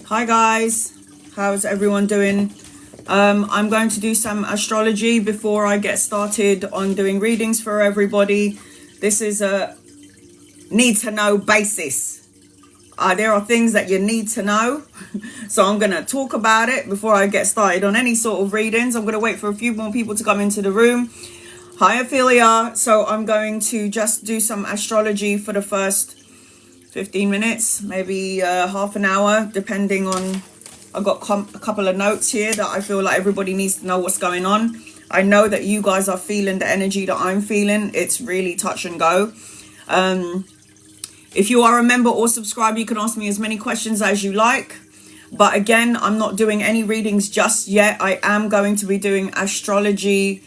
Hi guys, how's everyone doing? I'm going to do some astrology before I get started on doing readings for everybody. This is a need to know basis. There are things that you need to know, so I'm going to talk about it before I get started on any sort of readings. I'm going to wait for a few more people to come into the room. Hi Ophelia. So I'm going to just do some astrology for the first 15 minutes, maybe half an hour, depending on, I've got a couple of notes here that I feel like everybody needs to know what's going on. I know that you guys are feeling the energy that I'm feeling. It's really touch and go. If you are a member or subscriber, you can ask me as many questions as you like. But again, I'm not doing any readings just yet. I am going to be doing astrology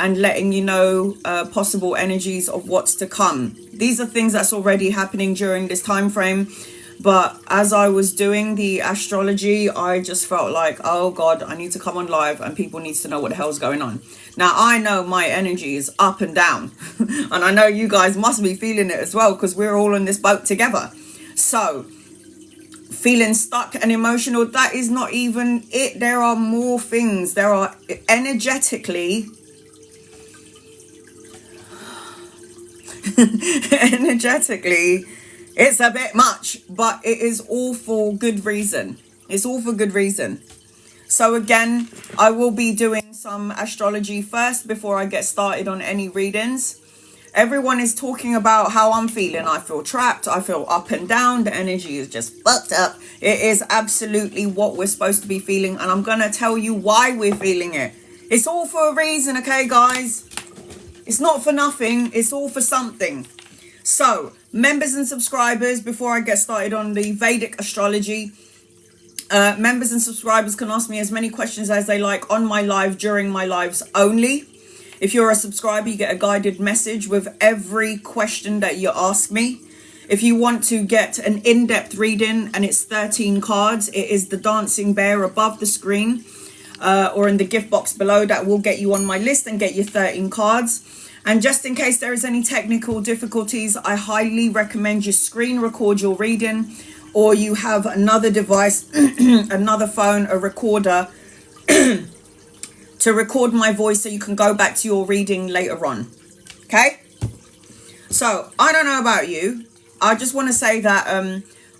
and letting you know possible energies of what's to come. These are things that's already happening during this time frame, but as I was doing the astrology, I just felt like, oh God, I need to come on live and people need to know what the hell's going on. Now I know my energy is up and down and I know you guys must be feeling it as well, because we're all in this boat together. So feeling stuck and emotional, that is not even it. There are more things. There are energetically it's a bit much, but it is all for good reason. It's all for good reason. So again, I will be doing some astrology first before I get started on any readings. Everyone is talking about how I'm feeling. I feel trapped. I feel up and down. The energy is just fucked up. It is absolutely what we're supposed to be feeling, and I'm gonna tell you why we're feeling it. It's all for a reason, okay guys? It's not for nothing, it's all for something. So, members and subscribers, before I get started on the Vedic astrology, members and subscribers can ask me as many questions as they like on my live, during my lives only. If you're a subscriber, you get a guided message with every question that you ask me. If you want to get an in-depth reading, and it's 13 cards, it is the dancing bear above the screen. Or in the gift box below, that will get you on my list and get you 13 cards. And just in case there is any technical difficulties, I highly recommend you screen record your reading, or you have another device, another phone, a recorder to record my voice so you can go back to your reading later on. Okay? So I don't know about you. I just want to say that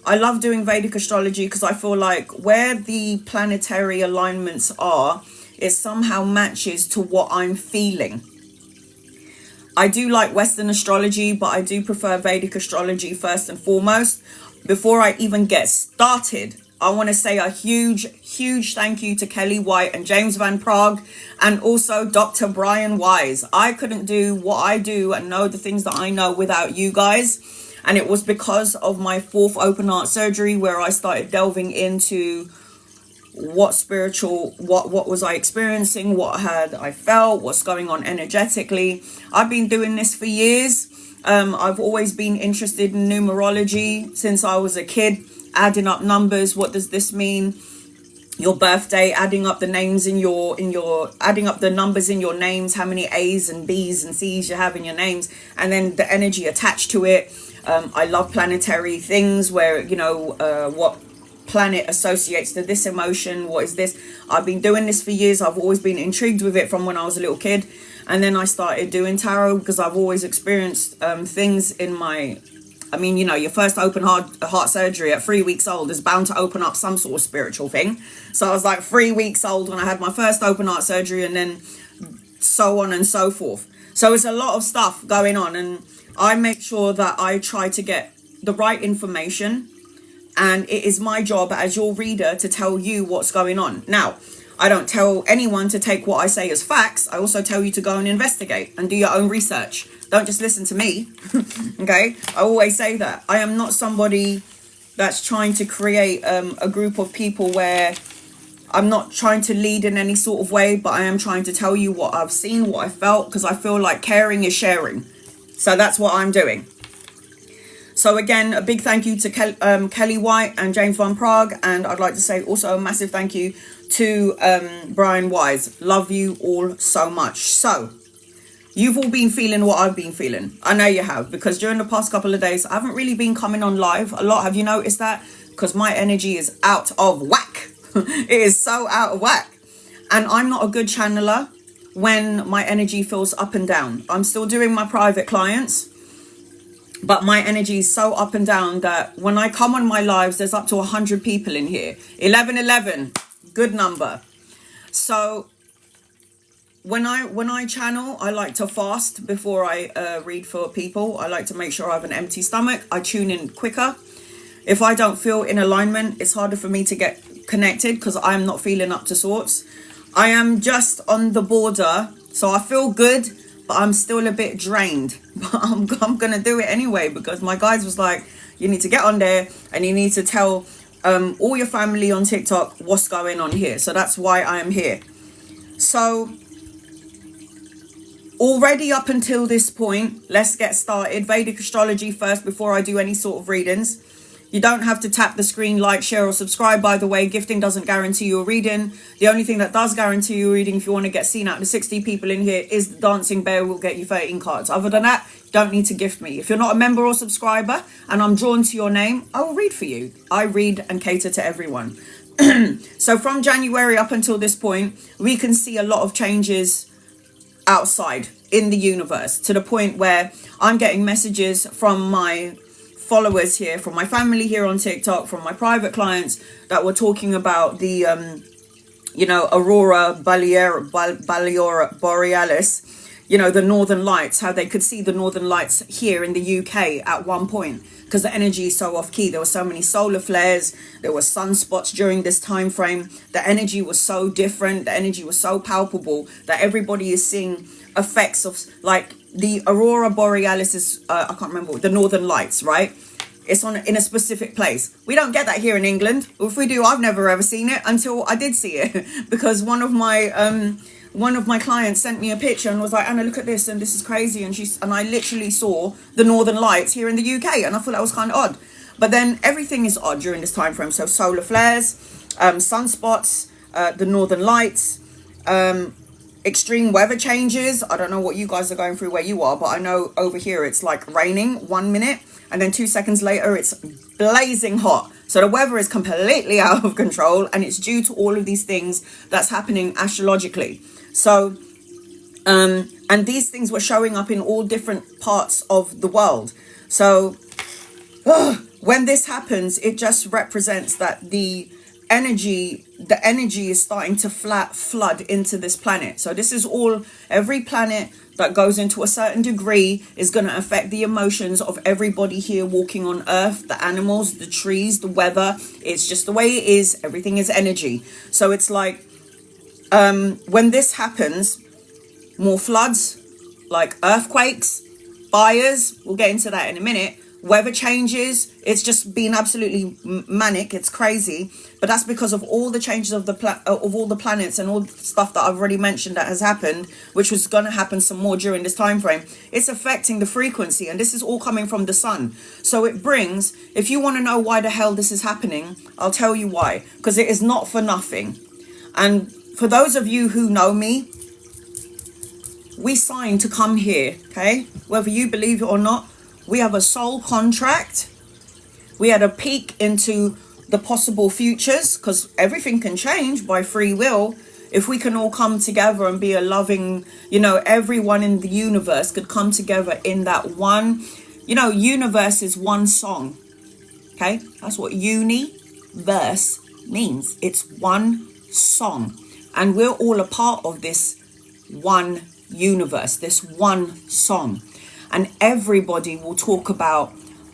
I love doing Vedic astrology because I feel like where the planetary alignments are, it somehow matches to what I'm feeling. I do like Western astrology, but I do prefer Vedic astrology first and foremost. Before I even get started, I want to say a huge thank you to Kellee White and James Van Praagh, and also Dr. Brian Weiss. I couldn't do what I do and know the things that I know without you guys. And it was because of my 4th open heart surgery where I started delving into what was I experiencing, what had I felt, what's going on energetically. I've been doing this for years. I've always been interested in numerology since I was a kid, adding up numbers. What does this mean? Your birthday, adding up the names adding up the numbers in your names, how many A's and B's and C's you have in your names, and then the energy attached to it. I love planetary things where, you know, what planet associates to this emotion, what is this. I've been doing this for years. I've always been intrigued with it from when I was a little kid, and then I started doing tarot because I've always experienced things in my, I mean, you know, your first open heart surgery at 3 weeks old is bound to open up some sort of spiritual thing. So I was like 3 weeks old when I had my first open heart surgery, and then so on and so forth. So it's a lot of stuff going on, and I make sure that I try to get the right information, and it is my job as your reader to tell you what's going on. Now, I don't tell anyone to take what I say as facts. I also tell you to go and investigate and do your own research. Don't just listen to me. Okay? I always say that. I am not somebody that's trying to create a group of people where I'm not trying to lead in any sort of way, but I am trying to tell you what I've seen, what I felt, because I feel like caring is sharing. So that's what I'm doing. So again, a big thank you to Kellee White and James Van Praagh, and I'd like to say also a massive thank you to Brian Weiss. Love you all so much. So you've all been feeling what I've been feeling. I know you have, because during the past couple of days I haven't really been coming on live a lot. Have you noticed that? because my energy is out of whack. It is so out of whack. And I'm not a good channeler when my energy feels up and down. I'm still doing my private clients, but my energy is so up and down that when I come on my lives, there's up to 100 people in here. 1111, good number. So when I channel, I like to fast before I read for people. I like to make sure I have an empty stomach. I tune in quicker. If I don't feel in alignment, it's harder for me to get connected because I'm not feeling up to sorts. I am just on the border, so I feel good, but I'm still a bit drained. But I'm gonna do it anyway because my guys was like, you need to get on there and you need to tell all your family on TikTok what's going on here. So that's why I am here. So already up until this point, let's get started. Vedic astrology first before I do any sort of readings. You don't have to tap the screen, like, share or subscribe. By the way, gifting doesn't guarantee you a reading. The only thing that does guarantee you a reading, if you want to get seen out of the 60 people in here, is the dancing bear will get you 13 cards. Other than that, don't need to gift me. If you're not a member or subscriber and I'm drawn to your name, I will read for you. I read and cater to everyone. So from January up until this point, we can see a lot of changes outside in the universe, to the point where I'm getting messages from my followers here, from my family here on TikTok, from my private clients that were talking about the aurora borealis, the northern lights, how they could see the northern lights here in the UK at one point because the energy is so off key. There were so many solar flares, there were sunspots during this time frame. The energy was so different, the energy was so palpable that everybody is seeing effects of, like, the aurora borealis is I can't remember, the northern lights, right? It's in a specific place. We don't get that here in England. If we do, I've never ever seen it until I did see it because one of my clients sent me a picture and was like, Anna, look at this, and this is crazy, and I literally saw the northern lights here in the UK, and I thought that was kind of odd. But then everything is odd during this time frame. So solar flares, sunspots, the northern lights, extreme weather changes. I don't know what you guys are going through where you are, but I know over here it's like raining 1 minute and then 2 seconds later it's blazing hot. So the weather is completely out of control, and it's due to all of these things that's happening astrologically. So and these things were showing up in all different parts of the world. So when this happens, it just represents that the energy is starting to flood into this planet. So this is all, every planet that goes into a certain degree is going to affect the emotions of everybody here walking on earth, the animals, the trees, the weather. It's just the way it is. Everything is energy. So it's like when this happens, more floods, like earthquakes, fires, we'll get into that in a minute, weather changes. It's just been absolutely manic. It's crazy. But that's because of all the changes of all the planets and all the stuff that I've already mentioned that has happened, which was going to happen some more during this time frame. It's affecting the frequency, and this is all coming from the sun. So it brings, if you want to know why the hell this is happening, I'll tell you why. Because it is not for nothing. And for those of you who know me, we signed to come here, okay? Whether you believe it or not, we have a soul contract. We had a peek into the possible futures, because everything can change by free will. If we can all come together and be a loving, everyone in the universe could come together in that one, universe is one song. Okay, that's what universe means. It's one song, and we're all a part of this one universe, this one song. And everybody will talk about,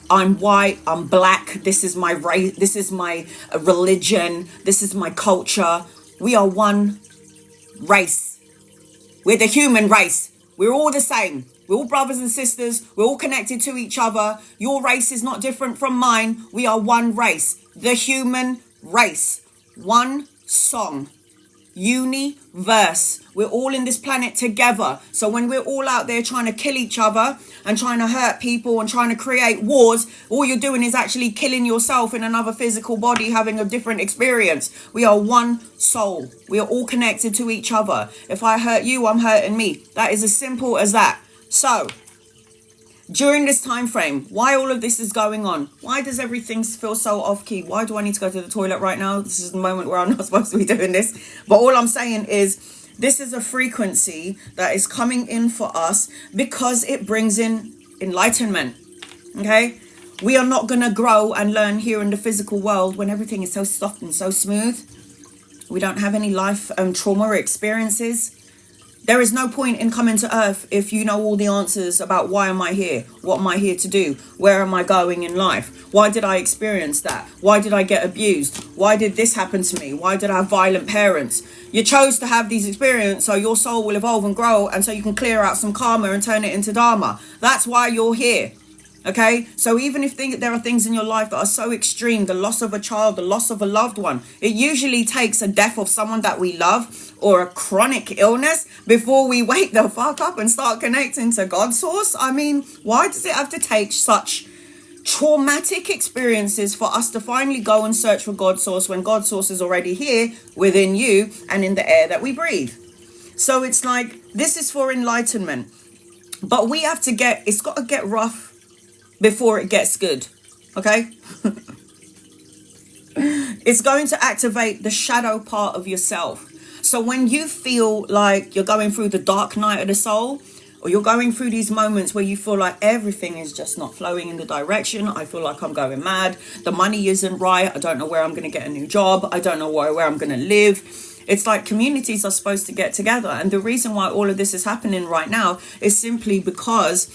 I'm white, I'm black, this is my race, this is my religion, this is my culture. We are one race. We're the human race. We're all the same. We're all brothers and sisters. We're all connected to each other. Your race is not different from mine. We are one race. The human race. One song. Universe. We're all in this planet together. So when we're all out there trying to kill each other and trying to hurt people and trying to create wars, all you're doing is actually killing yourself in another physical body, having a different experience. We are one soul. We are all connected to each other. If I hurt you, I'm hurting me. That is as simple as that. So during this time frame, why all of this is going on. Why does everything feel so off key? Why do I need to go to the toilet right now? This is the moment where I'm not supposed to be doing this. But all I'm saying is, this is a frequency that is coming in for us because it brings in enlightenment. Okay? We are not going to grow and learn here in the physical world when everything is so soft and so smooth. We don't have any life trauma or experiences. There is no point in coming to earth if you know all the answers about why am I here? What am I here to do? Where am I going in life? Why did I experience that? Why did I get abused? Why did this happen to me? Why did I have violent parents? You chose to have these experiences so your soul will evolve and grow, and so you can clear out some karma and turn it into dharma. That's why you're here. Okay, so even if there are things in your life that are so extreme, the loss of a child, the loss of a loved one, it usually takes a death of someone that we love or a chronic illness before we wake the fuck up and start connecting to God source. I mean, why does it have to take such traumatic experiences for us to finally go and search for God source when God source is already here within you and in the air that we breathe? So it's like, this is for enlightenment, but we have to it's got to get rough before it gets good. Okay. It's going to activate the shadow part of yourself. So when you feel like you're going through the dark night of the soul, or you're going through these moments where you feel like everything is just not flowing in the direction, I feel like I'm going mad, the money isn't right, I don't know where I'm going to get a new job, I don't know where I'm going to live. It's like communities are supposed to get together. And the reason why all of this is happening right now is simply because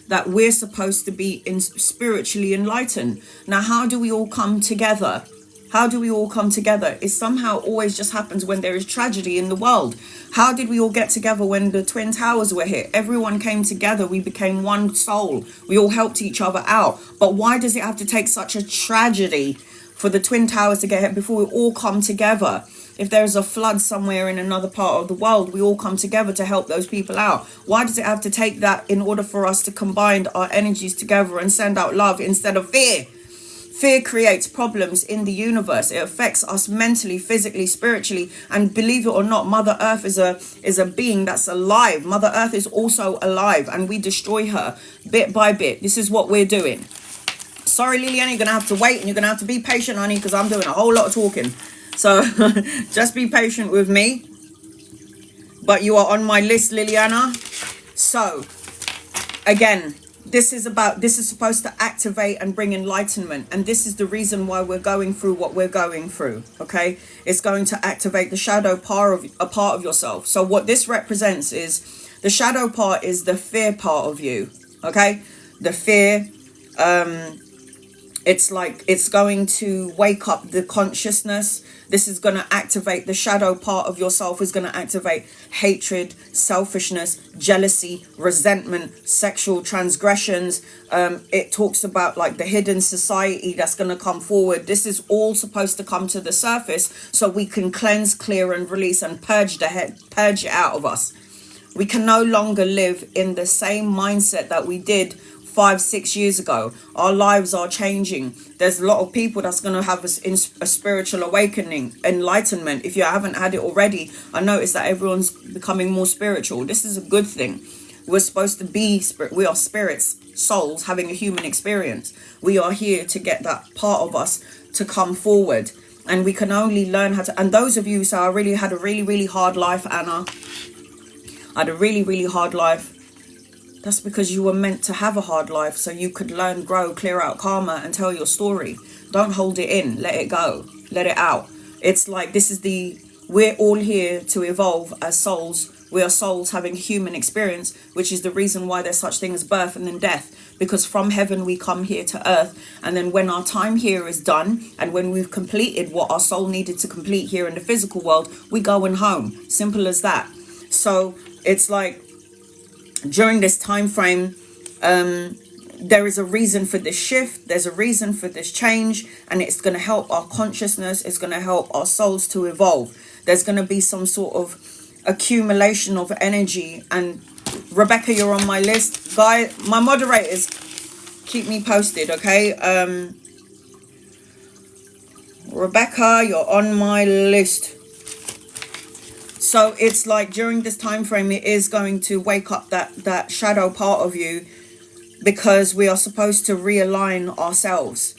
that we're supposed to be spiritually enlightened. Now, how do we all come together? How do we all come together? It somehow always just happens when there is tragedy in the world. How did we all get together when the Twin Towers were hit? Everyone came together. We became one soul. We all helped each other out. But why does it have to take such a tragedy for the Twin Towers to get hit before we all come together? If there's a flood somewhere in another part of the world, we all come together to help those people out. Why does it have to take that in order for us to combine our energies together and send out love instead of fear? Fear creates problems in the universe. It affects us mentally, physically, spiritually. And believe it or not, Mother Earth is a being that's alive. Mother Earth is also alive, and we destroy her bit by bit. This is what we're doing. Sorry, Liliana, you're going to have to wait, and you're going to have to be patient, honey, because I'm doing a whole lot of talking. So just be patient with me. But you are on my list, Liliana. So again, this is supposed to activate and bring enlightenment. And this is the reason why we're going through what we're going through. Okay. It's going to activate the shadow part of yourself. So what this represents is the shadow part is the fear part of you. Okay. The fear, it's like it's going to wake up the consciousness. This is going to activate the shadow part of yourself, is going to activate hatred, selfishness, jealousy, resentment, sexual transgressions. It talks about like the hidden society that's going to come forward. This is all supposed to come to the surface so we can cleanse, clear and release and purge it out of us. We can no longer live in the same mindset that we did 5-6 years ago. Our lives are changing. There's a lot of people that's going to have a spiritual awakening, enlightenment. If you haven't had it already, I notice that everyone's becoming more spiritual. This is a good thing. We're supposed to be we are spirits, souls having a human experience. We are here to get that part of us to come forward, and we can only learn how to. And those of you who say, I really had a really hard life, Anna, I had a really hard life. That's because you were meant to have a hard life so you could learn, grow, clear out karma and tell your story. Don't hold it in. Let it go. Let it out. It's like we're all here to evolve as souls. We are souls having human experience, which is the reason why there's such thing as birth and then death. Because from heaven we come here to earth, and then when our time here is done and when we've completed what our soul needed to complete here in the physical world, we go and home. Simple as that. So it's like, during this time frame, there is a reason for this shift. There's a reason for this change, and it's going to help our consciousness. It's going to help our souls to evolve. There's going to be some sort of accumulation of energy. And Rebecca, you're on my list. Guy, my moderators, keep me posted, okay? Rebecca, you're on my list. So it's like during this time frame, it is going to wake up that shadow part of you, because we are supposed to realign ourselves.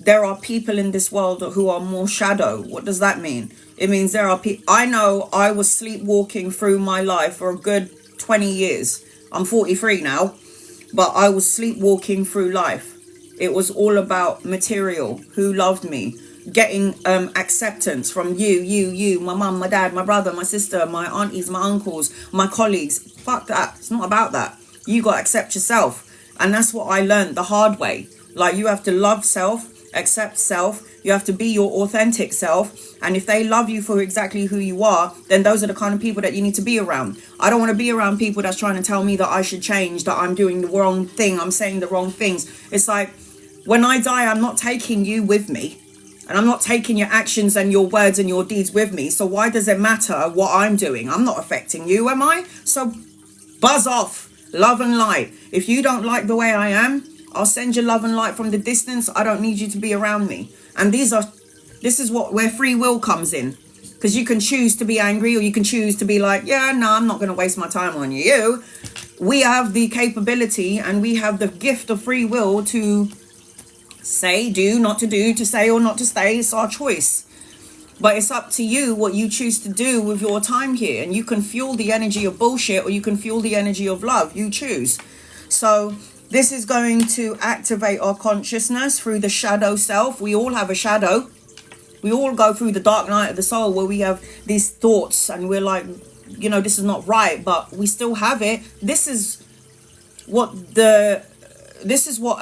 There are people in this world who are more shadow. What does that mean? It means there are people. I know I was sleepwalking through my life for a good 20 years. I'm 43 now, but I was sleepwalking through life. It was all about material, who loved me, getting acceptance from you, my mum, my dad, my brother, my sister, my aunties, my uncles, my colleagues. Fuck that. It's not about that. You got to accept yourself. And that's what I learned the hard way. Like, you have to love self, accept self. You have to be your authentic self. And if they love you for exactly who you are, then those are the kind of people that you need to be around. I don't want to be around people that's trying to tell me that I should change, that I'm doing the wrong thing, I'm saying the wrong things. It's like, when I die, I'm not taking you with me. And I'm not taking your actions and your words and your deeds with me. So why does it matter what I'm doing? I'm not affecting you, am I? So buzz off. Love and light. If you don't like the way I am, I'll send you love and light from the distance. I don't need you to be around me. And this is where free will comes in. Because you can choose to be angry, or you can choose to be like, yeah, no, I'm not going to waste my time on you. We have the capability and we have the gift of free will to say, do, not to do, to say or not to stay. It's our choice. But it's up to you what you choose to do with your time here. And you can fuel the energy of bullshit, or you can fuel the energy of love. You choose. So this is going to activate our consciousness through the shadow self. We all have a shadow. We all go through the dark night of the soul, where we have these thoughts and we're like, you know, this is not right, but we still have it. This is what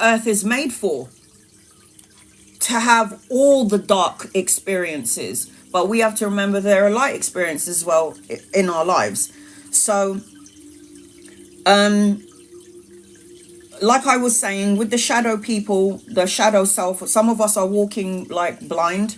Earth is made for. To have all the dark experiences, but we have to remember there are light experiences as well in our lives. So like I was saying, with the shadow people, the shadow self, some of us are walking like blind,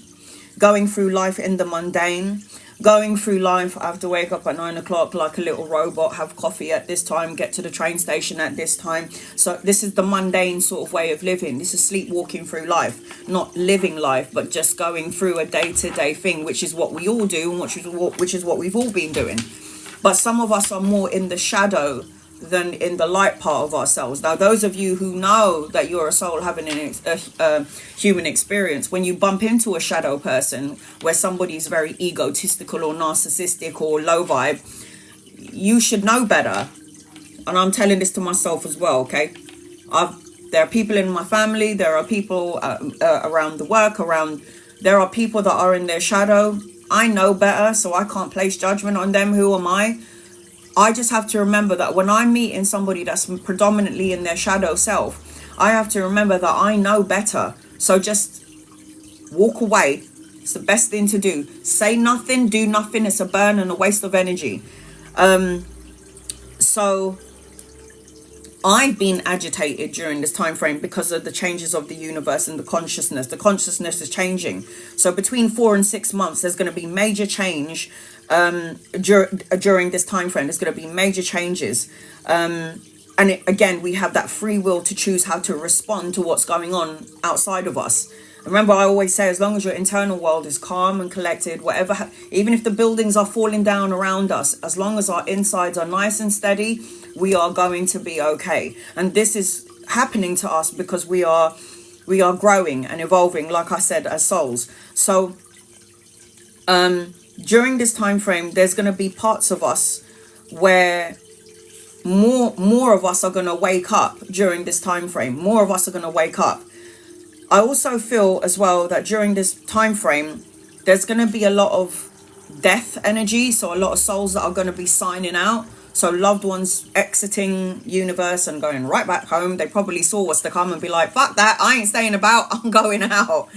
going through life in the mundane, going through life. I have to wake up at 9 o'clock like a little robot, have coffee at this time, get to the train station at this time. So this is the mundane sort of way of living. This is sleepwalking through life, not living life, but just going through a day-to-day thing, which is what we all do, and which is what we've all been doing. But some of us are more in the shadow than in the light part of ourselves. Now, those of you who know that you're a soul having a human experience, when you bump into a shadow person where somebody's very egotistical or narcissistic or low vibe, you should know better. And I'm telling this to myself as well, okay? There are people in my family, there are people around the work, there are people that are in their shadow. I know better, so I can't place judgment on them. Who am I? I just have to remember that when I'm meeting somebody that's predominantly in their shadow self, I have to remember that I know better. So just walk away. It's the best thing to do. Say nothing, do nothing. It's a burn and a waste of energy. So I've been agitated during this time frame because of the changes of the universe and the consciousness. The consciousness is changing. So between 4 and 6 months, there's going to be major change. During this time frame, there's going to be major changes. Again, we have that free will to choose how to respond to what's going on outside of us. Remember, I always say, as long as your internal world is calm and collected, even if the buildings are falling down around us, as long as our insides are nice and steady, we are going to be okay. And this is happening to us because we are growing and evolving, like I said, as souls. So during this time frame, there's going to be parts of us where more of us are going to wake up during this time frame. More of us are going to wake up. I also feel as well that during this time frame, there's going to be a lot of death energy. So a lot of souls that are going to be signing out. So loved ones exiting universe and going right back home. They probably saw what's to come and be like, fuck that, I ain't staying about, I'm going out.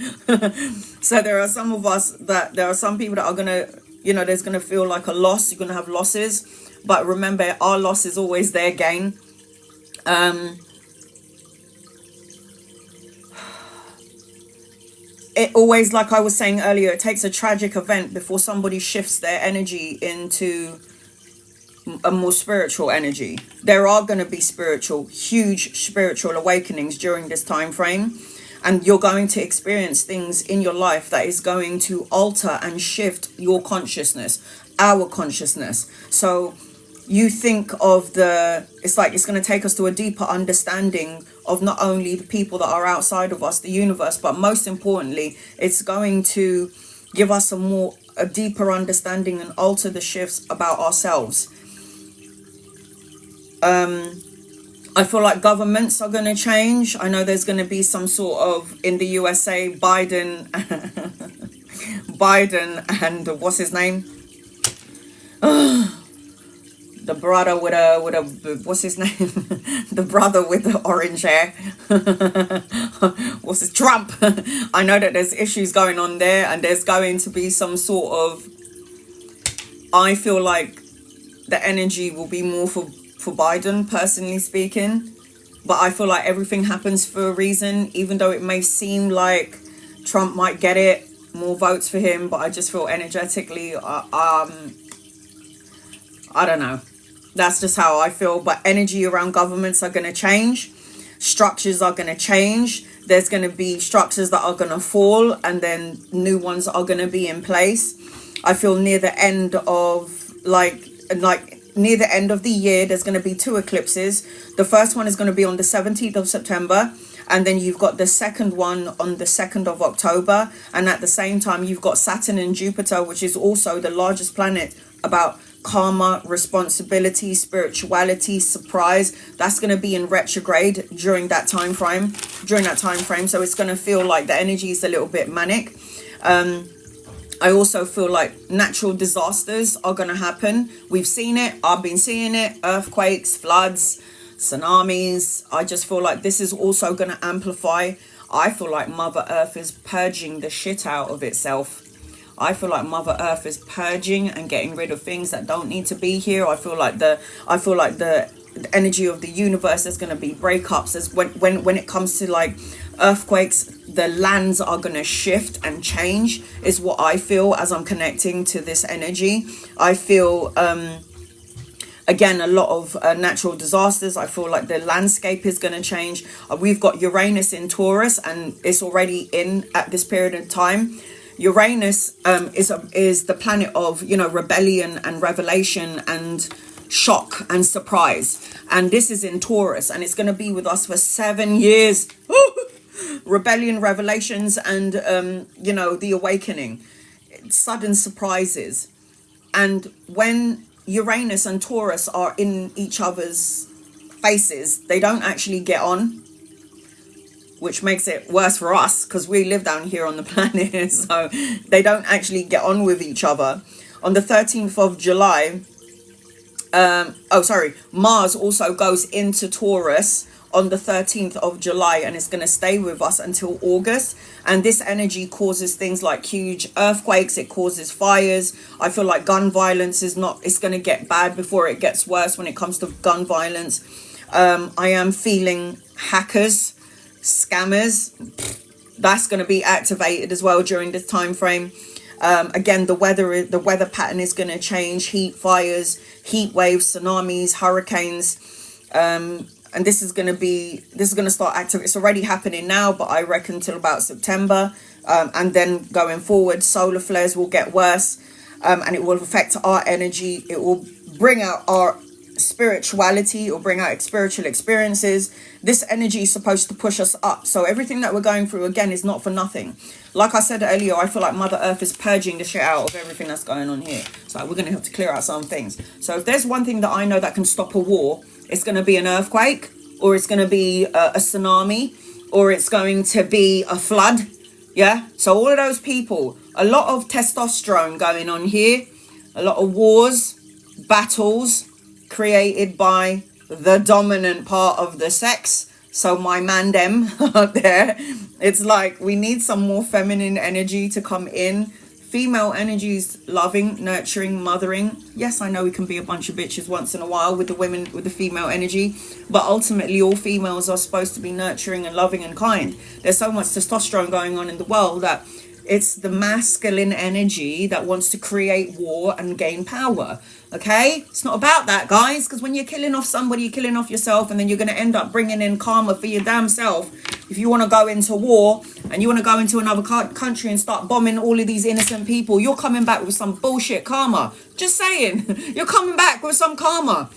So there are some of us there are some people that are going to, there's going to feel like a loss. You're going to have losses. But remember, our loss is always their gain. It always, like I was saying earlier, it takes a tragic event before somebody shifts their energy into a more spiritual energy. There are going to be huge spiritual awakenings during this time frame, and you're going to experience things in your life that is going to alter and shift your consciousness. our consciousness. So you think of it's like it's going to take us to a deeper understanding of not only the people that are outside of us, the universe, but most importantly, it's going to give us a deeper understanding and alter the shifts about ourselves. I feel like governments are going to change. I know there's going to be some sort of, in the USA, Biden and what's his name? The brother with a what's his name? The brother with the orange hair. What's his Trump? I know that there's issues going on there, and there's going to be some sort of, I feel like the energy will be more for Biden, personally speaking. But I feel like everything happens for a reason, even though it may seem like Trump might get it, more votes for him, but I just feel energetically, I don't know. That's just how I feel. But energy around governments are going to change. Structures are going to change. There's going to be structures that are going to fall, and then new ones are going to be in place. I feel near the end of near the end of the year, there's going to be 2 eclipses. The first one is going to be on the 17th of September. And then you've got the second one on the 2nd of October. And at the same time, you've got Saturn and Jupiter, which is also the largest planet about karma, responsibility, spirituality, surprise. That's going to be in retrograde during that time frame. So it's going to feel like the energy is a little bit manic. I also feel like natural disasters are going to happen. We've seen it. I've been seeing it. Earthquakes, floods, tsunamis. I just feel like this is also going to amplify. I feel like Mother Earth is purging the shit out of itself. I feel like Mother Earth is purging and getting rid of things that don't need to be here. I feel like the energy of the universe, there's going to be breakups. As when it comes to like earthquakes, the lands are going to shift and change, is what I feel as I'm connecting to this energy. I feel again a lot of natural disasters. I feel like the landscape is going to change. We've got Uranus in Taurus, and it's already in at this period of time. Uranus is the planet of, rebellion and revelation and shock and surprise, and this is in Taurus, and it's going to be with us for 7 years. Rebellion, revelations, and the awakening, sudden surprises. And when Uranus and Taurus are in each other's faces, they don't actually get on, which makes it worse for us because we live down here on the planet. So they don't actually get on with each other. On the 13th of July, Mars also goes into Taurus on the 13th of July, and it's going to stay with us until August. And this energy causes things like huge earthquakes. It causes fires. I feel like gun violence it's going to get bad before it gets worse when it comes to gun violence. I am feeling hackers, scammers, that's going to be activated as well during this time frame. Again, the weather pattern is going to change. Heat, fires, heat waves, tsunamis, hurricanes, and this is going to start active. It's already happening now, but I reckon till about September, and then going forward, solar flares will get worse, and it will affect our energy. It will bring out our spirituality, or bring out spiritual experiences. This energy is supposed to push us up. So everything that we're going through, again, is not for nothing. Like I said earlier, I feel like Mother Earth is purging the shit out of everything that's going on here. So we're going to have to clear out some things. So if there's one thing that I know that can stop a war, it's going to be an earthquake, or it's going to be a tsunami, or it's going to be a flood. Yeah. So all of those people, a lot of testosterone going on here, a lot of wars, battles, created by the dominant part of the sex. So my man them out there, it's like we need some more feminine energy to come in. Female energies, loving, nurturing, mothering. Yes, I know we can be a bunch of bitches once in a while with the women, with the female energy, but ultimately all females are supposed to be nurturing and loving and kind. There's so much testosterone going on in the world that it's the masculine energy that wants to create war and gain power. Okay? It's not about that, guys, because when you're killing off somebody, you're killing off yourself, and then you're going to end up bringing in karma for your damn self if you want to go into war and you want to go into another country and start bombing all of these innocent people, you're coming back with some bullshit karma. Just saying. You're coming back with some karma.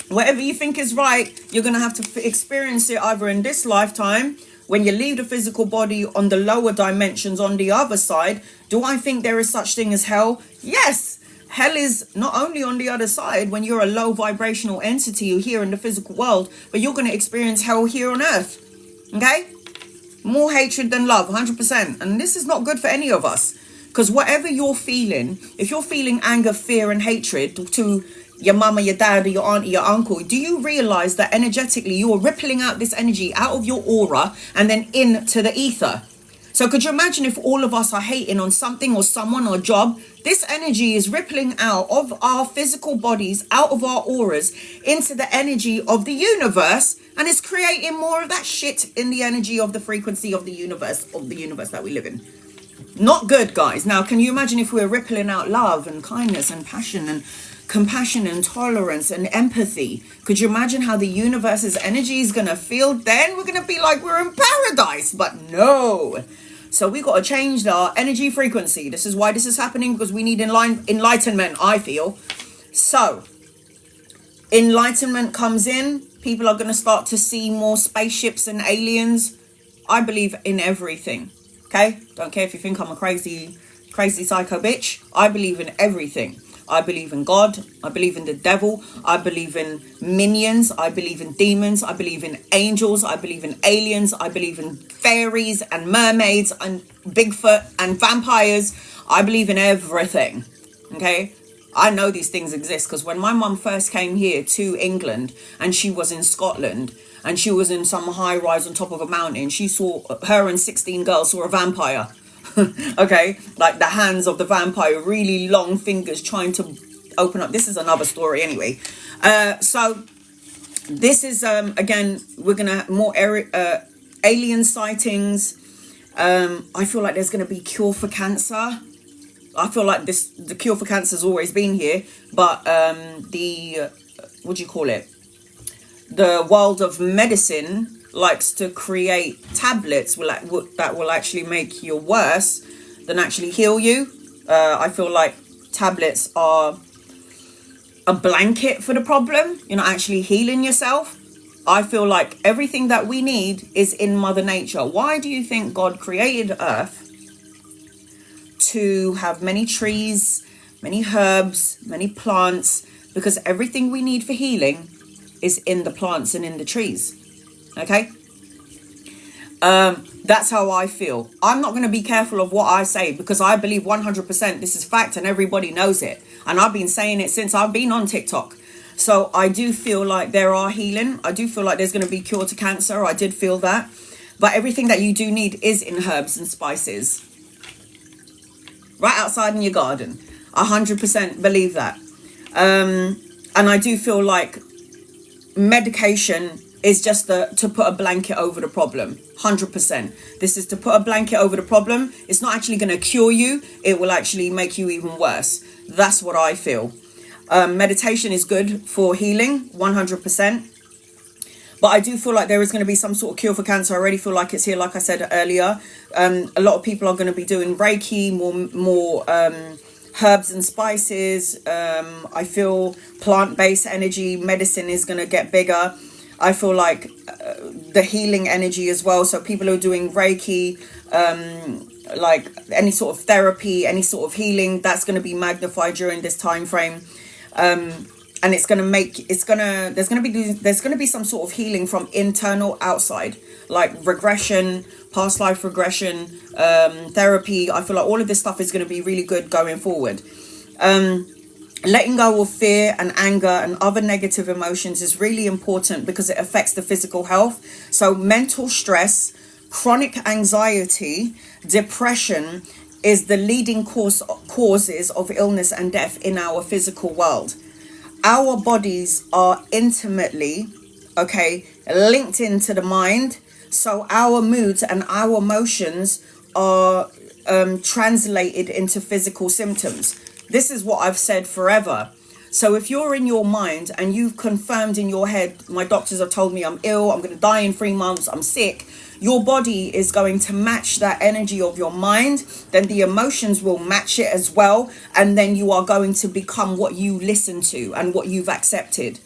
Whatever you think is right, you're going to have to experience it either in this lifetime, when you leave the physical body on the lower dimensions on the other side. Do I think there is such thing as hell? Yes. Hell is not only on the other side when you're a low vibrational entity here in the physical world, but you're going to experience hell here on earth. Okay? More hatred than love, 100%. And this is not good for any of us. Because whatever you're feeling, if you're feeling anger, fear and hatred to your mama, your dad, or your auntie, your uncle, do you realize that energetically you are rippling out this energy out of your aura and then into the ether? So could you imagine if all of us are hating on something or someone or job? This energy is rippling out of our physical bodies, out of our auras, into the energy of the universe, and it's creating more of that shit in the energy of the frequency of the universe that we live in. Not good, guys. Now, can you imagine if we're rippling out love and kindness and passion and compassion and tolerance and empathy? Could you imagine how the universe's energy is going to feel then? We're going to be like we're in paradise, but no. So we got to change our energy frequency. This is why this is happening, because we need enlightenment, I feel. So enlightenment comes in. People are going to start to see more spaceships and aliens. I believe in everything. Okay? Don't care if you think I'm a crazy psycho bitch. I believe in everything. I believe in God. I believe in the devil. I believe in minions. I believe in demons. I believe in angels. I believe in aliens. I believe in fairies and mermaids and Bigfoot and vampires. I believe in everything. Okay? I know these things exist because when my mum first came here to England and she was in Scotland and she was in some high rise on top of a mountain, she saw, her and 16 girls saw a vampire. Okay, like the hands of the vampire, really long fingers trying to open up. This is another story anyway. So this is again, we're gonna have more alien sightings. I feel like there's gonna be cure for cancer. I feel like the cure for cancer has always been here, but what do you call it, the world of medicine likes to create tablets that will actually make you worse than actually heal you. I feel like tablets are a blanket for the problem. You're not actually healing yourself. I feel like everything that we need is in Mother Nature. Why do you think God created Earth to have many trees, many herbs, many plants? Because everything we need for healing is in the plants and in the trees. Okay, that's how I feel. I'm not going to be careful of what I say because I believe 100% this is fact and everybody knows it. And I've been saying it since I've been on TikTok. So I do feel like there are healing. I do feel like there's going to be cure to cancer. I did feel that. But everything that you do need is in herbs and spices. Right outside in your garden. 100% believe that. And I do feel like medication is just to put a blanket over the problem. 100%. This is to put a blanket over the problem. It's not actually going to cure you. It will actually make you even worse. That's what I feel. Meditation is good for healing, 100%. But I do feel like there is going to be some sort of cure for cancer. I already feel like it's here, like I said earlier. A lot of people are going to be doing Reiki, more herbs and spices. I feel plant-based energy medicine is going to get bigger. I feel like the healing energy as well. So people who are doing Reiki, like any sort of therapy, any sort of healing, that's going to be magnified during this time frame. And there's going to be some sort of healing from internal outside, like regression, past life regression, therapy. I feel like all of this stuff is going to be really good going forward. Letting go of fear and anger and other negative emotions is really important because it affects the physical health. So mental stress, chronic anxiety, depression is the leading causes of illness and death in our physical world. Our bodies are intimately, linked into the mind. So our moods and our emotions are translated into physical symptoms. This is what I've said forever. So if you're in your mind and you've confirmed in your head, my doctors have told me I'm ill, I'm going to die in 3 months, I'm sick, your body is going to match that energy of your mind. Then the emotions will match it as well. And then you are going to become what you listen to and what you've accepted.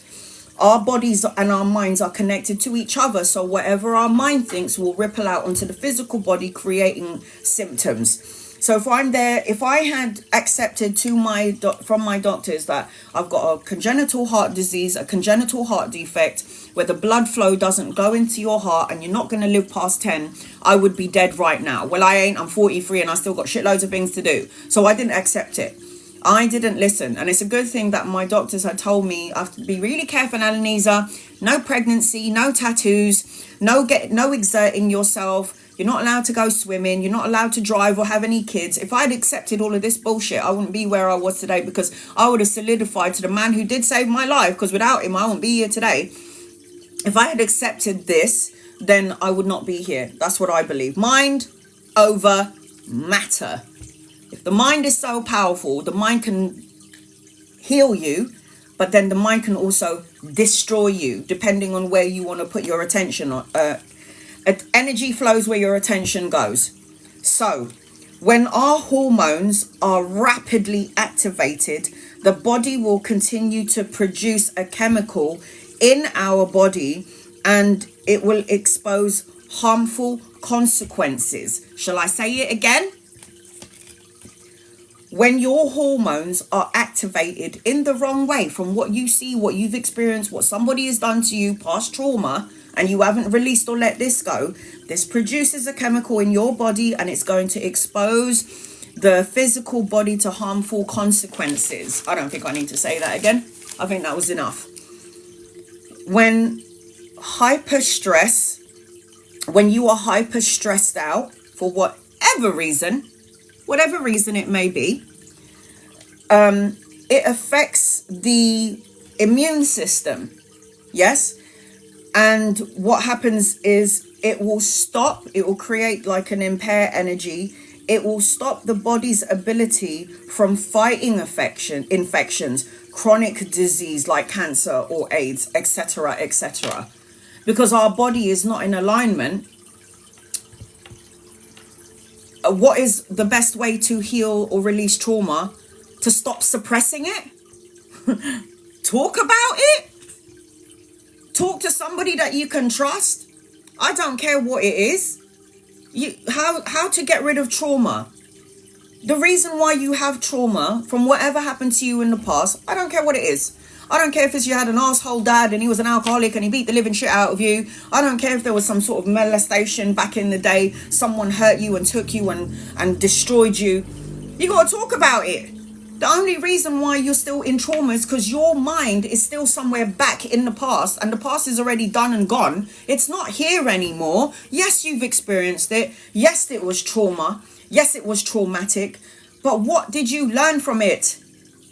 Our bodies and our minds are connected to each other. So whatever our mind thinks will ripple out onto the physical body, creating symptoms. So if I had accepted from my doctors that I've got a congenital heart disease, a congenital heart defect, where the blood flow doesn't go into your heart and you're not going to live past 10, I would be dead right now. Well, I ain't. I'm 43 and I still got shitloads of things to do. So I didn't accept it. I didn't listen. And it's a good thing that my doctors had told me I have to be really careful, Annalisa. No pregnancy, no tattoos, no exerting yourself. You're not allowed to go swimming. You're not allowed to drive or have any kids. If I'd accepted all of this bullshit, I wouldn't be where I was today, because I would have solidified to the man who did save my life, because without him, I wouldn't be here today. If I had accepted this, then I would not be here. That's what I believe. Mind over matter. If the mind is so powerful, the mind can heal you, but then the mind can also destroy you, depending on where you want to put your attention on. Energy flows where your attention goes. So when our hormones are rapidly activated, the body will continue to produce a chemical in our body, and it will expose harmful consequences. Shall I say it again? When your hormones are activated in the wrong way, from what you see, what you've experienced, what somebody has done to you, past trauma, and you haven't released or let this go, this produces a chemical in your body, and it's going to expose the physical body to harmful consequences. I don't think I need to say that again. I think that was enough. When you are hyper stressed out for whatever reason it may be, it affects the immune system. Yes. And what happens is it will create like an impaired energy. It will stop the body's ability from fighting infections, chronic disease like cancer or AIDS, etc., etc. Because our body is not in alignment. What is the best way to heal or release trauma? To stop suppressing it? Talk about it? Talk to somebody that you can trust. I don't care what it is. How to get rid of trauma. The reason why you have trauma from whatever happened to you in the past, I don't care what it is. I don't care if it's you had an asshole dad and he was an alcoholic and he beat the living shit out of you. I don't care if there was some sort of molestation back in the day. Someone hurt you and took you and destroyed you. You got to talk about it. The only reason why you're still in trauma is because your mind is still somewhere back in the past, and the past is already done and gone. It's not here anymore. Yes, you've experienced it. Yes, it was trauma. Yes, it was traumatic. But what did you learn from it?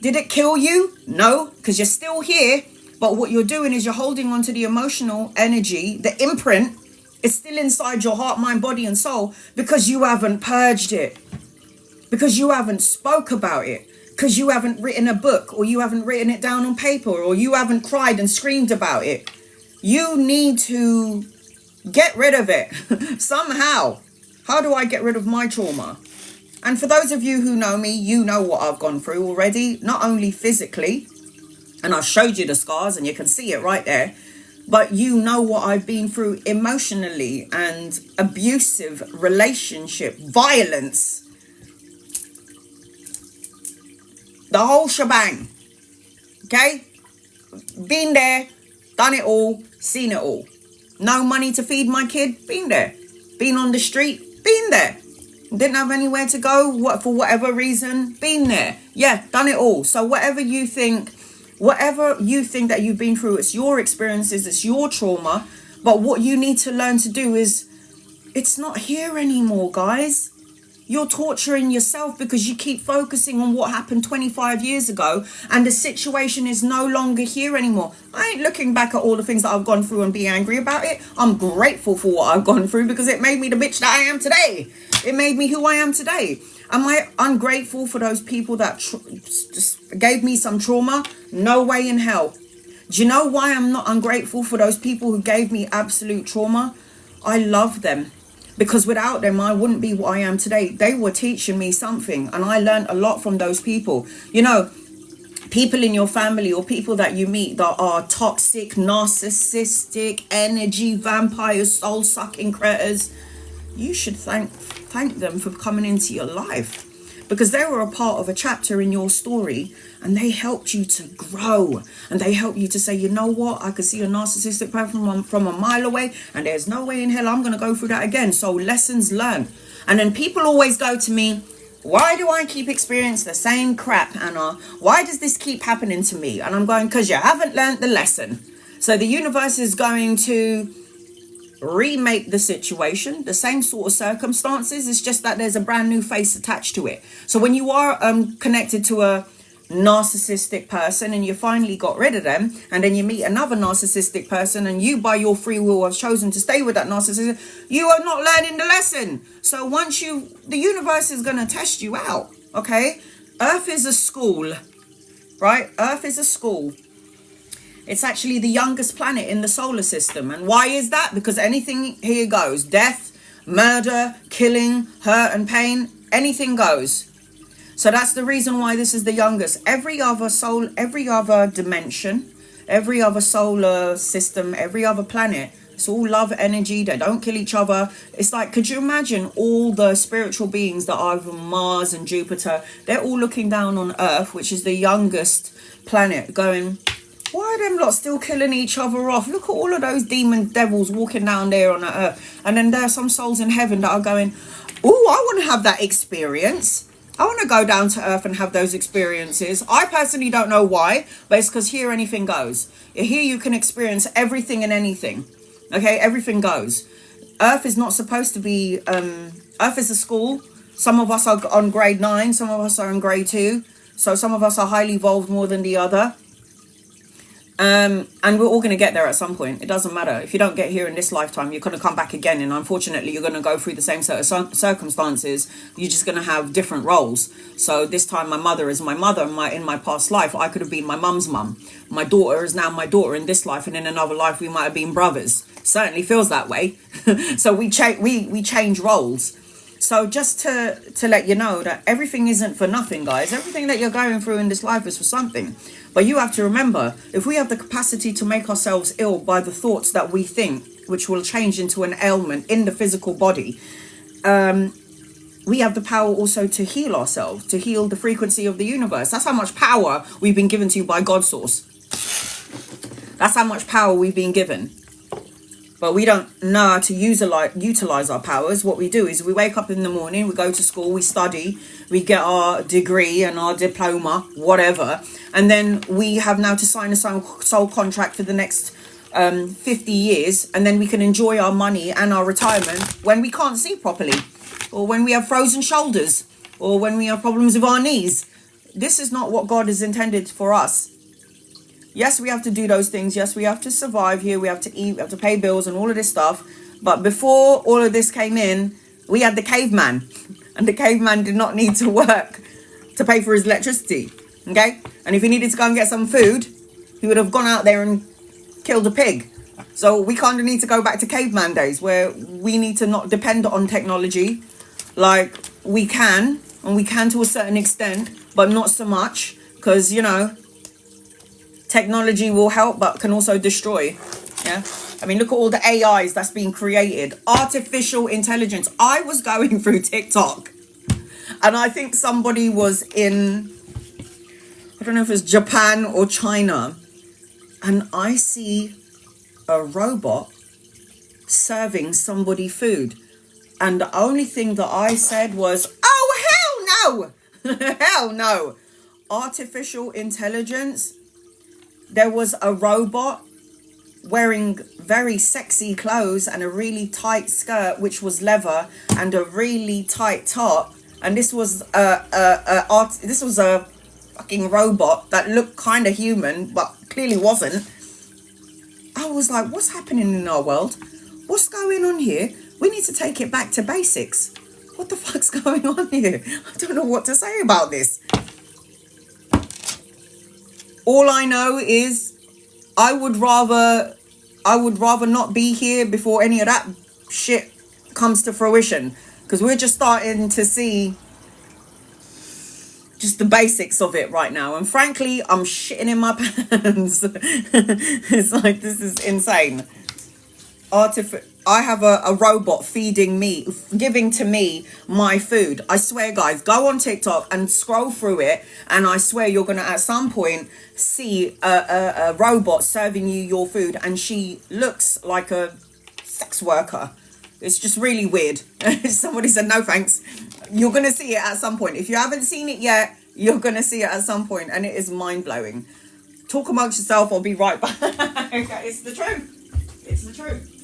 Did it kill you? No, because you're still here. But what you're doing is you're holding on to the emotional energy, the imprint is still inside your heart, mind, body, and soul, because you haven't purged it. Because you haven't spoke about it. Because you haven't written a book, or you haven't written it down on paper, or you haven't cried and screamed about it. You need to get rid of it somehow. How do I get rid of my trauma? And for those of you who know me, you know what I've gone through already, not only physically, and I've showed you the scars and you can see it right there, but you know what I've been through emotionally, and abusive relationship, violence, the whole shebang. Okay? Been there, done it all, seen it all. No money to feed my kid, been there. Been on the street, been there. Didn't have anywhere to go, for whatever reason, been there. Yeah, done it all. So whatever you think that you've been through, it's your experiences, it's your trauma. But what you need to learn to do is, it's not here anymore, guys. You're torturing yourself because you keep focusing on what happened 25 years ago, and the situation is no longer here anymore. I ain't looking back at all the things that I've gone through and be angry about it. I'm grateful for what I've gone through, because it made me the bitch that I am today. It made me who I am today. Am I ungrateful for those people that just gave me some trauma? No way in hell. Do you know why I'm not ungrateful for those people who gave me absolute trauma? I love them. Because without them, I wouldn't be what I am today. They were teaching me something, and I learned a lot from those people. You know, people in your family or people that you meet that are toxic, narcissistic, energy, vampires, soul-sucking critters, you should thank them for coming into your life, because they were a part of a chapter in your story, and they helped you to grow, and they helped you to say, you know what, I could see a narcissistic person from a mile away, and there's no way in hell I'm going to go through that again. So lessons learned. And then people always go to me, why do I keep experiencing the same crap, Anna? Why does this keep happening to me? And I'm going, because you haven't learned the lesson. So the universe is going to remake the situation, the same sort of circumstances. It's just that there's a brand new face attached to it. So when you are connected to a narcissistic person and you finally got rid of them, and then you meet another narcissistic person, and you by your free will have chosen to stay with that narcissist, you are not learning the lesson. So once the universe is going to test you out. Okay, Earth is a school, right? Earth is a school. It's actually the youngest planet in the solar system. And why is that? Because anything here goes. Death, murder, killing, hurt and pain, anything goes. So that's the reason why this is the youngest. Every other dimension, every other solar system, every other planet, it's all love energy. They don't kill each other. It's like, could you imagine all the spiritual beings that are over Mars and Jupiter? They're all looking down on Earth, which is the youngest planet, going, why are them lot still killing each other off? Look at all of those demon devils walking down there on the Earth. And then there are some souls in heaven that are going, oh, I want to have that experience. I want to go down to Earth and have those experiences. I personally don't know why, but it's because here anything goes. Here you can experience everything and anything. Okay, everything goes. Earth is not supposed to be, Earth is a school. Some of us are on grade 9, some of us are in grade 2. So some of us are highly evolved more than the other. And we're all going to get there at some point. It doesn't matter. If you don't get here in this lifetime, you're going to come back again. And unfortunately, you're going to go through the same set of circumstances. You're just going to have different roles. So this time, my mother is my mother. In my past life, I could have been my mum's mum. My daughter is now my daughter in this life. And in another life, we might have been brothers. Certainly feels that way. So we change roles. So just to let you know that everything isn't for nothing, guys. Everything that you're going through in this life is for something. But you have to remember, if we have the capacity to make ourselves ill by the thoughts that we think, which will change into an ailment in the physical body, we have the power also to heal ourselves, to heal the frequency of the universe. That's how much power we've been given to you by God source. That's how much power we've been given. But we don't know how to utilize our powers. What we do is we wake up in the morning, we go to school, we study, we get our degree and our diploma, whatever. And then we have now to sign a soul contract for the next 50 years. And then we can enjoy our money and our retirement when we can't see properly. Or when we have frozen shoulders. Or when we have problems with our knees. This is not what God has intended for us. Yes, we have to do those things. Yes, we have to survive here. We have to eat. We have to pay bills and all of this stuff. But before all of this came in, we had the caveman. And the caveman did not need to work to pay for his electricity. Okay? And if he needed to go and get some food, he would have gone out there and killed a pig. So we kind of need to go back to caveman days where we need to not depend on technology. Like we can, and we can to a certain extent, but not so much. Because, you know, technology will help, but can also destroy. Yeah. I mean, look at all the AIs that's being created. Artificial intelligence. I was going through TikTok and I think somebody was in, I don't know if it's Japan or China. And I see a robot serving somebody food. And the only thing that I said was, oh, hell no. Hell no. Artificial intelligence. There was a robot wearing very sexy clothes and a really tight skirt, which was leather, and a really tight top. And this was a fucking robot that looked kind of human, but clearly wasn't. I was like, what's happening in our world? What's going on here? We need to take it back to basics. what the fuck's going on here? I don't know what to say about this. All I know is I would rather not be here before any of that shit comes to fruition, because we're just starting to see just the basics of it right now, and frankly I'm shitting in my pants. It's like, this is insane. I have a robot feeding me, giving to me my food. I swear, guys, go on TikTok and scroll through it, and I swear you're gonna at some point see a robot serving you your food, and she looks like a sex worker. It's just really weird. Somebody said no thanks. You're gonna see it at some point. If you haven't seen it yet, you're gonna see it at some point, and it is mind-blowing. Talk amongst yourself. I'll be right back. It's the truth. It's the truth.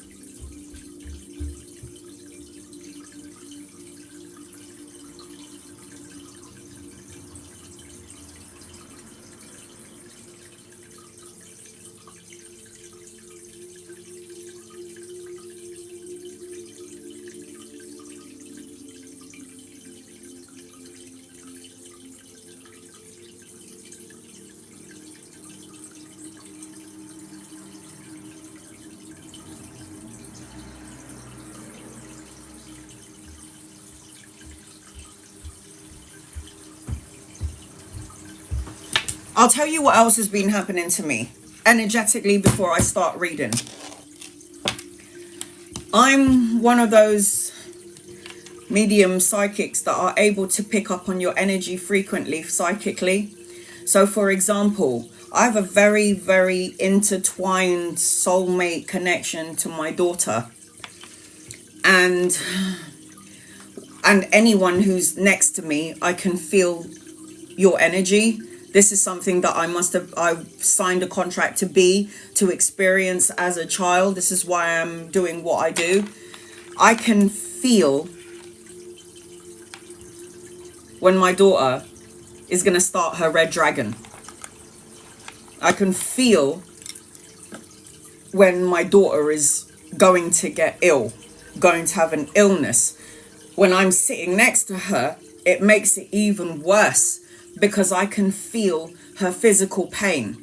I'll tell you what else has been happening to me energetically before I start reading. I'm one of those medium psychics that are able to pick up on your energy frequently psychically. So for example, I have a very, very intertwined soulmate connection to my daughter. And anyone who's next to me, I can feel your energy. This is something that I signed a contract to experience as a child. This is why I'm doing what I do. I can feel when my daughter is going to start her red dragon. I can feel when my daughter is going to get ill, going to have an illness. When I'm sitting next to her, it makes it even worse, because I can feel her physical pain.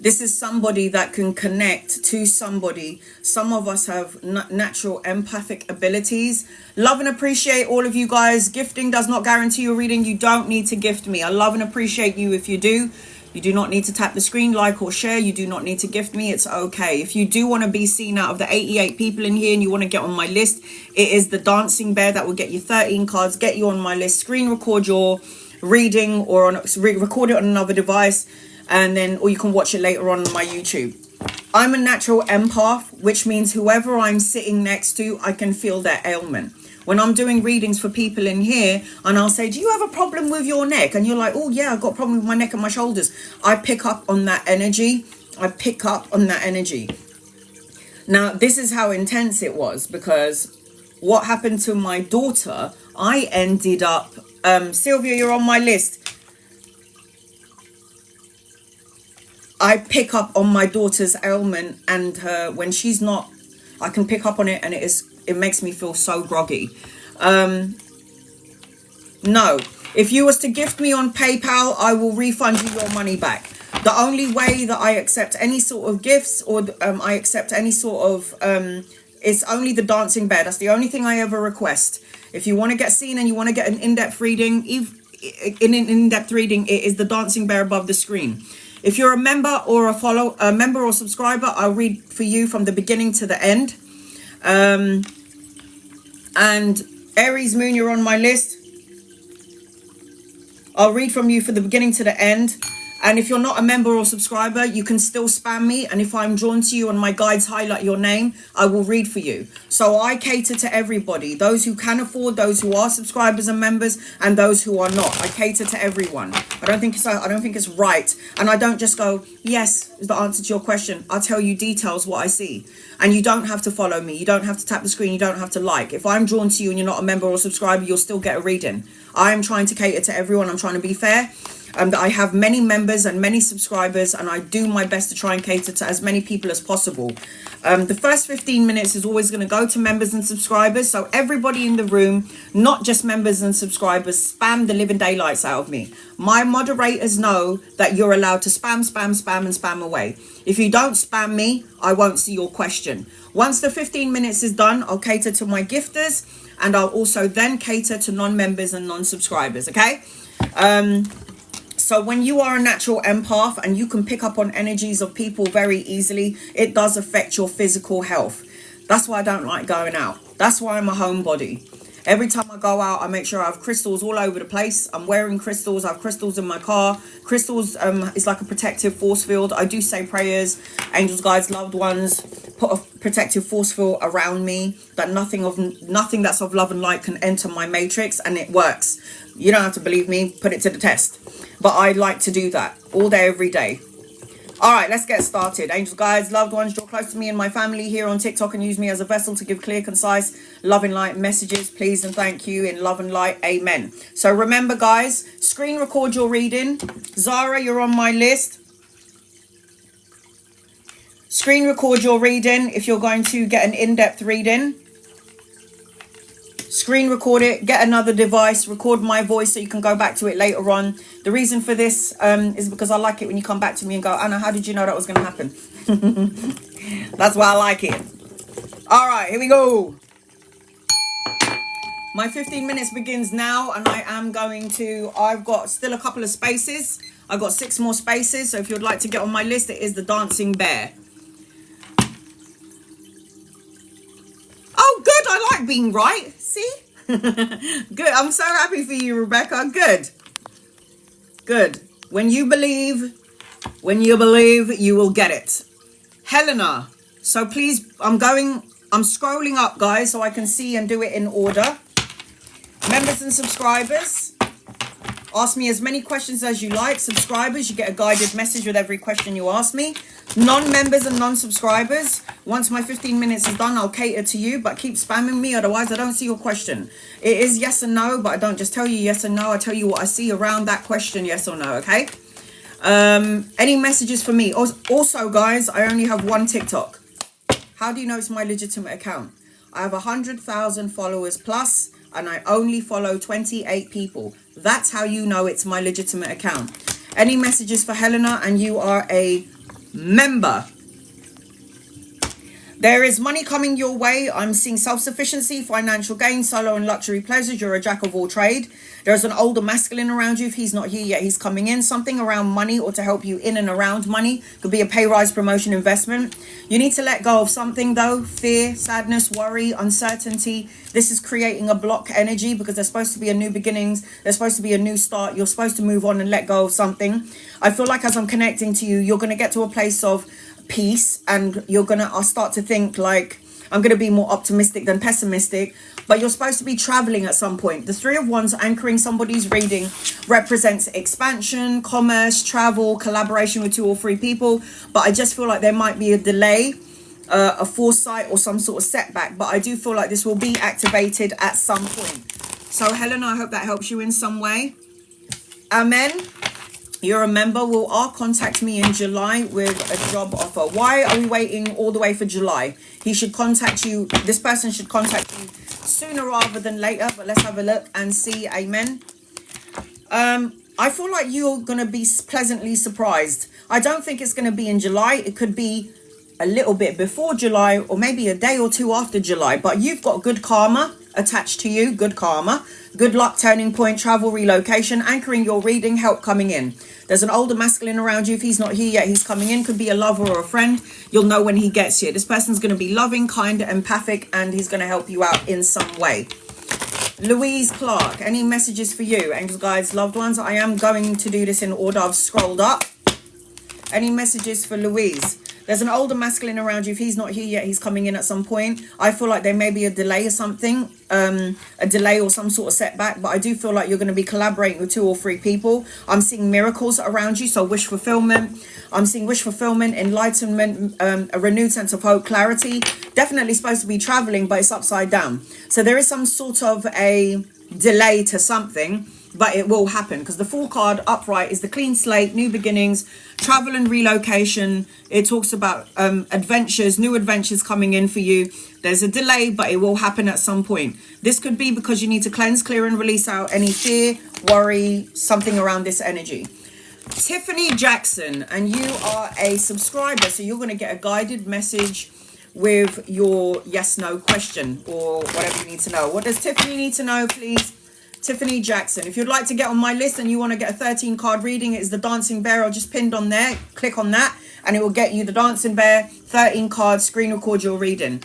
This is somebody that can connect to somebody. Some of us have natural empathic abilities. Love and appreciate all of you guys. Gifting does not guarantee your reading. You don't need to gift me. I love and appreciate you if you do. You do not need to tap the screen, like or share. You do not need to gift me. It's okay. If you do want to be seen out of the 88 people in here and you want to get on my list, it is the dancing bear that will get you 13 cards, get you on my list, screen record your reading or record it on another device, and then, or you can watch it later on my YouTube. I'm a natural empath, which means whoever I'm sitting next to, I can feel their ailment. When I'm doing readings for people in here, and I'll say, do you have a problem with your neck? And you're like, oh yeah, I've got a problem with my neck and my shoulders. I pick up on that energy. I pick up on that energy. Now, this is how intense it was, because what happened to my daughter, I ended up, Sylvia, you're on my list. I pick up on my daughter's ailment, and when she's not, I can pick up on it, and it makes me feel so groggy. No, if you was to gift me on PayPal, I will refund you your money back. The only way that I accept any sort of gifts, or I accept any sort of, it's only the dancing bear. That's the only thing I ever request. If you want to get seen and you want to get an in-depth reading, in an in-depth reading, it is the dancing bear above the screen. If you're a member or a member or subscriber, I'll read for you from the beginning to the end. And Aries Moon, you're on my list. I'll read from you for the beginning to the end. And if you're not a member or subscriber, you can still spam me. And if I'm drawn to you and my guides highlight your name, I will read for you. So I cater to everybody. Those who can afford, those who are subscribers and members, and those who are not. I cater to everyone. I don't think it's right. And I don't just go, yes, is the answer to your question. I'll tell you details what I see. And you don't have to follow me. You don't have to tap the screen. You don't have to like. If I'm drawn to you and you're not a member or subscriber, you'll still get a reading. I am trying to cater to everyone. I'm trying to be fair. I have many members and many subscribers, and I do my best to try and cater to as many people as possible. The first 15 minutes is always going to go to members and subscribers. So everybody in the room, not just members and subscribers, spam the living daylights out of me. My moderators know that you're allowed to spam, spam, spam, and spam away. If you don't spam me, I won't see your question. Once the 15 minutes is done, I'll cater to my gifters, and I'll also then cater to non-members and non-subscribers, okay? So when you are a natural empath and you can pick up on energies of people very easily, it does affect your physical health. That's why I don't like going out. That's why I'm a homebody. Every time I go out, I make sure I have crystals all over the place. I'm wearing crystals. I have crystals in my car. Crystals is like a protective force field. I do say prayers, angels, guides, loved ones, put a protective force field around me, that nothing that's of love and light can enter my matrix, and it works. You don't have to believe me. Put it to the test. But I like to do that all day, every day. All right, let's get started. Angels, guides, loved ones, draw close to me and my family here on TikTok and use me as a vessel to give clear, concise, love and light messages. Please and thank you in love and light. Amen. So remember, guys, screen record your reading. Zara, you're on my list. Screen record your reading if you're going to get an in-depth reading. Screen record it, get another device, record my voice so you can go back to it later on. The reason for this is because I like it when you come back to me and go, Anna, how did you know that was going to happen? That's why I like it. All right, here we go. My 15 minutes begins now, and I've got still a couple of spaces. I've got 6 more spaces, so if you'd like to get on my list, it is the Dancing Bear. Oh, good, I like being right. See? Good. I'm so happy for you, Rebecca. Good. When you believe, you will get it. Helena. So please, I'm scrolling up, guys, so I can see and do it in order. Members and subscribers, ask me as many questions as you like. Subscribers, you get a guided message with every question you ask me. Non-members and non-subscribers, once my 15 minutes is done, I'll cater to you, but keep spamming me, otherwise I don't see your question. It is yes and no, but I don't just tell you yes and no. I tell you what I see around that question, yes or no, okay? Any messages for me? Also, guys, I only have one TikTok. How do you know it's my legitimate account? I have 100,000 followers plus, and I only follow 28 people. That's how you know it's my legitimate account. Any messages for Helena, and you are a member? There is money coming your way. I'm seeing self-sufficiency, financial gain, solo and luxury pleasures. You're a jack of all trade. There's an older masculine around you. If he's not here yet, he's coming in. Something around money or to help you in and around money. Could be a pay rise, promotion, investment. You need to let go of something though. Fear, sadness, worry, uncertainty. This is creating a block energy because there's supposed to be a new beginnings. There's supposed to be a new start. You're supposed to move on and let go of something. I feel like as I'm connecting to you, you're going to get to a place of peace, and you're gonna start to think like, I'm gonna be more optimistic than pessimistic. But you're supposed to be traveling at some point. The 3 of Wands anchoring somebody's reading represents expansion, commerce, travel, collaboration with 2 or 3 people. But I just feel like there might be a delay, a foresight or some sort of setback, but I do feel like this will be activated at some point. So Helena, I hope that helps you in some way. Amen. You're a member. Will R contact me in July with a job offer? Why are we waiting all the way for July? He should contact you. This person should contact you sooner rather than later. But let's have a look and see. Amen. I feel like you're going to be pleasantly surprised. I don't think it's going to be in July. It could be a little bit before July or maybe a day or 2 after July. But you've got good karma attached to you. Good karma. Good luck, turning point, travel, relocation, anchoring your reading, help coming in. There's an older masculine around you. If he's not here yet, he's coming in. Could be a lover or a friend. You'll know when he gets here. This person's going to be loving, kind, empathic, and he's going to help you out in some way. Louise Clark, any messages for you? Angels, guides, loved ones. I am going to do this in order. I've scrolled up. Any messages for Louise? There's an older masculine around you. If he's not here yet, he's coming in at some point. I feel like there may be a delay or something, a delay or some sort of setback, but I do feel like you're going to be collaborating with 2 or 3 people. I'm seeing miracles around you, so wish fulfillment. I'm seeing wish fulfillment, enlightenment, a renewed sense of hope, clarity. Definitely supposed to be traveling, but it's upside down. So there is some sort of a delay to something. but it will happen, because the Fool card upright is the clean slate, new beginnings, travel and relocation. It talks about adventures, new adventures coming in for you. There's a delay, but it will happen at some point. This could be because you need to cleanse, clear and release out any fear, worry, something around this energy. Tiffany Jackson, and you are a subscriber, so you're going to get a guided message with your yes no question or whatever you need to know. What does Tiffany need to know, please? Tiffany Jackson, if you'd like to get on my list and you want to get a 13 card reading, it's the dancing bear. I'll just pinned on there. Click on that and it will get you the dancing bear 13 card screen record your reading.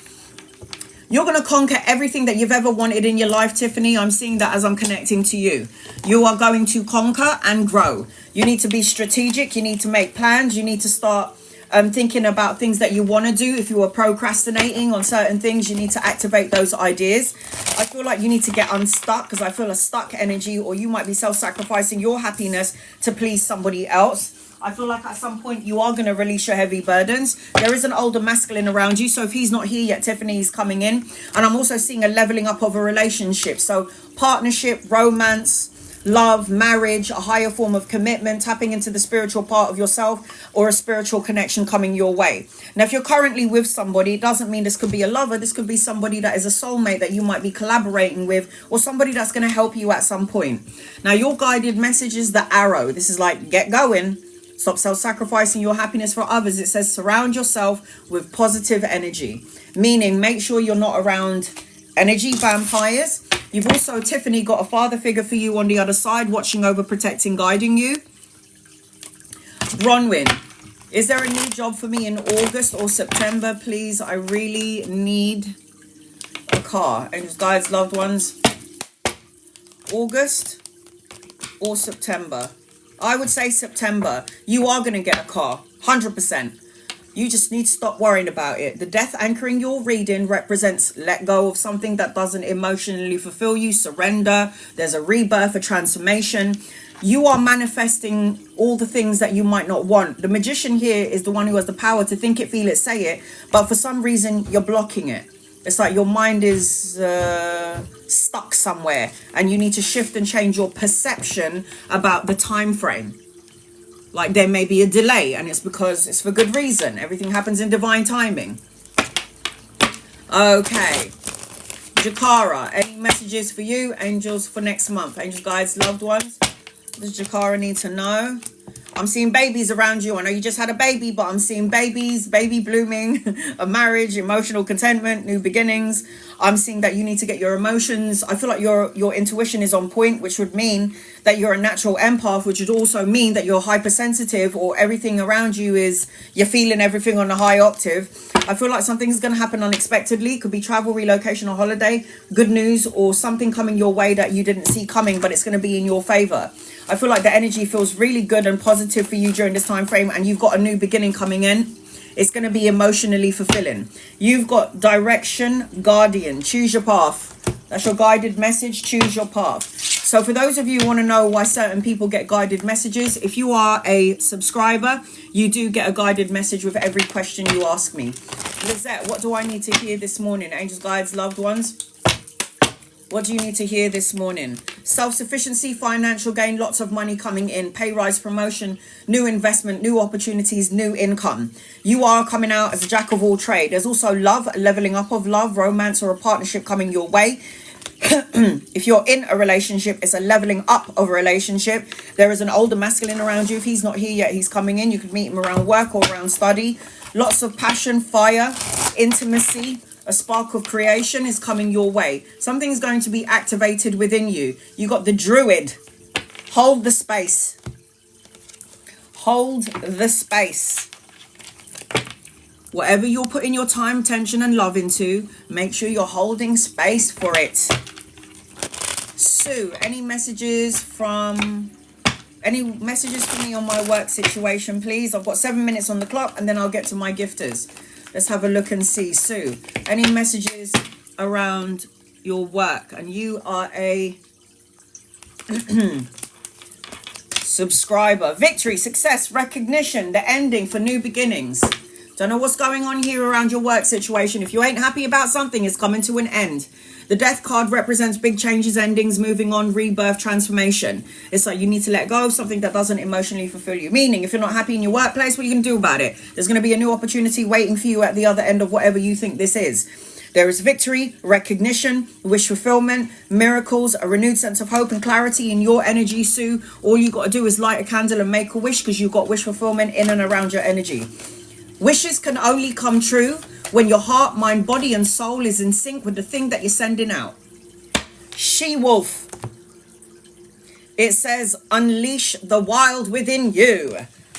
You're going to conquer everything that you've ever wanted in your life, Tiffany. I'm seeing that as I'm connecting to you. You are going to conquer and grow. You need to be strategic. You need to make plans. You need to start thinking about things that you want to do. If you are procrastinating on certain things, you need to activate those ideas. I feel like you need to get unstuck, because I feel a stuck energy, or you might be self-sacrificing your happiness to please somebody else. I feel like at some point you are going to release your heavy burdens. There is an older masculine around you, so if he's not here yet, Tiffany is coming in. And I'm also seeing a leveling up of a relationship. So partnership, romance, love, marriage, a higher form of commitment, tapping into the spiritual part of yourself, or a spiritual connection coming your way. Now, if you're currently with somebody, it doesn't mean this could be a lover. This could be somebody that is a soulmate that you might be collaborating with, or somebody that's going to help you at some point. Now, your guided message is the arrow. This is like, get going. Stop self-sacrificing your happiness for others. It says surround yourself with positive energy, meaning make sure you're not around energy vampires. You've also, Tiffany, got a father figure for you on the other side, watching over, protecting, guiding you. Bronwyn, is there a new job for me in August or September, please? I really need a car. Angels, guides, loved ones. August or September? I would say September. You are going to get a car, 100%. You just need to stop worrying about it. The death anchoring your reading represents let go of something that doesn't emotionally fulfill you, surrender. There's a rebirth, a transformation. You are manifesting all the things that you might not want. The magician here is the one who has the power to think it, feel it, say it. But for some reason, you're blocking it. It's like your mind is stuck somewhere and you need to shift and change your perception about the time frame. Like there may be a delay, and it's because it's for good reason. Everything happens in divine timing. Okay. Jakara, any messages for you, angels, for next month? Angels, guides, loved ones. What does Jakara need to know? I'm seeing babies around you. I know you just had a baby, but I'm seeing babies, baby blooming, a marriage, emotional contentment, new beginnings. I'm seeing that you need to get your emotions. I feel like your intuition is on point, which would mean that you're a natural empath, which would also mean that you're hypersensitive, or everything around you is, you're feeling everything on a high octave. I feel like something's going to happen unexpectedly. It could be travel, relocation, or holiday, good news, or something coming your way that you didn't see coming, but it's going to be in your favor. I feel like the energy feels really good and positive for you during this time frame, and you've got a new beginning coming in. It's going to be emotionally fulfilling. You've got direction, guardian, choose your path. That's your guided message, choose your path. So for those of you who want to know why certain people get guided messages, if you are a subscriber, you do get a guided message with every question you ask me. Lizette, what do I need to hear this morning? Angels, guides, loved ones. What do you need to hear this morning? Self-sufficiency, financial gain, lots of money coming in, pay rise, promotion, new investment, new opportunities, new income. You are coming out as a jack of all trades. There's also love, leveling up of love, romance, or a partnership coming your way. If you're in a relationship, it's a leveling up of a relationship. There is an older masculine around you. If he's not here yet, he's coming in. You could meet him around work or around study. Lots of passion, fire, intimacy. A spark of creation is coming your way. Something's going to be activated within you. You got the druid. Hold the space. Hold the space. Whatever you're putting your time, attention, and love into, make sure you're holding space for it. Sue, any messages for me on my work situation, please? I've got 7 minutes on the clock, and then I'll get to my gifters. Let's have a look and see. Sue, any messages around your work? And you are a subscriber. Victory, success, recognition, the ending for new beginnings. Don't know what's going on here around your work situation. If you ain't happy about something, it's coming to an end. The death card represents big changes, endings, moving on, rebirth, transformation. It's like you need to let go of something that doesn't emotionally fulfill you. Meaning, if you're not happy in your workplace, what are you going to do about it? There's going to be a new opportunity waiting for you at the other end of whatever you think this is. There is victory, recognition, wish fulfillment, miracles, a renewed sense of hope and clarity in your energy, Sue. All you got to do is light a candle and make a wish, because you've got wish fulfillment in and around your energy. Wishes can only come true when your heart, mind, body, and soul is in sync with the thing that you're sending out. She-wolf. It says, unleash the wild within you.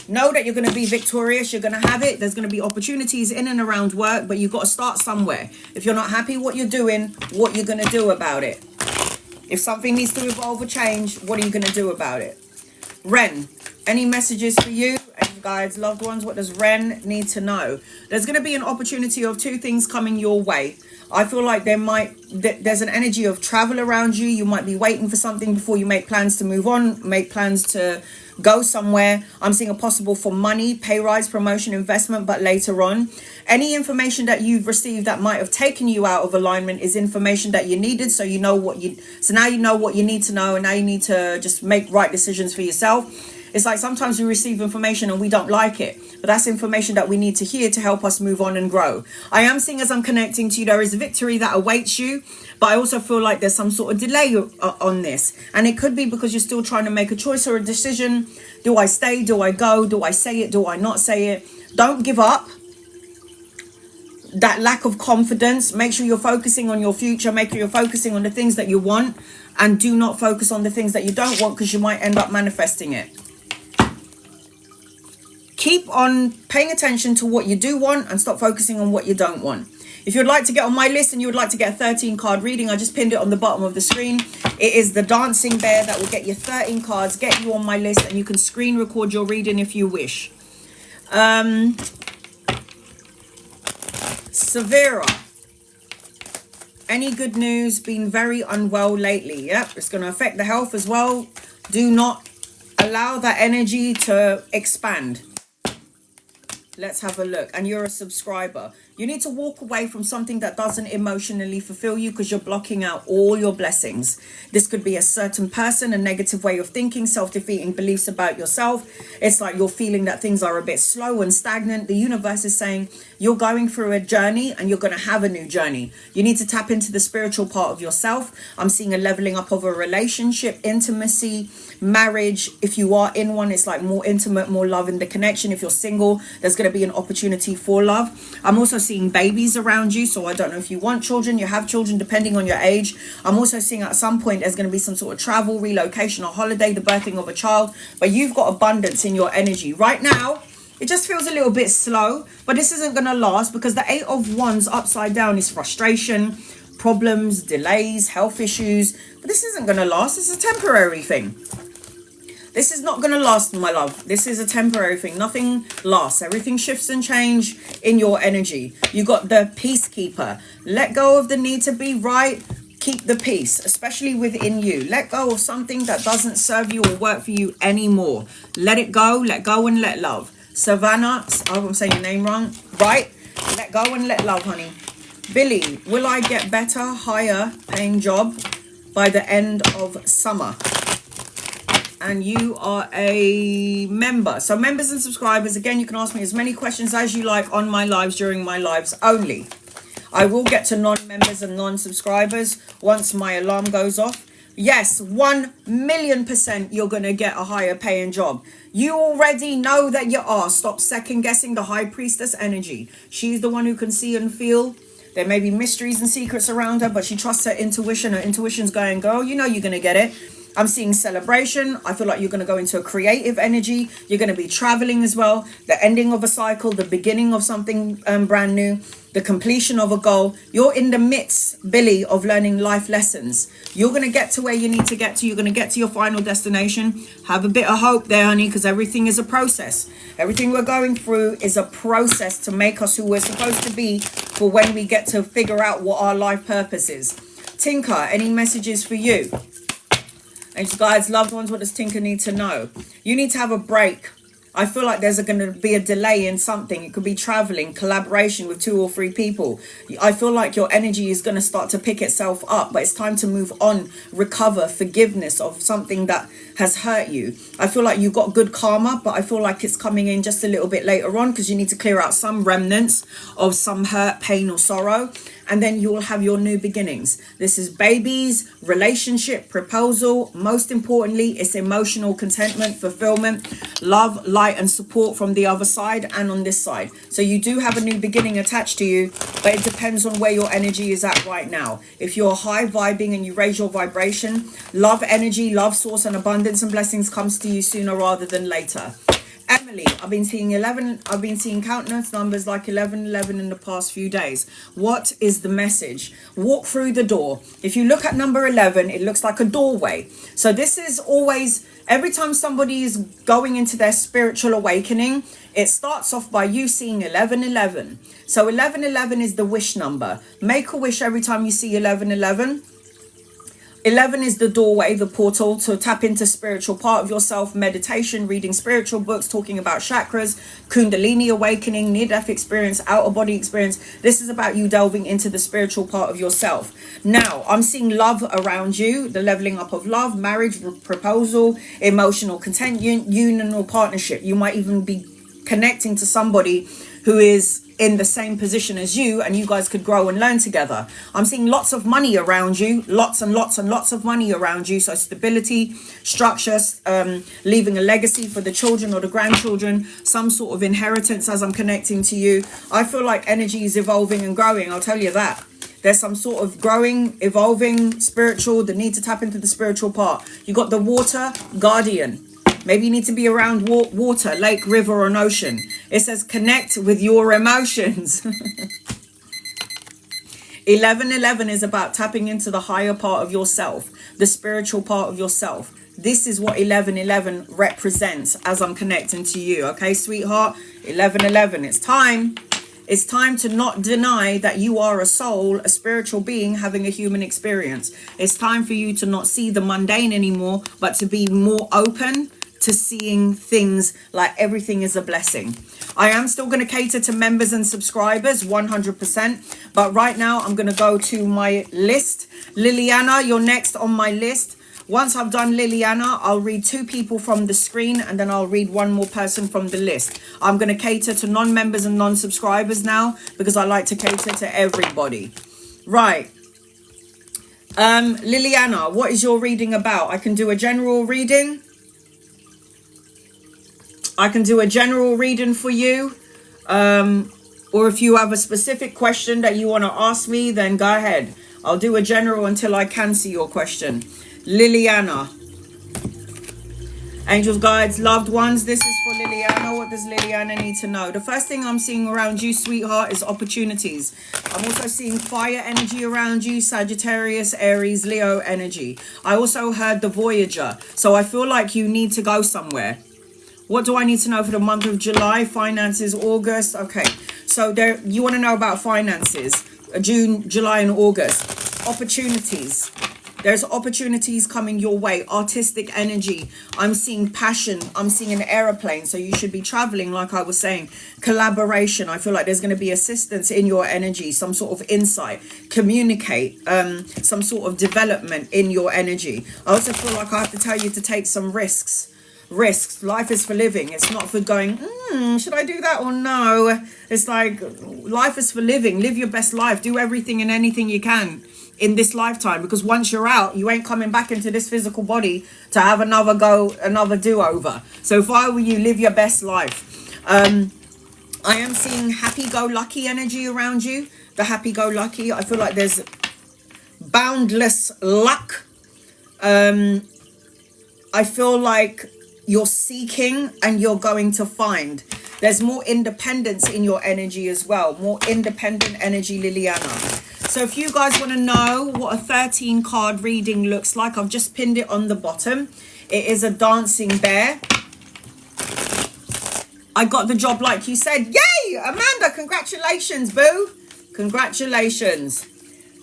Know that you're going to be victorious. You're going to have it. There's going to be opportunities in and around work, but you've got to start somewhere. If you're not happy what you're doing, what you're going to do about it? If something needs to evolve or change, what are you going to do about it? Ren, any messages for you and guys, loved ones? What does Ren need to know? There's going to be an opportunity of two things coming your way. I feel like there's an energy of travel around you. You might be waiting for something before you make plans to move on, make plans to go somewhere. I'm seeing a possible for money, pay rise, promotion, investment, but later on. Any information that you've received that might have taken you out of alignment is information that you needed. So now you know what you need to know, and now you need to just make right decisions for yourself. It's like sometimes we receive information and we don't like it, but that's information that we need to hear to help us move on and grow. I am seeing, as I'm connecting to you, there is a victory that awaits you, but I also feel like there's some sort of delay on this. And it could be because you're still trying to make a choice or a decision. Do I stay? Do I go? Do I say it? Do I not say it? Don't give up. That lack of confidence, make sure you're focusing on your future, make sure you're focusing on the things that you want, and do not focus on the things that you don't want, because you might end up manifesting it. Keep on paying attention to what you do want and stop focusing on what you don't want. If you'd like to get on my list and you would like to get a 13 card reading, I just pinned it on the bottom of the screen. It is the dancing bear that will get you 13 cards, get you on my list, and you can screen record your reading if you wish. Severa. Any good news? Been very unwell lately. Yep, it's going to affect the health as well. Do not allow that energy to expand. Let's have a look. And you're a subscriber. You need to walk away from something that doesn't emotionally fulfill you, because you're blocking out all your blessings. This could be a certain person, a negative way of thinking, self-defeating beliefs about yourself. It's like you're feeling that things are a bit slow and stagnant. The universe is saying you're going through a journey and you're going to have a new journey. You need to tap into the spiritual part of yourself. I'm seeing a leveling up of a relationship, intimacy, marriage. If you are in one, it's like more intimate, more love in the connection. If you're single, there's going to be an opportunity for love. I'm also seeing babies around you, so I don't know if you want children, you have children, depending on your age. I'm also seeing at some point there's going to be some sort of travel, relocation, or holiday, the birthing of a child, but you've got abundance in your energy right now. It just feels a little bit slow, but this isn't going to last, because the 8 of Wands upside down is frustration, problems, delays, health issues. But this isn't going to last. This is a temporary thing. This is not going to last, my love. This is a temporary thing. Nothing lasts. Everything shifts and change in your energy. You got the peacekeeper. Let go of the need to be right. Keep the peace, especially within you. Let go of something that doesn't serve you or work for you anymore. Let it go. Let go and let love. Savannah, oh, I'm saying your name wrong. Right? Let go and let love, honey. Billy, will I get better, higher paying job by the end of summer? And you are a member. So members and subscribers, again, you can ask me as many questions as you like on my lives during my lives only. I will get to non-members and non-subscribers once my alarm goes off. Yes, 1,000,000% you're going to get a higher paying job. You already know that you are. Stop second guessing the high priestess energy. She's the one who can see and feel. There may be mysteries and secrets around her, but she trusts her intuition. Her intuition's going, girl, you know you're going to get it. I'm seeing celebration. I feel like you're going to go into a creative energy. You're going to be traveling as well. The ending of a cycle, the beginning of something brand new, the completion of a goal. You're in the midst, Billy, of learning life lessons. You're going to get to where you need to get to. You're going to get to your final destination. Have a bit of hope there, honey, because everything is a process. Everything we're going through is a process to make us who we're supposed to be for when we get to figure out what our life purpose is. Tinker, any messages for you? And guys, loved ones, what does Tinker need to know? You need to have a break I feel like there's going to be a delay in something. It could be traveling, collaboration with 2 or 3 people. I feel like your energy is going to start to pick itself up, but it's time to move on, recover, forgiveness of something that has hurt you. I feel like you got good karma, but I feel like it's coming in just a little bit later on because you need to clear out some remnants of some hurt, pain or sorrow. And then you will have your new beginnings. This is babies, relationship, proposal. Most importantly, it's emotional contentment, fulfillment, love, light and support from the other side and on this side. So you do have a new beginning attached to you, but it depends on where your energy is at right now. If you're high vibing and you raise your vibration, love energy, love source and abundance and blessings comes to you sooner rather than later. Emily, I've been seeing 11. I've been seeing countless numbers like 1111 in the past few days. What is the message? Walk through the door. If you look at number 11, it looks like a doorway. So this is always, every time somebody is going into their spiritual awakening, it starts off by you seeing 1111. So 1111 is the wish number. Make a wish every time you see 1111. 11 is the doorway, the portal to tap into spiritual part of yourself, meditation, reading spiritual books, talking about chakras, kundalini awakening, near-death experience, outer body experience. This is about you delving into the spiritual part of yourself. Now, I'm seeing love around you, the leveling up of love, marriage, proposal, emotional content, union or partnership. You might even be connecting to somebody who is in the same position as you, and you guys could grow and learn together. I'm seeing lots of money around you, lots and lots and lots of money around you. So stability, structure, leaving a legacy for the children or the grandchildren, some sort of inheritance as I'm connecting to you. I feel like energy is evolving and growing, I'll tell you that. There's some sort of growing, evolving, spiritual, the need to tap into the spiritual part. You got the water guardian. Maybe you need to be around water, lake, river, or an ocean. It says connect with your emotions. 1111 is about tapping into the higher part of yourself, the spiritual part of yourself. This is what 1111 represents as I'm connecting to you. Okay, sweetheart? 1111, it's time. It's time to not deny that you are a soul, a spiritual being having a human experience. It's time for you to not see the mundane anymore, but to be more open to seeing things like everything is a blessing. I am still going to cater to members and subscribers 100%, but right now I'm going to go to my list. Liliana, you're next on my list. Once I've done Liliana, I'll read 2 people from the screen and then I'll read 1 more person from the list. I'm going to cater to non-members and non-subscribers now because I like to cater to everybody. Right. Liliana, what is your reading about? I can do a general reading. I can do a general reading for you. Or if you have a specific question that you want to ask me, then go ahead. I'll do a general until I can see your question. Liliana. Angels, guides, loved ones. This is for Liliana. What does Liliana need to know? The first thing I'm seeing around you, sweetheart, is opportunities. I'm also seeing fire energy around you, Sagittarius, Aries, Leo energy. I also heard the Voyager. So I feel like you need to go somewhere. What do I need to know for the month of July? Finances, August. Okay, so there you want to know about finances. June, July, and August. Opportunities. There's opportunities coming your way. Artistic energy. I'm seeing passion. I'm seeing an aeroplane. So you should be traveling, like I was saying. Collaboration. I feel like there's going to be assistance in your energy. Some sort of insight. Communicate. Some sort of development in your energy. I also feel like I have to tell you to take some risks. Life is for living. It's not for going, should I do that or no? It's like, life is for living. Live your best life. Do everything and anything you can in this lifetime, because once you're out, you ain't coming back into this physical body to have another go, another do-over. So if I were you, live your best life. I am seeing happy-go-lucky energy around you. The happy-go-lucky. I feel like there's boundless luck. I feel like you're seeking and you're going to find. There's more independence in your energy as well. More independent energy, Liliana. So if you guys want to know what a 13 card reading looks like, I've just pinned it on the bottom. It is a dancing bear. I got the job like you said. Yay! Amanda, congratulations, boo. Congratulations.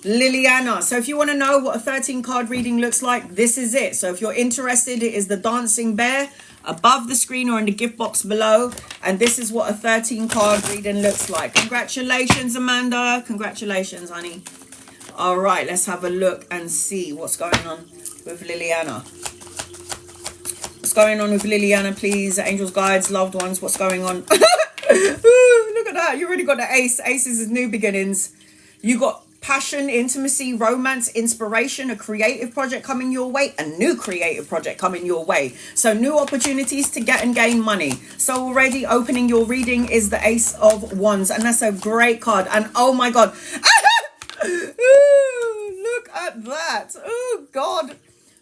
Liliana, so if you want to know what a 13 card reading looks like, this is it. So if you're interested, it is the dancing bear. above the screen or in the gift box below. And this is what a 13 card reading looks like. Congratulations, Amanda. Congratulations, honey. All right, let's have a look and see what's going on with Liliana. What's going on with Liliana, please? Angels, guides, loved ones, what's going on? Ooh, look at that. You already got the ace. Aces is new beginnings. You got passion, intimacy, romance, inspiration, a creative project coming your way, a new creative project coming your way. So new opportunities to get and gain money. So already opening your reading is the Ace of Wands, and that's a great card. And oh my God. Ooh, look at that. Oh God.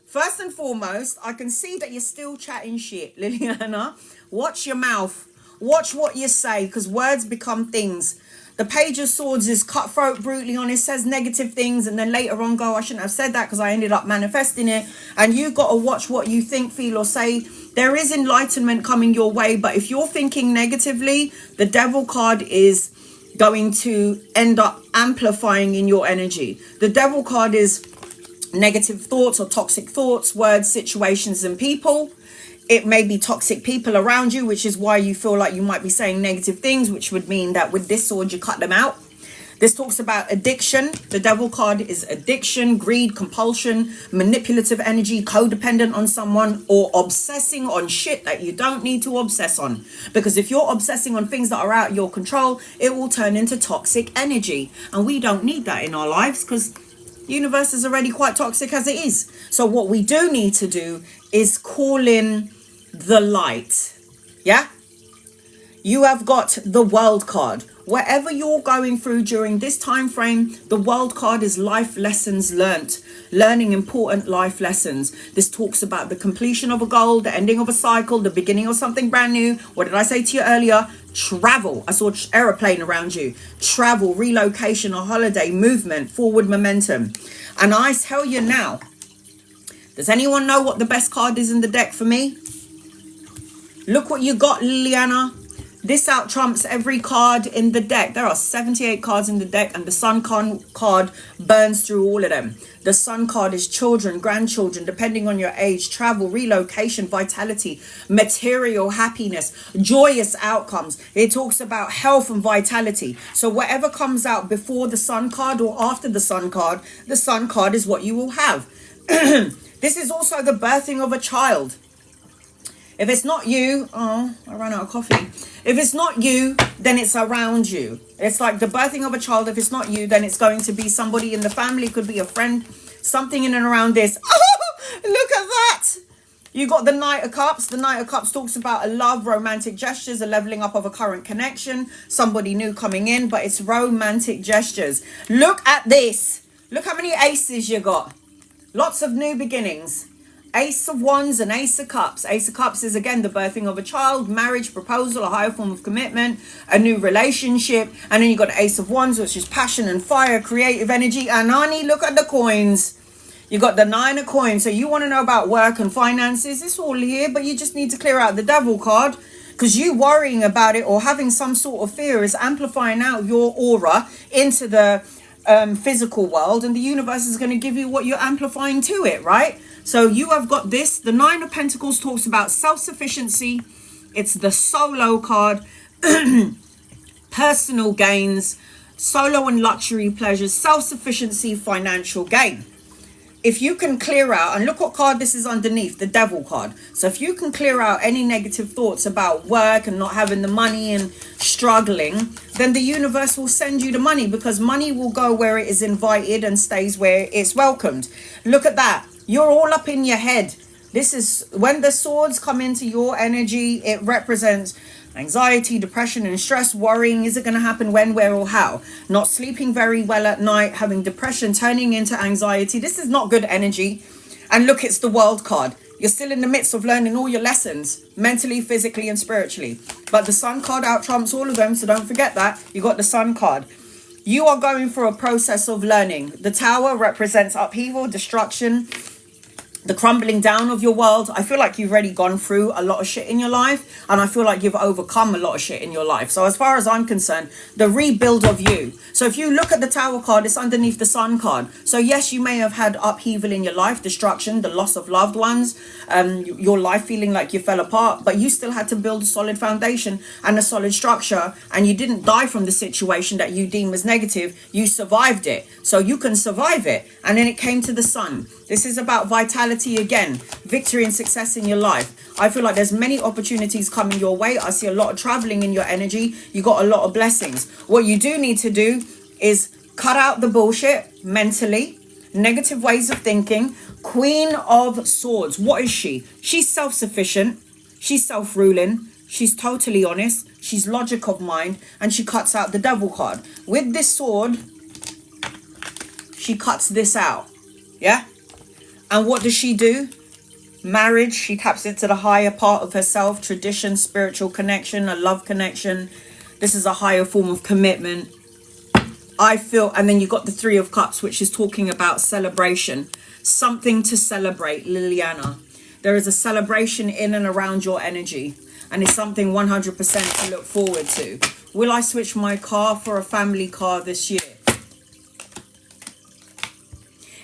First and foremost, I can see that you're still chatting shit, Liliana. Watch your mouth. Watch what you say, because words become things. The Page of Swords is cutthroat, brutally honest, says negative things, and then later on go, I shouldn't have said that because I ended up manifesting it. And you got to watch what you think, feel, or say. There is enlightenment coming your way, but if you're thinking negatively, the Devil card is going to end up amplifying in your energy. The Devil card is negative thoughts or toxic thoughts, words, situations, and people. It may be toxic people around you, which is why you feel like you might be saying negative things, which would mean that with this sword, you cut them out. This talks about addiction. The Devil card is addiction, greed, compulsion, manipulative energy, codependent on someone, or obsessing on shit that you don't need to obsess on. Because if you're obsessing on things that are out of your control, it will turn into toxic energy. And we don't need that in our lives because universe is already quite toxic as it is. So what we do need to do is call in the light. Yeah? You have got the World card. Whatever you're going through during this time frame, the World card is life lessons learnt. Learning important life lessons. This talks about the completion of a goal, the ending of a cycle, the beginning of something brand new. What did I say to you earlier? Travel. I saw an aeroplane around you. Travel, relocation, a holiday, movement, forward momentum. And I tell you now, does anyone know what the best card is in the deck for me? Look what you got, Liliana. This out trumps every card in the deck. There are 78 cards in the deck, and the Sun card burns through all of them. The Sun card is children, grandchildren, depending on your age, travel, relocation, vitality, material happiness, joyous outcomes. It talks about health and vitality. So whatever comes out before the Sun card or after the Sun card is what you will have. This is also the birthing of a child. If it's not you, oh, I ran out of coffee. If it's not you, then it's around you. It's like the birthing of a child. If it's not you, then it's going to be somebody in the family. Could be a friend, something in and around this. Oh, look at that. You got the Knight of Cups. The Knight of Cups talks about a love, romantic gestures, a leveling up of a current connection, somebody new coming in, but it's romantic gestures. Look at this. Look how many aces you got. Lots of new beginnings. Ace of Wands and Ace of Cups. Ace of Cups is again the birthing of a child, marriage, proposal, a higher form of commitment, a new relationship. And then you got the Ace of Wands, which is passion and fire, creative energy. And honey, look at the coins. You got the 9 of coins. So you want to know about work and finances. It's all here, but you just need to clear out the Devil card. Because you worrying about it or having some sort of fear is amplifying out your aura into the physical world. And the universe is going to give you what you're amplifying to it, right? So you have got this. The 9 of Pentacles talks about self-sufficiency. It's the solo card. Personal gains. Solo and luxury pleasures. Self-sufficiency, financial gain. If you can clear out, and look what card this is underneath, the Devil card. So if you can clear out any negative thoughts about work and not having the money and struggling, then the universe will send you the money, because money will go where it is invited and stays where it's welcomed. Look at that. You're all up in your head. This is when the swords come into your energy, it represents anxiety, depression, and stress, worrying. Is it going to happen? When, where, or how? Not sleeping very well at night, having depression, turning into anxiety. This is not good energy. And look, it's the World card. You're still in the midst of learning all your lessons, mentally, physically, and spiritually. But the Sun card out trumps all of them, so don't forget that. You got the Sun card. You are going through a process of learning. The Tower represents upheaval, destruction, the crumbling down of your world. I feel like you've already gone through a lot of shit in your life, and I feel like you've overcome a lot of shit in your life. So as far as I'm concerned, the rebuild of you. So if you look at the Tower card, it's underneath the Sun card. So yes, you may have had upheaval in your life, destruction, the loss of loved ones, your life feeling like you fell apart, but you still had to build a solid foundation and a solid structure, and you didn't die from the situation that you deem as negative. You survived it, so you can survive it. And then it came to the Sun. This is about vitality again, victory and success in your life. I feel like there's many opportunities coming your way. I see a lot of traveling in your energy. You got a lot of blessings. What you do need to do is cut out the bullshit mentally, negative ways of thinking. Queen of Swords, what is she? She's self-sufficient, she's self-ruling, she's totally honest, she's logic of mind, and she cuts out the Devil card. With this sword, she cuts this out, yeah? And what does she do? Marriage, she taps into the higher part of herself, tradition, spiritual connection, a love connection. This is a higher form of commitment. I feel, and then you got the Three of Cups, which is talking about celebration. Something to celebrate, Liliana. There is a celebration in and around your energy, and it's something 100% to look forward to. Will I switch my car for a family car this year?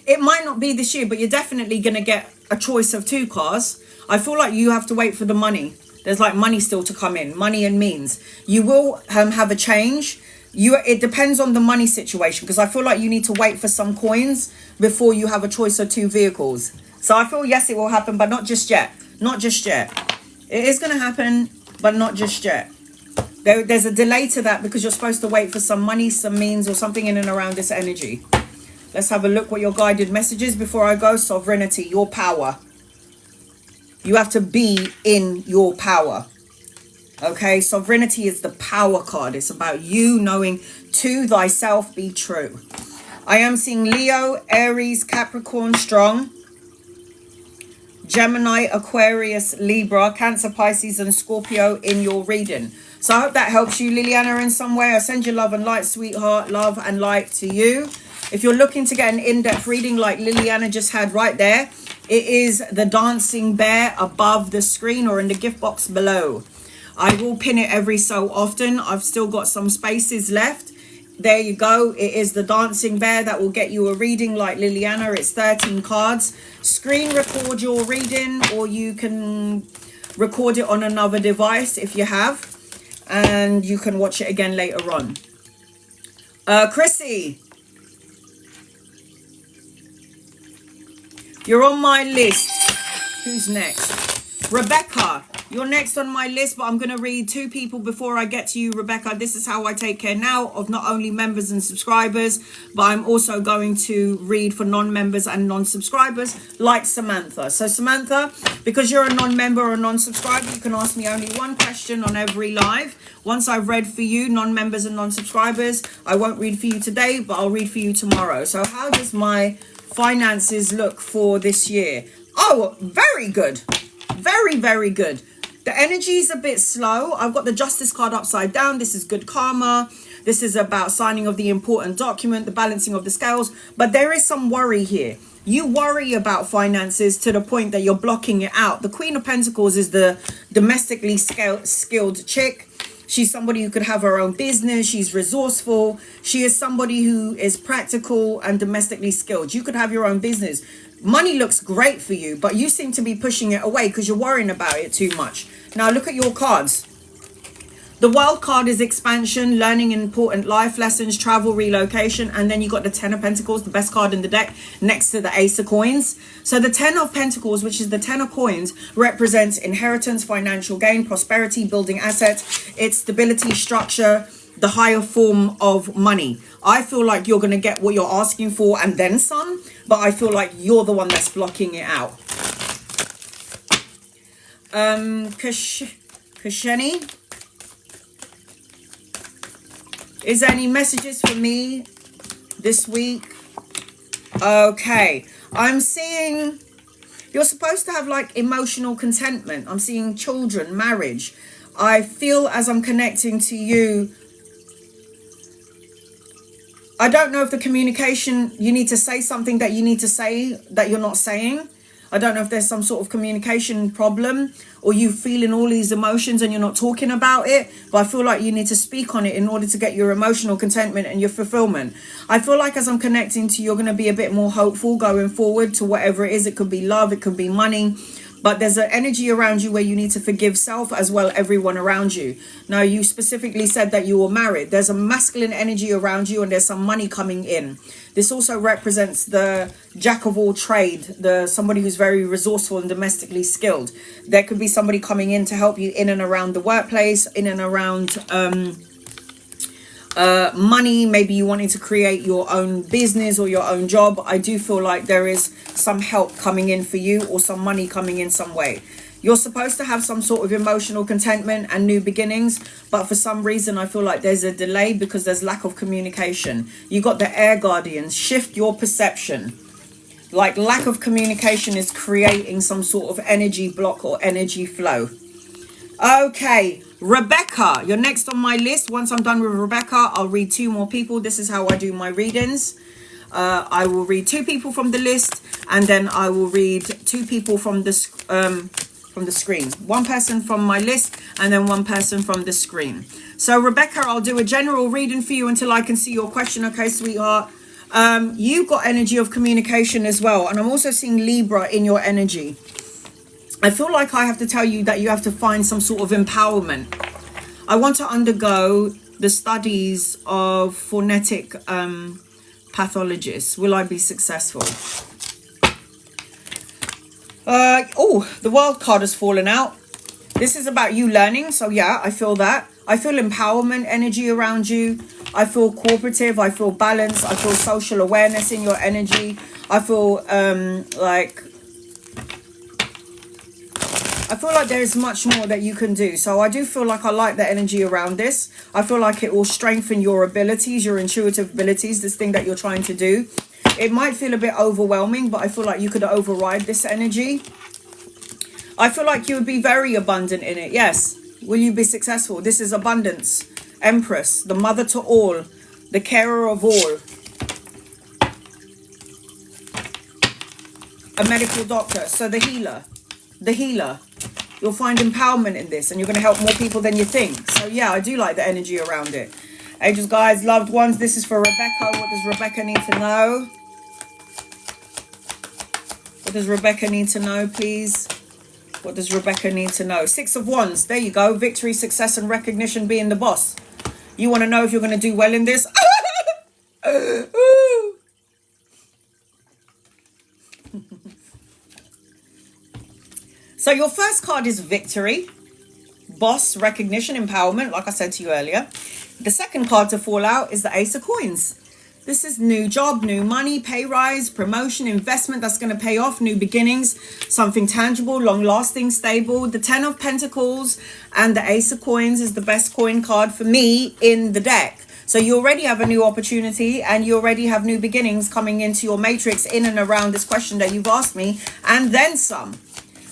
It might not be this year, but you're definitely going to get a choice of 2 cars. I feel like you have to wait for the money. There's like money still to come in, money and means. You will have a change. It depends on the money situation, because I feel like you need to wait for some coins before you have a choice of 2 vehicles. So I feel, yes, it will happen, but not just yet. Not just yet. It is going to happen, but not just yet. There's a delay to that because you're supposed to wait for some money, some means, or something in and around this energy. Let's have a look what your guided message is before I go. Sovereignty, your power. You have to be in your power. Okay, sovereignty is the power card. It's about you knowing to thyself be true. I am seeing Leo, Aries, Capricorn strong. Gemini, Aquarius, Libra, Cancer, Pisces, and Scorpio in your reading. So I hope that helps you, Liliana, in some way. I send you love and light, sweetheart. Love and light to you. If you're looking to get an in-depth reading like Liliana just had right there, it is the dancing bear above the screen or in the gift box below. I will pin it every so often. I've still got some spaces left. There you go. It is the dancing bear that will get you a reading like Liliana. It's 13 cards. Screen record your reading, or you can record it on another device if you have, and you can watch it again later on. Chrissy, you're on my list. Who's next? Rebecca, you're next on my list, but I'm going to read 2 people before I get to you, Rebecca. This is how I take care now of not only members and subscribers, but I'm also going to read for non-members and non-subscribers like Samantha. So Samantha, because you're a non-member or a non-subscriber, you can ask me only one question on every live. Once I've read for you, non-members and non-subscribers, I won't read for you today, but I'll read for you tomorrow. So how does my finances look for this year? Oh, very good. Very, very good. The energy is a bit slow. I've got the Justice card upside down. This is good karma. This is about signing of the important document, the balancing of the scales. But there is some worry here. You worry about finances to the point that you're blocking it out. The Queen of Pentacles is the domestically skilled chick. She's somebody who could have her own business. She's resourceful. She is somebody who is practical and domestically skilled. You could have your own business. Money looks great for you, but you seem to be pushing it away because you're worrying about it too much. Now look at your cards. The World card is expansion, learning important life lessons, travel, relocation. And then you got the 10 of Pentacles, the best card in the deck, next to the Ace of Coins. So the 10 of Pentacles, which is the 10 of Coins, represents inheritance, financial gain, prosperity, building assets. It's stability, structure, the higher form of money. I feel like you're going to get what you're asking for and then some, but I feel like you're the one that's blocking it out. Kasheni, is there any messages for me this week? Okay, I'm seeing you're supposed to have like emotional contentment. I'm seeing children, marriage. I feel as I'm connecting to you, I don't know if the communication, you need to say something that you need to say that you're not saying. I don't know if there's some sort of communication problem, or you feeling all these emotions and you're not talking about it, but I feel like you need to speak on it in order to get your emotional contentment and your fulfillment. I feel like as I'm connecting to you, you're going to be a bit more hopeful going forward to whatever it is. It could be love, it could be money, but there's an energy around you where you need to forgive self as well everyone around you. Now, you specifically said that you were married. There's a masculine energy around you and there's some money coming in. This also represents the jack of all trade, somebody who's very resourceful and domestically skilled. There could be somebody coming in to help you in and around the workplace, in and around money. Maybe you wanting to create your own business or your own job. I do feel like there is some help coming in for you, or some money coming in some way. You're supposed to have some sort of emotional contentment and new beginnings, but for some reason I feel like there's a delay because there's lack of communication. You got the air guardians. Shift your perception. Like, lack of communication is creating some sort of energy block or energy flow. Okay, Rebecca, you're next on my list. Once I'm done with Rebecca, I'll read 2 more people. This is how I do my readings. I will read 2 people from the list, and then I will read 2 people from the screen. 1 person from my list, and then 1 person from the screen. So Rebecca, I'll do a general reading for you until I can see your question. Okay, sweetheart. You've got energy of communication as well, and I'm also seeing Libra in your energy. I feel like I have to tell you that you have to find some sort of empowerment. I want to undergo the studies of phonetic pathologists. Will I be successful? The world card has fallen out. This is about you learning. So yeah, I feel that. I feel empowerment energy around you. I feel cooperative. I feel balance. I feel social awareness in your energy. I feel like there is much more that you can do. So I do feel like I like the energy around this. I feel like it will strengthen your abilities, your intuitive abilities, this thing that you're trying to do. It might feel a bit overwhelming, but I feel like you could override this energy. I feel like you would be very abundant in it. Yes. Will you be successful? This is abundance. Empress, the mother to all, the carer of all. A medical doctor. So the healer. The healer. You'll find empowerment in this, and you're going to help more people than you think. So yeah, I do like the energy around it. Angels, guys, loved ones, this is for Rebecca. What does Rebecca need to know? What does Rebecca need to know, please? What does Rebecca need to know? 6 of Wands. There you go. Victory, success, and recognition, being the boss. You want to know if you're going to do well in this? So your first card is victory, boss, recognition, empowerment, like I said to you earlier. The second card to fall out is the Ace of Coins. This is new job, new money, pay rise, promotion, investment that's going to pay off, new beginnings, something tangible, long-lasting, stable. The 10 of Pentacles and the Ace of Coins is the best coin card for me in the deck. So you already have a new opportunity, and you already have new beginnings coming into your matrix in and around this question that you've asked me, and then some.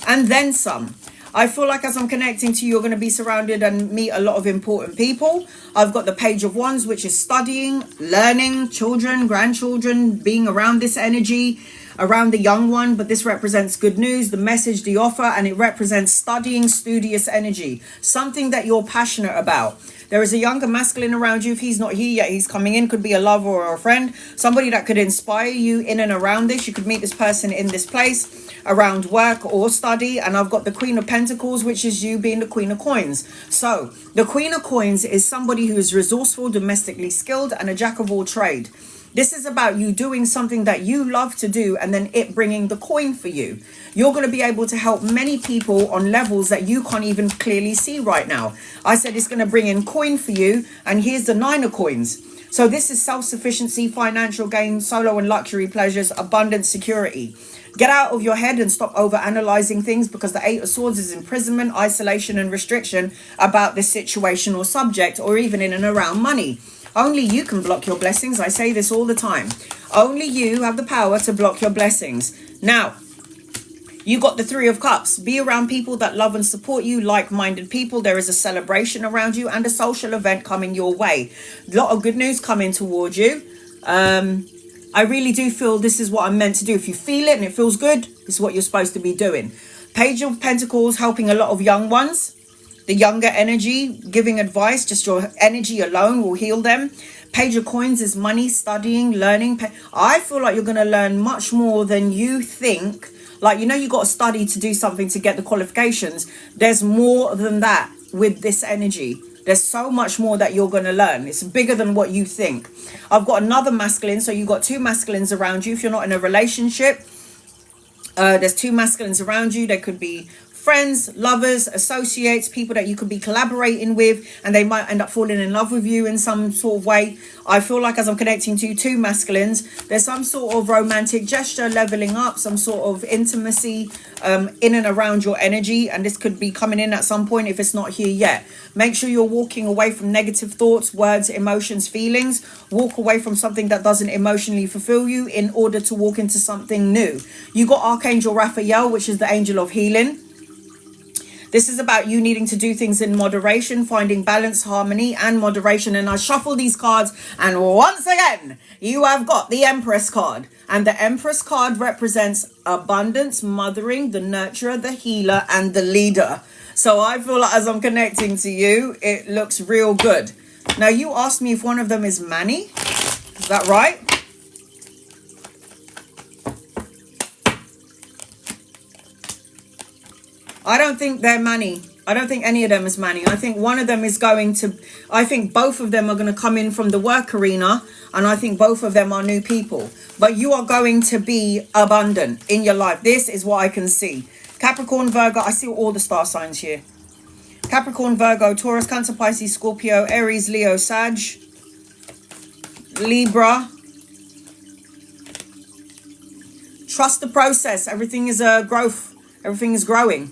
And then some. I feel like as I'm connecting to you, you're going to be surrounded and meet a lot of important people. I've got the Page of Wands, which is studying, learning, children, grandchildren, being around this energy, around the young one. But this represents good news, the message, the offer, and it represents studying, studious energy, something that you're passionate about. There is a younger masculine around you. If he's not here yet, he's coming in. Could be a lover or a friend. Somebody that could inspire you in and around this. You could meet this person in this place, around work or study. And I've got the Queen of Pentacles, which is you being the Queen of Coins. So the Queen of Coins is somebody who is resourceful, domestically skilled, and a jack of all trade. This is about you doing something that you love to do, and then it bringing the coin for you. You're going to be able to help many people on levels that you can't even clearly see right now. I said it's going to bring in coin for you, and here's the 9 of Coins. So this is self-sufficiency, financial gain, solo and luxury pleasures, abundance, security. Get out of your head and stop over-analyzing things, because the 8 of Swords is imprisonment, isolation, and restriction about this situation or subject, or even in and around money. Only you can block your blessings. I say this all the time. Only you have the power to block your blessings. Now, you got the 3 of Cups. Be around people that love and support you, like-minded people. There is a celebration around you and a social event coming your way. A lot of good news coming towards you. I really do feel this is what I'm meant to do. If you feel it and it feels good, this is what you're supposed to be doing. Page of Pentacles, helping a lot of young ones. The younger energy, giving advice. Just your energy alone will heal them. Page of Coins is money, studying, learning. I feel like you're going to learn much more than you think. Like, you know, you got to study to do something to get the qualifications. There's more than that with this energy. There's so much more that you're going to learn. It's bigger than what you think. I've got another masculine. So you've got two masculines around you. If you're not in a relationship, there's two masculines around you. They could be friends, lovers, associates, people that you could be collaborating with, and they might end up falling in love with you in some sort of way. I feel like as I'm connecting to two masculines, there's some sort of romantic gesture, leveling up, some sort of intimacy in and around your energy, and this could be coming in at some point if it's not here yet. Make sure you're walking away from negative thoughts, words, emotions, feelings. Walk away from something that doesn't emotionally fulfill you in order to walk into something new. You got Archangel Raphael, which is the angel of healing. This is about you needing to do things in moderation, finding balance, harmony, and moderation. And I shuffle these cards, and once again, you have got the Empress card. And the Empress card represents abundance, mothering, the nurturer, the healer, and the leader. So I feel like as I'm connecting to you, it looks real good. Now, you asked me if one of them is Manny. Is that right? I don't think they're Manny. I don't think any of them is Manny. I think one of them is going to... I think both of them are going to come in from the work arena. And I think both of them are new people. But you are going to be abundant in your life. This is what I can see. Capricorn, Virgo. I see all the star signs here. Capricorn, Virgo, Taurus, Cancer, Pisces, Scorpio, Aries, Leo, Sag, Libra. Trust the process. Everything is a growth. Everything is growing.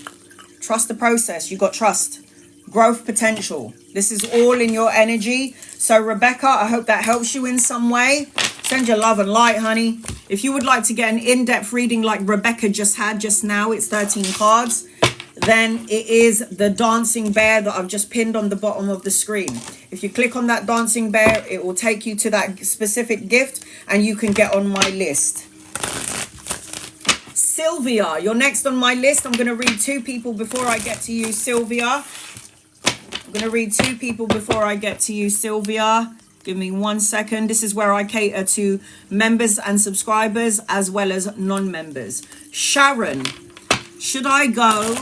Trust the process. You got trust, growth potential. This is all in your energy. So Rebecca, I hope that helps you in some way. Send your love and light, honey. If you would like to get an in-depth reading like Rebecca just had just now, it's 13 cards. Then it is the dancing bear that I've just pinned on the bottom of the screen. If you click on that dancing bear, it will take you to that specific gift and you can get on my list. Sylvia, you're next on my list. I'm going to read two people before I get to you, Sylvia. I'm going to read two people before I get to you, Sylvia. Give me 1 second. This is where I cater to members and subscribers as well as non-members. Sharon, should I go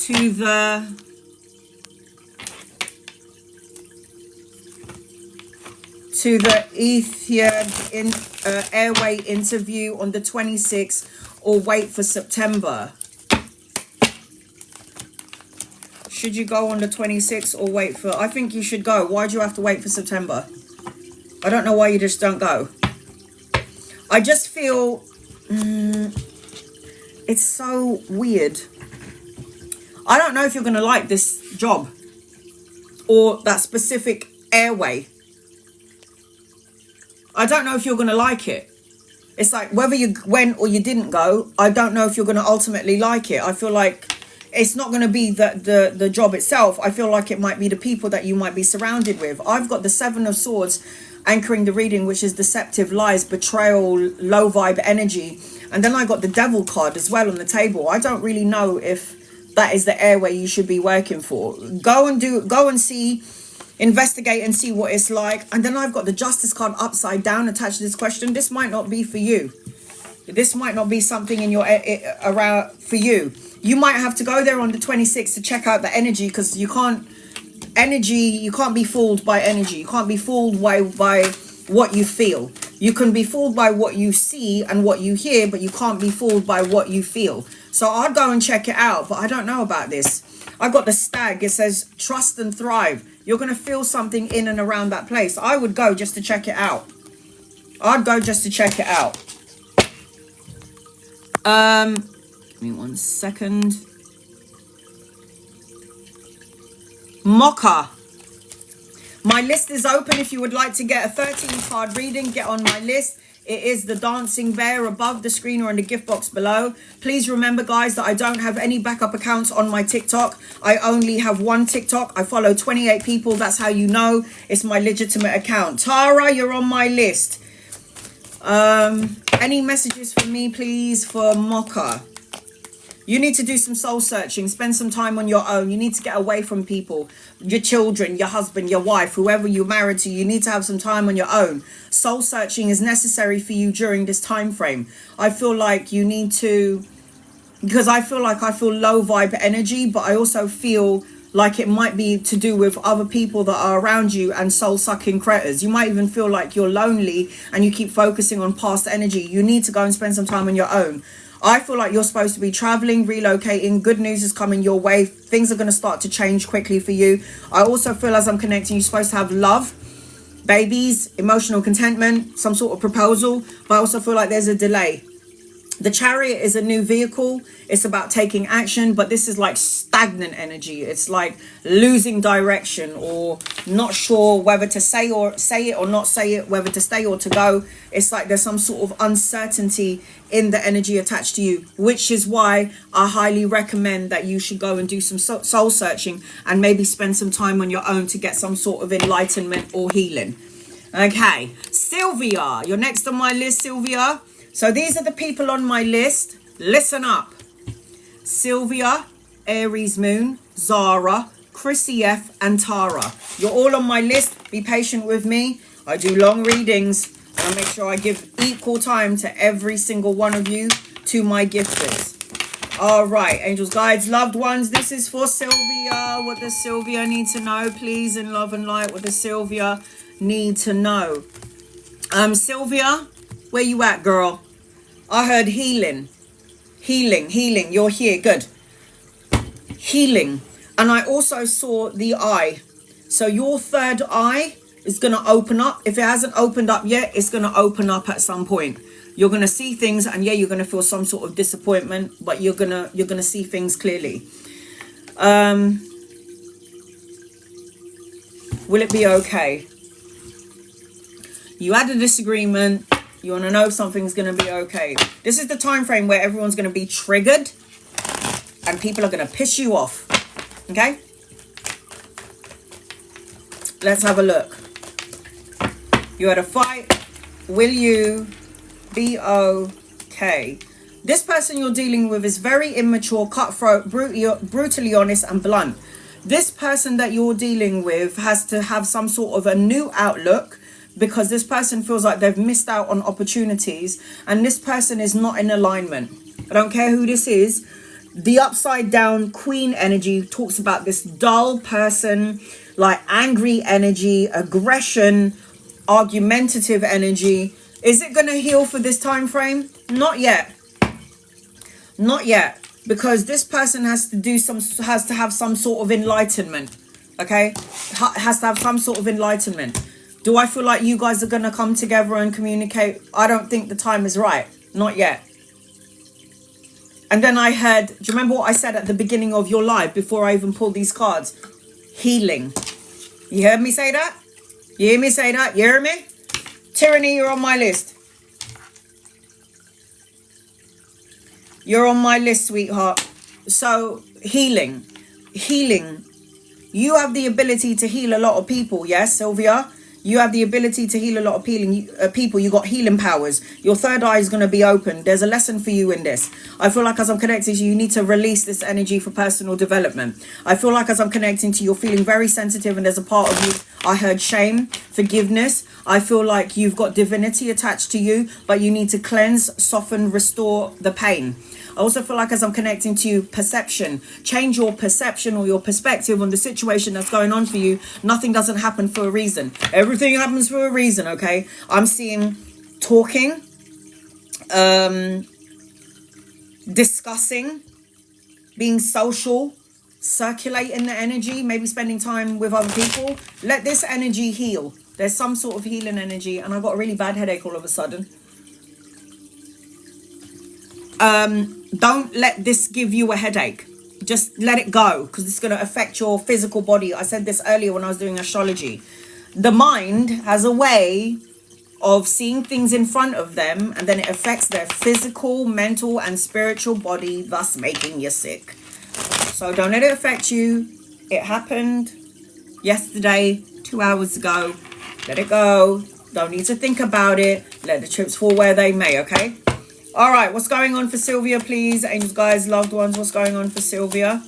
to the... Ethiad Airway interview on the 26th or wait for September? Should you go on the 26th or wait for... I think you should go. Why do you have to wait for September? I don't know why you just don't go. I just feel... it's so weird. I don't know if you're going to like this job or that specific airway. I don't know if you're going to like it. It's like whether you went or you didn't go, I don't know if you're going to ultimately like it. I feel like it's not going to be the job itself. I feel like it might be the people that you might be surrounded with. I've got the Seven of Swords anchoring the reading, which is deceptive, lies, betrayal, low vibe energy. And then I got the Devil card as well on the table. I don't really know if that is the airway you should be working for. Go and see... investigate and see what it's like. And then I've got the Justice card upside down attached to this question. This might not be for you. This might not be something in your around for you. You might have to go there on the 26th to check out the energy, because you can't be fooled by energy. You can't be fooled by what you feel. You can be fooled by what you see and what you hear, but you can't be fooled by what you feel. So I'd go and check it out, but I don't know about this. I got the Stag. It says trust and thrive. You're going to feel something in and around that place. I would go just to check it out. I'd go just to check it out. Give me 1 second. Mocha. My list is open. If you would like to get a 13 card reading, get on my list. It is the dancing bear above the screen or in the gift box below. Please remember, guys, that I don't have any backup accounts on my TikTok. I only have one TikTok. I follow 28 people. That's how you know it's my legitimate account. Tara, you're on my list. Any messages for me, please, for Mocha? You need to do some soul searching. Spend some time on your own. You need to get away from people. Your children, your husband, your wife, whoever you're married to. You need to have some time on your own. Soul searching is necessary for you during this time frame. I feel like you need to... Because I feel low vibe energy, but I also feel like it might be to do with other people that are around you and soul-sucking critters. You might even feel like you're lonely and you keep focusing on past energy. You need to go and spend some time on your own. I feel like you're supposed to be traveling, relocating. Good news is coming your way. Things are going to start to change quickly for you. I also feel, as I'm connecting, you're supposed to have love, babies, emotional contentment, some sort of proposal. But I also feel like there's a delay. The Chariot is a new vehicle. It's about taking action, but this is like stagnant energy. It's like losing direction or not sure whether to say it or not say it, whether to stay or to go. It's like there's some sort of uncertainty in the energy attached to you, which is why I highly recommend that you should go and do some soul searching and maybe spend some time on your own to get some sort of enlightenment or healing. Okay, Sylvia, you're next on my list, Sylvia. So these are the people on my list. Listen up. Sylvia, Aries Moon, Zara, Chrissy F, and Tara. You're all on my list. Be patient with me. I do long readings. And I make sure I give equal time to every single one of you, to my gifters. All right, angels, guides, loved ones. This is for Sylvia. What does Sylvia need to know? Please, in love and light, what does Sylvia need to know? Sylvia, where you at, girl? I heard healing. Healing. You're here. Good. Healing. And I also saw the eye. So your third eye is going to open up. If it hasn't opened up yet, it's going to open up at some point. You're going to see things, and yeah, you're going to feel some sort of disappointment, but you're going to see things clearly. Will it be okay? You had a disagreement. You want to know if something's going to be okay. This is the time frame where everyone's going to be triggered and people are going to piss you off. Okay? Let's have a look. You had a fight. Will you be okay? This person you're dealing with is very immature, cutthroat, brutally honest and blunt. This person that you're dealing with has to have some sort of a new outlook, because this person feels like they've missed out on opportunities, and this person is not in alignment. I don't care who this is. The upside down queen energy talks about this dull person, like angry energy, aggression, argumentative energy. Is it going to heal for this time frame? Not yet. Not yet, because this person has to have some sort of enlightenment. Okay? Has to have some sort of enlightenment. Do I feel like you guys are going to come together and communicate? I don't think the time is right. Not yet. And then I heard, do you remember what I said at the beginning of your live before I even pulled these cards? Healing. You heard me say that? You hear me say that? You hear me? Tyranny, you're on my list. You're on my list, sweetheart. So, healing. Healing. You have the ability to heal a lot of people, yes, Sylvia? You have the ability to heal a lot of people. You got healing powers. Your third eye is going to be open. There's a lesson for you in this. I feel like as I'm connecting to you, you need to release this energy for personal development. I feel like as I'm connecting to you, you're feeling very sensitive, and there's a part of you, I heard shame, forgiveness. I feel like you've got divinity attached to you, but you need to cleanse, soften, restore the pain. I also feel like as I'm connecting to you, perception. Change your perception or your perspective on the situation that's going on for you. Nothing doesn't happen for a reason. Everything happens for a reason, okay? I'm seeing talking, discussing, being social, circulating the energy, maybe spending time with other people. Let this energy heal. There's some sort of healing energy, and I got a really bad headache all of a sudden. Don't let this give you a headache. Just let it go, because it's going to affect your physical body. I said this earlier when I was doing astrology. The mind has a way of seeing things in front of them, and then it affects their physical, mental, and spiritual body, thus making you sick. So don't let it affect you. It happened yesterday, 2 hours ago. Let it go. Don't need to think about it. Let the chips fall where they may, okay? All right, what's going on for Sylvia, please? Angels, guys, loved ones, what's going on for Sylvia?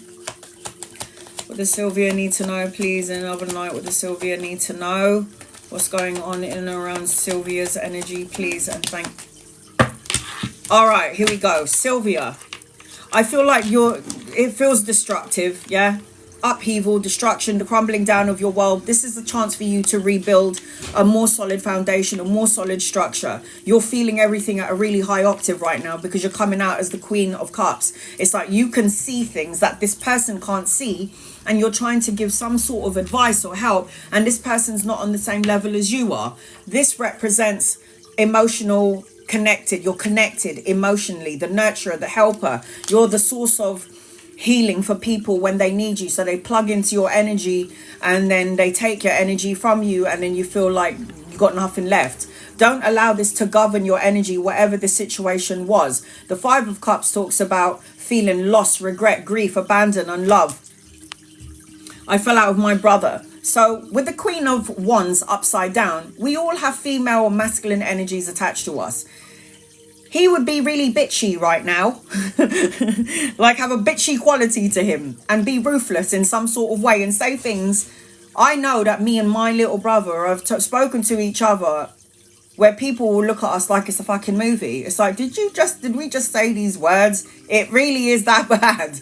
What does Sylvia need to know, please? Another night, what does Sylvia need to know? What's going on in and around Sylvia's energy, please? And thank... All right, here we go. Sylvia, I feel like it feels destructive, yeah? Upheaval, destruction, the crumbling down of your world. This is the chance for you to rebuild a more solid foundation, a more solid structure. You're feeling everything at a really high octave right now because you're coming out as the Queen of Cups. It's like you can see things that this person can't see, and you're trying to give some sort of advice or help, and this person's not on the same level as you are. This represents emotional connected. You're connected emotionally, the nurturer, the helper. You're the source of healing for people when they need you. So they plug into your energy and then they take your energy from you, and then you feel like you got nothing left. Don't allow this to govern your energy, whatever the situation was. The Five of Cups talks about feeling loss, regret, grief, abandon, and love. I fell out with my brother. So with the Queen of Wands upside down, we all have female or masculine energies attached to us. He would be really bitchy right now, like have a bitchy quality to him and be ruthless in some sort of way and say things. I know that me and my little brother have spoken to each other where people will look at us like it's a fucking movie. It's like, did we just say these words? It really is that bad.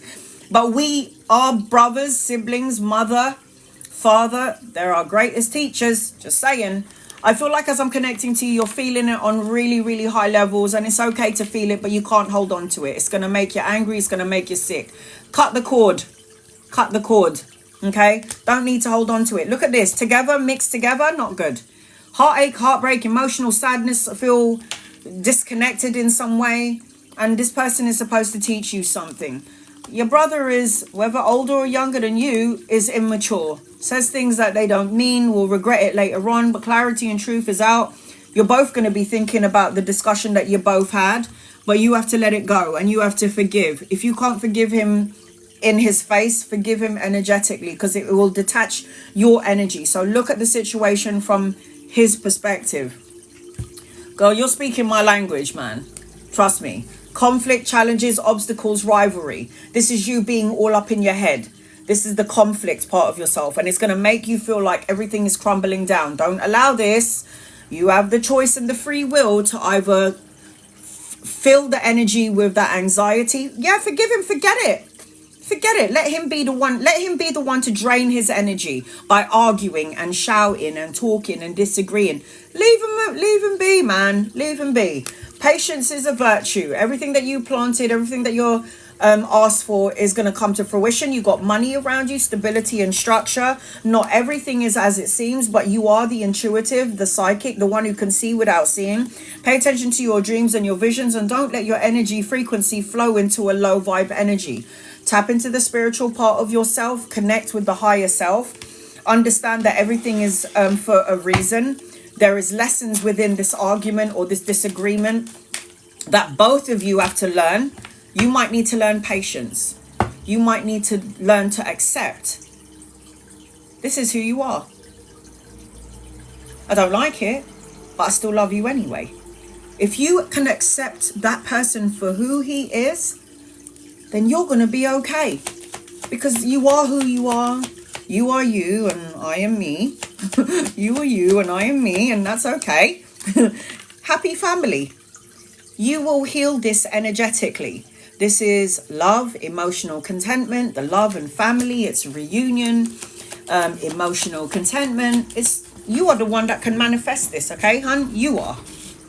But we are brothers, siblings, mother, father. They're our greatest teachers, just saying. I feel like as I'm connecting to you, you're feeling it on really, really high levels, and it's okay to feel it, but you can't hold on to it. It's going to make you angry. It's going to make you sick. Cut the cord. Cut the cord. Okay? Don't need to hold on to it. Look at this. Together, mixed together, not good. Heartache, heartbreak, emotional sadness, feel disconnected in some way, and this person is supposed to teach you something. Your brother is, whether older or younger than you, is immature. Says things that they don't mean, will regret it later on, but clarity and truth is out. You're both going to be thinking about the discussion that you both had, but you have to let it go and you have to forgive. If you can't forgive him in his face, forgive him energetically, because it will detach your energy. So look at the situation from his perspective. Girl, you're speaking my language, man. Trust me. Conflict, challenges, obstacles, rivalry. This is you being all up in your head. This is the conflict part of yourself, and it's going to make you feel like everything is crumbling down. Don't allow this. You have the choice and the free will to either fill the energy with that anxiety. Yeah, forgive him. Forget it. Forget it. Let him be the one. Let him be the one to drain his energy by arguing and shouting and talking and disagreeing. Leave him be, man. Leave him be. Patience is a virtue. Everything that you planted, everything that you're asked for is going to come to fruition. You got money around you, stability and structure. Not everything is as it seems, but you are the intuitive, the psychic, the one who can see without seeing. Pay attention to your dreams and your visions, and don't let your energy frequency flow into a low vibe energy. Tap into the spiritual part of yourself. Connect with the higher self. Understand that everything is for a reason. There is lessons within this argument or this disagreement that both of you have to learn. You might need to learn patience. You might need to learn to accept. This is who you are. I don't like it, but I still love you anyway. If you can accept that person for who he is, then you're going to be okay. Because you are who you are. You are you and I am me. You are you and I am me, and that's okay. Happy family. You will heal this energetically. This is love, emotional contentment, the love and family. It's reunion, emotional contentment. You are the one that can manifest this, okay, hun? You are.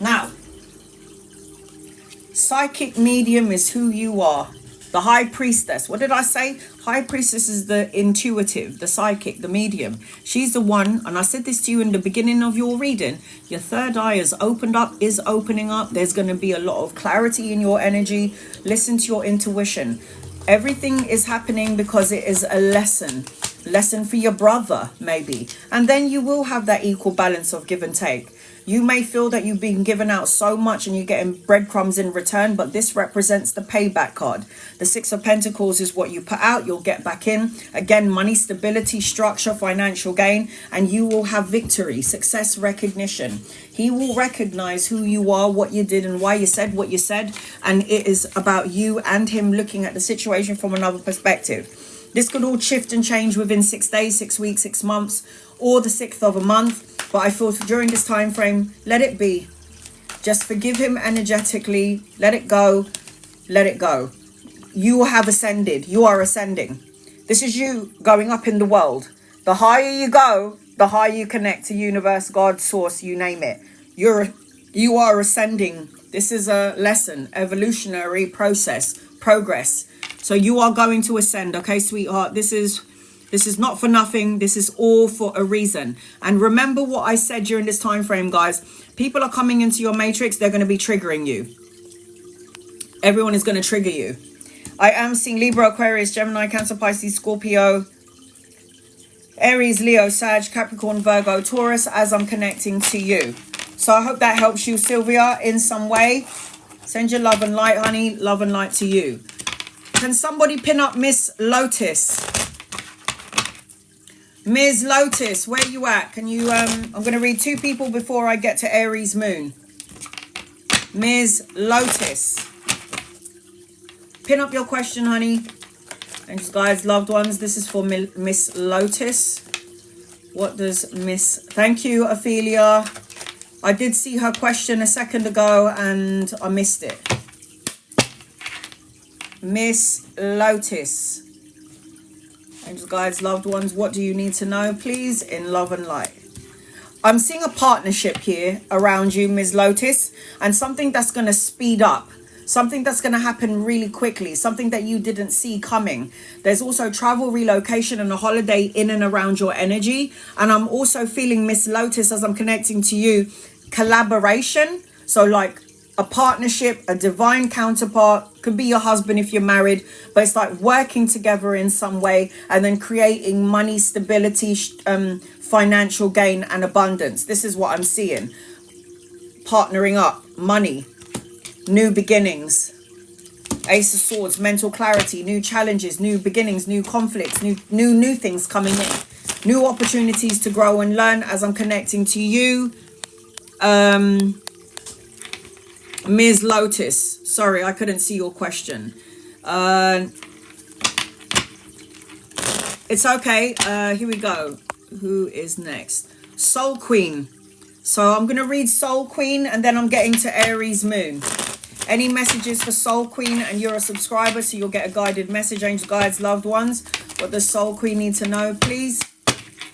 Now, psychic medium is who you are. The high priestess. What did I say? High priestess is the intuitive, the psychic, the medium. She's the one, and I said this to you in the beginning of your reading. Your third eye is opened up, is opening up. There's going to be a lot of clarity in your energy. Listen to your intuition. Everything is happening because it is a lesson. Lesson for your brother, maybe. And then you will have that equal balance of give and take. You may feel that you've been given out so much and you're getting breadcrumbs in return, but this represents the payback card. The Six of Pentacles is what you put out, you'll get back in. Again, money, stability, structure, financial gain, and you will have victory, success, recognition. He will recognize who you are, what you did, and why you said what you said. And it is about you and him looking at the situation from another perspective. This could all shift and change within 6 days, 6 weeks, 6 months, or the 6th of a month. But I feel during this time frame, let it be. Just forgive him energetically. Let it go. Let it go. You have ascended. You are ascending. This is you going up in the world. The higher you go, the higher you connect to universe, God, source, you name it. You are ascending. This is a lesson, evolutionary process, progress. So you are going to ascend, okay, sweetheart? This is not for nothing. This is all for a reason. And remember what I said during this time frame, guys. People are coming into your matrix. They're going to be triggering you. Everyone is going to trigger you. I am seeing Libra, Aquarius, Gemini, Cancer, Pisces, Scorpio, Aries, Leo, Sag, Capricorn, Virgo, Taurus as I'm connecting to you. So I hope that helps you, Sylvia, in some way. Send your love and light, honey. Love and light to you. Can somebody pin up Miss Lotus? Ms. Lotus, where you at? Can you, I'm going to read 2 people before I get to Aries Moon. Ms. Lotus. Pin up your question, honey. And guys, loved ones, this is for Miss Lotus. What does Miss... Thank you, Ophelia. I did see her question a second ago and I missed it. Miss Lotus. And guys, loved ones, what do you need to know, please, in love and light? I'm seeing a partnership here around you, Ms. Lotus, and something that's going to speed up. Something that's going to happen really quickly. Something that you didn't see coming. There's also travel, relocation, and a holiday in and around your energy. And I'm also feeling, Miss Lotus, as I'm connecting to you, collaboration. So like a partnership, a divine counterpart. Could be your husband if you're married. But it's like working together in some way. And then creating money, stability, financial gain, and abundance. This is what I'm seeing. Partnering up, money. New beginnings, Ace of Swords, mental clarity, new challenges, new beginnings, new conflicts, new things coming in, new opportunities to grow and learn as I'm connecting to you. Ms. Lotus, sorry, I couldn't see your question. It's okay. Here we go. Who is next? Soul Queen. So I'm going to read Soul Queen and then I'm getting to Aries Moon. Any messages for Soul Queen, and you're a subscriber, so you'll get a guided message. Angel guides, loved ones. What does Soul Queen need to know, please?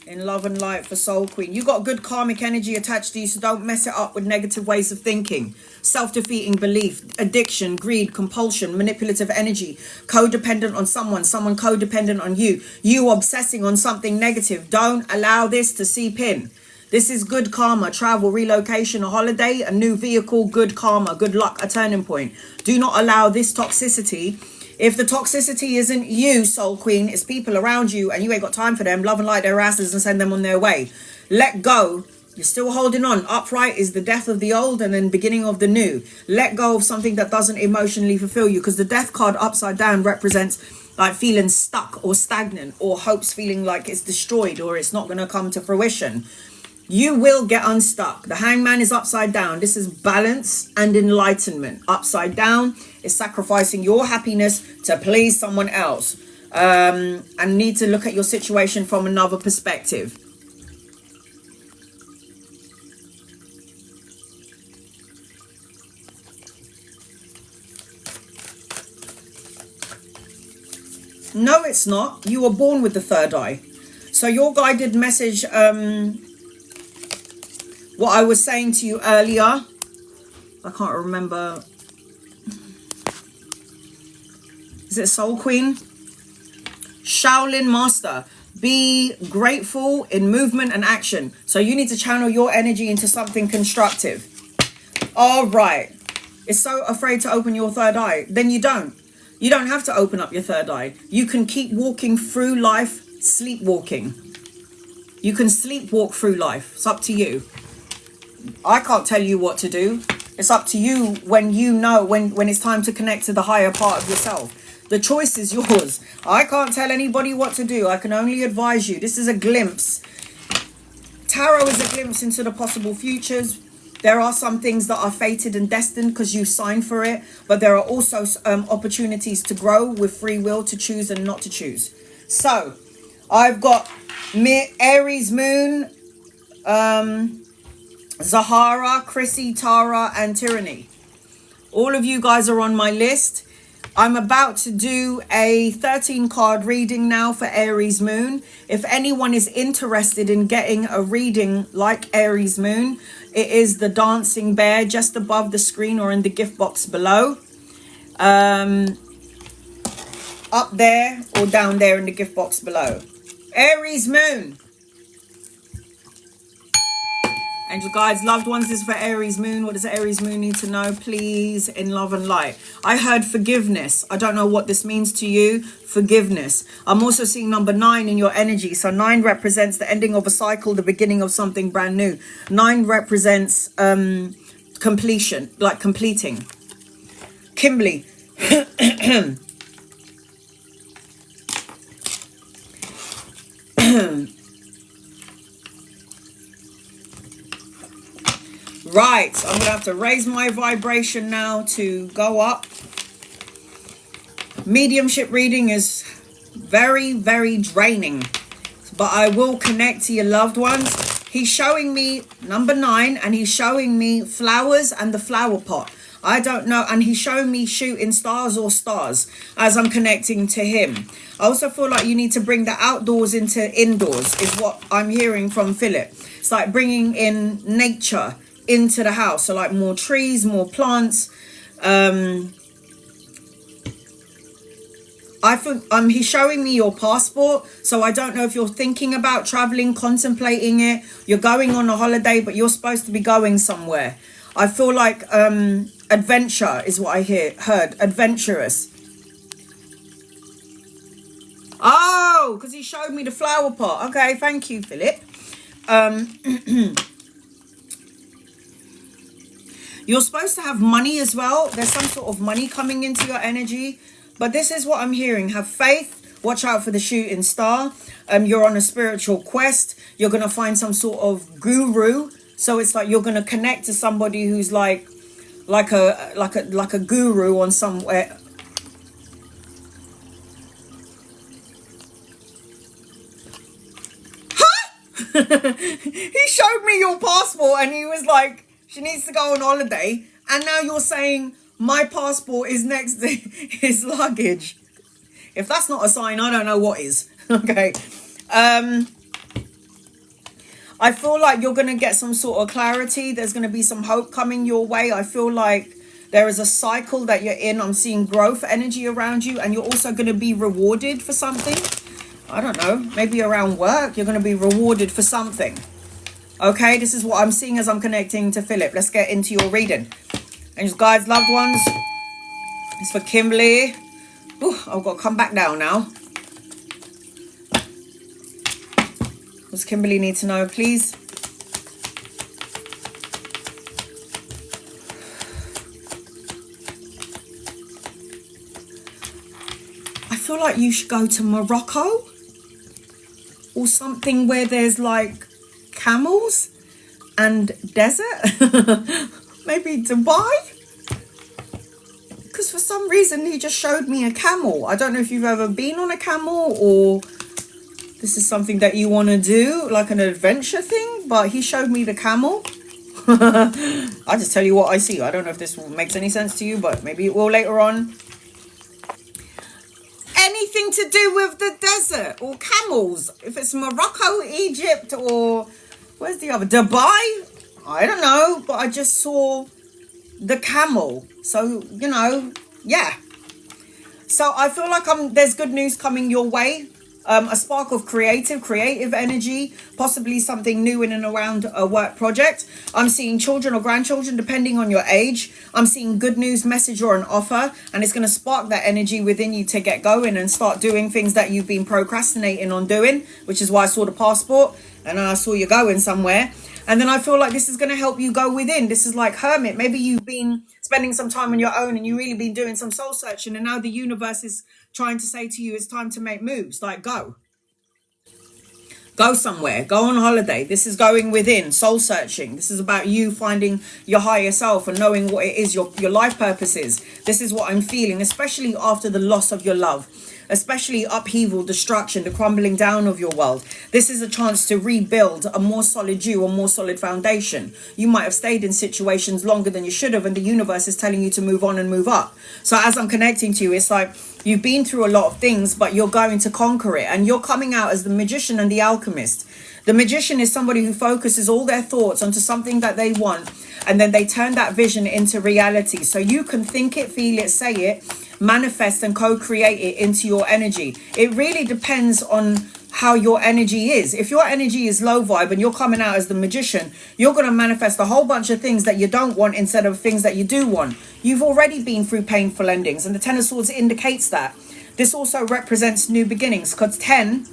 In love and light for Soul Queen. You got good karmic energy attached to you, so don't mess it up with negative ways of thinking. Self-defeating belief, addiction, greed, compulsion, manipulative energy, codependent on someone codependent on you. You obsessing on something negative. Don't allow this to seep in. This is good karma, travel, relocation, a holiday, a new vehicle, good karma, good luck, a turning point. Do not allow this toxicity. If the toxicity isn't you, Soul Queen, it's people around you and you ain't got time for them, love and light their asses and send them on their way. Let go. You're still holding on. Upright is the death of the old and then beginning of the new. Let go of something that doesn't emotionally fulfill you, because the death card upside down represents like feeling stuck or stagnant, or hopes feeling like it's destroyed or it's not going to come to fruition. You will get unstuck. The Hangman is upside down. This is balance and enlightenment. Upside down is sacrificing your happiness to please someone else. And need to look at your situation from another perspective. No, it's not. You were born with the third eye. So your guided message... what I was saying to you earlier, I can't remember. Is it Soul Queen? Shaolin Master. Be grateful in movement and action. So you need to channel your energy into something constructive. All right. It's so afraid to open your third eye. Then you don't. You don't have to open up your third eye. You can keep walking through life, sleepwalking. You can sleepwalk through life. It's up to you. I can't tell you what to do. It's up to you when you know when it's time to connect to the higher part of yourself. The choice is yours. I can't tell anybody what to do. I can only advise you. This is a glimpse. Tarot is a glimpse into the possible futures. There are some things that are fated and destined because you signed for it, but there are also opportunities to grow with free will to choose and not to choose. So I've got Aries Moon, Zahara, Chrissy, Tara, and Tyranny. All of you guys are on my list. I'm about to do a 13 card reading now for Aries Moon. If anyone is interested in getting a reading like Aries Moon, it is the dancing bear just above the screen or in the gift box below. Up there or down there in the gift box below. Aries Moon. Angel guides, loved ones, this is for Aries Moon. What does Aries Moon need to know, please? In love and light. I heard forgiveness. I don't know what this means to you. Forgiveness. I'm also seeing number 9 in your energy. So 9 represents the ending of a cycle, the beginning of something brand new. 9 represents completion, like completing. Kimberly. Right, I'm going to have to raise my vibration now to go up. Mediumship reading is very, very draining. But I will connect to your loved ones. He's showing me number 9 and he's showing me flowers and the flower pot. I don't know. And he's showing me shooting stars or stars as I'm connecting to him. I also feel like you need to bring the outdoors into indoors is what I'm hearing from Philip. It's like bringing in nature into the house, so like more trees, more plants. I think he's showing me your passport, so I don't know if you're thinking about traveling, contemplating it. You're going on a holiday, but you're supposed to be going somewhere. I feel like adventure is what I heard. Adventurous. Oh, because he showed me the flower pot. Okay, thank you, Philip. You're supposed to have money as well. There's some sort of money coming into your energy. But this is what I'm hearing. Have faith. Watch out for the shooting star. You're on a spiritual quest. You're going to find some sort of guru. So it's like you're going to connect to somebody who's like a guru on somewhere. He showed me your passport and he was like, she needs to go on holiday. And now you're saying my passport is next to his luggage. If that's not a sign, I don't know what is. Okay. I feel like you're going to get some sort of clarity. There's going to be some hope coming your way. I feel like there is a cycle that you're in. I'm seeing growth energy around you. And you're also going to be rewarded for something. I don't know. Maybe around work, you're going to be rewarded for something. Okay, this is what I'm seeing as I'm connecting to Philip. Let's get into your reading. Angels, guides, loved ones. It's for Kimberly. Ooh, I've got to come back down now. What does Kimberly need to know, please? I feel like you should go to Morocco. Or something where there's like camels and desert. Maybe Dubai, because for some reason he just showed me a camel. I don't know if you've ever been on a camel or this is something that you want to do, like an adventure thing, but he showed me the camel. I just tell you what I see. I don't know if this makes any sense to you, but maybe it will later on. Anything to do with the desert or camels. If it's Morocco, Egypt, or where's the other? Dubai? I don't know, but I just saw the camel. So, you know, yeah. So I feel like there's good news coming your way. A spark of creative energy, possibly something new in and around a work project. I'm seeing children or grandchildren, depending on your age. I'm seeing good news, message, or an offer, and it's going to spark that energy within you to get going and start doing things that you've been procrastinating on doing, which is why I saw the passport and I saw you going somewhere. And then I feel like this is going to help you go within. This is like hermit. Maybe you've been spending some time on your own and you really been doing some soul searching, and now the universe is trying to say to you, it's time to make moves, like go. Go somewhere, go on holiday. This is going within, soul searching. This is about you finding your higher self and knowing what it is your life purpose is. This is what I'm feeling, especially after the loss of your love, especially upheaval, destruction, the crumbling down of your world. This is a chance to rebuild a more solid you, a more solid foundation. You might have stayed in situations longer than you should have, and the universe is telling you to move on and move up. So as I'm connecting to you, it's like you've been through a lot of things, but you're going to conquer it, and you're coming out as the magician and the alchemist. The magician is somebody who focuses all their thoughts onto something that they want, and then they turn that vision into reality. So you can think it, feel it, say it, manifest and co-create it into your energy. It really depends on how your energy is. If your energy is low vibe and you're coming out as the magician, you're going to manifest a whole bunch of things that you don't want instead of things that you do want. You've already been through painful endings, and the Ten of Swords indicates that. This also represents new beginnings, because 10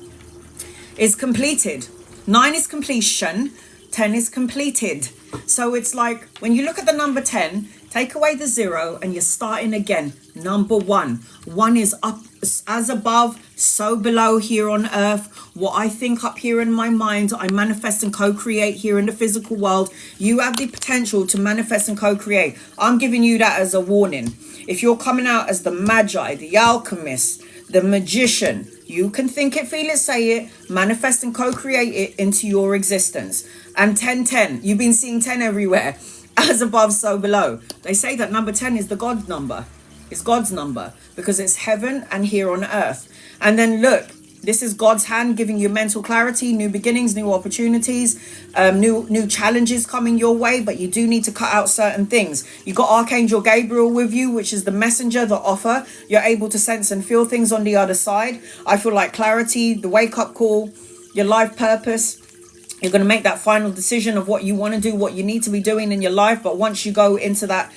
is completed. 9 is completion, 10 is completed. So it's like when you look at the number 10, take away the 0 and you're starting again. Number 1. 1 is up as above, so below here on earth. What I think up here in my mind, I manifest and co-create here in the physical world. You have the potential to manifest and co-create. I'm giving you that as a warning. If you're coming out as the magi, the alchemist, the magician, you can think it, feel it, say it, manifest and co-create it into your existence. And 10, you've been seeing 10 everywhere. As above, so below. They say that number 10 is the God number. It's God's number because it's heaven and here on earth. And then look, this is God's hand giving you mental clarity, new beginnings, new opportunities, new challenges coming your way, but you do need to cut out certain things. You got Archangel Gabriel with you, which is the messenger, the offer. You're able to sense and feel things on the other side. I feel like clarity, the wake-up call, your life purpose. You're going to make that final decision of what you want to do, what you need to be doing in your life. But once you go into that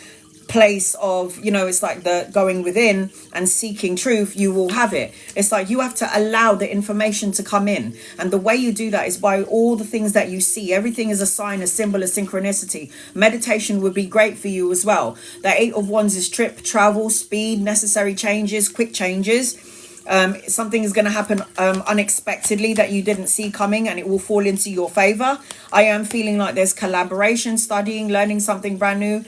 place of, you know, it's like the going within and seeking truth, you will have it. It's like you have to allow the information to come in. And the way you do that is by all the things that you see. Everything is a sign, a symbol, a synchronicity. Meditation would be great for you as well. The 8 of Wands is trip, travel, speed, necessary changes, quick changes. Something is going to happen unexpectedly that you didn't see coming, and it will fall into your favor. I am feeling like there's collaboration, studying, learning something brand new,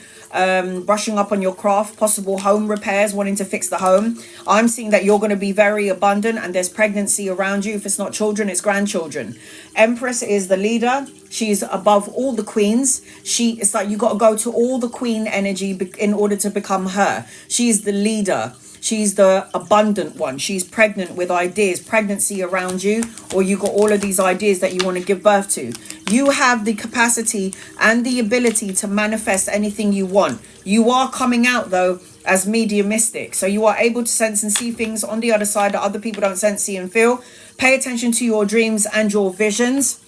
brushing up on your craft, possible home repairs, wanting to fix the home. I'm seeing that you're going to be very abundant, and there's pregnancy around you. If it's not children, it's grandchildren. Empress is the leader. She's above all the queens. It's like you got to go to all the queen energy in order to become her. She's the leader. She's the abundant one. She's pregnant with ideas, pregnancy around you, or you got all of these ideas that you want to give birth to. You have the capacity and the ability to manifest anything you want. You are coming out, though, as mediumistic. So you are able to sense and see things on the other side that other people don't sense, see, and feel. Pay attention to your dreams and your visions.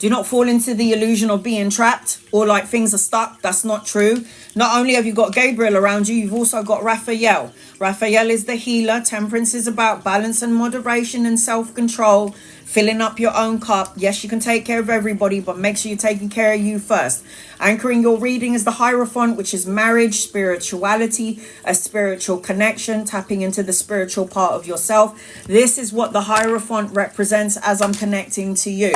Do not fall into the illusion of being trapped or like things are stuck. That's not true. Not only have you got Gabriel around you, you've also got Raphael. Raphael is the healer. Temperance is about balance and moderation and self-control. Filling up your own cup. Yes, you can take care of everybody, but make sure you're taking care of you first. Anchoring your reading is the Hierophant, which is marriage, spirituality, a spiritual connection, tapping into the spiritual part of yourself. This is what the Hierophant represents as I'm connecting to you.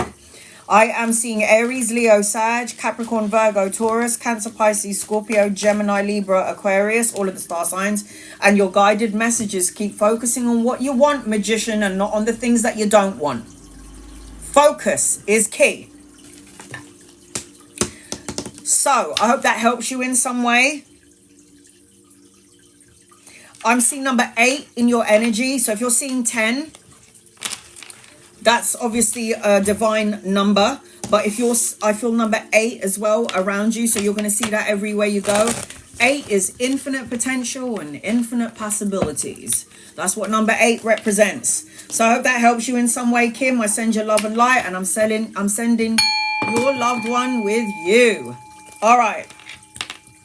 I am seeing Aries, Leo, Sag, Capricorn, Virgo, Taurus, Cancer, Pisces, Scorpio, Gemini, Libra, Aquarius, all of the star signs. And your guided messages, keep focusing on what you want, magician, and not on the things that you don't want. Focus is key. So, I hope that helps you in some way. I'm seeing number 8 in your energy. So if you're seeing 10... that's obviously a divine number, but I feel number 8 as well around you, so you're going to see that everywhere you go. 8 is infinite potential and infinite possibilities. That's what number 8 represents. So I hope that helps you in some way, Kim. I send you love and light, and I'm sending your loved one with you. All right.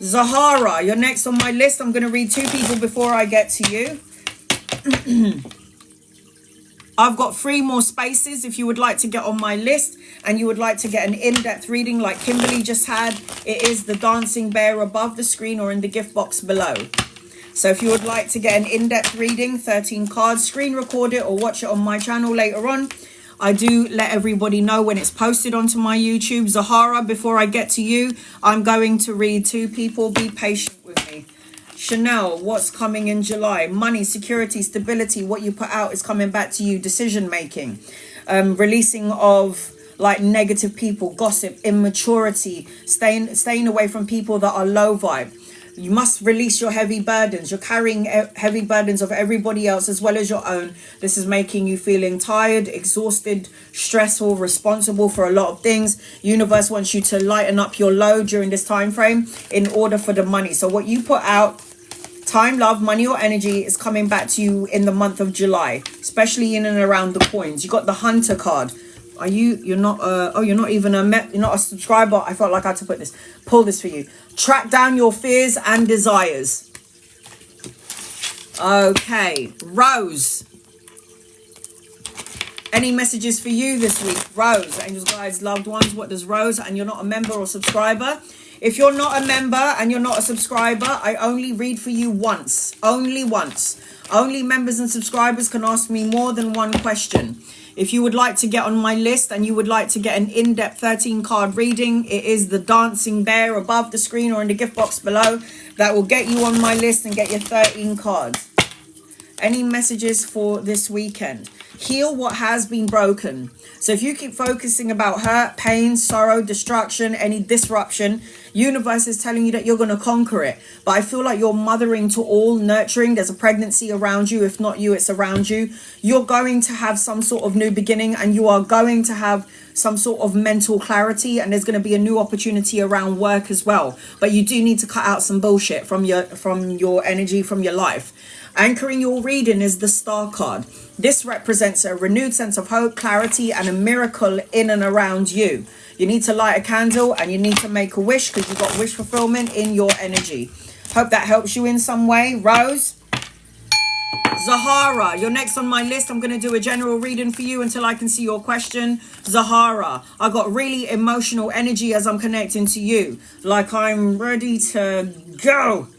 Zahara, you're next on my list. I'm going to read 2 people before I get to you. I've got 3 more spaces if you would like to get on my list and you would like to get an in-depth reading like Kimberly just had. It is the dancing bear above the screen or in the gift box below. So if you would like to get an in-depth reading, 13 cards, screen record it or watch it on my channel later on. I do let everybody know when it's posted onto my YouTube. Zahara, before I get to you, I'm going to read 2 people. Be patient with me. Chanel, what's coming in July? Money, security, stability. What you put out is coming back to you. Decision making, releasing of like negative people, gossip, immaturity, staying away from people that are low vibe. You must release your heavy burdens. You're carrying heavy burdens of everybody else as well as your own. This is making you feeling tired, exhausted, stressful, responsible for a lot of things. Universe wants you to lighten up your load during this time frame in order for the money. So what you put out, time, love, money or energy, is coming back to you in the month of July, especially in and around the coins. You got the Hunter card. You're not even you're not a subscriber. I felt like I had to pull this for you. Track down your fears and desires. Okay, Rose. Any messages for you this week? Rose, angels, guides, loved ones. What does Rose, and you're not a member or subscriber? If you're not a member and you're not a subscriber, I only read for you once. Only once. Only members and subscribers can ask me more than one question. If you would like to get on my list and you would like to get an in-depth 13-card reading, it is the dancing bear above the screen or in the gift box below that will get you on my list and get your 13 cards. Any messages for this weekend? Heal what has been broken. So if you keep focusing about hurt, pain, sorrow, destruction, any disruption, universe is telling you that you're going to conquer it. But I feel like you're mothering to all, nurturing. There's a pregnancy around you. If not you, it's around you. You're going to have some sort of new beginning, and you are going to have some sort of mental clarity, and there's going to be a new opportunity around work as well. But you do need to cut out some bullshit from your energy, from your life. Anchoring your reading is the Star card. This represents a renewed sense of hope, clarity, and a miracle in and around you. You need to light a candle and you need to make a wish, because you've got wish fulfillment in your energy. Hope that helps you in some way. Rose. Zahara, you're next on my list. I'm going to do a general reading for you until I can see your question. Zahara, I got really emotional energy as I'm connecting to you. Like I'm ready to go.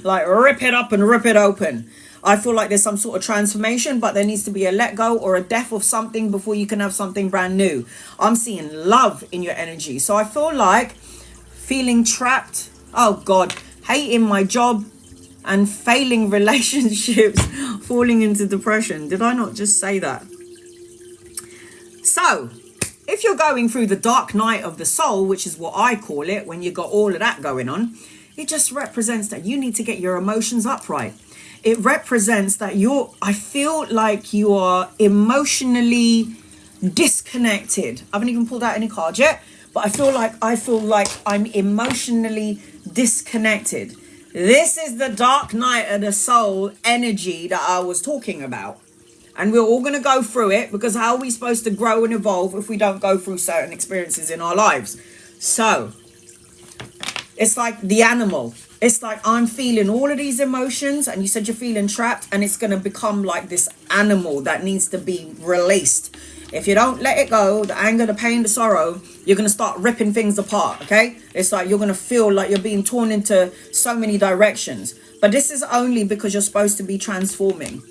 Like rip it up and rip it open. I feel like there's some sort of transformation, but there needs to be a let go or a death of something before you can have something brand new. I'm seeing love in your energy. So I feel like feeling trapped, oh God, hating my job and failing relationships, falling into depression. Did I not just say that? So if you're going through the dark night of the soul, which is what I call it, when you got all of that going on, it just represents that you need to get your emotions upright. It represents that I feel like you are emotionally disconnected. I haven't even pulled out any cards yet, but I feel like I'm emotionally disconnected. This is the dark night of the soul energy that I was talking about. And we're all going to go through it, because how are we supposed to grow and evolve if we don't go through certain experiences in our lives? So it's like the animal. It's like I'm feeling all of these emotions, and you said you're feeling trapped, and it's going to become like this animal that needs to be released. If you don't let it go, the anger, the pain, the sorrow, you're going to start ripping things apart, okay? It's like you're going to feel like you're being torn into so many directions. But this is only because you're supposed to be transforming.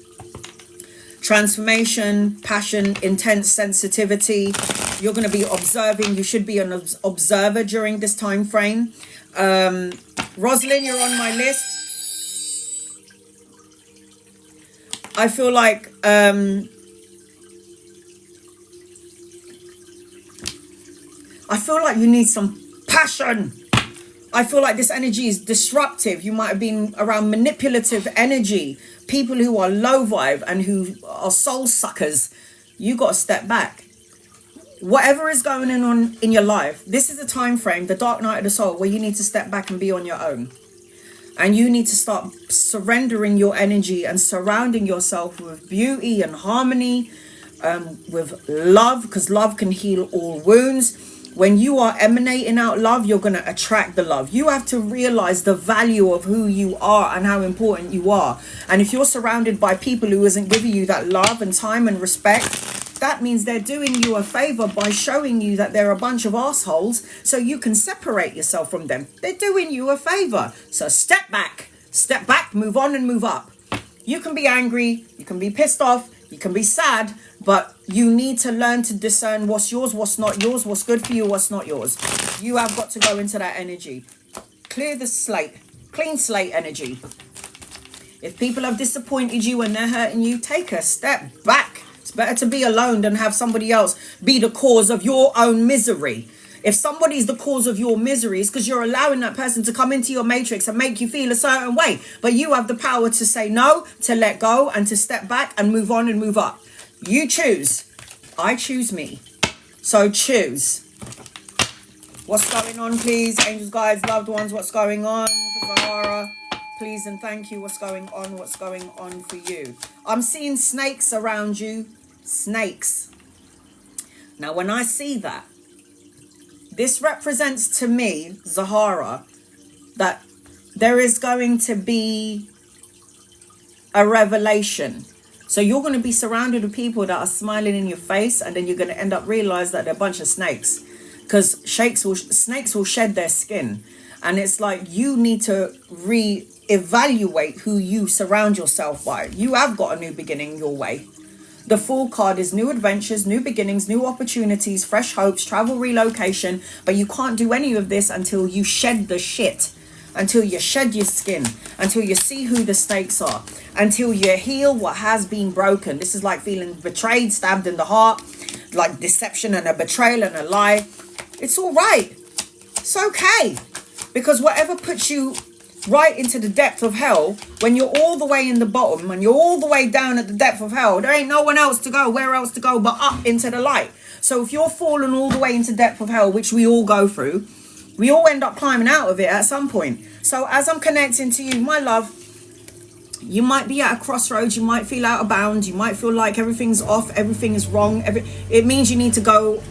Transformation, passion, intense sensitivity. You're going to be observing. You should be an observer during this time frame. Rosalind, you're on my list. I feel like you need some passion. I feel like this energy is disruptive. You might have been around manipulative energy, people who are low vibe and who are soul suckers. You got to step back. Whatever is going on in your life, this is the time frame, the dark night of the soul, where you need to step back and be on your own. And you need to start surrendering your energy and surrounding yourself with beauty and harmony, with love, because love can heal all wounds. When you are emanating out love, you're going to attract the love. You have to realize the value of who you are and how important you are. And if you're surrounded by people who isn't giving you that love and time and respect, that means they're doing you a favor by showing you that they're a bunch of assholes, so you can separate yourself from them. They're doing you a favor. So step back, move on and move up. You can be angry, you can be pissed off, you can be sad, But you need to learn to discern what's yours, what's not yours, what's good for you, what's not yours. You have got to go into that energy. Clear the slate. Clean slate energy. If people have disappointed you and they're hurting you, take a step back. It's better to be alone than have somebody else be the cause of your own misery. If somebody's the cause of your misery, it's because you're allowing that person to come into your matrix and make you feel a certain way. But you have the power to say no, to let go, and to step back and move on and move up. You choose. I choose me. So choose. What's going on, please? Angels, guides, loved ones, what's going on? Zahara, please and thank you. What's going on? What's going on for you? I'm seeing snakes around you. Snakes. Now, when I see that, this represents to me, Zahara, that there is going to be a revelation. So you're going to be surrounded with people that are smiling in your face, and then you're going to end up realize that they're a bunch of snakes, because snakes will shed their skin. And it's like you need to re-evaluate who you surround yourself by. You have got a new beginning your way. The Fool card is new adventures, new beginnings, new opportunities, fresh hopes, travel, relocation. But you can't do any of this until you shed the shit, until you shed your skin, until you see who the snakes are, until you heal what has been broken. This is like feeling betrayed, stabbed in the heart, like deception and a betrayal and a lie. It's all right. It's okay. Because whatever puts you right into the depth of hell, when you're all the way in the bottom, when you're all the way down at the depth of hell, there ain't no one else to go, where else to go but up into the light. So if you're falling all the way into depth of hell, which we all go through, we all end up climbing out of it at some point. So as I'm connecting to you, my love, you might be at a crossroads, you might feel out of bounds, you might feel like everything's off, everything is wrong. It means you need to go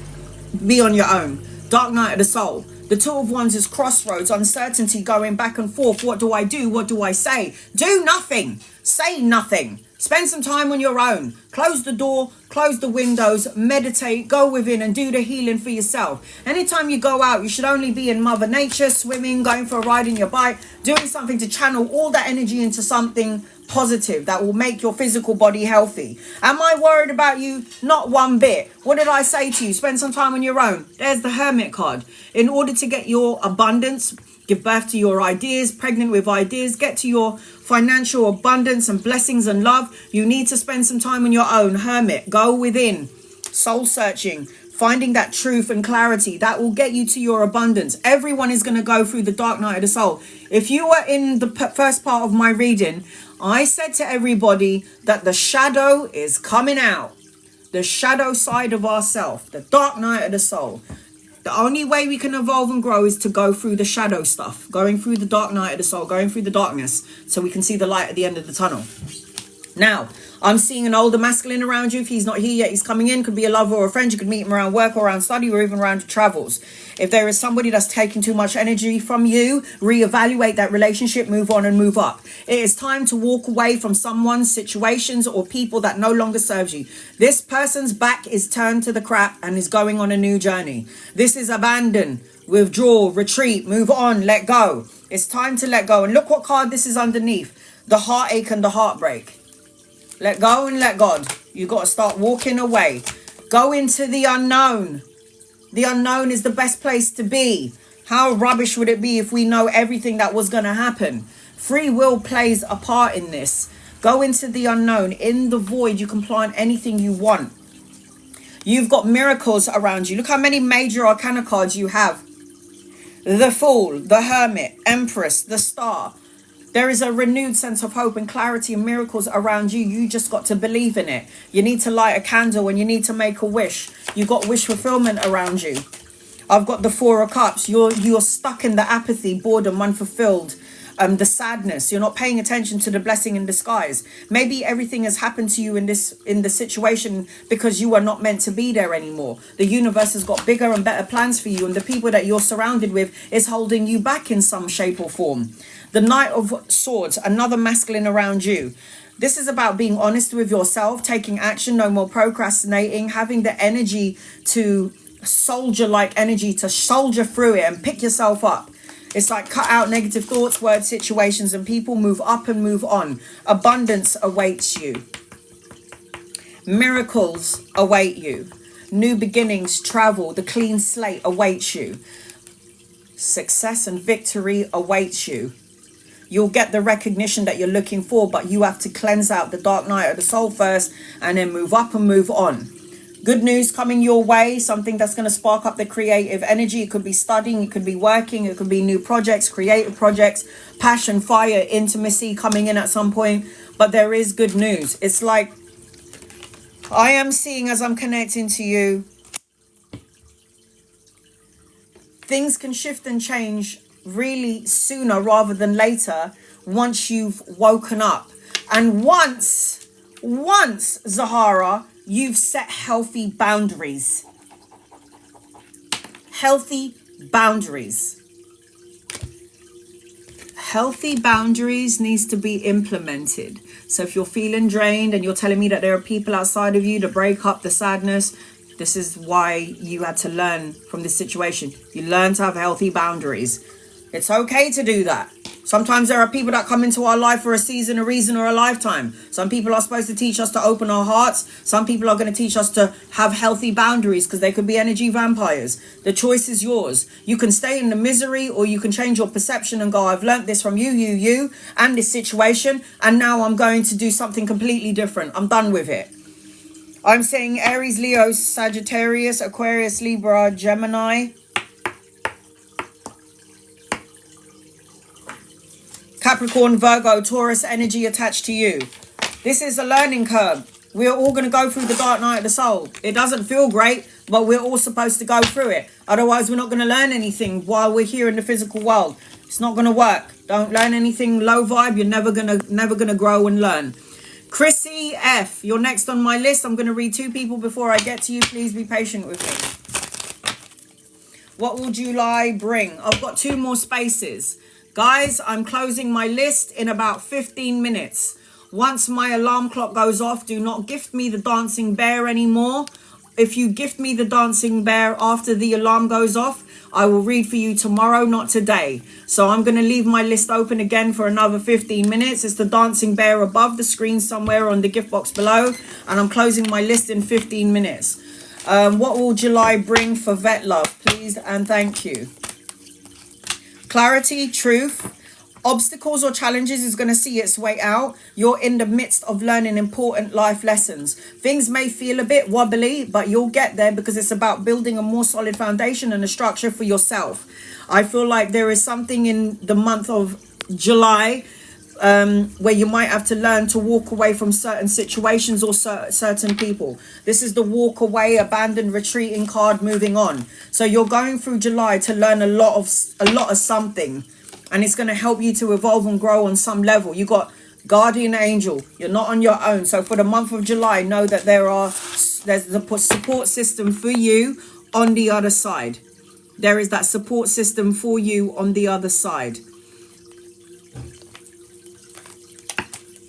be on your own. Dark night of the soul. The Two of Wands is crossroads, uncertainty, going back and forth. What do I do? What do I say? Do nothing. Say nothing. Spend some time on your own. Close the door, close the windows, meditate, go within and do the healing for yourself. Anytime you go out, you should only be in Mother Nature, swimming, going for a ride in your bike, doing something to channel all that energy into something positive that will make your physical body healthy. Am I worried about you? Not one bit. What did I say to you? Spend some time on your own. There's the Hermit card. In order to get your abundance, give birth to your ideas, pregnant with ideas, get to your financial abundance and blessings and love, you need to spend some time on your own. Hermit, go within, soul searching, finding that truth and clarity that will get you to your abundance. Everyone is going to go through the dark night of the soul. If you were in the first part of my reading, I said to everybody that the shadow is coming out. The shadow side of ourself, the dark night of the soul. The only way we can evolve and grow is to go through the shadow stuff, going through the dark night of the soul, going through the darkness, so we can see the light at the end of the tunnel. Now, I'm seeing an older masculine around you. If he's not here yet, he's coming in. Could be a lover or a friend. You could meet him around work or around study or even around your travels. If there is somebody that's taking too much energy from you, reevaluate that relationship, move on and move up. It is time to walk away from someone, situations or people that no longer serves you. This person's back is turned to the crap and is going on a new journey. This is abandon, withdraw, retreat, move on, let go. It's time to let go. And look what card this is underneath. The heartache and the heartbreak. Let go and let God. You got to start walking away. Go into the unknown. The unknown is the best place to be. How rubbish would it be if we know everything that was going to happen? Free will plays a part in this. Go into the unknown. In the void, you can plant anything you want. You've got miracles around you. Look how many major arcana cards you have. The Fool, the Hermit, Empress, the Star. There is a renewed sense of hope and clarity and miracles around you. You just got to believe in it. You need to light a candle and you need to make a wish. You got wish fulfillment around you. I've got the Four of Cups. You're stuck in the apathy, boredom, unfulfilled, the sadness. You're not paying attention to the blessing in disguise. Maybe everything has happened to you in the situation because you are not meant to be there anymore. The universe has got bigger and better plans for you, and the people that you're surrounded with is holding you back in some shape or form. The Knight of Swords, another masculine around you. This is about being honest with yourself, taking action, no more procrastinating, having the energy to soldier-like energy to soldier through it and pick yourself up. It's like cut out negative thoughts, words, situations, and people. Move up and move on. Abundance awaits you. Miracles await you. New beginnings, travel, the clean slate awaits you. Success and victory awaits you. You'll get the recognition that you're looking for, but you have to cleanse out the dark night of the soul first and then move up and move on. Good news coming your way, something that's going to spark up the creative energy. It could be studying, it could be working, it could be new projects, creative projects, passion, fire, intimacy coming in at some point. But there is good news. It's like I am seeing as I'm connecting to you, things can shift and change really sooner rather than later once you've woken up. And once Zahara, you've set healthy boundaries. Healthy boundaries. Healthy boundaries needs to be implemented. So if you're feeling drained and you're telling me that there are people outside of you, the breakup, the sadness, this is why you had to learn from this situation. You learn to have healthy boundaries. It's okay to do that. Sometimes there are people that come into our life for a season, a reason, or a lifetime. Some people are supposed to teach us to open our hearts. Some people are going to teach us to have healthy boundaries because they could be energy vampires. The choice is yours. You can stay in the misery or you can change your perception and go, I've learnt this from you, and this situation. And now I'm going to do something completely different. I'm done with it. I'm saying Aries, Leo, Sagittarius, Aquarius, Libra, Gemini, Capricorn, Virgo, Taurus energy attached to you. This is a learning curve. We're all going to go through the dark night of the soul. It doesn't feel great, but we're all supposed to go through it. Otherwise, we're not going to learn anything while we're here in the physical world. It's not going to work. Don't learn anything low vibe. You're never gonna grow and learn. Chrissy F, you're next on my list. I'm going to read 2 people before I get to you. Please be patient with me. What will July bring? I've got 2 more spaces. Guys, I'm closing my list in about 15 minutes. Once my alarm clock goes off, do not gift me the dancing bear anymore. If you gift me the dancing bear after the alarm goes off, I will read for you tomorrow, not today. So I'm going to leave my list open again for another 15 minutes. It's the dancing bear above the screen somewhere on the gift box below. And I'm closing my list in 15 minutes. What will July bring for vet love, please and thank you? Clarity, truth, obstacles or challenges is going to see its way out. You're in the midst of learning important life lessons. Things may feel a bit wobbly, but you'll get there because it's about building a more solid foundation and a structure for yourself. I feel like there is something in the month of July where you might have to learn to walk away from certain situations or certain people. This is the walk away, abandon, retreating card, moving on. So you're going through July to learn a lot of something, and it's going to help you to evolve and grow on some level. You got guardian angel. You're not on your own. So for the month of July, know that there's the support system for you on the other side. There is that support system for you on the other side.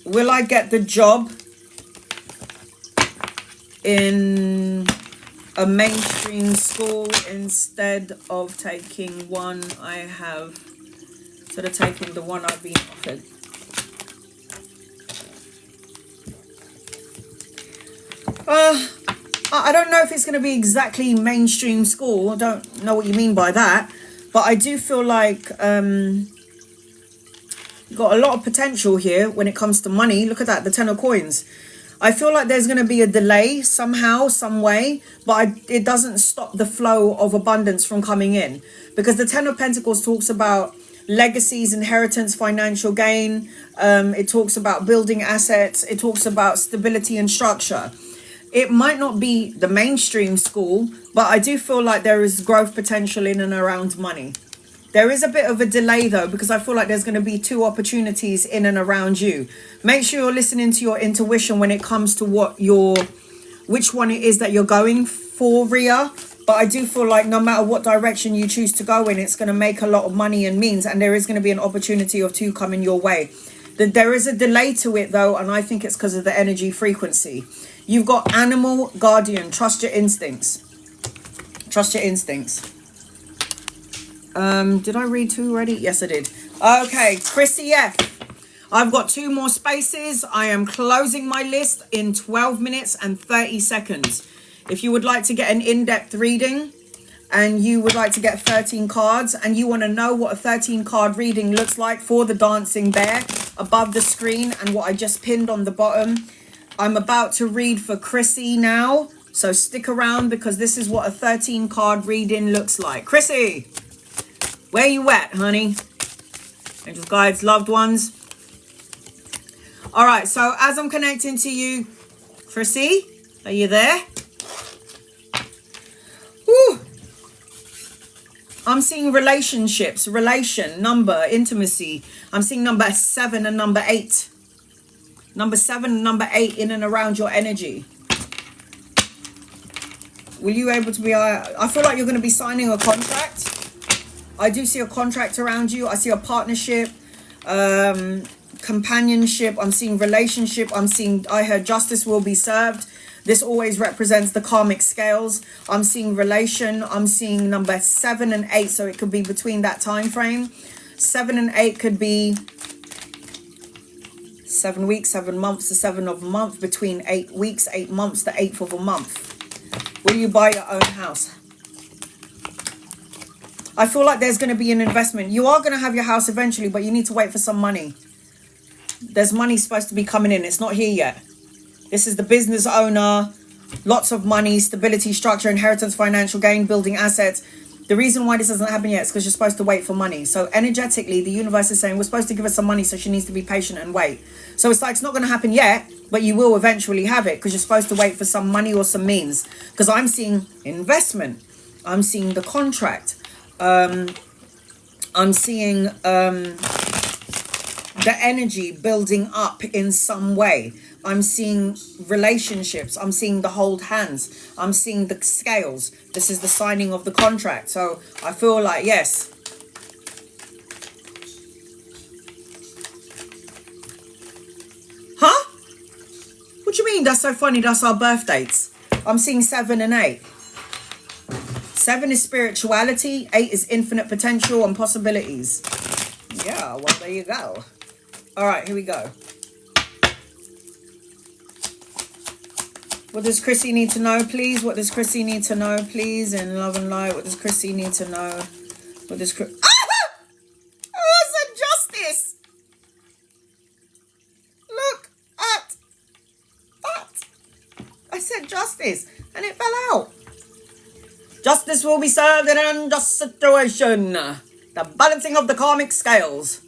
Will I get the job in a mainstream school instead of taking one instead of taking the one I've been offered? I don't know if it's going to be exactly mainstream school. I don't know what you mean by that. But I do feel like you've got a lot of potential here when it comes to money. Look at that, the 10 of coins. I feel like there's going to be a delay somehow, some way, but it doesn't stop the flow of abundance from coming in. Because the 10 of Pentacles talks about legacies, inheritance, financial gain. It talks about building assets. It talks about stability and structure. It might not be the mainstream school, but I do feel like there is growth potential in and around money. There is a bit of a delay though, because I feel like there's going to be 2 opportunities in and around you. Make sure you're listening to your intuition when it comes to which one it is that you're going for, Rhea. But I do feel like no matter what direction you choose to go in, it's going to make a lot of money and means, and there is going to be an opportunity of 2 coming your way. There is a delay to it though, and I think it's because of the energy frequency. You've got animal guardian. Trust your instincts. Trust your instincts. Did I read 2 already? Yes, I did. Okay, Chrissy F. I've got 2 more spaces. I am closing my list in 12 minutes and 30 seconds. If you would like to get an in-depth reading and you would like to get 13 cards and you want to know what a 13 card reading looks like for the dancing bear above the screen and what I just pinned on the bottom, I'm about to read for Chrissy now. So stick around because this is what a 13 card reading looks like. Chrissy, where you at, honey? Angels, guides, loved ones. All right, so as I'm connecting to you, Chrissy, are you there? Woo. I'm seeing relationships, relation, number, intimacy. I'm seeing number 7 and number 8. Number 7 and number 8 in and around your energy. Will you able to be, I feel like you're going to be signing a contract. I do see a contract around you. I see a partnership, companionship. I'm seeing relationship. I heard justice will be served. This always represents the karmic scales. I'm seeing relation. I'm seeing number 7 and 8. So it could be between that time frame. 7 and 8 could be 7 weeks, 7 months, the 7th of a month. Between 8 weeks, 8 months, the 8th of a month. Will you buy your own house? I feel like there's going to be an investment. You are going to have your house eventually, but you need to wait for some money. There's money supposed to be coming in. It's not here yet. This is the business owner. Lots of money, stability, structure, inheritance, financial gain, building assets. The reason why this hasn't happened yet is because you're supposed to wait for money. So energetically, the universe is saying we're supposed to give her some money, so she needs to be patient and wait. So it's like it's not going to happen yet, but you will eventually have it because you're supposed to wait for some money or some means. Because I'm seeing investment. I'm seeing the contract. I'm seeing the energy building up in some way. I'm seeing relationships. I'm seeing the hold hands. I'm seeing the scales. This is the signing of the contract. So I feel like, yes. Huh? What do you mean? That's so funny. That's our birth dates. I'm seeing 7 and 8. 7 is spirituality. 8 is infinite potential and possibilities. Yeah, well, there you go. All right, here we go. What does Chrissy need to know, please? What does Chrissy need to know, please? In love and light, what does Chrissy need to know? What does Chrissy... Ah! Oh, I said justice! Look at that. I said justice, and it fell out. Justice will be served in an unjust situation. The balancing of the karmic scales.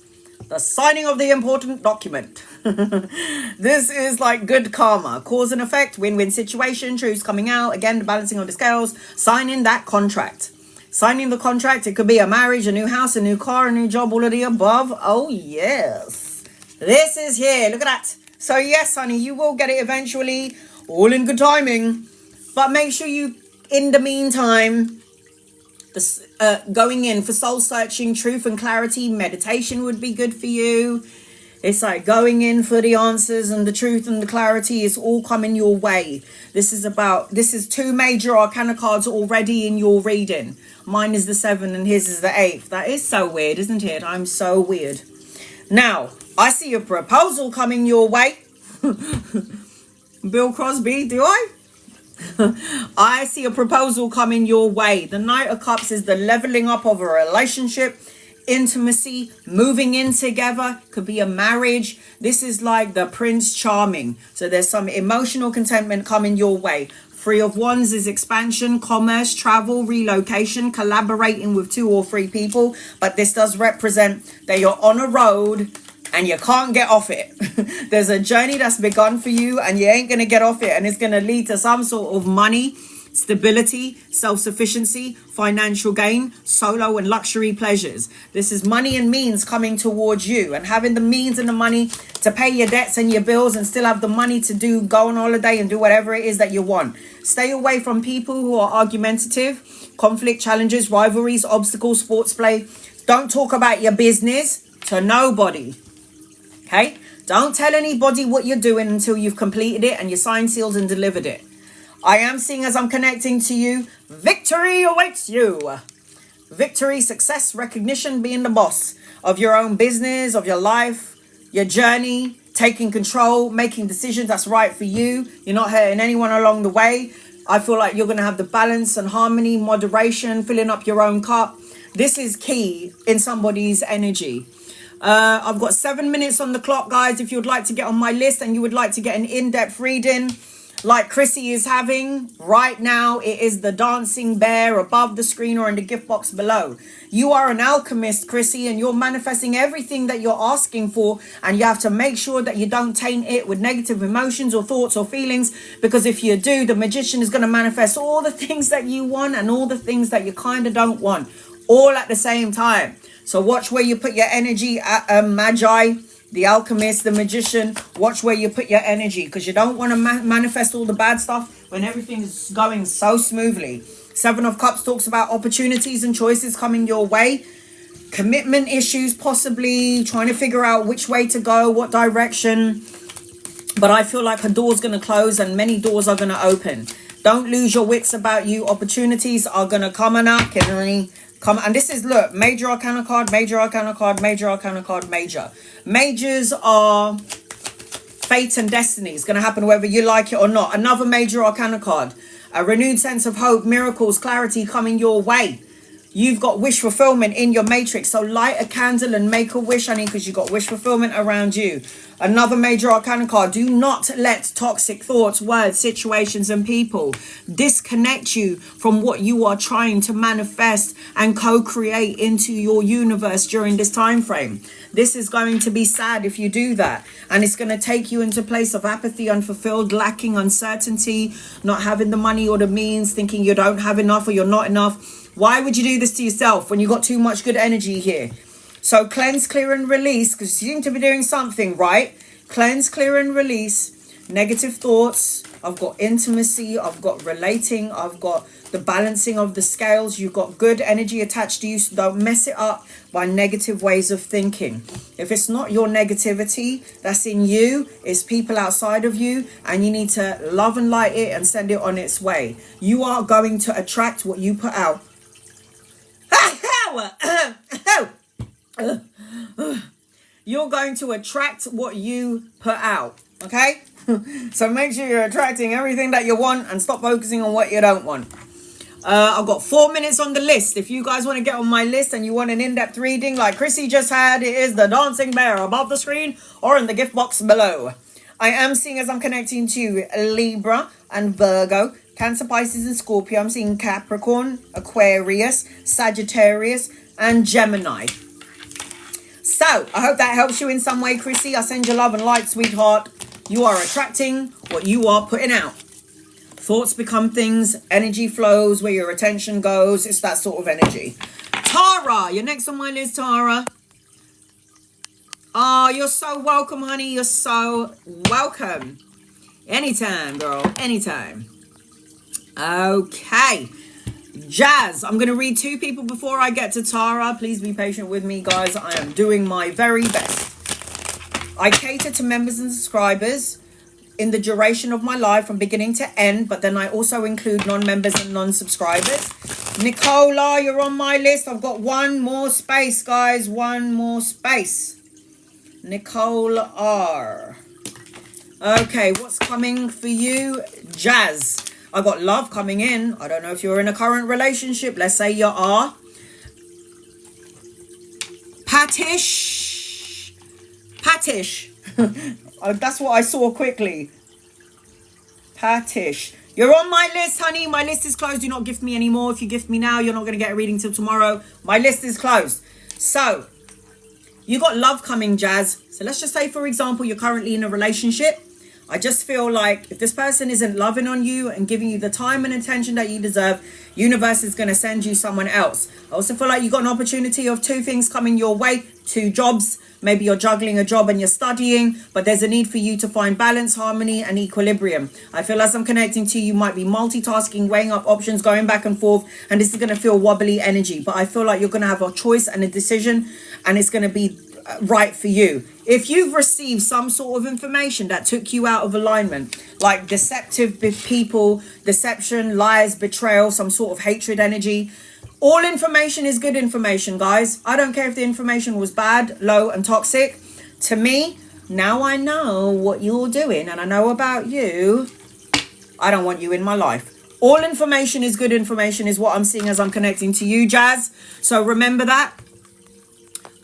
The signing of the important document. This is like good karma. Cause and effect, win-win situation, truths coming out. Again, the balancing of the scales. Signing that contract. Signing the contract. It could be a marriage, a new house, a new car, a new job, all of the above. Oh, yes. This is here. Look at that. So, yes, honey, you will get it eventually. All in good timing. But make sure you, in the meantime... going in for soul searching, truth and clarity, meditation would be good for you. It's like going in for the answers and the truth and the clarity is all coming your way. This is 2 major arcana cards already in your reading. Mine is the 7 and his is the 8. That is so weird, isn't it? I'm so weird. Now, I see a proposal coming your way. Bill Crosby, do I? I see a proposal coming your way. The Knight of Cups is the leveling up of a relationship, intimacy, moving in together. Could be a marriage. This is like the Prince Charming. So there's some emotional contentment coming your way. 3 of Wands is expansion, commerce, travel, relocation, collaborating with 2 or 3 people. But this does represent that you're on a road and you can't get off it. There's a journey that's begun for you and you ain't going to get off it. And it's going to lead to some sort of money, stability, self-sufficiency, financial gain, solo and luxury pleasures. This is money and means coming towards you. And having the means and the money to pay your debts and your bills and still have the money to go on holiday and do whatever it is that you want. Stay away from people who are argumentative, conflict, challenges, rivalries, obstacles, sports play. Don't talk about your business to nobody. Okay, don't tell anybody what you're doing until you've completed it and you signed, sealed and delivered it. I am seeing as I'm connecting to you, victory awaits you. Victory, success, recognition, being the boss of your own business, of your life. your journey, taking control, making decisions that's right for you. You're not hurting anyone along the way. I feel like you're going to have the balance and harmony, moderation, filling up your own cup. This is key in somebody's energy. I've got 7 minutes on the clock, guys. If you'd like to get on my list and you would like to get an in-depth reading like Chrissy is having right now, it is the dancing bear above the screen or in the gift box below. You are an alchemist, Chrissy, and you're manifesting everything that you're asking for, and you have to make sure that you don't taint it with negative emotions or thoughts or feelings, because if you do, the magician is going to manifest all the things that you want and all the things that you kind of don't want, all at the same time. So watch where you put your energy at, Magi, the alchemist, the magician. Watch where you put your energy, because you don't want to manifest all the bad stuff when everything's going so smoothly. 7 of Cups talks about opportunities and choices coming your way. Commitment issues, possibly trying to figure out which way to go, what direction. But I feel like a door's going to close and many doors are going to open. Don't lose your wits about you. Opportunities are going to come and up. And this is, look, major arcana card, major arcana card, major arcana card, major. Majors are fate and destiny. It's going to happen whether you like it or not. Another major arcana card. A renewed sense of hope, miracles, clarity coming your way. You've got wish fulfillment in your matrix. So light a candle and make a wish, honey, because you've got wish fulfillment around you. Another major arcana card. Do not let toxic thoughts, words, situations, and people disconnect you from what you are trying to manifest and co-create into your universe during this time frame. This is going to be sad if you do that. And it's going to take you into a place of apathy, unfulfilled, lacking, uncertainty, not having the money or the means, thinking you don't have enough or you're not enough. Why would you do this to yourself when you got too much good energy here? So cleanse, clear, and release, because you seem to be doing something, right? Cleanse, clear, and release. Negative thoughts. I've got intimacy. I've got relating. I've got the balancing of the scales. You've got good energy attached to you, so don't mess it up by negative ways of thinking. If it's not your negativity that's in you, it's people outside of you, and you need to love and light it and send it on its way. You are going to attract what you put out. You're going to attract what you put out, okay? So make sure you're attracting everything that you want and stop focusing on what you don't want. I've got 4 minutes on the list. If you guys want to get on my list and you want an in-depth reading like Chrissy just had, it is the dancing bear above the screen or in the gift box below. I am seeing, as I'm connecting to Libra and Virgo, Cancer, Pisces, and Scorpio. I'm seeing Capricorn, Aquarius, Sagittarius, and Gemini. So, I hope that helps you in some way, Chrissy. I send you love and light, sweetheart. You are attracting what you are putting out. Thoughts become things. Energy flows where your attention goes. It's that sort of energy. Tara, you're next on my list, Tara. Oh, you're so welcome, honey. You're so welcome. Anytime, girl. Anytime. Okay. Jazz. I'm going to read 2 people before I get to Tara. Please be patient with me, guys. I am doing my very best. I cater to members and subscribers in the duration of my life from beginning to end, but then I also include non-members and non-subscribers. Nicola, you're on my list. I've got one more space, guys. One more space. Nicole R. Okay, what's coming for you? Jazz. I got love coming in. I don't know if you're in a current relationship. Let's say you are. Patish. Patish. That's what I saw quickly. Patish. You're on my list, honey. My list is closed. Do not gift me anymore. If you gift me now, you're not going to get a reading till tomorrow. My list is closed. So, you got love coming, Jazz. So let's just say, for example, you're currently in a relationship. I just feel like if this person isn't loving on you and giving you the time and attention that you deserve, universe is going to send you someone else. I also feel like you got an opportunity of 2 things coming your way, 2 jobs. Maybe you're juggling a job and you're studying, but there's a need for you to find balance, harmony, and equilibrium. I feel as I'm connecting to you, you might be multitasking, weighing up options, going back and forth, and this is going to feel wobbly energy. But I feel like you're going to have a choice and a decision, and it's going to be right for you. If you've received some sort of information that took you out of alignment, like deceptive people, deception, lies, betrayal, some sort of hatred energy, all information is good information, guys. I don't care if the information was bad, low, and toxic. To me, now I know what you're doing and I know about you, I don't want you in my life. All information is good information is what I'm seeing as I'm connecting to you, Jazz. So remember that.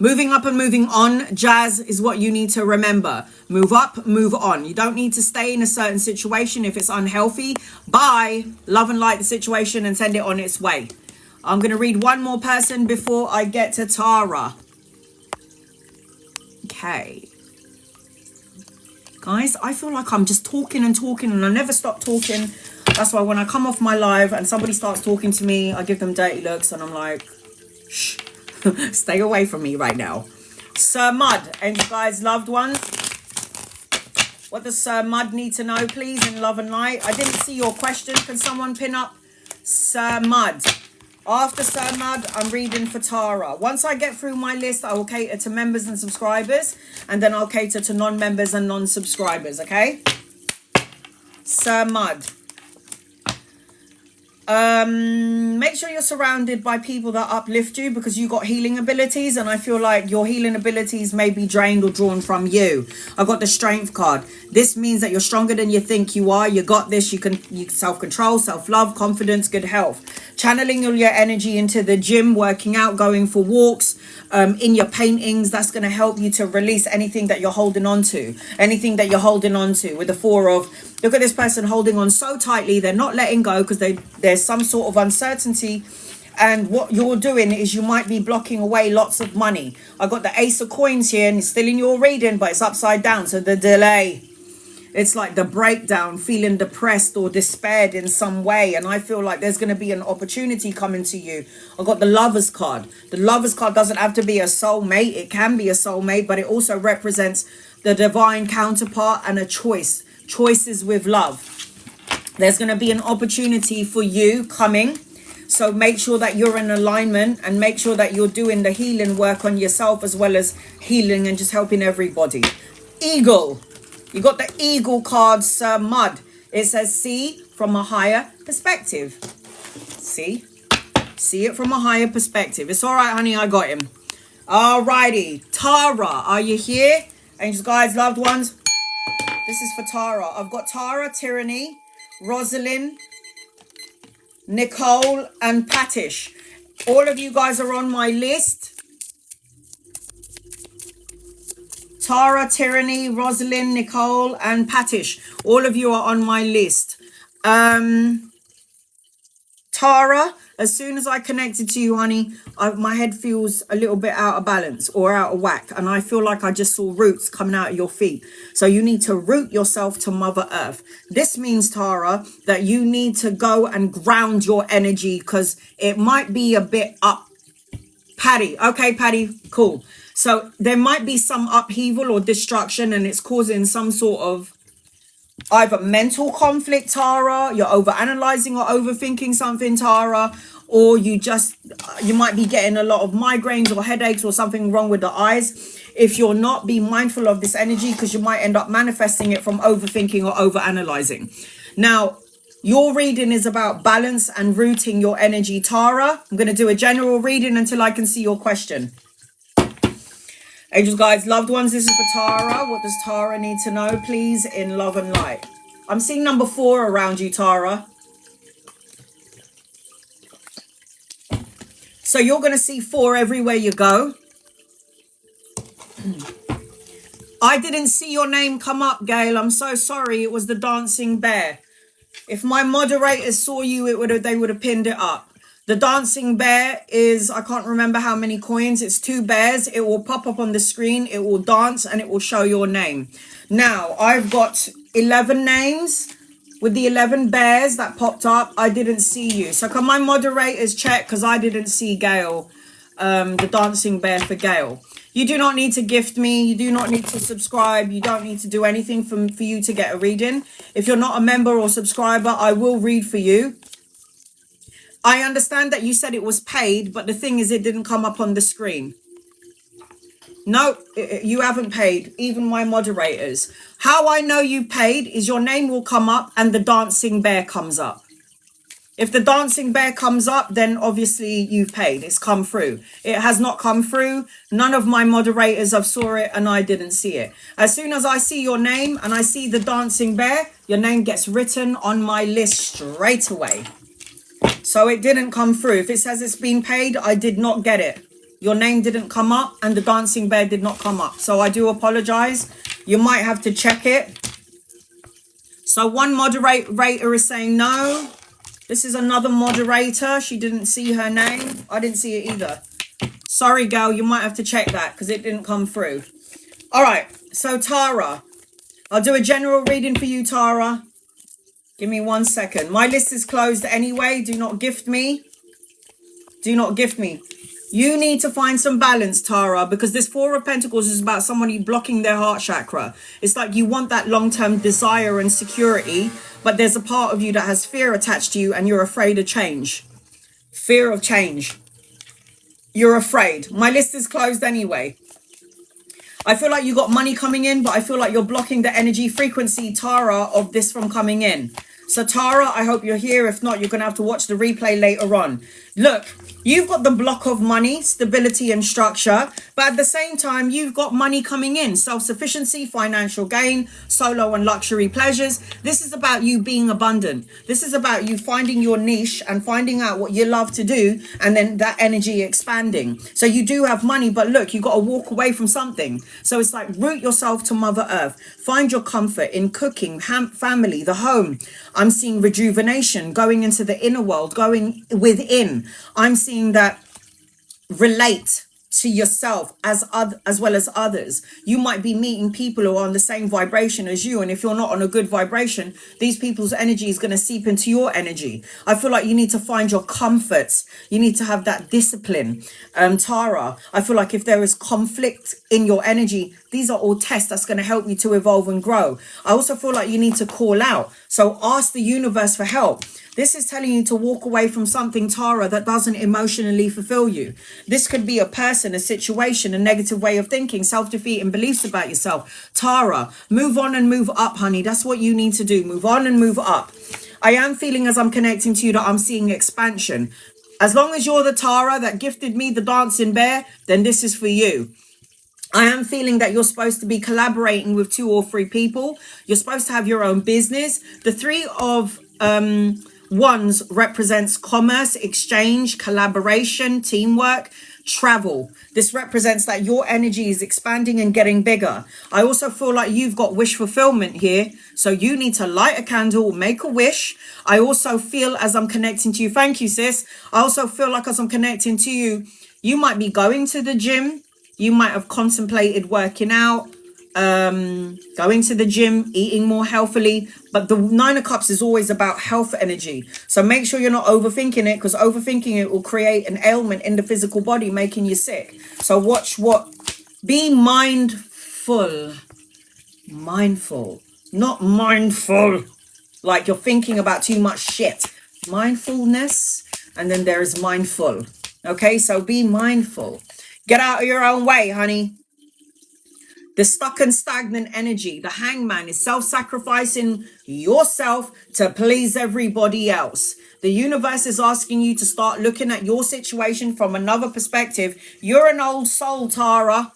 Moving up and moving on, Jazz, is what you need to remember. Move up, move on. You don't need to stay in a certain situation if it's unhealthy. Bye. Love and light the situation and send it on its way. I'm going to read one more person before I get to Tara. Okay. Guys, I feel like I'm just talking and talking and I never stop talking. That's why when I come off my live and somebody starts talking to me, I give them dirty looks and I'm like, shh. Stay away from me right now. Sir Mud and you guys, loved ones. What does Sir Mud need to know, please, in love and light? I didn't see your question. Can someone pin up Sir Mud? After Sir Mud, I'm reading for Tara. Once I get through my list, I will cater to members and subscribers. And then I'll cater to non-members and non-subscribers, okay? Sir Mud. Make sure you're surrounded by people that uplift you because you got healing abilities and I feel like your healing abilities may be drained or drawn from you. I got the strength card. This means that you're stronger than you think you are. You got this. You self-control, self-love, confidence, good health. Channeling all your energy into the gym, working out, going for walks, in your paintings. That's going to help you to release anything that you're holding on to. Anything that you're holding on to with the four of... Look at this person holding on so tightly. They're not letting go because there's some sort of uncertainty. And what you're doing is you might be blocking away lots of money. I got the Ace of Coins here and it's still in your reading, but it's upside down. So the delay. It's like the breakdown, feeling depressed or despaired in some way. And I feel like there's going to be an opportunity coming to you. I got the Lover's card. The Lover's card doesn't have to be a soulmate. It can be a soulmate, but it also represents the divine counterpart and a choice. Choices with love. There's going to be an opportunity for you coming. So make sure that you're in alignment and make sure that you're doing the healing work on yourself as well as healing and just helping everybody. Eagle. You got the Eagle card, Sir Mud. It says see from a higher perspective. See it from a higher perspective. It's all right, honey. I got him. Alrighty. Tara, are you here? Angels, guides, loved ones. This is for Tara. I've got Tara, Tyranny, Rosalind, Nicole, and Patish. All of you guys are on my list. Tara, Tyranny, Rosalind, Nicole, and Patish. All of you are on my list. Tara, as soon as I connected to you, honey, my head feels a little bit out of balance or out of whack. And I feel like I just saw roots coming out of your feet. So you need to root yourself to Mother Earth. This means, Tara, that you need to go and ground your energy because it might be a bit up. Patty. Okay, Patty. Cool. So there might be some upheaval or destruction and it's causing some sort of either mental conflict, Tara, you're overanalyzing or overthinking something, Tara, or you might be getting a lot of migraines or headaches or something wrong with the eyes. If you're not, be mindful of this energy because you might end up manifesting it from overthinking or overanalyzing. Now, your reading is about balance and rooting your energy, Tara. I'm going to do a general reading until I can see your question. Angels, guides, loved ones, this is for Tara. What does Tara need to know, please, in love and light? I'm seeing number 4 around you, Tara. So you're going to see 4 everywhere you go. I didn't see your name come up, Gail. I'm so sorry. It was the dancing bear. If my moderators saw you, they would have pinned it up. The dancing bear is, I can't remember how many coins. It's 2 bears. It will pop up on the screen. It will dance and it will show your name. Now, I've got 11 names with the 11 bears that popped up. I didn't see you. So can my moderators check? Because I didn't see Gail, the dancing bear for Gail. You do not need to gift me. You do not need to subscribe. You don't need to do anything for you to get a reading. If you're not a member or subscriber, I will read for you. I understand that you said it was paid, but the thing is it didn't come up on the screen. No, you haven't paid, even my moderators. How I know you paid is your name will come up and the dancing bear comes up. If the dancing bear comes up, then obviously you've paid. It's come through. It has not come through. None of my moderators have saw it and I didn't see it. As soon as I see your name and I see the dancing bear, your name gets written on my list straight away. So it didn't come through. If it says it's been paid, I did not get it. Your name didn't come up and the dancing bear did not come up. So I do apologize. You might have to check it. So one moderator is saying no. This is another moderator. She didn't see her name. I didn't see it either. Sorry, girl. You might have to check that because it didn't come through. All right. So, Tara. I'll do a general reading for you, Tara. Give me 1 second. My list is closed anyway. Do not gift me. Do not gift me. You need to find some balance, Tara, because this Four of Pentacles is about somebody blocking their heart chakra. It's like you want that long-term desire and security, but there's a part of you that has fear attached to you and you're afraid of change. Fear of change. You're afraid. My list is closed anyway. I feel like you got money coming in, but I feel like you're blocking the energy frequency, Tara, of this from coming in. So, Tara, I hope you're here. If not, you're going to have to watch the replay later on. Look, you've got the block of money, stability and structure, but at the same time, you've got money coming in, self-sufficiency, financial gain, solo and luxury pleasures. This is about you being abundant. This is about you finding your niche and finding out what you love to do, and then that energy expanding. So you do have money, but look, you got to walk away from something. So it's like root yourself to Mother Earth. Find your comfort in cooking, family, the home. I'm seeing rejuvenation, going into the inner world, going within. I'm seeing that relate to yourself as well as others. You might be meeting people who are on the same vibration as you, and if you're not on a good vibration, these people's energy is going to seep into your energy. I feel like you need to find your comforts. You need to have that discipline. Tara, I feel like if there is conflict in your energy, these are all tests that's going to help you to evolve and grow. I also feel like you need to call out. So ask the universe for help. This is telling you to walk away from something, Tara, that doesn't emotionally fulfill you. This could be a person, a situation, a negative way of thinking, self-defeating beliefs about yourself. Tara, move on and move up, honey. That's what you need to do. Move on and move up. I am feeling as I'm connecting to you that I'm seeing expansion. As long as you're the Tara that gifted me the dancing bear, then this is for you. I am feeling that you're supposed to be collaborating with 2 or 3 people. You're supposed to have your own business. The 3 of Wands represents commerce, exchange, collaboration, teamwork, travel. This represents that your energy is expanding and getting bigger. I also feel like you've got wish fulfillment here. So you need to light a candle, make a wish. I also feel as I'm connecting to you. Thank you, sis. I also feel like as I'm connecting to you, you might be going to the gym. You might have contemplated working out, going to the gym, eating more healthily. But the 9 of Cups is always about health energy. So make sure you're not overthinking it, because overthinking it will create an ailment in the physical body, making you sick. So watch what. Be mindful. Mindful. Not mindful. Like you're thinking about too much shit. Mindfulness. And then there is mindful. Okay, so be mindful. Get out of your own way, honey. The stuck and stagnant energy, the hangman, is self-sacrificing yourself to please everybody else. The universe is asking you to start looking at your situation from another perspective. You're an old soul, Tara.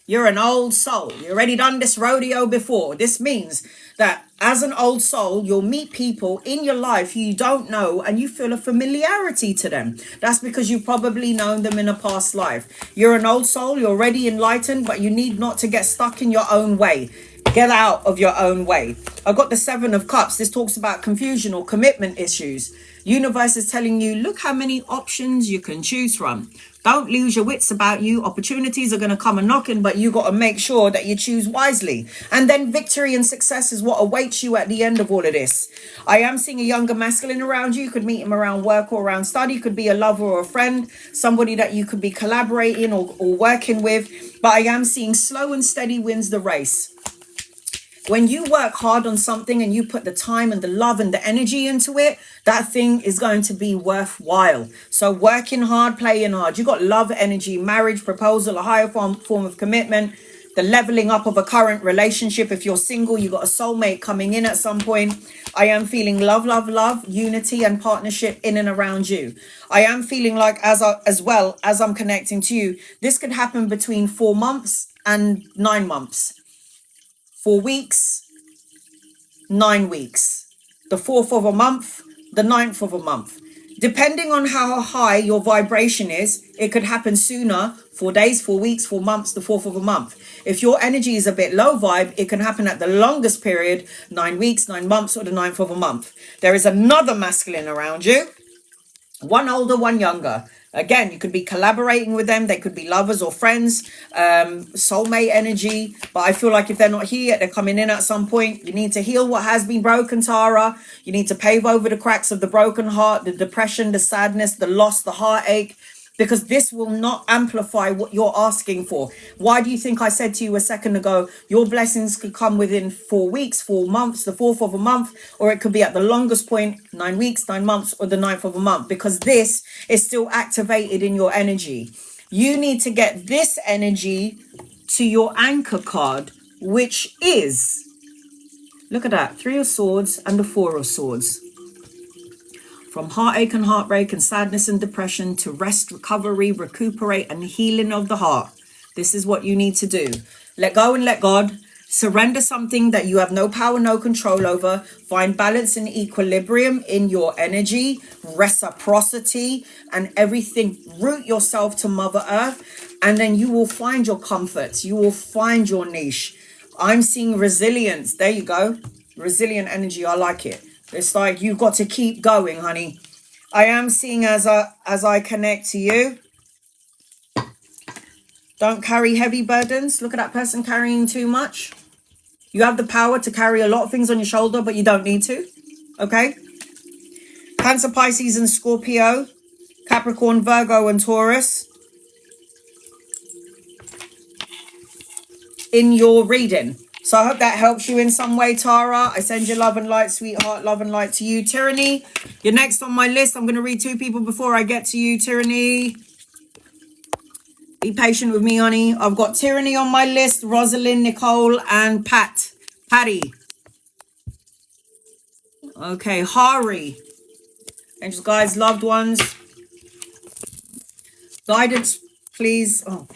You're an old soul. You already done this rodeo before. This means that as an old soul, you'll meet people in your life you don't know and you feel a familiarity to them. That's because you've probably known them in a past life. You're an old soul. You're already enlightened, but you need not to get stuck in your own way. Get out of your own way. I've got the 7 of Cups. This talks about confusion or commitment issues. Universe is telling you, look how many options you can choose from. Don't lose your wits about you. Opportunities are going to come a knocking, but you got to make sure that you choose wisely. And then victory and success is what awaits you at the end of all of this. I am seeing a younger masculine around you. You could meet him around work or around study. Could be a lover or a friend, somebody that you could be collaborating or working with. But I am seeing slow and steady wins the race. When you work hard on something and you put the time and the love and the energy into it, that thing is going to be worthwhile. So working hard, playing hard. You got love, energy, marriage, proposal, a higher form of commitment. the leveling up of a current relationship. If you're single, you got a soulmate coming in at some point. I am feeling love, love, love, unity and partnership in and around you. I am feeling like as well as I'm connecting to you, this could happen between 4 months and 9 months. 4 weeks, 9 weeks. The 4th of a month, the 9th of a month. Depending on how high your vibration is, it could happen sooner, 4 days, 4 weeks, 4 months, the 4th of a month. If your energy is a bit low vibe, it can happen at the longest period, 9 weeks, 9 months, or the 9th of a month. There is another masculine around you, one older, one younger. Again, you could be collaborating with them. They could be lovers or friends, soulmate energy. But I feel like if they're not here yet, they're coming in at some point. You need to heal what has been broken, Tara. You need to pave over the cracks of the broken heart, the depression, the sadness, the loss, the heartache, because this will not amplify what you're asking for. Why do you think I said to you a second ago, your blessings could come within 4 weeks, 4 months, the 4th of a month, or it could be at the longest point, 9 weeks, 9 months, or the 9th of a month, because this is still activated in your energy. You need to get this energy to your anchor card, which is, look at that, 3 of Swords and the 4 of Swords. From heartache and heartbreak and sadness and depression to rest, recovery, recuperate, and healing of the heart. This is what you need to do. Let go and let God. Surrender something that you have no power, no control over. Find balance and equilibrium in your energy, reciprocity, and everything. Root yourself to Mother Earth, and then you will find your comforts. You will find your niche. I'm seeing resilience. There you go. Resilient energy. I like it. It's like you've got to keep going, honey. I am seeing as I connect to you. Don't carry heavy burdens. Look at that person carrying too much. You have the power to carry a lot of things on your shoulder, but you don't need to. Okay? Cancer, Pisces, and Scorpio. Capricorn, Virgo, and Taurus. In your reading. So I hope that helps you in some way, Tara. I send you love and light, sweetheart. Love and light to you. Tyranny, you're next on my list. I'm going to read 2 people before I get to you, Tyranny. Be patient with me, honey. I've got Tyranny on my list, Rosalind, Nicole, and Patty. Okay, Hari. Angels, guides, loved ones. Guidance, please. Oh,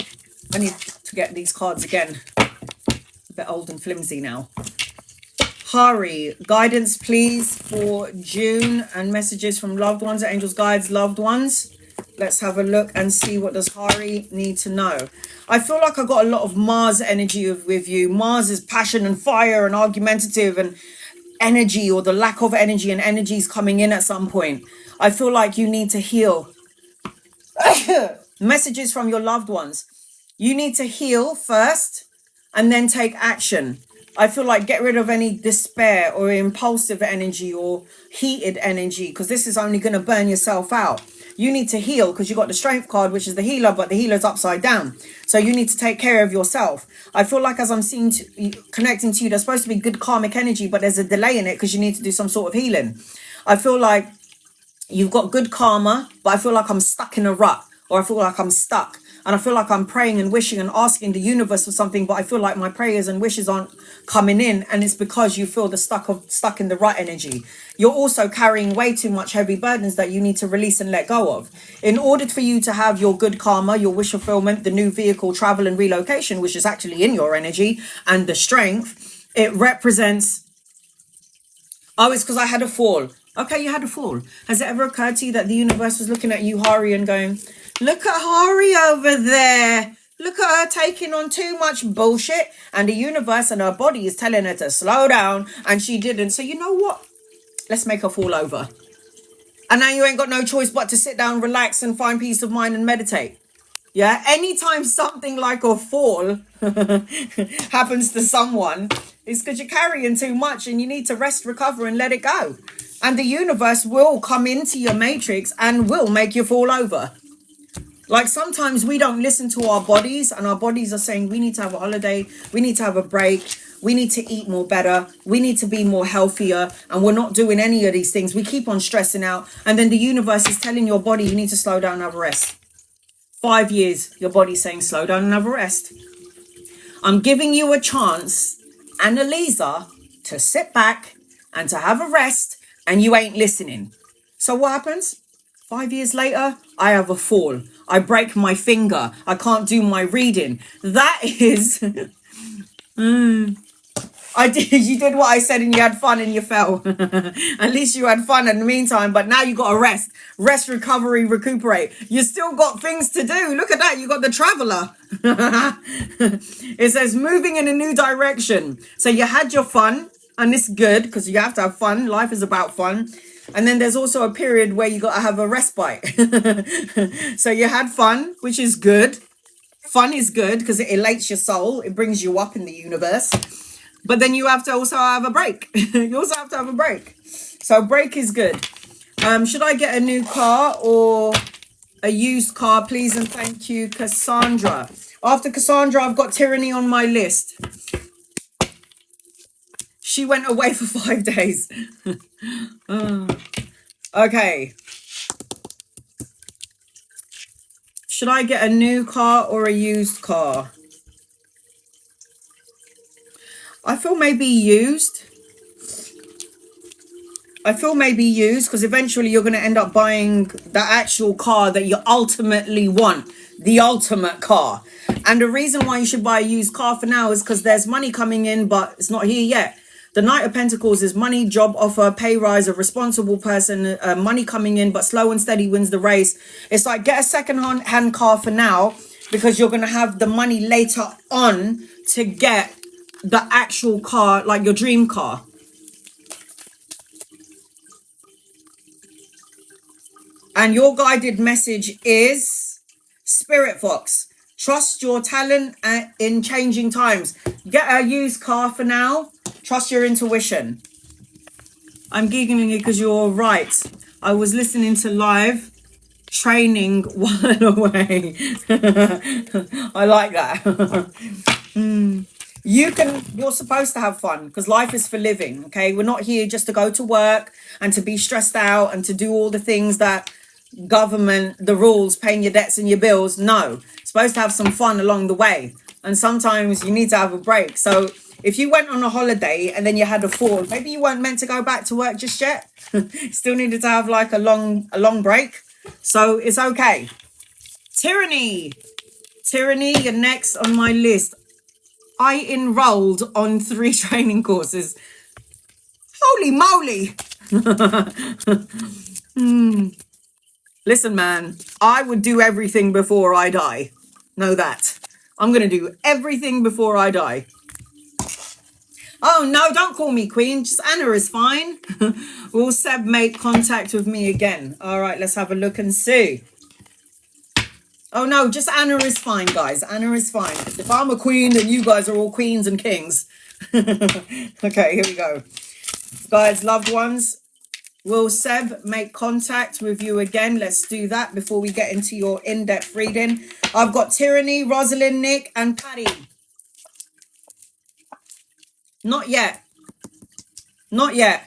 I need to get these cards again. A bit old and flimsy now. Hari, guidance please for June and messages from loved ones, angels, guides, loved ones. Let's have a look and see what does Hari need to know. I feel like I got a lot of Mars energy with you. Mars is passion and fire and argumentative and energy, or the lack of energy, and energy is coming in at some point. I feel like you need to heal. Messages from your loved ones. You need to heal first and then take action. I feel like get rid of any despair or impulsive energy or heated energy, because this is only going to burn yourself out. You need to heal because you got the strength card, which is the healer, but the healer's upside down. So you need to take care of yourself. I feel like as I'm seeing connecting to you, there's supposed to be good karmic energy, but there's a delay in it because you need to do some sort of healing. I feel like you've got good karma, but I feel like I'm stuck in a rut, or I feel like I'm stuck. And I feel like I'm praying and wishing and asking the universe for something, but I feel like my prayers and wishes aren't coming in. And it's because you feel the stuck in the right energy. You're also carrying way too much heavy burdens that you need to release and let go of. In order for you to have your good karma, your wish fulfillment, the new vehicle, travel and relocation, which is actually in your energy, and the strength, it represents, oh, it's because I had a fall. Okay, you had a fall. Has it ever occurred to you that the universe was looking at you, Hari, and going, look at Hari over there. Look at her taking on too much bullshit. And the universe and her body is telling her to slow down. And she didn't. So you know what? Let's make her fall over. And now you ain't got no choice but to sit down, relax, and find peace of mind and meditate. Yeah? Anytime something like a fall happens to someone, it's because you're carrying too much and you need to rest, recover, and let it go. And the universe will come into your matrix and will make you fall over. Like sometimes we don't listen to our bodies, and our bodies are saying we need to have a holiday, we need to have a break, we need to eat more better, we need to be more healthier, and we're not doing any of these things. We keep on stressing out, and then the universe is telling your body you need to slow down and have a rest. 5 years, your body's saying slow down and have a rest. I'm giving you a chance, Annalisa, to sit back and to have a rest, and you ain't listening. So what happens? 5 years later, I have a fall. I break my finger. I can't do my reading. That is... You did what I said and you had fun and you fell. At least you had fun in the meantime, but now you got to rest. Rest, recovery, recuperate. You still got things to do. Look at that. You got the traveler. It says moving in a new direction. So you had your fun, and it's good because you have to have fun. Life is about fun. And then there's also a period where you got to have a respite. So you had fun, which is good. Fun is good because it elates your soul. It brings you up in the universe. But then you have to also have a break. You also have to have a break. So break is good. Should I get a new car or a used car, please? And thank you, Cassandra. After Cassandra, I've got Tyranny on my list. She went away for 5 days. Okay. Should I get a new car or a used car? I feel maybe used. I feel maybe used because eventually you're going to end up buying the actual car that you ultimately want. The ultimate car. And the reason why you should buy a used car for now is because there's money coming in, but it's not here yet. The Knight of Pentacles is money, job offer, pay rise, a responsible person, money coming in, but slow and steady wins the race. It's like get a second-hand car for now because you're going to have the money later on to get the actual car, like your dream car. And your guided message is Spirit Fox. Trust your talent in changing times. Get a used car for now. Trust your intuition. I'm giggling because you're right. I was listening to live training while away. I like that. You're supposed to have fun because life is for living, okay? We're not here just to go to work and to be stressed out and to do all the things that government, the rules, paying your debts and your bills. No, you're supposed to have some fun along the way. And sometimes you need to have a break. So if you went on a holiday and then you had a fall, maybe you weren't meant to go back to work just yet. Still needed to have like a long break. So it's okay. Tyranny, you're next on my list. I enrolled on 3 training courses. Holy moly. Listen, man, I would do everything before I die. Know that. I'm going to do everything before I die. Oh, no, don't call me Queen. Just Anna is fine. Will Seb make contact with me again? All right, let's have a look and see. Oh, no, just Anna is fine, guys. Anna is fine. If I'm a queen, then you guys are all queens and kings. Okay, here we go. Guys, loved ones, will Seb make contact with you again? Let's do that before we get into your in-depth reading. I've got Tyranny, Rosalind, Nick, and Patty. Not yet. Not yet.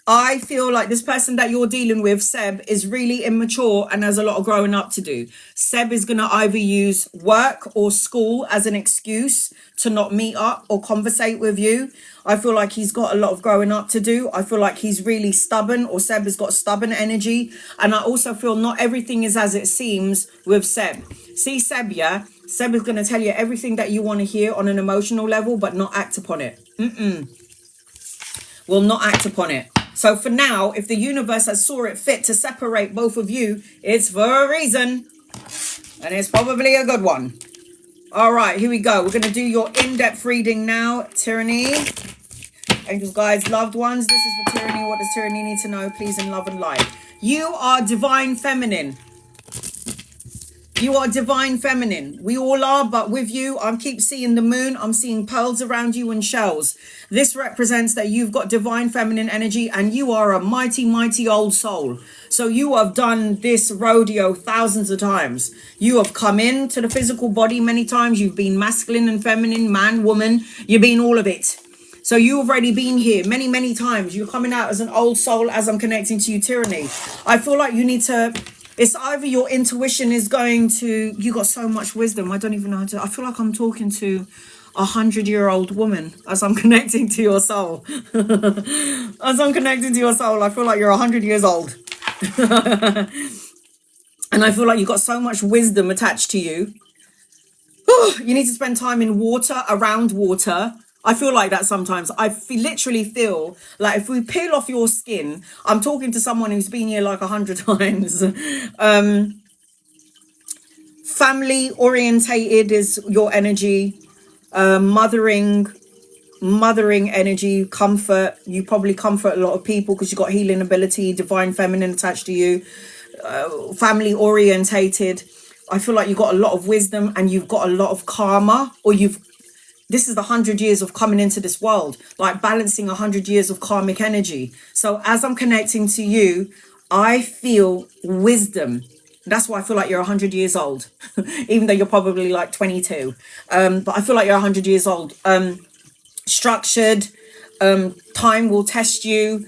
I feel like this person that you're dealing with, Seb, is really immature and has a lot of growing up to do. Seb is going to either use work or school as an excuse to not meet up or conversate with you. I feel like he's got a lot of growing up to do. I feel like he's really stubborn, or Seb has got stubborn energy. And I also feel not everything is as it seems with Seb. See, Seb, yeah? Seb is going to tell you everything that you want to hear on an emotional level, but not act upon it. Will not act upon it. So for now, if the universe has saw it fit to separate both of you, it's for a reason. And it's probably a good one. All right, here we go. We're going to do your in-depth reading now, Tyranny. Angels, guys, loved ones. This is for Tyranny. What does Tyranny need to know? Please, in love and light. You are divine feminine. You are divine feminine. We all are, but with you, I keep seeing the moon. I'm seeing pearls around you and shells. This represents that you've got divine feminine energy and you are a mighty, mighty old soul. So you have done this rodeo thousands of times. You have come into the physical body many times. You've been masculine and feminine, man, woman. You've been all of it. So you've already been here many, many times. You're coming out as an old soul as I'm connecting to you, Tyranny. I feel like you need to... It's either your intuition is going to... You got so much wisdom. I don't even know how to... I feel like I'm talking to... 100-year-old woman as I'm connecting to your soul. As I'm connecting to your soul, I feel like you're 100 years old. And I feel like you've got so much wisdom attached to you. You need to spend time in water, around water. I feel like that sometimes. Literally feel like if we peel off your skin, I'm talking to someone who's been here like 100 times. Family orientated is your energy. Mothering energy, comfort. You probably comfort a lot of people because you've got healing ability, divine feminine attached to you. Family orientated. I feel like you've got a lot of wisdom and you've got a lot of karma, or this is the 100 years of coming into this world, like balancing 100 years of karmic energy. So as I'm connecting to you, I feel wisdom. That's why I feel like you're 100 years old, even though you're probably like 22. But I feel like you're 100 years old. Structured, time will test you.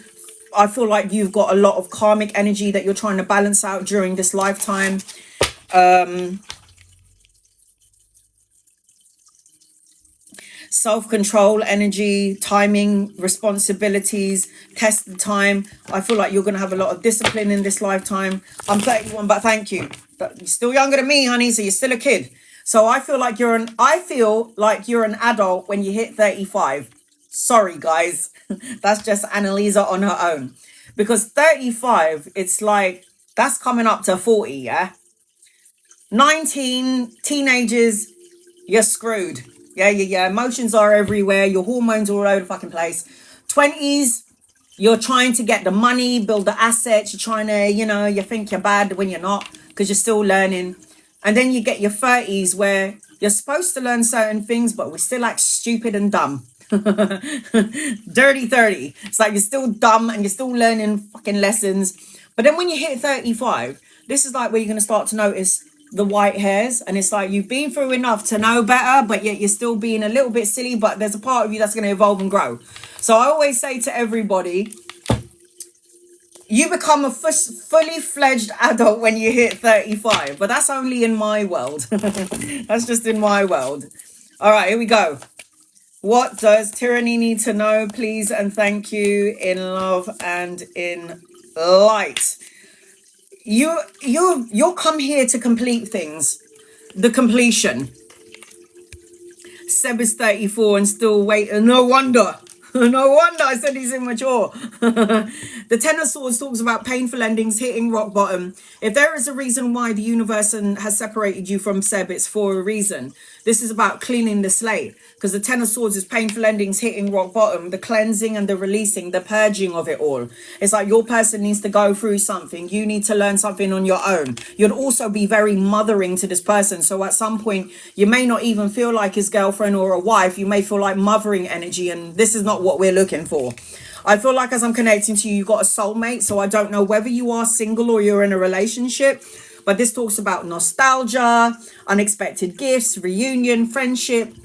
I feel like you've got a lot of karmic energy that you're trying to balance out during this lifetime. Self-control energy, timing, responsibilities, test the time. I feel like you're going to have a lot of discipline in this lifetime. I'm 31, but thank you. But you're still younger than me, honey, so you're still a kid. So I feel like you're an adult when you hit 35. Sorry, guys. That's just Annalisa on her own. Because 35, it's like, that's coming up to 40, yeah? 19, teenagers, you're screwed. Yeah. Emotions are everywhere. Your hormones are all over the fucking place. 20s, you're trying to get the money, build the assets. You're trying to, you think you're bad when you're not because you're still learning. And then you get your 30s where you're supposed to learn certain things, but we still act stupid and dumb. Dirty 30. It's like you're still dumb and you're still learning fucking lessons. But then when you hit 35, this is like where you're going to start to notice the white hairs, and it's like you've been through enough to know better, but yet you're still being a little bit silly, but there's a part of you that's going to evolve and grow. So I always say to everybody, you become a fully fledged adult when you hit 35, but that's only in my world. That's just in my world. All right, here we go. What does tyranny need to know? Please and thank you, in love and in light. You'll come here to complete things. The completion. Seb is 34 and still waiting. No wonder. No wonder I said he's immature. The Ten of Swords talks about painful endings, hitting rock bottom. If there is a reason why the universe has separated you from Seb, it's for a reason. This is about cleaning the slate, because the Ten of Swords is painful endings, hitting rock bottom, the cleansing and the releasing, the purging of it all. It's like your person needs to go through something. You need to learn something on your own. You'd also be very mothering to this person. So at some point, you may not even feel like his girlfriend or a wife. You may feel like mothering energy, and this is not what we're looking for. I feel like as I'm connecting to you, you've got a soulmate. So I don't know whether you are single or you're in a relationship. But this talks about nostalgia, unexpected gifts, reunion, friendship,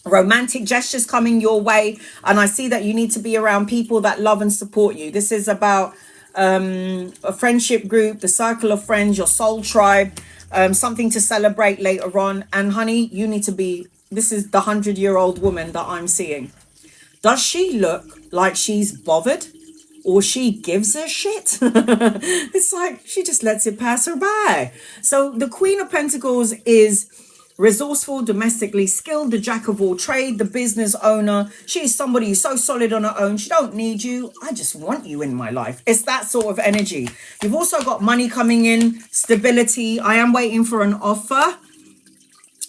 romantic gestures coming your way. And I see that you need to be around people that love and support you. This is about a friendship group, the circle of friends, your soul tribe, something to celebrate later on. And honey, you need to be, this is the 100-year-old woman that I'm seeing. Does she look like she's bothered? Or she gives a shit? It's like she just lets it pass her by. So the Queen of Pentacles is resourceful, domestically skilled, the jack of all trade, the business owner. She's somebody who's so solid on her own. She don't need you. I just want you in my life. It's that sort of energy. You've also got money coming in, stability. I am waiting for an offer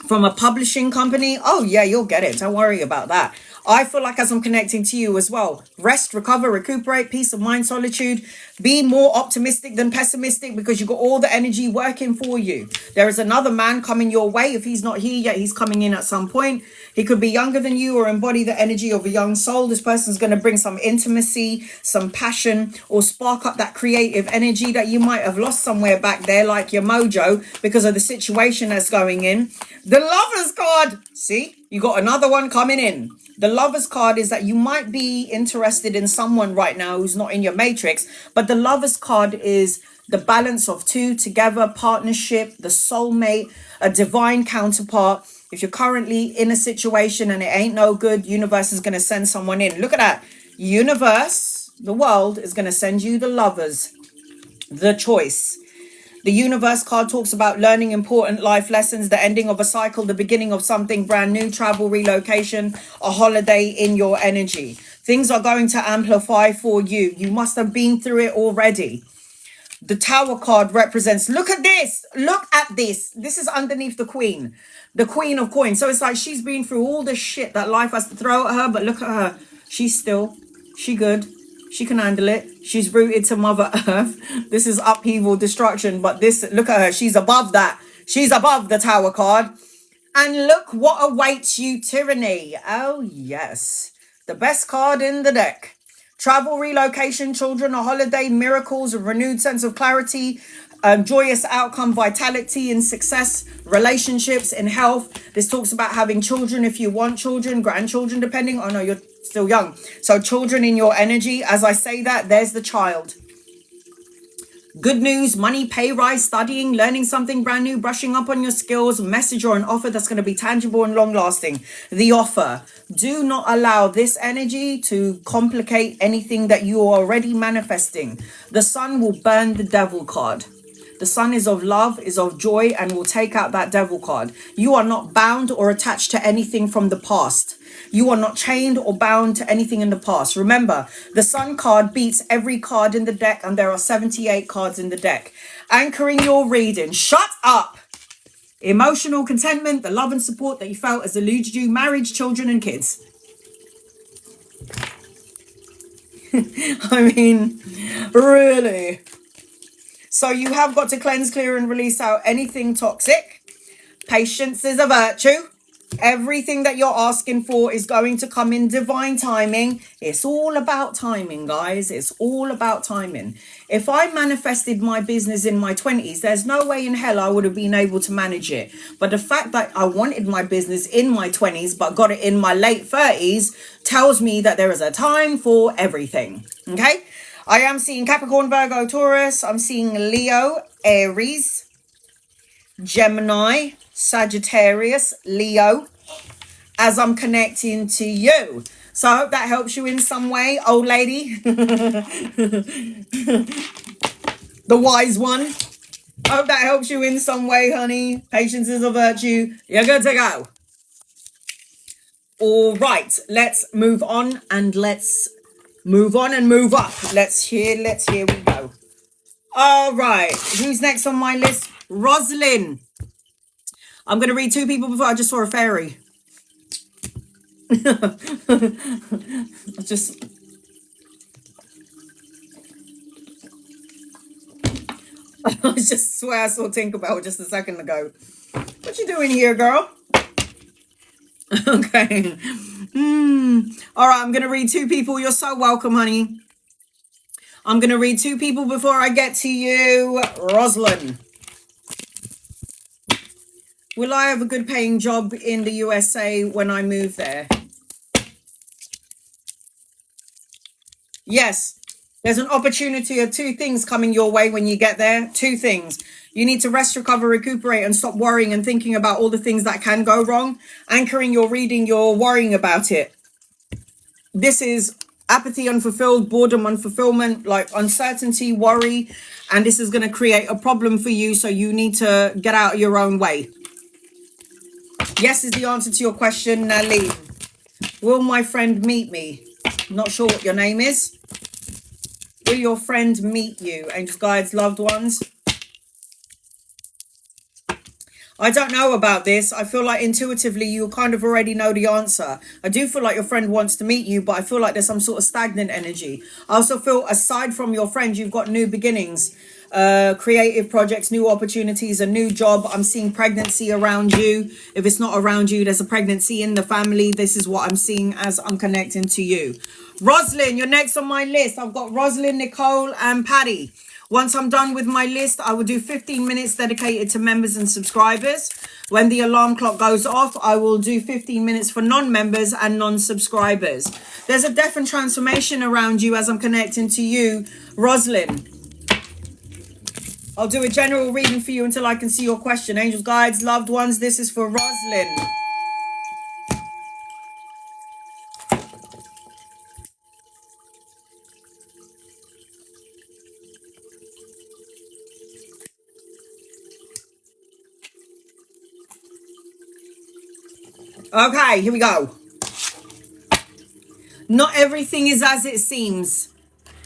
from a publishing company. Oh yeah, you'll get it. Don't worry about that. I feel like as I'm connecting to you as well, rest, recover, recuperate, peace of mind, solitude, be more optimistic than pessimistic, because you've got all the energy working for you. There is another man coming your way. If he's not here yet, he's coming in at some point. He could be younger than you or embody the energy of a young soul. This person's going to bring some intimacy, some passion, or spark up that creative energy that you might have lost somewhere back there, like your mojo, because of the situation that's going in. The Lover's card. See, you got another one coming in. The Lover's card is that you might be interested in someone right now who's not in your matrix, but the Lover's card is the balance of two together, partnership, the soulmate, a divine counterpart. If you're currently in a situation and it ain't no good, universe is going to send someone in. Look at that. Universe, the world, is going to send you the lovers, the choice. The universe card talks about learning important life lessons, the ending of a cycle, the beginning of something brand new, travel, relocation, a holiday in your energy. Things are going to amplify for you. You must have been through it already. The Tower card represents, look at this. Look at this. This is underneath the Queen. The Queen of Coins. So it's like she's been through all the shit that life has to throw at her. But look at her. She's still. She good. She can handle it. She's rooted to Mother Earth. This is upheaval, destruction. But this, look at her. She's above that. She's above the Tower card. And look what awaits you, Tyranny. Oh, yes. The best card in the deck. Travel, relocation, children, a holiday, miracles, a renewed sense of clarity, joyous outcome, vitality in success, relationships, in health. This talks about having children if you want children, grandchildren, depending. Oh, no, you're still young. So children in your energy. As I say that, there's the child. Good news, money, pay rise, studying, learning something brand new, brushing up on your skills, message or an offer that's going to be tangible and long lasting. The offer. Do not allow this energy to complicate anything that you are already manifesting. The sun will burn the devil card. The sun is of love, is of joy, and will take out that devil card. You are not bound or attached to anything from the past. You are not chained or bound to anything in the past. Remember, the sun card beats every card in the deck, and there are 78 cards in the deck. Anchoring your reading. Shut up. Emotional contentment, the love and support that you felt has eluded you, marriage, children, and kids. I mean, really. So you have got to cleanse, clear, and release out anything toxic. Patience is a virtue. Everything that you're asking for is going to come in divine timing. It's all about timing, guys. It's all about timing. If I manifested my business in my 20s, there's no way in hell I would have been able to manage it. But the fact that I wanted my business in my 20s, but got it in my late 30s, tells me that there is a time for everything. Okay? I am seeing Capricorn, Virgo, Taurus. I'm seeing Leo, Aries, Gemini, Sagittarius, Leo, as I'm connecting to you. So I hope that helps you in some way, old lady. The wise one. I hope that helps you in some way, honey. Patience is a virtue. You're good to go. All right, let's move on and let's move on and move up. Let's hear we go. All right, who's next on my list? Rosalind. I'm going to read two people before I just saw a fairy. I just swear I saw Tinkerbell just a second ago. What you doing here, girl? Okay. All right, I'm going to read two people. You're so welcome, honey. I'm going to read two people before I get to you, Rosalind. Will I have a good paying job in the USA when I move there? Yes. There's an opportunity of two things coming your way when you get there. Two things. You need to rest, recover, recuperate, and stop worrying and thinking about all the things that can go wrong. Anchoring your reading, you're worrying about it. This is apathy, unfulfilled, boredom, unfulfillment, like uncertainty, worry. And this is going to create a problem for you. So you need to get out of your own way. Yes is the answer to your question, Naleen. Will my friend meet me? Not sure what your name is. Will your friend meet you? Angels, guides, loved ones. I don't know about this. I feel like intuitively you kind of already know the answer. I do feel like your friend wants to meet you, but I feel like there's some sort of stagnant energy. I also feel aside from your friend, you've got new beginnings. Creative projects, new opportunities, a new job. I'm seeing pregnancy around you. If it's not around you, there's a pregnancy in the family. This is what I'm seeing as I'm connecting to you. Rosalind, you're next on my list. I've got Rosalind, Nicole, and Patty. Once I'm done with my list, I will do 15 minutes dedicated to members and subscribers. When the alarm clock goes off, I will do 15 minutes for non-members and non-subscribers. There's a death and transformation around you as I'm connecting to you, Rosalind. I'll do a general reading for you until I can see your question. Angels, guides, loved ones, this is for Rosalind. Okay, here we go. Not everything is as it seems.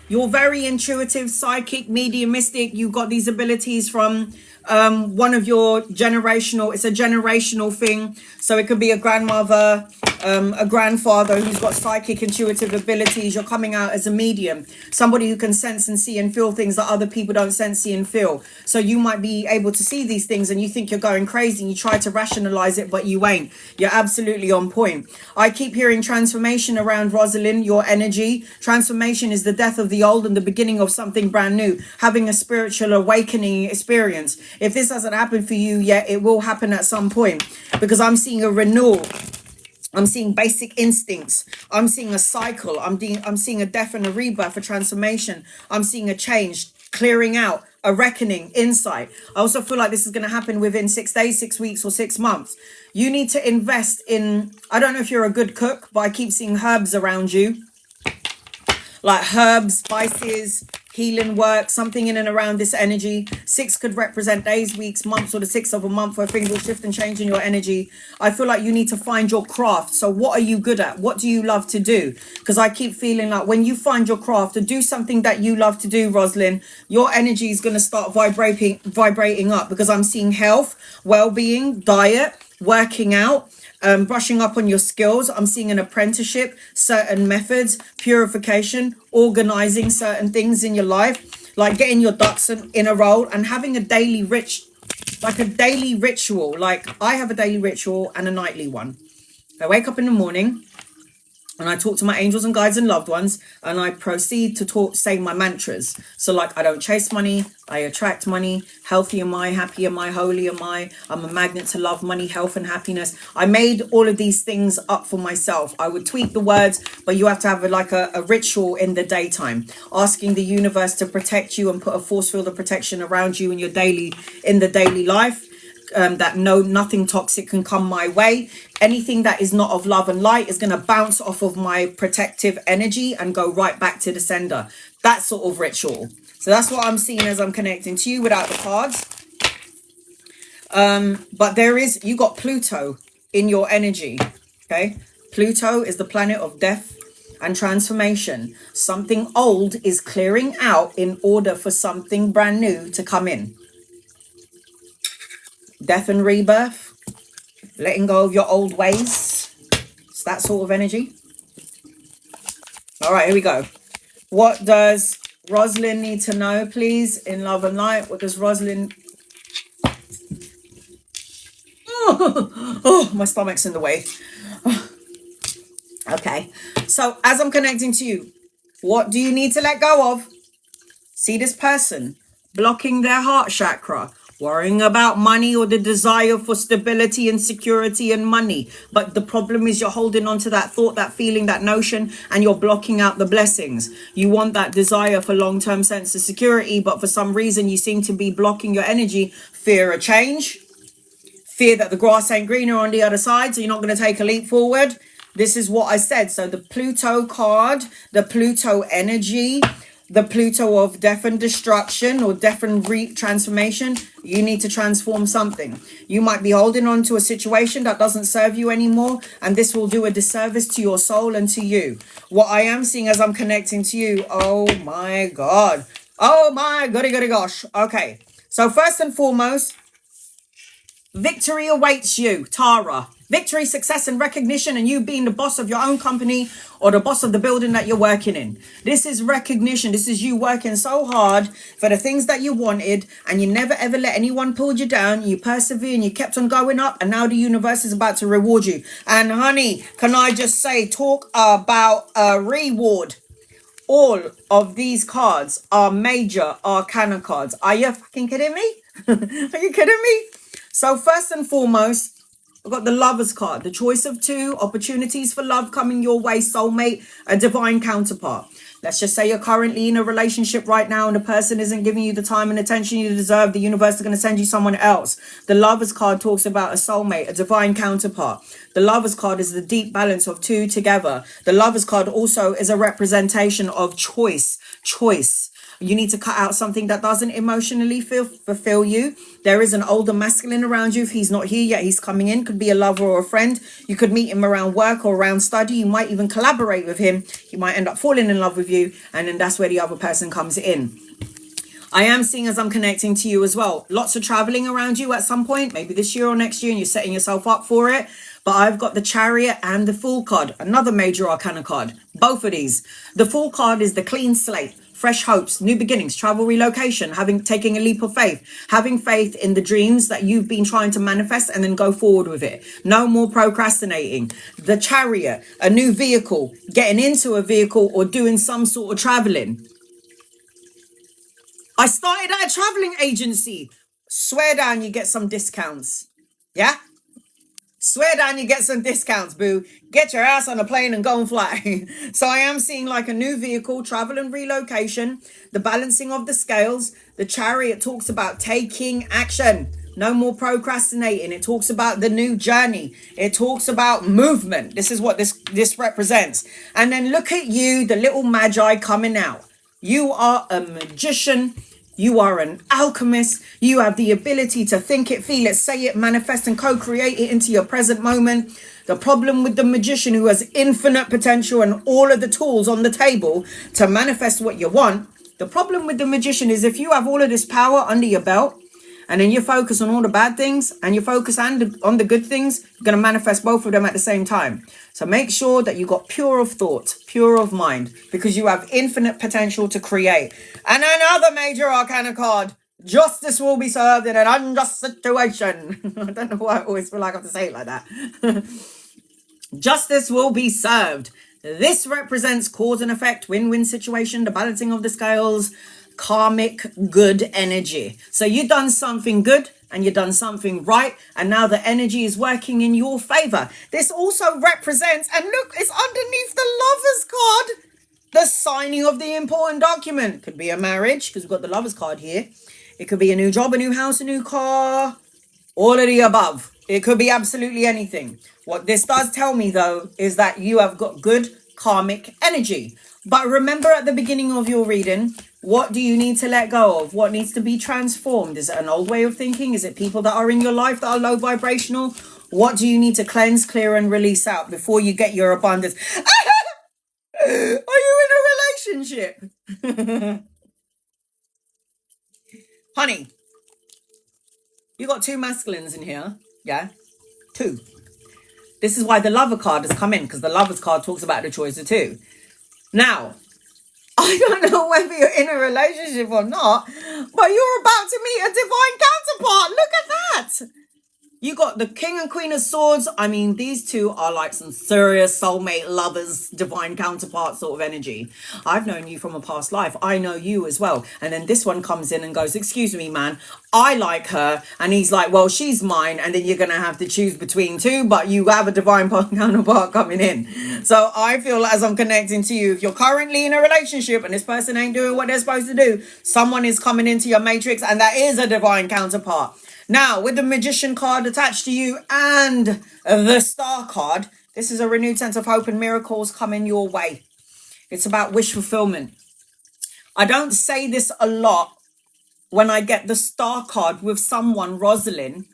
You're very intuitive, psychic, mediumistic. You've got these abilities from one of your generational, it's a generational thing. So it could be a grandmother, a grandfather who's got psychic, intuitive abilities. You're coming out as a medium, somebody who can sense and see and feel things that other people don't sense, see and feel. So you might be able to see these things and you think you're going crazy and you try to rationalize it, but you ain't. You're absolutely on point. I keep hearing transformation around Rosalind, your energy. Transformation is the death of the old and the beginning of something brand new, having a spiritual awakening experience. If this hasn't happened for you yet, it will happen at some point, because I'm seeing a renewal. I'm seeing basic instincts. I'm seeing a cycle. I'm seeing a death and a rebirth, a transformation. I'm seeing a change, clearing out, a reckoning, insight. I also feel like this is going to happen within 6 days, 6 weeks, or 6 months. You need to invest in, I don't know if you're a good cook, but I keep seeing herbs around you. Like herbs, spices, healing work, something in and around this energy. 6 could represent days, weeks, months, or the 6th of a month where things will shift and change in your energy. I feel like you need to find your craft. So what are you good at? What do you love to do? Because I keep feeling like when you find your craft to do something that you love to do, Rosalind, your energy is going to start vibrating up, because I'm seeing health, well-being, diet, working out, brushing up on your skills. I'm seeing an apprenticeship, certain methods, purification, organizing certain things in your life, like getting your ducks in a row and having a daily daily ritual. Like I have a daily ritual and a nightly one. I wake up in the morning and I talk to my angels and guides and loved ones, and I proceed to say my mantras. So like, I don't chase money, I attract money. Healthy am I, happy am I, holy am I. I'm a magnet to love, money, health, and happiness. I made all of these things up for myself. I would tweak the words, but you have to have a ritual in the daytime, asking the universe to protect you and put a force field of protection around you in the daily life. That nothing toxic can come my way. Anything that is not of love and light is going to bounce off of my protective energy and go right back to the sender. That sort of ritual. So that's what I'm seeing as I'm connecting to you without the cards. But you got Pluto in your energy. Okay, Pluto is the planet of death and transformation. Something old is clearing out in order for something brand new to come in. Death and rebirth, letting go of your old ways. It's that sort of energy. All right, here we go. What does Rosalind need to know, please, in love and light? What does Rosalind... Oh, my stomach's in the way. Okay, so as I'm connecting to you, what do you need to let go of? See this person blocking their heart chakra, worrying about money or the desire for stability and security and money. But the problem is you're holding on to that thought, that feeling, that notion, and you're blocking out the blessings. You want that desire for long-term sense of security, but for some reason you seem to be blocking your energy. Fear of change, fear that the grass ain't greener on the other side, so you're not going to take a leap forward. This is what I said. So the Pluto card, the Pluto energy, the Pluto of death and destruction or death and transformation. You need to transform something. You might be holding on to a situation that doesn't serve you anymore, and this will do a disservice to your soul and to you. What I am seeing as I'm connecting to you, oh my God. Oh my goody gosh. Okay, so first and foremost, victory awaits you, Tara. Victory, success, and recognition, and you being the boss of your own company or the boss of the building that you're working in. This is recognition. This is you working so hard for the things that you wanted, and you never ever let anyone pull you down. You persevere and you kept on going up, and now the universe is about to reward you. And honey, can I just say, talk about a reward. All of these cards are major arcana cards. Are you fucking kidding me? Are you kidding me? So first and foremost, I've got the Lover's card, the choice of 2, opportunities for love coming your way, soulmate, a divine counterpart. Let's just say you're currently in a relationship right now and the person isn't giving you the time and attention you deserve. The universe is going to send you someone else. The Lover's card talks about a soulmate, a divine counterpart. The Lover's card is the deep balance of 2 together. The Lover's card also is a representation of choice. You need to cut out something that doesn't emotionally fulfill you. There is an older masculine around you. If he's not here yet, he's coming in. Could be a lover or a friend. You could meet him around work or around study. You might even collaborate with him. He might end up falling in love with you. And then that's where the other person comes in. I am seeing, as I'm connecting to you as well, lots of traveling around you at some point, maybe this year or next year, and you're setting yourself up for it. But I've got the Chariot and the Fool card, another major arcana card. Both of these. The Fool card is the clean slate, fresh hopes, new beginnings, travel, relocation, taking a leap of faith, having faith in the dreams that you've been trying to manifest and then go forward with it. No more procrastinating. The Chariot, a new vehicle, getting into a vehicle or doing some sort of traveling. I started at a traveling agency. Swear down you get some discounts. Yeah? Swear down you get some discounts, boo. Get your ass on a plane and go and fly. So I am seeing like a new vehicle, travel and relocation, the balancing of the scales. The Chariot talks about taking action. No more procrastinating. It talks about the new journey. It talks about movement. This is what this represents. And then look at you, the little magi coming out. You are a magician. You are an alchemist. You have the ability to think it, feel it, say it, manifest and co-create it into your present moment. The problem with the magician who has infinite potential and all of the tools on the table to manifest what you want. The problem with the magician is if you have all of this power under your belt and then you focus on all the bad things and you focus on the good things, you're going to manifest both of them at the same time. So make sure that you got pure of thought, pure of mind, because you have infinite potential to create. And another major arcana card, justice will be served in an unjust situation. I don't know why I always feel like I have to say it like that. Justice will be served. This represents cause and effect, win-win situation, the balancing of the scales, karmic good energy. So you've done something good and you've done something right, and now the energy is working in your favor. This also represents, and look, it's underneath the Lovers card, the signing of the important document. It could be a marriage, because we've got the Lovers card here. It could be a new job, a new house, a new car, all of the above. It could be absolutely anything. What this does tell me, though, is that you have got good karmic energy. But remember at the beginning of your reading, what do you need to let go of? What needs to be transformed? Is it an old way of thinking? Is it people that are in your life that are low vibrational? What do you need to cleanse, clear, and release out before you get your abundance? Are you in a relationship? Honey, you got two masculines in here. Yeah, two. This is why the Lover card has come in, because the Lovers card talks about the choice of two. Now, I don't know whether you're in a relationship or not, but you're about to meet a divine counterpart. Look at that. You got the King and Queen of Swords. I mean, these two are like some serious soulmate lovers, divine counterpart sort of energy. I've known you from a past life. I know you as well. And then this one comes in and goes, excuse me, man, I like her. And he's like, well, she's mine. And then you're going to have to choose between two, but you have a divine counterpart coming in. So I feel as I'm connecting to you, if you're currently in a relationship and this person ain't doing what they're supposed to do, someone is coming into your matrix and that is a divine counterpart. Now, with the Magician card attached to you and the Star card, this is a renewed sense of hope and miracles coming your way. It's about wish fulfillment. I don't say this a lot when I get the Star card with someone, Rosalind,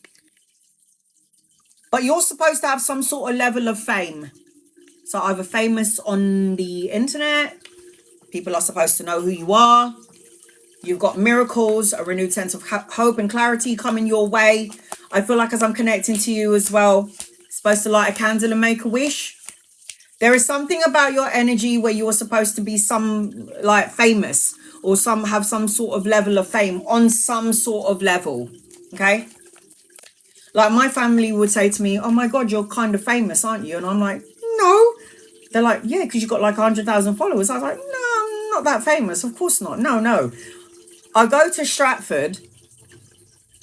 but you're supposed to have some sort of level of fame. So either famous on the internet, people are supposed to know who you are. You've got miracles, a renewed sense of hope and clarity coming your way. I feel like as I'm connecting to you as well, supposed to light a candle and make a wish. There is something about your energy where you're supposed to be some like famous or have some sort of level of fame on some sort of level. Okay. Like my family would say to me, oh my God, you're kind of famous, aren't you? And I'm like, no. They're like, yeah, because you've got like 100,000 followers. I was like, no, I'm not that famous. Of course not. No. I go to Stratford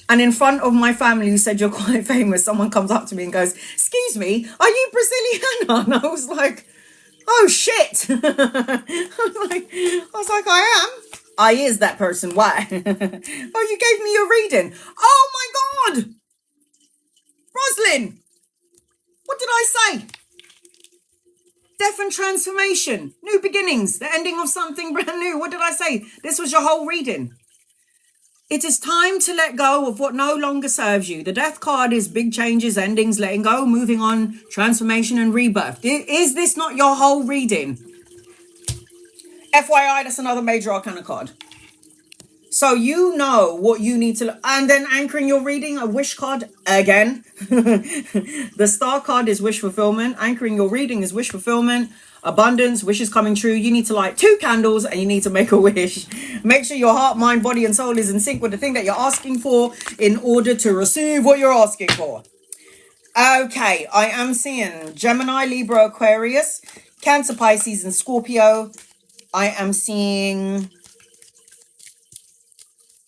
and in front of my family who said you're quite famous, someone comes up to me and goes, excuse me, are you Braziliana? And I was like, oh shit. I was like, I am. I is that person. Why? Oh, you gave me a reading. Oh my God. Roslyn, what did I say? Death and transformation, new beginnings, the ending of something brand new. What did I say? This was your whole reading. It is time to let go of what no longer serves you. The death card is big changes, endings, letting go, moving on, transformation and rebirth. Is this not your whole reading? FYI, that's another major arcana card. So you know what you need to... And then anchoring your reading, a wish card again. The star card is wish fulfillment. Anchoring your reading is wish fulfillment. Abundance, wishes coming true. You need to light 2 candles and you need to make a wish. Make sure your heart, mind, body and soul is in sync with the thing that you're asking for in order to receive what you're asking for. Okay, I am seeing Gemini, Libra, Aquarius, Cancer, Pisces and Scorpio. I am seeing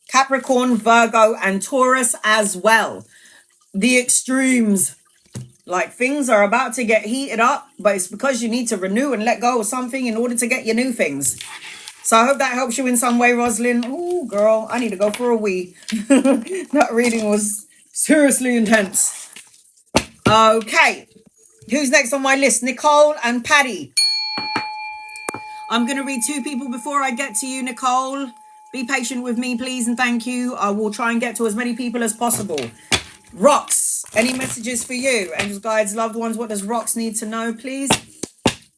Capricorn, Virgo and Taurus as well. The extremes. Like things are about to get heated up, but it's because you need to renew and let go of something in order to get your new things. So I hope that helps you in some way, Rosalind. Oh, girl, I need to go for a wee. That reading was seriously intense. Okay, who's next on my list? Nicole and Patty. I'm going to read 2 people before I get to you, Nicole. Be patient with me, please, and thank you. I will try and get to as many people as possible. Rox, any messages for you? Angels, guides, loved ones, what does Rox need to know, please?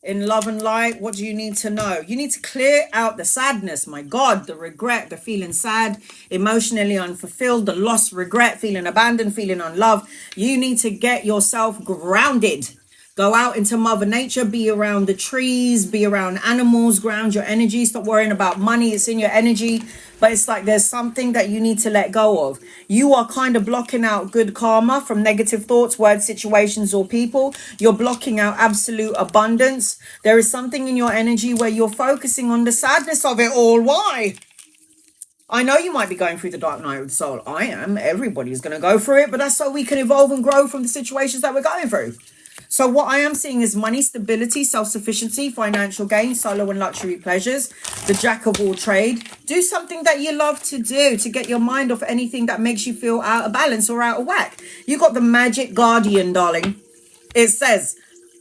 In love and light, what do you need to know? You need to clear out the sadness, my God, the regret, the feeling sad, emotionally unfulfilled, the loss, regret, feeling abandoned, feeling unloved. You need to get yourself grounded. Go out into Mother Nature, be around the trees, be around animals, ground your energy. Stop worrying about money, it's in your energy. But it's like there's something that you need to let go of. You are kind of blocking out good karma from negative thoughts, words, situations, or people. You're blocking out absolute abundance. There is something in your energy where you're focusing on the sadness of it all. Why? I know you might be going through the dark night of the soul. I am. Everybody's going to go through it. But that's so we can evolve and grow from the situations that we're going through. So what I am seeing is money, stability, self-sufficiency, financial gain, solo and luxury pleasures, the jack of all trade. Do something that you love to do to get your mind off anything that makes you feel out of balance or out of whack. You got the magic guardian, darling. It says,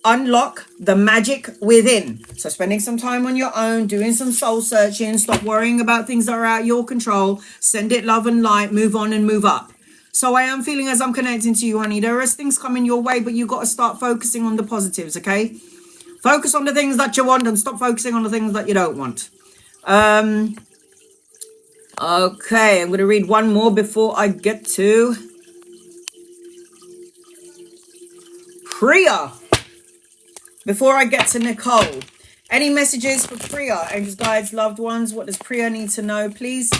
unlock the magic within. So spending some time on your own, doing some soul searching, stop worrying about things that are out of your control, send it love and light, move on and move up. So I am feeling as I'm connecting to you, honey, there is things coming your way, but you got to start focusing on the positives, okay? Focus on the things that you want and stop focusing on the things that you don't want. Okay, I'm going to read one more before I get to Priya. Before I get to Nicole. Any messages for Priya? Angels, guides, loved ones, what does Priya need to know, please?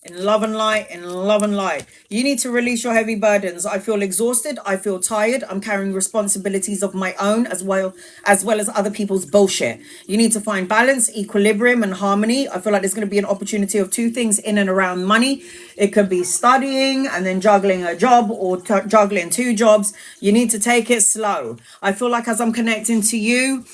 In love and light, in love and light. You need to release your heavy burdens. I feel exhausted. I feel tired. I'm carrying responsibilities of my own as well as other people's bullshit. You need to find balance, equilibrium and harmony. I feel like there's going to be an opportunity of 2 things in and around money. It could be studying and then juggling a job or juggling 2 jobs. You need to take it slow. I feel like as I'm connecting to you,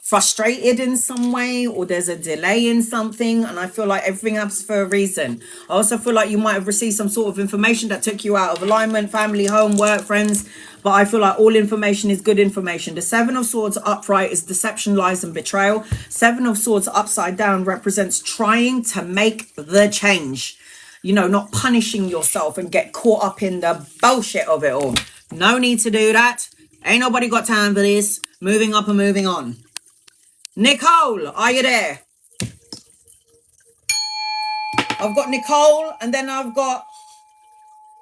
frustrated in some way, or there's a delay in something, and I feel like everything happens for a reason. I also feel like you might have received some sort of information that took you out of alignment, family, home, work, friends, but I feel like all information is good information. The 7 of Swords upright is deception, lies and betrayal. 7 of Swords upside down represents trying to make the change, you know, not punishing yourself and get caught up in the bullshit of it all. No need to do that. Ain't nobody got time for this. Moving up and moving on. Nicole, are you there? I've got Nicole, and then I've got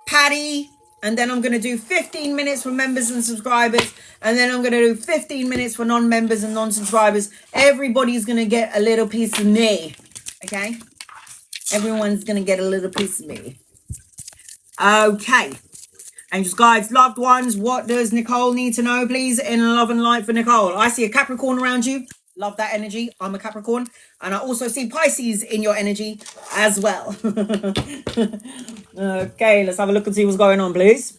Patty, and then I'm going to do 15 minutes for members and subscribers, and then I'm going to do 15 minutes for non-members and non-subscribers. Everybody's going to get a little piece of me, okay? Everyone's going to get a little piece of me. Okay. Angels, guides, loved ones, what does Nicole need to know, please? In love and light for Nicole. I see a Capricorn around you. Love that energy. I'm a Capricorn. And I also see Pisces in your energy as well. Okay, let's have a look and see what's going on, please.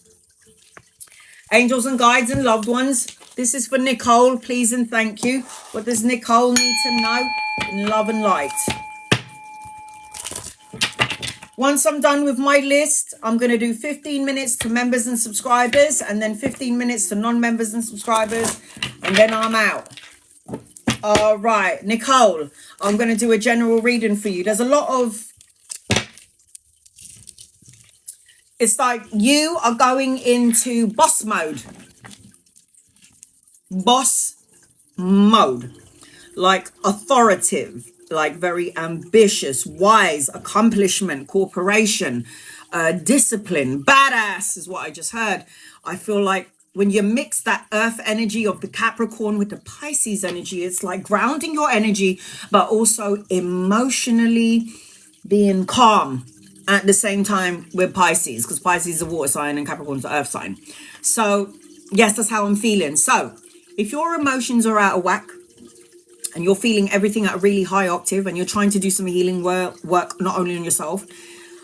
Angels and guides and loved ones. This is for Nicole, please and thank you. What does Nicole need to know in love and light? Once I'm done with my list, I'm going to do 15 minutes to members and subscribers, and then 15 minutes to non-members and subscribers. and then I'm out. All right, Nicole, I'm going to do a general reading for you. There's a lot of, it's like you are going into boss mode. Boss mode. Like authoritative, like very ambitious, wise, accomplishment, corporation, discipline, badass is what I just heard. I feel like when you mix that earth energy of the Capricorn with the Pisces energy, it's like grounding your energy, but also emotionally being calm at the same time with Pisces, because Pisces is a water sign and Capricorn's the earth sign. So yes, that's how I'm feeling. So if your emotions are out of whack and you're feeling everything at a really high octave and you're trying to do some healing work not only on yourself,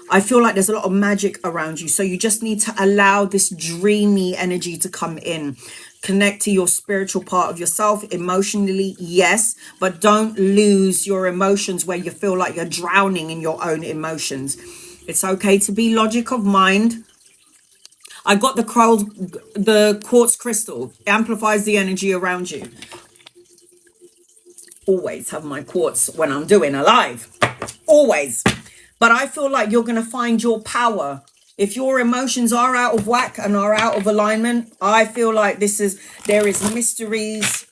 I feel like there's a lot of magic around you. So you just need to allow this dreamy energy to come in. Connect to your spiritual part of yourself emotionally, yes, but don't lose your emotions where you feel like you're drowning in your own emotions. It's okay to be logic of mind. I got the quartz crystal. It amplifies the energy around you. Always have my quartz when I'm doing a live. Always. But I feel like you're going to find your power. If your emotions are out of whack and are out of alignment, I feel like there is mysteries.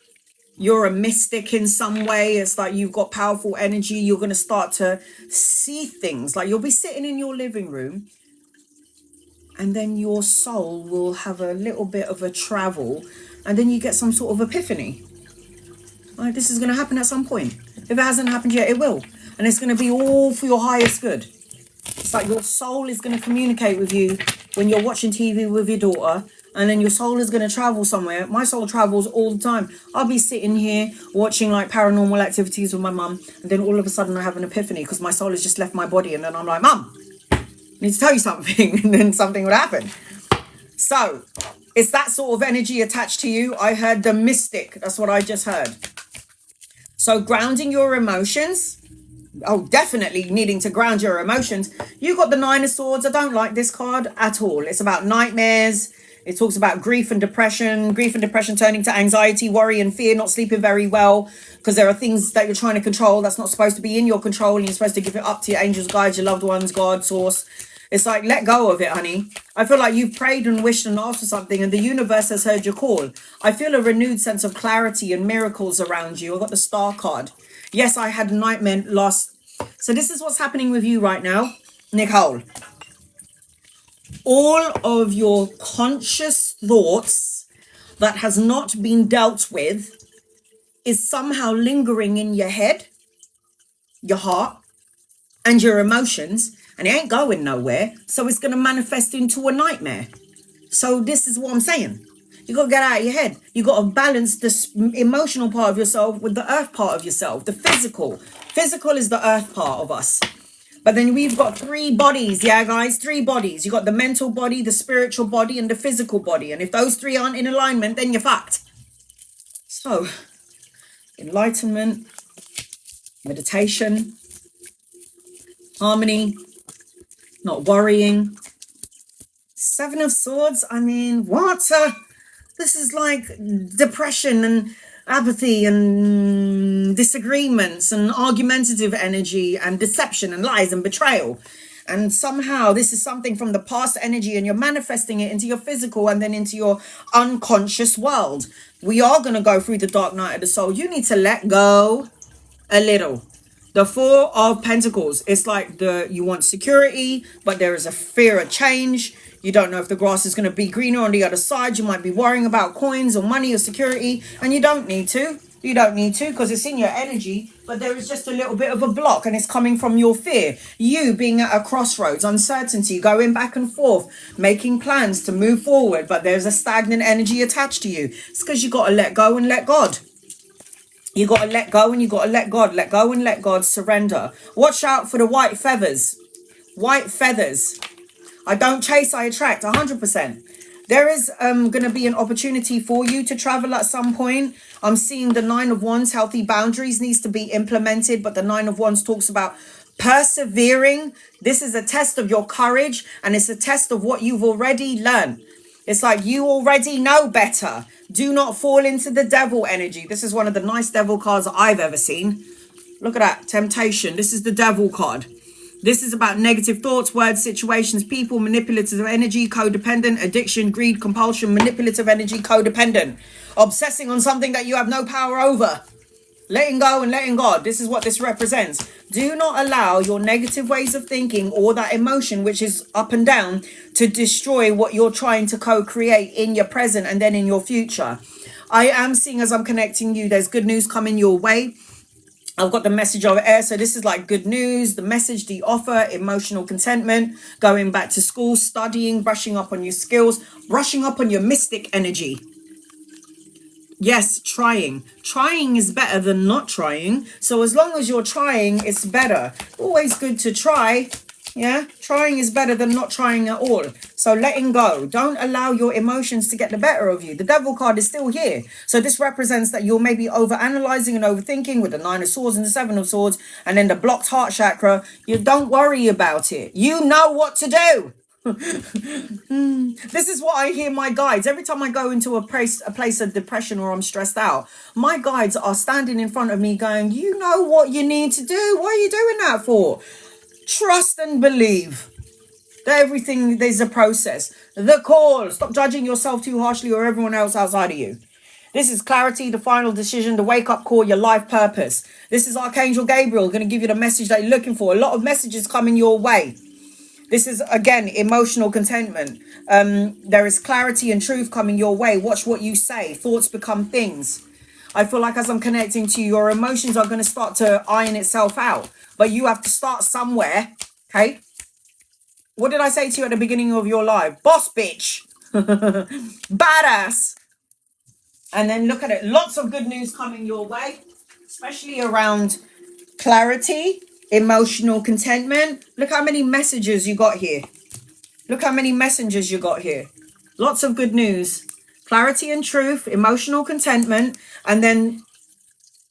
You're a mystic in some way. It's like you've got powerful energy. You're going to start to see things. Like you'll be sitting in your living room and then your soul will have a little bit of a travel and then you get some sort of epiphany. Like this is going to happen at some point. If it hasn't happened yet, it will. And it's going to be all for your highest good. It's like your soul is going to communicate with you when you're watching TV with your daughter, and then your soul is going to travel somewhere. My soul travels all the time. I'll be sitting here watching like paranormal activities with my mum, and then all of a sudden I have an epiphany because my soul has just left my body, and then I'm like, Mum, I need to tell you something, and then something would happen. So it's that sort of energy attached to you. I heard the mystic. That's what I just heard. So grounding your emotions. Oh, definitely needing to ground your emotions. You got the Nine of Swords. I don't like this card at all. It's about nightmares. It talks about grief and depression turning to anxiety, worry and fear, not sleeping very well because there are things that you're trying to control that's not supposed to be in your control, and you're supposed to give it up to your angels, guides, your loved ones, God, source. It's like, let go of it, honey. I feel like you've prayed and wished and asked for something and the universe has heard your call. I feel a renewed sense of clarity and miracles around you. I got the Star card. Yes, I had a nightmare last. So this is what's happening with you right now, Nicole. All of your conscious thoughts that has not been dealt with is somehow lingering in your head, your heart, and your emotions, and it ain't going nowhere. So it's going to manifest into a nightmare. So this is what I'm saying. You got to get out of your head. You got to balance the emotional part of yourself with the earth part of yourself, the physical. Physical is the earth part of us. But then we've got 3 bodies, yeah, guys? 3 bodies. You got the mental body, the spiritual body, and the physical body. And if those 3 aren't in alignment, then you're fucked. So, enlightenment, meditation, harmony, not worrying. 7 of Swords, I mean, what? This is like depression and apathy and disagreements and argumentative energy and deception and lies and betrayal. And somehow this is something from the past energy and you're manifesting it into your physical and then into your unconscious world. We are going to go through the dark night of the soul. You need to let go a little. The 4 of Pentacles, it's like you want security, but there is a fear of change. You don't know if the grass is going to be greener on the other side. You might be worrying about coins or money or security, and you don't need to. You don't need to because it's in your energy, but there is just a little bit of a block and it's coming from your fear. You being at a crossroads, uncertainty, going back and forth, making plans to move forward, but there's a stagnant energy attached to you. It's because you got to let go and let God. You got to let go and you got to let God. Let go and let God. Surrender. Watch out for the white feathers. White feathers. I don't chase, I attract. 100%. There is going to be an opportunity for you to travel at some point. I'm seeing the 9 of Wands. Healthy boundaries needs to be implemented. But the 9 of Wands talks about persevering. This is a test of your courage. And it's a test of what you've already learned. It's like you already know better. Do not fall into the devil energy. This is one of the nice devil cards I've ever seen. Look at that. Temptation. This is the devil card. This is about negative thoughts, words, situations, people, manipulative energy, codependent, addiction, greed, compulsion, manipulative energy, codependent. Obsessing on something that you have no power over. Letting go and letting God. This is what this represents. Do not allow your negative ways of thinking or that emotion, which is up and down, to destroy what you're trying to co-create in your present and then in your future. I am seeing, as I'm connecting you, there's good news coming your way. I've got the message over air. So this is like good news, the message, the offer, emotional contentment, going back to school, studying, brushing up on your skills, brushing up on your mystic energy. Yes, trying. Trying is better than not trying. So as long as you're trying, it's better. Always good to try. Yeah, trying is better than not trying at all. So letting go. Don't allow your emotions to get the better of you. The devil card is still here. So this represents that you're maybe over-analyzing and overthinking with the 9 of swords and the 7 of swords. And then the blocked heart chakra. You don't worry about it. You know what to do. This is what I hear my guides. Every time I go into a place of depression or I'm stressed out, my guides are standing in front of me going, you know what you need to do. What are you doing that for? Trust and believe that everything, there's a process. The call. Stop judging yourself too harshly or everyone else outside of you. This is clarity, the final decision, the wake-up call, your life purpose. This is Archangel Gabriel going to give you the message that you're looking for. A lot of messages coming your way. This is, again, emotional contentment. There is clarity and truth coming your way. Watch what you say. Thoughts become things. I feel like as I'm connecting to you, your emotions are going to start to iron itself out. But you have to start somewhere, okay? What did I say to you at the beginning of your life? Boss bitch. Badass. And then look at it. Lots of good news coming your way, especially around clarity, emotional contentment. Look how many messages you got here. Look how many messengers you got here. Lots of good news. Clarity and truth, emotional contentment, and then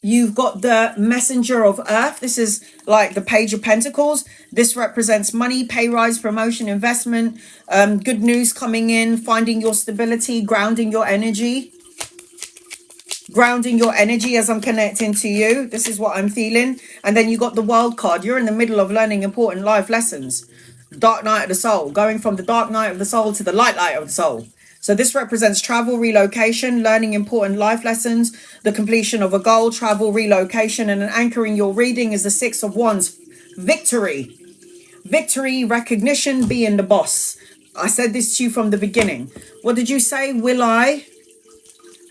you've got the messenger of earth. This is like the page of pentacles. This represents money, pay rise, promotion, investment, good news coming in, finding your stability, grounding your energy. Grounding your energy as I'm connecting to you. This is what I'm feeling. And then you got the world card. You're in the middle of learning important life lessons. Dark night of the soul. Going from the dark night of the soul to the light of the soul. So this represents travel, relocation, learning important life lessons, the completion of a goal, travel, relocation, and an anchoring your reading is the 6 of Wands. Victory. Victory, recognition, being the boss. I said this to you from the beginning. What did you say? Will I?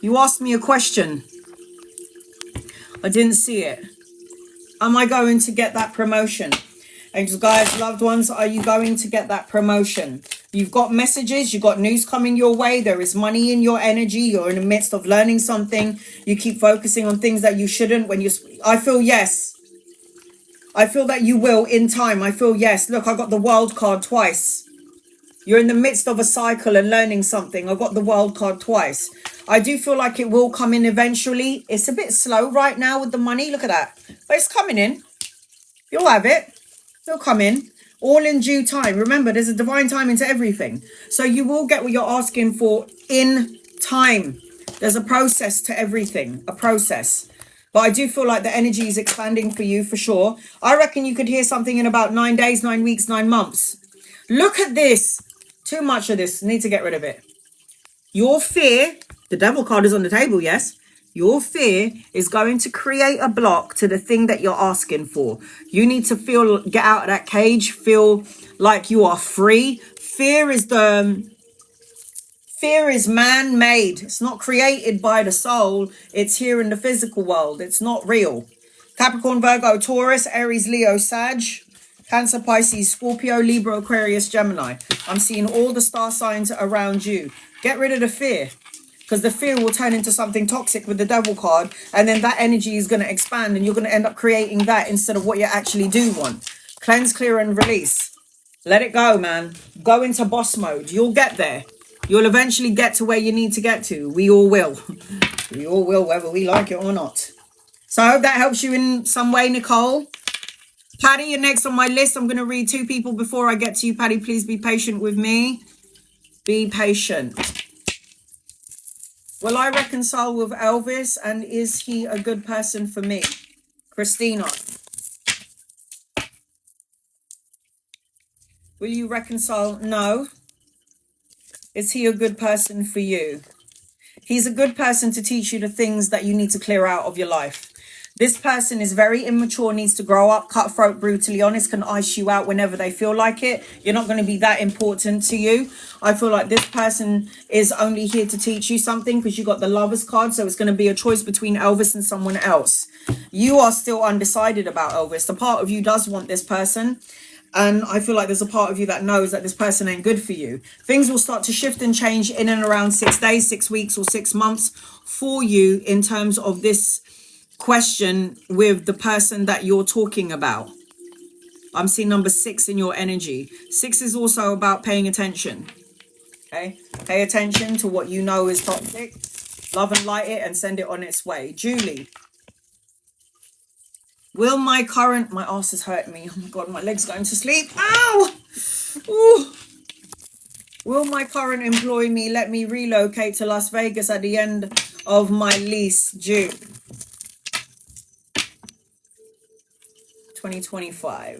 You asked me a question. I didn't see it. Am I going to get that promotion? Angels, guys, loved ones, are you going to get that promotion? You've got messages, you've got news coming your way. There is money in your energy. You're in the midst of learning something. You keep focusing on things that you shouldn't. I feel yes. I feel that you will in time. I feel yes. Look, I got the world card twice. You're in the midst of a cycle and learning something. I got the world card twice. I do feel like it will come in eventually. It's a bit slow right now with the money. Look at that. But it's coming in. You'll have it. It'll come in. All in due time. Remember, there's a divine timing to everything. So you will get what you're asking for in time. There's a process to everything. A process. But I do feel like the energy is expanding for you for sure. I reckon you could hear something in about 9 days, 9 weeks, 9 months. Look at this. Too much of this. Need to get rid of it. Your fear, the devil card is on the table, yes. Your fear is going to create a block to the thing that you're asking for. You need to get out of that cage, feel like you are free. Fear is man-made. It's not created by the soul. It's here in the physical world. It's not real. Capricorn, Virgo, Taurus, Aries, Leo, Sag, Cancer, Pisces, Scorpio, Libra, Aquarius, Gemini. I'm seeing all the star signs around you. Get rid of the fear. Because the fear will turn into something toxic with the devil card. And then that energy is going to expand. And you're going to end up creating that instead of what you actually do want. Cleanse, clear, and release. Let it go, man. Go into boss mode. You'll get there. You'll eventually get to where you need to get to. We all will. We all will, whether we like it or not. So I hope that helps you in some way, Nicole. Patty, you're next on my list. I'm going to read 2 people before I get to you. Patty, please be patient with me. Be patient. Will I reconcile with Elvis, and is he a good person for me? Christina. Will you reconcile? No. Is he a good person for you? He's a good person to teach you the things that you need to clear out of your life. This person is very immature, needs to grow up, cutthroat, brutally honest, can ice you out whenever they feel like it. You're not going to be that important to you. I feel like this person is only here to teach you something because you got the Lovers card. So it's going to be a choice between Elvis and someone else. You are still undecided about Elvis. The part of you does want this person. And I feel like there's a part of you that knows that this person ain't good for you. Things will start to shift and change in and around 6 days, 6 weeks or 6 months for you in terms of this question with the person that you're talking about. I'm seeing number 6 in your energy. 6 is also about paying attention. Okay, pay attention to what you know is toxic. Love and light it and send it on its way. Julie. Will my current... My ass is hurting me. Oh my God, my leg's going to sleep. Ow! Ooh. Will my current employee let me relocate to Las Vegas at the end of my lease due? 2025.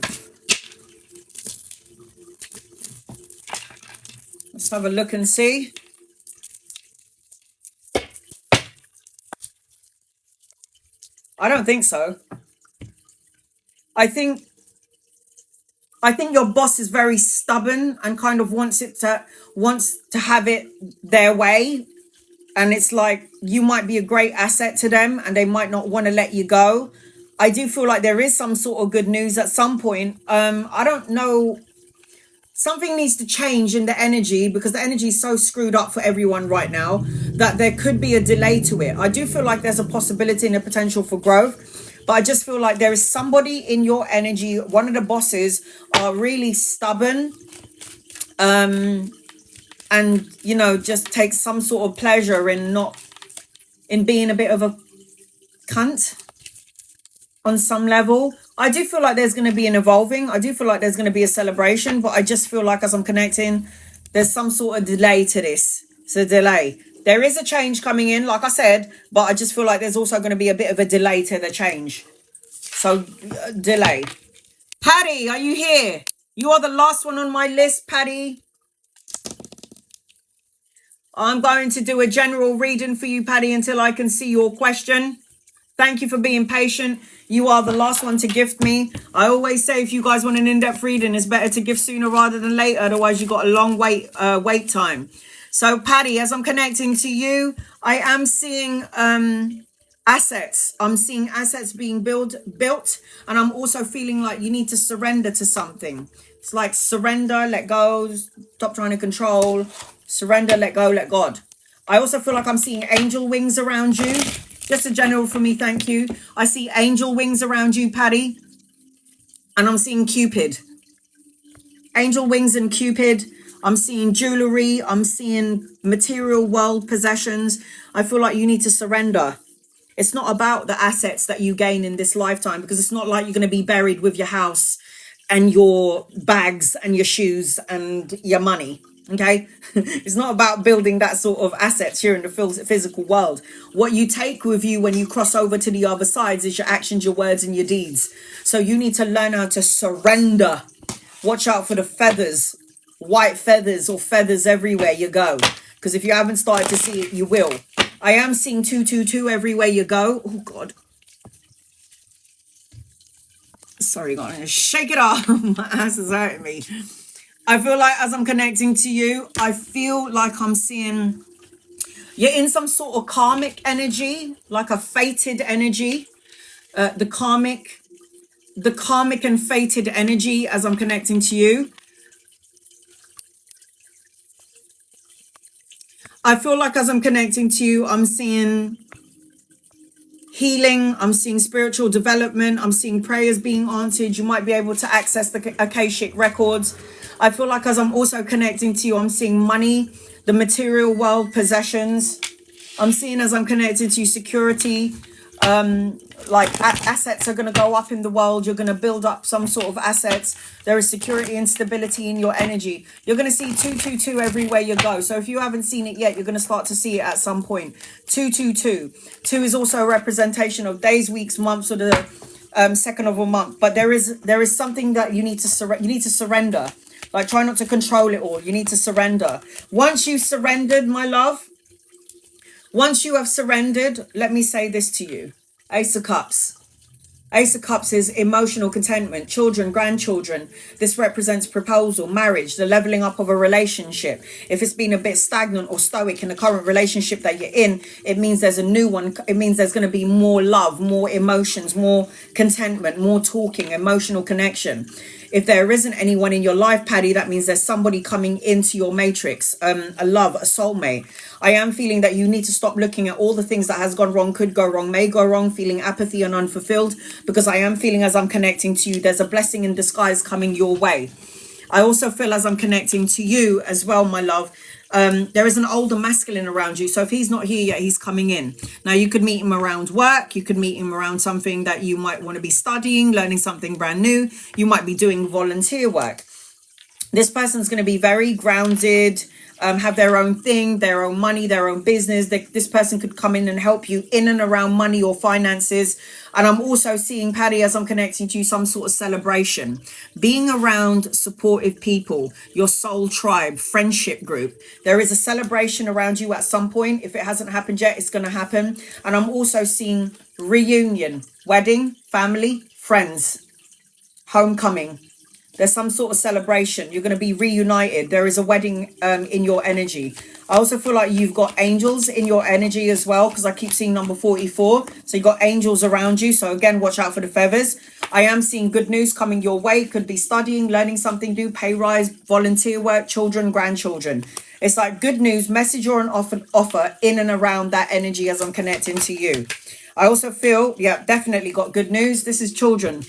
Let's have a look and see. I don't think so. I think your boss is very stubborn and kind of wants to have it their way. And it's like you might be a great asset to them and they might not want to let you go. I do feel like there is some sort of good news at some point. I don't know. Something needs to change in the energy because the energy is so screwed up for everyone right now that there could be a delay to it. I do feel like there's a possibility and a potential for growth, but I just feel like there is somebody in your energy. One of the bosses are really stubborn, and you know, just take some sort of pleasure in being a bit of a cunt on some level. I do feel like there's going to be an evolving. I do feel like there's going to be a celebration, but I just feel like as I'm connecting, there's some sort of delay to this. It's a delay. There is a change coming in, like I said, but I just feel like there's also going to be a bit of a delay to the change. So, delay. Patty, are you here? You are the last one on my list, Patty. I'm going to do a general reading for you, Patty, until I can see your question. Thank you for being patient. You are the last one to gift me. I always say if you guys want an in-depth reading, it's better to gift sooner rather than later. Otherwise, you've got a long wait time. So, Patty, as I'm connecting to you, I am seeing assets. I'm seeing assets being built. And I'm also feeling like you need to surrender to something. It's like surrender, let go, stop trying to control. Surrender, let go, let God. I also feel like I'm seeing angel wings around you. Just a general for me, thank you. I see angel wings around you, Patty. And I'm seeing Cupid. Angel wings and Cupid. I'm seeing jewelry. I'm seeing material world possessions. I feel like you need to surrender. It's not about the assets that you gain in this lifetime, because it's not like you're going to be buried with your house and your bags and your shoes and your money. Okay, it's not about building that sort of assets here in the physical world. What you take with you when you cross over to the other sides is your actions, your words, and your deeds. So you need to learn how to surrender. Watch out for the feathers, white feathers or feathers everywhere you go. Because if you haven't started to see it, you will. I am seeing 222 everywhere you go. Oh, God. Sorry, God, I'm going to shake it off. My ass is hurting me. I feel like as I'm connecting to you, I feel like I'm seeing you're in some sort of karmic energy, like a fated energy. The karmic and fated energy as I'm connecting to you. I feel like as I'm connecting to you, I'm seeing healing. I'm seeing spiritual development. I'm seeing prayers being answered. You might be able to access the Akashic records. I feel like as I'm also connecting to you, I'm seeing money, the material world, possessions. I'm seeing as I'm connected to you, security. like assets are going to go up in the world. You're going to build up some sort of assets. There is security and stability in your energy. You're going to see 222 everywhere you go. So if you haven't seen it yet, you're going to start to see it at some point. 222. 2 is also a representation of days, weeks, months, or the second of a month. But there is something that you need to surrender. Like, try not to control it all. You need to surrender. Once you surrendered, my love, once you have surrendered, let me say this to you. Ace of Cups. Ace of Cups is emotional contentment, children, grandchildren. This represents proposal, marriage, the leveling up of a relationship. If it's been a bit stagnant or stoic in the current relationship that you're in, it means there's a new one. It means there's going to be more love, more emotions, more contentment, more talking, emotional connection. If there isn't anyone in your life, Paddy, that means there's somebody coming into your matrix, a love, a soulmate. I am feeling that you need to stop looking at all the things that has gone wrong, could go wrong, may go wrong, feeling apathy and unfulfilled, because I am feeling as I'm connecting to you, there's a blessing in disguise coming your way. I also feel as I'm connecting to you as well, my love, there is an older masculine around you. So if he's not here yet, he's coming in. Now, you could meet him around work. You could meet him around something that you might want to be studying, learning something brand new. You might be doing volunteer work. This person's going to be very grounded, have their own thing, their own money, their own business. This person could come in and help you in and around money or finances. And I'm also seeing, Paddy, as I'm connecting to you, some sort of celebration. Being around supportive people, your soul tribe, friendship group. There is a celebration around you at some point. If it hasn't happened yet, it's going to happen. And I'm also seeing reunion, wedding, family, friends, homecoming. There's some sort of celebration. You're going to be reunited. There is a wedding in your energy. I also feel like you've got angels in your energy as well, because I keep seeing number 44. So you've got angels around you. So again, watch out for the feathers. I am seeing good news coming your way. Could be studying, learning something new, pay rise, volunteer work, children, grandchildren. It's like good news, message or an offer in and around that energy as I'm connecting to you. I also feel, yeah, definitely got good news. This is children.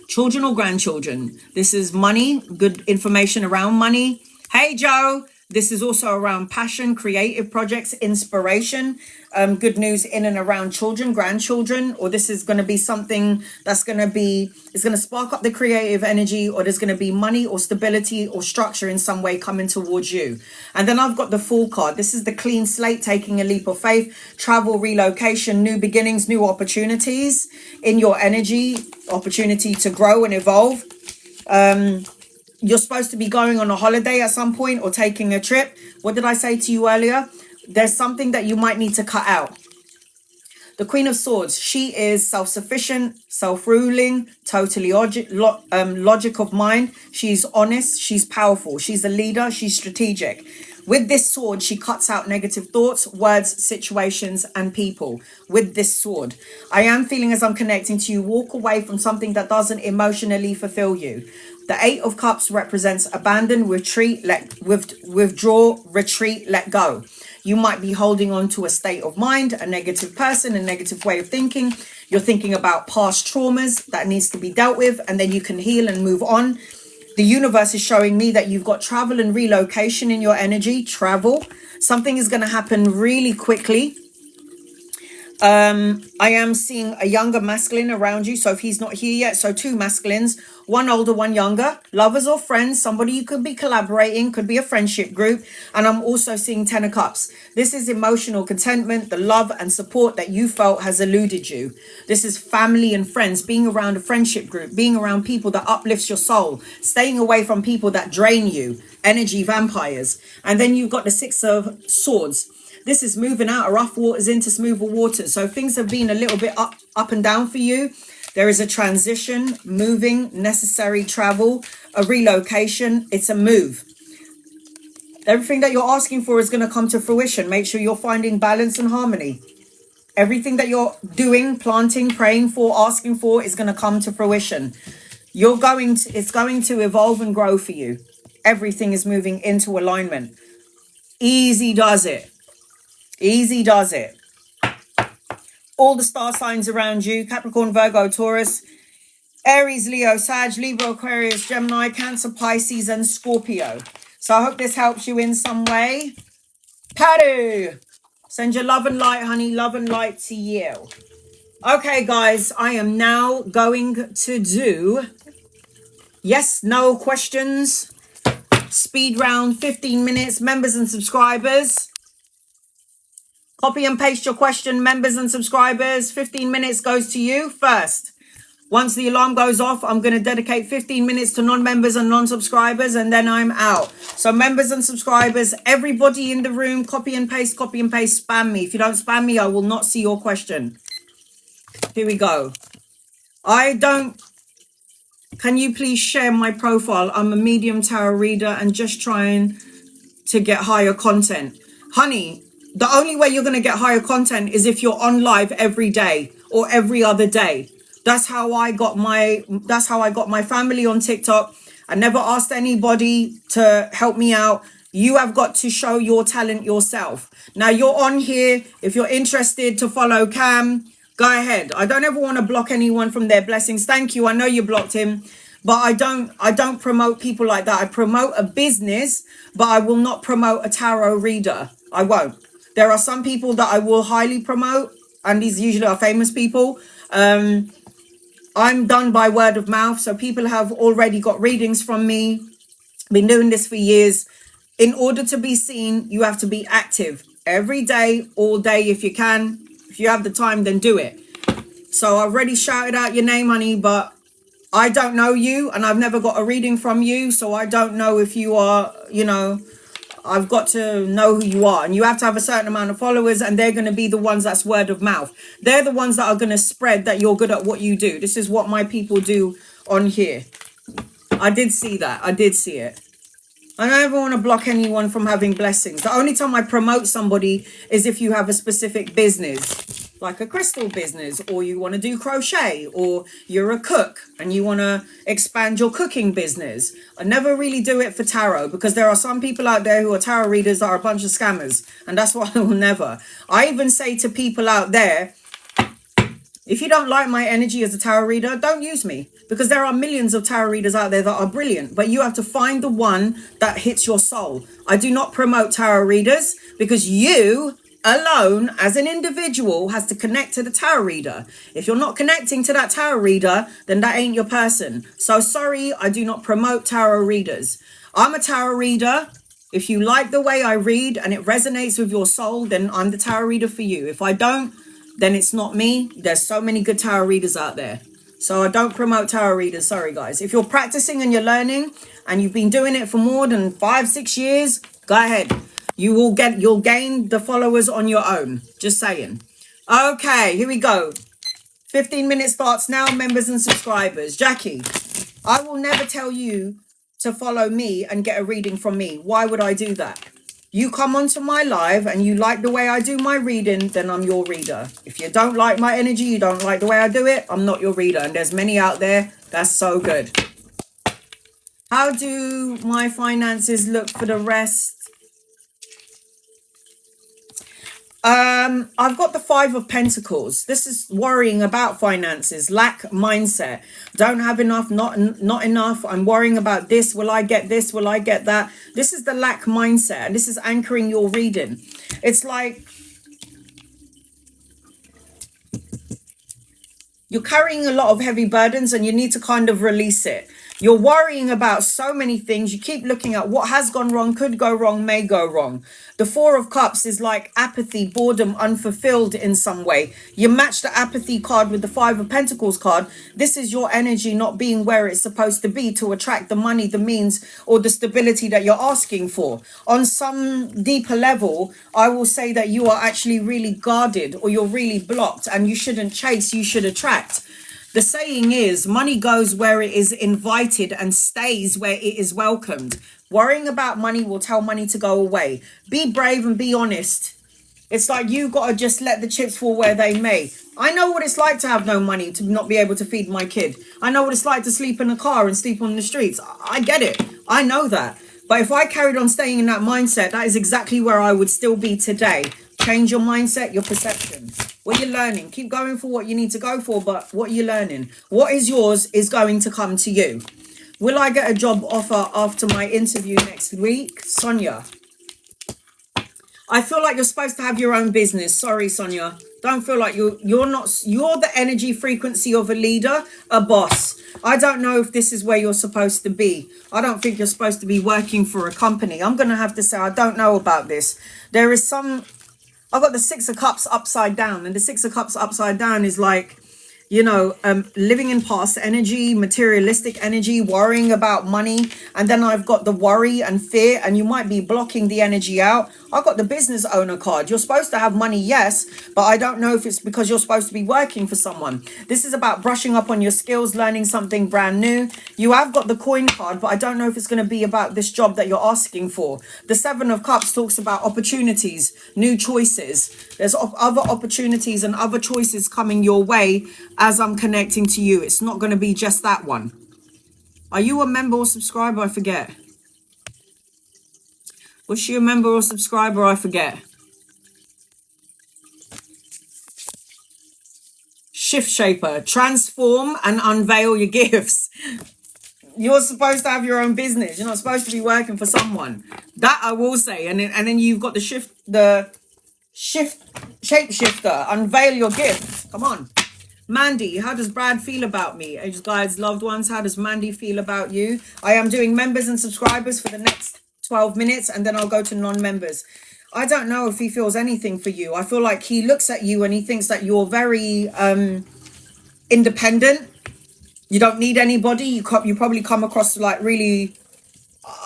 Children or grandchildren. This is money, good information around money. Hey, Joe. This is also around passion, creative projects, inspiration. Good news in and around children, grandchildren, or this is going to be something that's going to be, it's going to spark up the creative energy, or there's going to be money or stability or structure in some way coming towards you. And then I've got the Fool card. This is the clean slate, taking a leap of faith, travel, relocation, new beginnings, new opportunities in your energy, opportunity to grow and evolve. You're supposed to be going on a holiday at some point or taking a trip. What did I say to you earlier? There's something that you might need to cut out. The Queen of Swords, she is self-sufficient, self-ruling, totally logic of mind. She's honest, she's powerful, she's a leader, she's strategic. With this sword, she cuts out negative thoughts, words, situations, and people. With this sword, I am feeling as I'm connecting to you, walk away from something that doesn't emotionally fulfill you. The Eight of Cups represents abandon, retreat, withdraw, retreat, let go. You might be holding on to a state of mind, a negative person, a negative way of thinking. You're thinking about past traumas that needs to be dealt with, and then you can heal and move on. The universe is showing me that you've got travel and relocation in your energy. Travel. Something is going to happen really quickly. I am seeing a younger masculine around you. So if he's not here yet, so 2 masculines, one older, one younger, lovers or friends, somebody you could be collaborating, could be a friendship group. And I'm also seeing 10 of Cups. This is emotional contentment, the love and support that you felt has eluded you. This is family and friends, being around a friendship group, being around people that uplifts your soul, staying away from people that drain you, energy vampires. And then you've got the 6 of Swords. This is moving out of rough waters into smoother waters. So things have been a little bit up and down for you. There is a transition, moving, necessary travel, a relocation. It's a move. Everything that you're asking for is going to come to fruition. Make sure you're finding balance and harmony. Everything that you're doing, planting, praying for, asking for is going to come to fruition. It's going to evolve and grow for you. Everything is moving into alignment. Easy does it. Easy does it. All the star signs around you, Capricorn, Virgo, Taurus, Aries, Leo, Sag, Libra, Aquarius, Gemini, Cancer, Pisces, and Scorpio. So I hope this helps you in some way. Paddy, Send your love and light, honey. Love and light to you. Okay, guys, I am now going to do yes, no questions. Speed round, 15 minutes. Members and subscribers. Copy and paste your question, members and subscribers. 15 minutes goes to you first. Once the alarm goes off, I'm going to dedicate 15 minutes to non-members and non-subscribers, and then I'm out. So members and subscribers, everybody in the room, copy and paste, spam me. If you don't spam me, I will not see your question. Here we go. Can you please share my profile? I'm a medium tarot reader and just trying to get higher content. Honey, the only way you're going to get higher content is if you're on live every day or every other day. That's how I got my family on TikTok. I never asked anybody to help me out. You have got to show your talent yourself. Now you're on here. If you're interested to follow Cam, go ahead. I don't ever want to block anyone from their blessings. Thank you. I know you blocked him, but I don't promote people like that. I promote a business, but I will not promote a tarot reader. I won't. There are some people that I will highly promote, and these usually are famous people. I'm done by word of mouth, so people have already got readings from me. Been doing this for years. In order to be seen, you have to be active every day, all day if you can. If you have the time, then do it. So I've already shouted out your name, honey, but I don't know you, and I've never got a reading from you, so I don't know if you are, you know, I've got to know who you are, and you have to have a certain amount of followers, and they're going to be the ones that's word of mouth. They're the ones that are going to spread that you're good at what you do. This is what my people do on here. I did see that. I did see it. I don't ever want to block anyone from having blessings. The only time I promote somebody is if you have a specific business, like a crystal business, or you want to do crochet, or you're a cook and you want to expand your cooking business. I never really do it for tarot, because there are some people out there who are tarot readers that are a bunch of scammers, and that's why I will never. I even say to people out there, if you don't like my energy as a tarot reader, don't use me, because there are millions of tarot readers out there that are brilliant, but you have to find the one that hits your soul. I do not promote tarot readers, because you alone as an individual has to connect to the tarot reader. If you're not connecting to that tarot reader, then that ain't your person. So sorry, I do not promote tarot readers. I'm a tarot reader. If you like the way I read and it resonates with your soul, then I'm the tarot reader for you. If I don't, then it's not me. There's so many good tarot readers out there. So I don't promote tarot readers. Sorry, guys. If you're practicing and you're learning and you've been doing it for more than 5-6 years, go ahead. You'll gain the followers on your own. Just saying. Okay, here we go. 15 minutes starts now, members and subscribers. Jackie, I will never tell you to follow me and get a reading from me. Why would I do that? You come onto my live and you like the way I do my reading, then I'm your reader. If you don't like my energy, you don't like the way I do it, I'm not your reader. And there's many out there. That's so good. How do my finances look for the rest? I've got the 5 of Pentacles. This is worrying about finances, lack mindset. Don't have enough, not enough. I'm worrying about this. Will I get this? Will I get that? This is the lack mindset, and this is anchoring your reading. It's like you're carrying a lot of heavy burdens and you need to kind of release it. You're worrying about so many things. You keep looking at what has gone wrong, could go wrong, may go wrong. The 4 of Cups is like apathy, boredom, unfulfilled in some way. You match the apathy card with the 5 of Pentacles card. This is your energy not being where it's supposed to be to attract the money, the means, or the stability that you're asking for. On some deeper level, I will say that you are actually really guarded, or you're really blocked, and you shouldn't chase, you should attract. The saying is, money goes where it is invited and stays where it is welcomed. Worrying about money will tell money to go away. Be brave and be honest. It's like you got to just let the chips fall where they may. I know what it's like to have no money, to not be able to feed my kid. I know what it's like to sleep in a car and sleep on the streets. I get it. I know that. But if I carried on staying in that mindset, that is exactly where I would still be today. Change your mindset, your perception. What you're learning. Keep going for what you need to go for, but what you're learning. What is yours is going to come to you. Will I get a job offer after my interview next week? Sonia. I feel like you're supposed to have your own business. Sorry, Sonia. Don't feel like you're not. You're the energy frequency of a leader, a boss. I don't know if this is where you're supposed to be. I don't think you're supposed to be working for a company. I'm gonna have to say I don't know about this. There is some. I've got the Six of Cups upside down, and the Six of Cups upside down is like, you know, living in past energy, materialistic energy, worrying about money. And then I've got the worry and fear, and you might be blocking the energy out. I've got the business owner card. You're supposed to have money, yes, but I don't know if it's because you're supposed to be working for someone. This is about brushing up on your skills, learning something brand new. You have got the coin card, but I don't know if it's going to be about this job that you're asking for. The Seven of Cups talks about opportunities, new choices. There's other opportunities and other choices coming your way as I'm connecting to you. It's not going to be just that one. Are you a member or subscriber? I forget. Was she a member or subscriber? I forget. Shift shaper. Transform and unveil your gifts. You're supposed to have your own business. You're not supposed to be working for someone. That I will say. And then you've got the shapeshifter. Unveil your gift. Come on. Mandy, how does Brad feel about me? Guys, loved ones, how does Mandy feel about you? I am doing members and subscribers for the next 12 minutes, and then I'll go to non-members. I don't know if he feels anything for you. I feel like he looks at you and he thinks that you're very independent. You don't need anybody. You probably come across like really,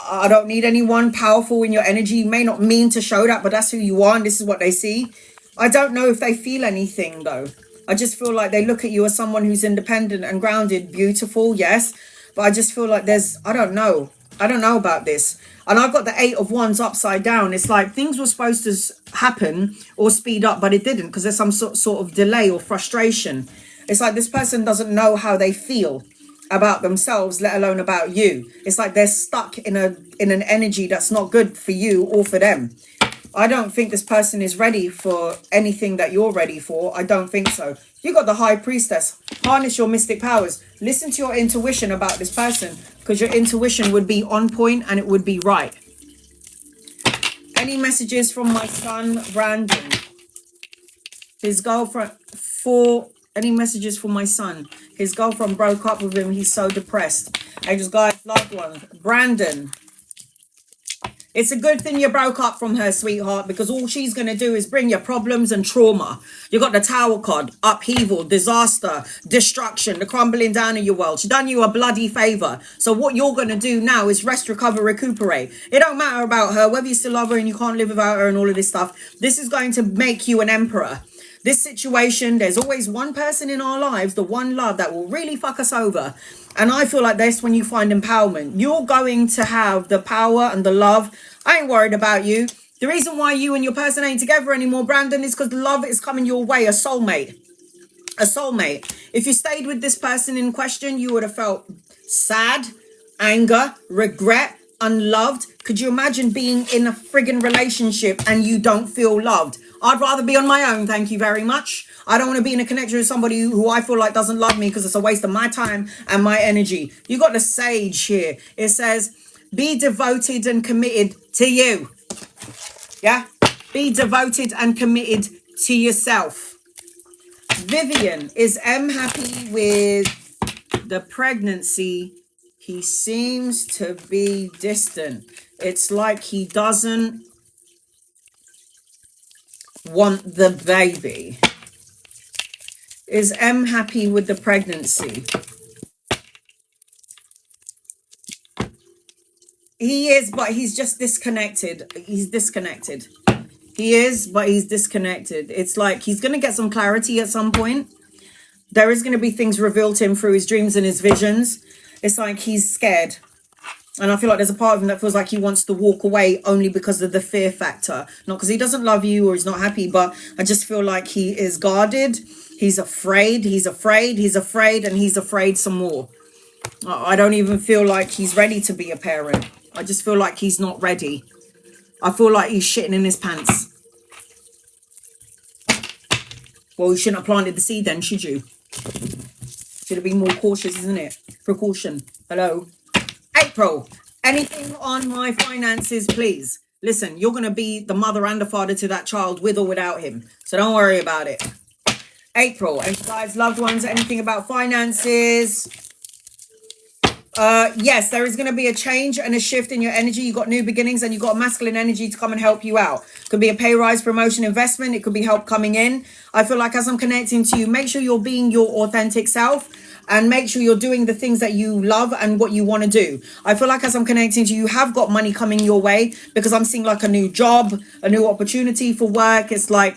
I don't need anyone, powerful in your energy. You may not mean to show that, but that's who you are, and this is what they see. I don't know if they feel anything though. I just feel like they look at you as someone who's independent and grounded, beautiful, yes. But I just feel like I don't know about this. And I've got the Eight of Wands upside down. It's like things were supposed to happen or speed up, but it didn't because there's some sort of delay or frustration. It's like this person doesn't know how they feel about themselves, let alone about you. It's like they're stuck in an energy that's not good for you or for them. I don't think this person is ready for anything that you're ready for. I don't think so. You got the High Priestess. Harness your mystic powers. Listen to your intuition about this person, because your intuition would be on point and it would be right. Any messages from my son, Brandon? His girlfriend, any messages for my son? His girlfriend broke up with him. He's so depressed. I just got a loved one. Brandon. It's a good thing you broke up from her, sweetheart, because all she's going to do is bring you problems and trauma. You got the Tower card, upheaval, disaster, destruction, the crumbling down of your world. She done you a bloody favor. So what you're going to do now is rest, recover, recuperate. It don't matter about her, whether you still love her and you can't live without her and all of this stuff. This is going to make you an emperor. This situation, there's always one person in our lives, the one love that will really fuck us over. And I feel like that's when you find empowerment. You're going to have the power and the love. I ain't worried about you. The reason why you and your person ain't together anymore, Brandon, is because love is coming your way. A soulmate. A soulmate. If you stayed with this person in question, you would have felt sad, anger, regret, unloved. Could you imagine being in a friggin' relationship and you don't feel loved? I'd rather be on my own, thank you very much. I don't want to be in a connection with somebody who I feel like doesn't love me because it's a waste of my time and my energy. You got the Sage here. It says, be devoted and committed to you. Yeah? Be devoted and committed to yourself. Vivian, is M happy with the pregnancy? He seems to be distant. It's like he doesn't want the baby. Is M happy with the pregnancy? He is, but he's just disconnected. He's disconnected. He is, but he's disconnected. It's like he's going to get some clarity at some point. There is going to be things revealed to him through his dreams and his visions. It's like he's scared. And I feel like there's a part of him that feels like he wants to walk away only because of the fear factor. Not because he doesn't love you or he's not happy, but I just feel like he is guarded. He's afraid, he's afraid, he's afraid, and he's afraid some more. I don't even feel like he's ready to be a parent. I just feel like he's not ready. I feel like he's shitting in his pants. Well, you shouldn't have planted the seed then, should you? Should have been more cautious, isn't it? Precaution. Hello. April, anything on my finances, please? listen, you're going to be the mother and the father to that child with or without him. So don't worry about it. April, and guys, loved ones, anything about finances? Yes, there is going to be a change and a shift in your energy. You got new beginnings and you got masculine energy to come and help you out. Could be a pay rise, promotion, investment. It could be help coming in. I feel like as I'm connecting to you, make sure you're being your authentic self and make sure you're doing the things that you love and what you want to do. I feel like as I'm connecting to you, you have got money coming your way because I'm seeing like a new job, a new opportunity for work. It's like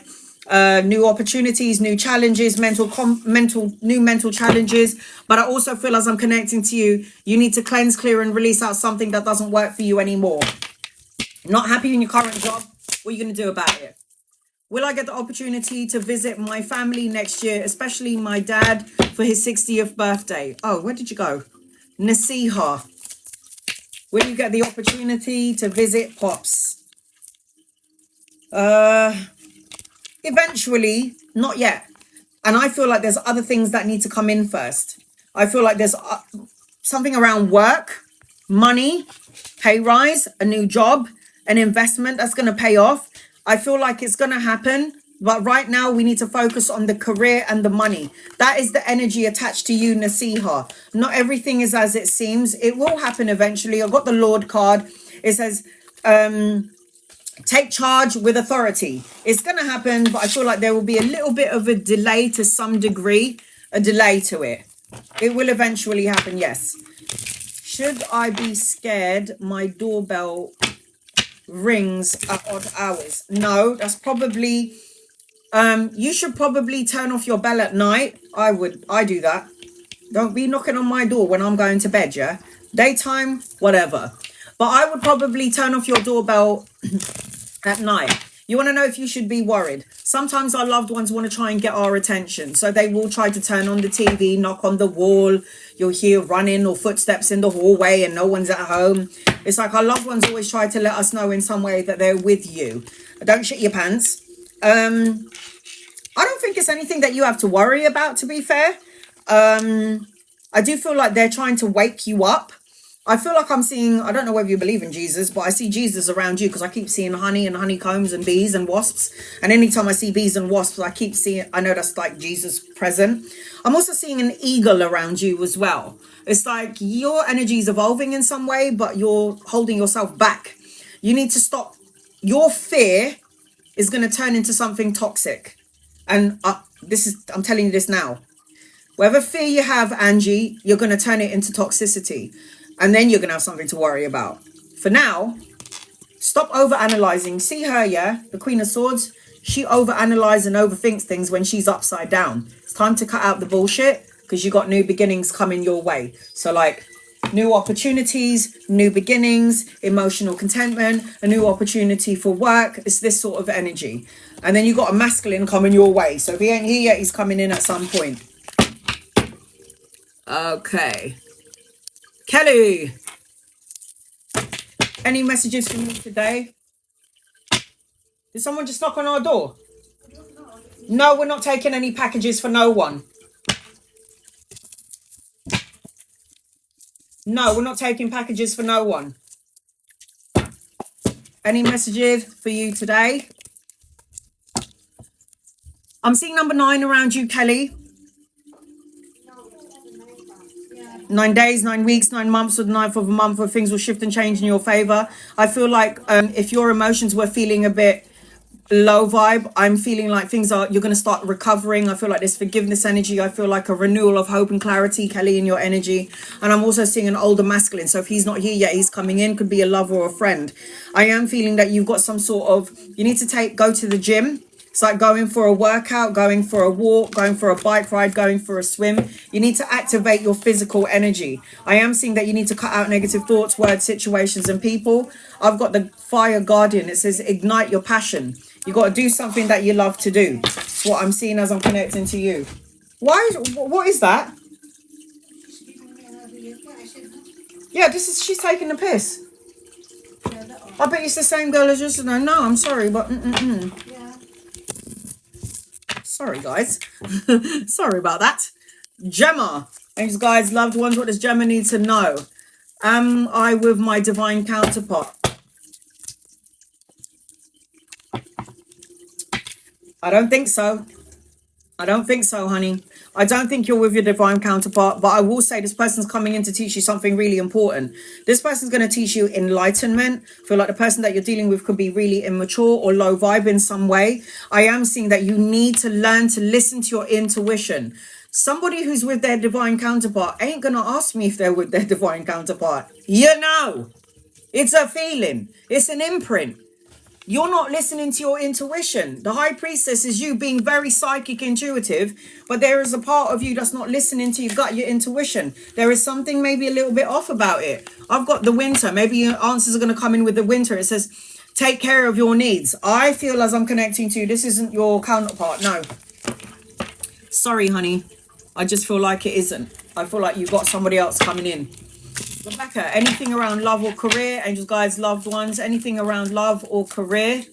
new opportunities, new challenges, new mental challenges. But I also feel as I'm connecting to you, you need to cleanse, clear and release out something that doesn't work for you anymore. Not happy in your current job? What are you going to do about it? Will I get the opportunity to visit my family next year, especially my dad for his 60th birthday? Oh, where did you go? Nasiha. Will you get the opportunity to visit Pops? Eventually, not yet. And I feel like there's other things that need to come in first. I feel like there's something around work, money, pay rise, a new job, an investment that's going to pay off. I feel like it's going to happen. But right now, we need to focus on the career and the money. That is the energy attached to you, Nasiha. Not everything is as it seems. It will happen eventually. I've got the Lord card. It says, take charge with authority. It's going to happen, but I feel like there will be a little bit of a delay to some degree. A delay to it. It will eventually happen, yes. Should I be scared my doorbell rings at odd hours? No, that's probably... you should probably turn off your bell at night. I do that. Don't be knocking on my door when I'm going to bed, yeah? Daytime, whatever. But I would probably turn off your doorbell at night. You want to know if you should be worried? Sometimes our loved ones want to try and get our attention. So they will try to turn on the TV, knock on the wall. You'll hear running or footsteps in the hallway and no one's at home. It's like our loved ones always try to let us know in some way that they're with you. Don't shit your pants. I don't think it's anything that you have to worry about, to be fair. I do feel like they're trying to wake you up. I feel like I'm seeing, I don't know whether you believe in Jesus, but I see Jesus around you because I keep seeing honey and honeycombs and bees and wasps. And anytime I see bees and wasps, I keep seeing, I know that's like Jesus present. I'm also seeing an eagle around you as well. It's like your energy is evolving in some way, but you're holding yourself back. You need to stop. Your fear is going to turn into something toxic. And I'm telling you this now. Whatever fear you have, Angie, you're going to turn it into toxicity. And then you're going to have something to worry about. For now, stop over-analyzing. See her, yeah? The Queen of Swords. She over-analyzes and overthinks things when she's upside down. It's time to cut out the bullshit because you got new beginnings coming your way. So like new opportunities, new beginnings, emotional contentment, a new opportunity for work. It's this sort of energy. And then you got a masculine coming your way. So if he ain't here yet, he's coming in at some point. Okay. Kelly, any messages from you today? Did someone just knock on our door? No, we're not taking any packages for no one. No, we're not taking packages for no one. Any messages for you today? I'm seeing number 9 around you, Kelly. 9 days, 9 weeks, 9 months, or the 9th of a month where things will shift and change in your favor. I feel like if your emotions were feeling a bit low vibe, I'm feeling like you're going to start recovering. I feel like there's forgiveness energy. I feel like a renewal of hope and clarity, Kelly, in your energy. And I'm also seeing an older masculine. So if he's not here yet, he's coming in. Could be a lover or a friend. I am feeling that you've got some sort of, you need to go to the gym. It's like going for a workout, going for a walk, going for a bike ride, going for a swim. You need to activate your physical energy. I am seeing that you need to cut out negative thoughts, words, situations, and people. I've got the Fire Guardian. It says ignite your passion. You got to do something that you love to do. It's what I'm seeing as I'm connecting to you. What is that? Yeah, she's taking the piss. I bet it's the same girl as yesterday. No, I'm sorry, but Yeah. Sorry, guys. Sorry about that. Gemma. Thanks, guys. Loved ones, what does Gemma need to know? Am I with my divine counterpart? I don't think so. I don't think so, honey. I don't think you're with your divine counterpart, but I will say this person's coming in to teach you something really important. This person's going to teach you enlightenment. I feel like the person that you're dealing with could be really immature or low vibe in some way. I am seeing that you need to learn to listen to your intuition. Somebody who's with their divine counterpart ain't going to ask me if they're with their divine counterpart. You know, it's a feeling. It's an imprint. You're not listening to your intuition. The high priestess is you being very psychic, intuitive, but there is a part of you that's not listening to your gut, your intuition. There is something maybe a little bit off about it. I've got the winter. Maybe your answers are going to come in with the winter. It says, take care of your needs. I feel as I'm connecting to you, this isn't your counterpart. No. Sorry, honey. I just feel like it isn't. I feel like you've got somebody else coming in. Rebecca, anything around love or career? Angels, guides, loved ones, anything around love or career?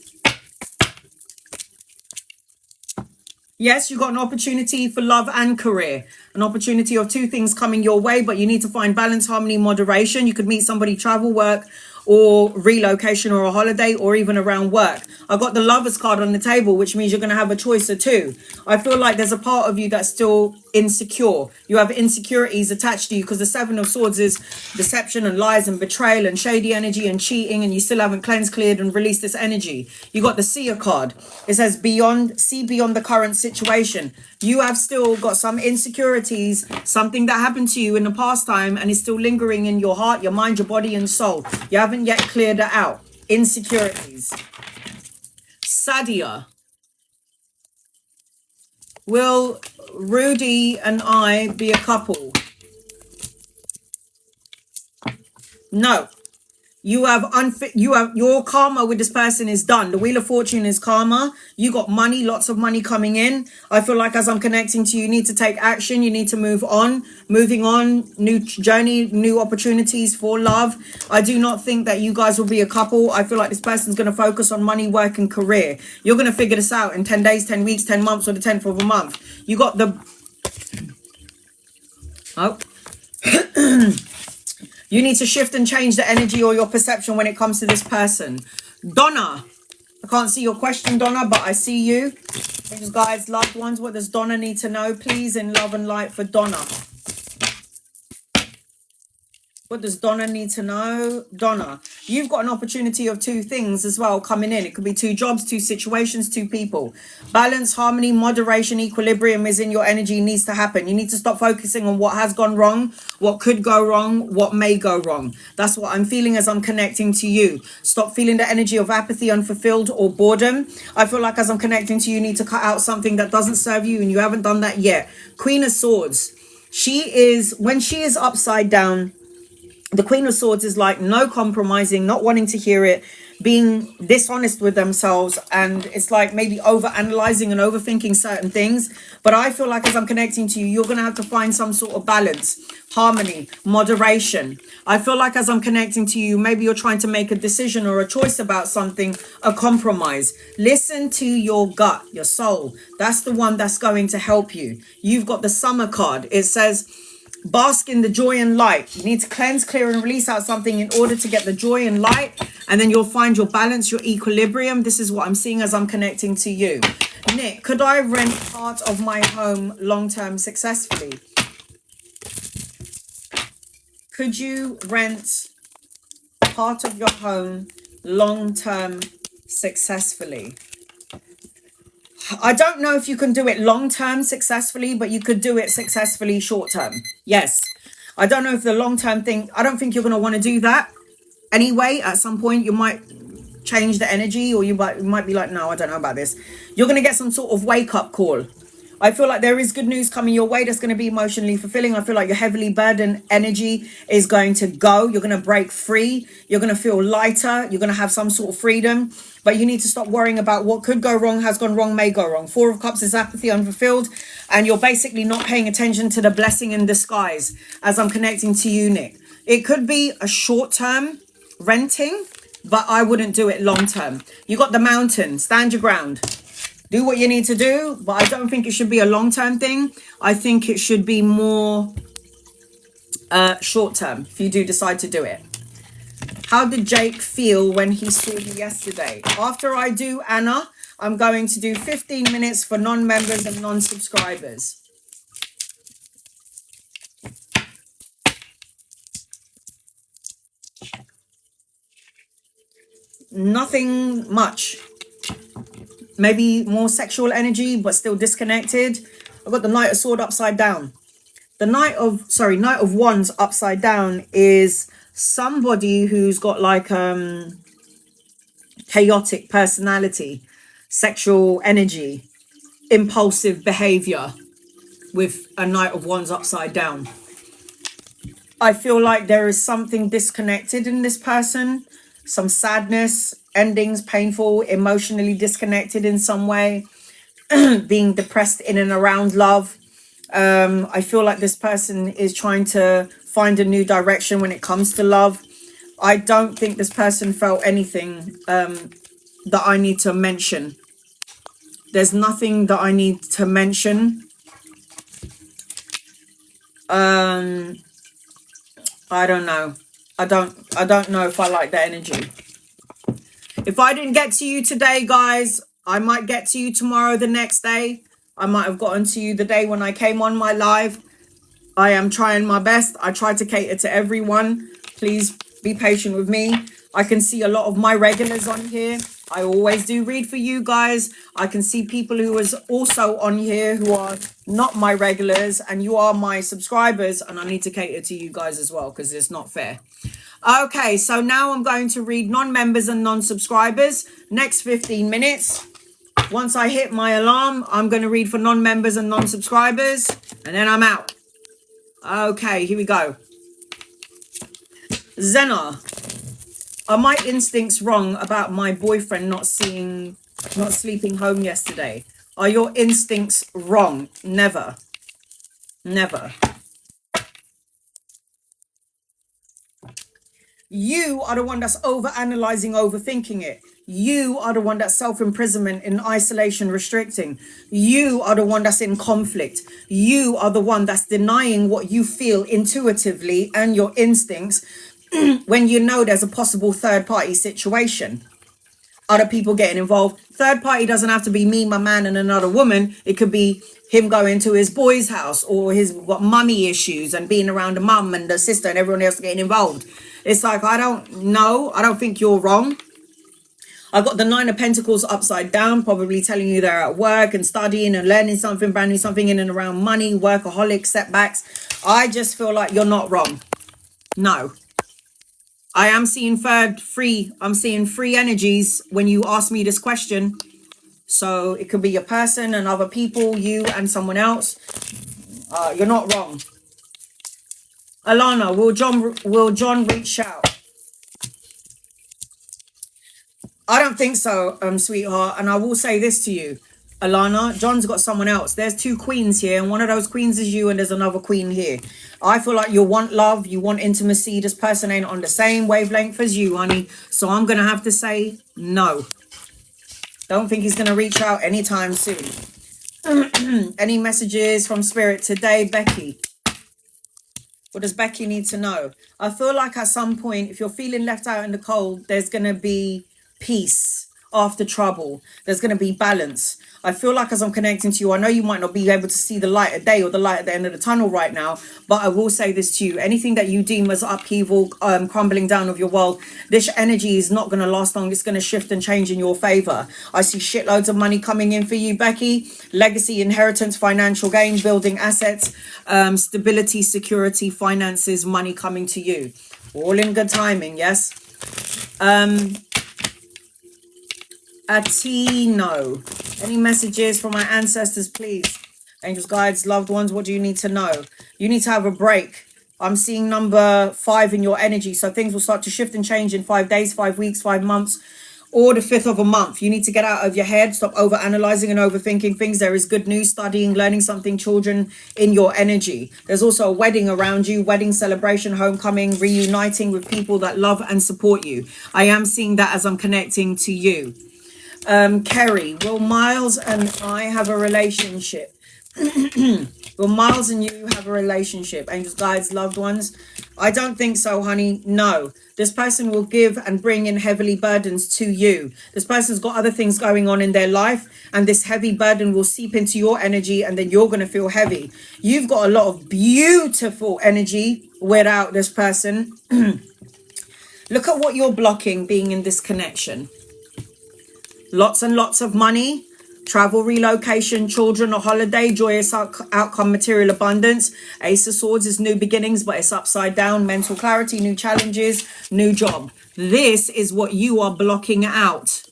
Yes, you got an opportunity for love and career. An opportunity of two things coming your way, but you need to find balance, harmony, moderation. You could meet somebody, travel, work, or relocation or a holiday, or even around work. I got the Lovers card on the table, which means you're going to have a choice of two. I feel like there's a part of you that's still insecure. You have insecurities attached to you because the Seven of Swords is deception and lies and betrayal and shady energy and cheating, and you still haven't cleansed, cleared, and released this energy. You got the Seer card. It says see beyond the current situation. You have still got some insecurities, something that happened to you in the past time and is still lingering in your heart, your mind, your body, and soul. You haven't yet cleared it out. Insecurities. Sadia. Will Rudy and I be a couple? No. You have your karma with this person is done. The Wheel of Fortune is karma. You got money, lots of money coming in. I feel like as I'm connecting to you, you need to take action. You need to move on. Moving on, new journey, new opportunities for love. I do not think that you guys will be a couple. I feel like this person's going to focus on money, work, and career. You're going to figure this out in 10 days, 10 weeks, 10 months, or the 10th of a month. You got the... Oh... You need to shift and change the energy or your perception when it comes to this person. Donna. I can't see your question, Donna, but I see you. Angels, guides, loved ones, what does Donna need to know, please, in love and light for Donna? What does Donna need to know? Donna, you've got an opportunity of two things as well coming in. It could be two jobs, two situations, two people. Balance, harmony, moderation, equilibrium is in your energy, needs to happen. You need to stop focusing on what has gone wrong, what could go wrong, what may go wrong. That's what I'm feeling as I'm connecting to you. Stop feeling the energy of apathy, unfulfilled, or boredom. I feel like as I'm connecting to you, you need to cut out something that doesn't serve you, and you haven't done that yet. Queen of Swords. When she is upside down, the Queen of Swords is like no compromising, not wanting to hear it, being dishonest with themselves, and it's like maybe over analyzing and overthinking certain things. But I feel like as I'm connecting to you, you're going to have to find some sort of balance, harmony, moderation. I feel like as I'm connecting to you, maybe you're trying to make a decision or a choice about something, a compromise. Listen to your gut, your soul. That's the one that's going to help you. You've got the Summer card. It says, bask in the joy and light. You need to cleanse, clear, and release out something in order to get the joy and light, and then you'll find your balance, your equilibrium. This is what I'm seeing as I'm connecting to you. Nick, could I rent part of my home long-term successfully? Could you rent part of your home long-term successfully? I don't know if you can do it long-term successfully, but you could do it successfully short-term. Yes. I don't know if the long-term thing, I don't think you're going to want to do that. Anyway, at some point, you might change the energy, or you might be like, no, I don't know about this. You're going to get some sort of wake-up call. I feel like there is good news coming your way that's going to be emotionally fulfilling. I feel like your heavily burdened energy is going to go. You're going to break free. You're going to feel lighter. You're going to have some sort of freedom. But you need to stop worrying about what could go wrong, has gone wrong, may go wrong. Four of Cups is apathy, unfulfilled. And you're basically not paying attention to the blessing in disguise as I'm connecting to you, Nick. It could be a short-term renting, but I wouldn't do it long-term. You got the Mountain. Stand your ground. Do what you need to do, but I don't think it should be a long-term thing. I think it should be more short-term if you do decide to do it. How did Jake feel when he saw you yesterday? After I do Anna, I'm going to do 15 minutes for non-members and non-subscribers. Nothing much. Maybe more sexual energy, but still disconnected. I've got the Knight of Swords upside down. The Knight of Wands upside down is somebody who's got like chaotic personality, sexual energy, impulsive behavior with a Knight of Wands upside down. I feel like there is something disconnected in this person, some sadness, endings, painful, emotionally disconnected in some way, being depressed in and around love. I feel like this person is trying to find a new direction when it comes to love. I don't think this person felt anything that I need to mention. There's nothing that I need to mention. I don't know. I don't know if I like the energy. If I didn't get to you today, guys, I might get to you tomorrow, the next day. I might have gotten to you the day when I came on my live. I am trying my best. I try to cater to everyone. Please be patient with me. I can see a lot of my regulars on here. I always do read for you guys. I can see people who is also on here who are not my regulars, and you are my subscribers, and I need to cater to you guys as well because it's not fair. Okay, so now I'm going to read non-members and non-subscribers. Next 15 minutes. Once I hit my alarm, I'm going to read for non-members and non-subscribers, and then I'm out. Okay, here we go. Zena, are my instincts wrong about my boyfriend not sleeping home yesterday? Are your instincts wrong? Never. Never. You are the one that's over-analyzing, overthinking it. You are the one that's self-imprisonment, in isolation, restricting. You are the one that's in conflict. You are the one that's denying what you feel intuitively and your instincts when you know there's a possible third-party situation. Other people getting involved. Third party doesn't have to be me, my man, and another woman. It could be him going to his boy's house, or his mummy issues and being around the mum and the sister and everyone else getting involved. It's like, I don't know. I don't think you're wrong. I got the Nine of Pentacles upside down, probably telling you they're at work and studying and learning something brand new, something in and around money, workaholic, setbacks. I just feel like you're not wrong. No. I am seeing I'm seeing free energies when you ask me this question. So it could be a person and other people, you and someone else. You're not wrong. Alana, will John reach out? I don't think so, sweetheart. And I will say this to you, Alana, John's got someone else. There's two queens here, and one of those queens is you, and there's another queen here. I feel like you want love, you want intimacy. This person ain't on the same wavelength as you, honey. So I'm going to have to say no. Don't think he's going to reach out anytime soon. Any messages from Spirit today, Becky? What does Becky need to know? I feel like at some point, if you're feeling left out in the cold, there's going to be peace after trouble. There's going to be balance. I feel like as I'm connecting to you, I know you might not be able to see the light of day or the light at the end of the tunnel right now, but I will say this to you. Anything that you deem as upheaval, crumbling down of your world, this energy is not going to last long. It's going to shift and change in your favor. I see shitloads of money coming in for you, Becky. Legacy, inheritance, financial gain, building assets, stability, security, finances, money coming to you. All in good timing, yes? Atino, any messages from my ancestors, please? Angels, guides, loved ones, what do you need to know? You need to have a break. I'm seeing number 5 in your energy, so things will start to shift and change in 5 days, 5 weeks, 5 months, or the 5th of a month. You need to get out of your head, stop over analyzing and overthinking things. There is good news, studying, learning something, children in your energy. There's also a wedding around you, wedding celebration, homecoming, reuniting with people that love and support you. I am seeing that as I'm connecting to you. Kerry, will Miles and I have a relationship? Will Miles and you have a relationship? Angels, guides, loved ones? I don't think so, honey. No. This person will give and bring in heavily burdens to you. This person's got other things going on in their life, and this heavy burden will seep into your energy, and then you're going to feel heavy. You've got a lot of beautiful energy without this person. Look at what you're blocking being in this connection. Lots and lots of money, travel, relocation, children, a holiday, joyous outcome, material abundance. Ace of Swords is new beginnings, but it's upside down. Mental clarity, new challenges, new job. This is what you are blocking out.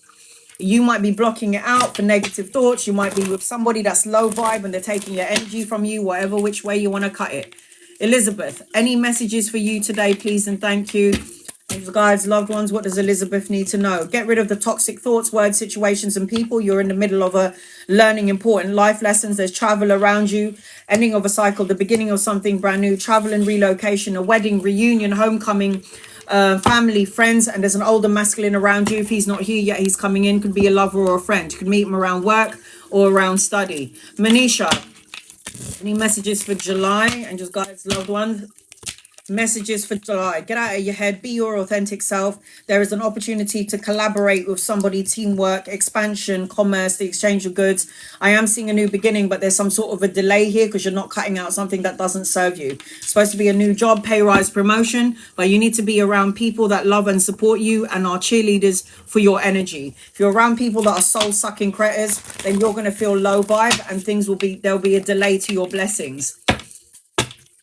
You might be blocking it out for negative thoughts. You might be with somebody that's low vibe and they're taking your energy from you, whatever which way you want to cut it. Elizabeth, any messages for you today, please and thank you. Guides, loved ones, what does Elizabeth need to know? Get rid of the toxic thoughts, words, situations, and people. You're in the middle of a learning important life lessons. There's travel around you, ending of a cycle, the beginning of something brand new, travel and relocation, a wedding, reunion, homecoming, family, friends, and there's an older masculine around you. If he's not here yet, he's coming in. Could be a lover or a friend. You could meet him around work or around study. Manisha, any messages for July? And just guides, loved ones. Messages for July. Get out of your head, be your authentic self. There is an opportunity to collaborate with somebody, teamwork, expansion, commerce, the exchange of goods. I am seeing a new beginning, but there's some sort of a delay here because you're not cutting out something that doesn't serve you. It's supposed to be a new job, pay rise, promotion, but you need to be around people that love and support you and are cheerleaders for your energy. If you're around people that are soul-sucking creators, then you're going to feel low vibe and there'll be a delay to your blessings.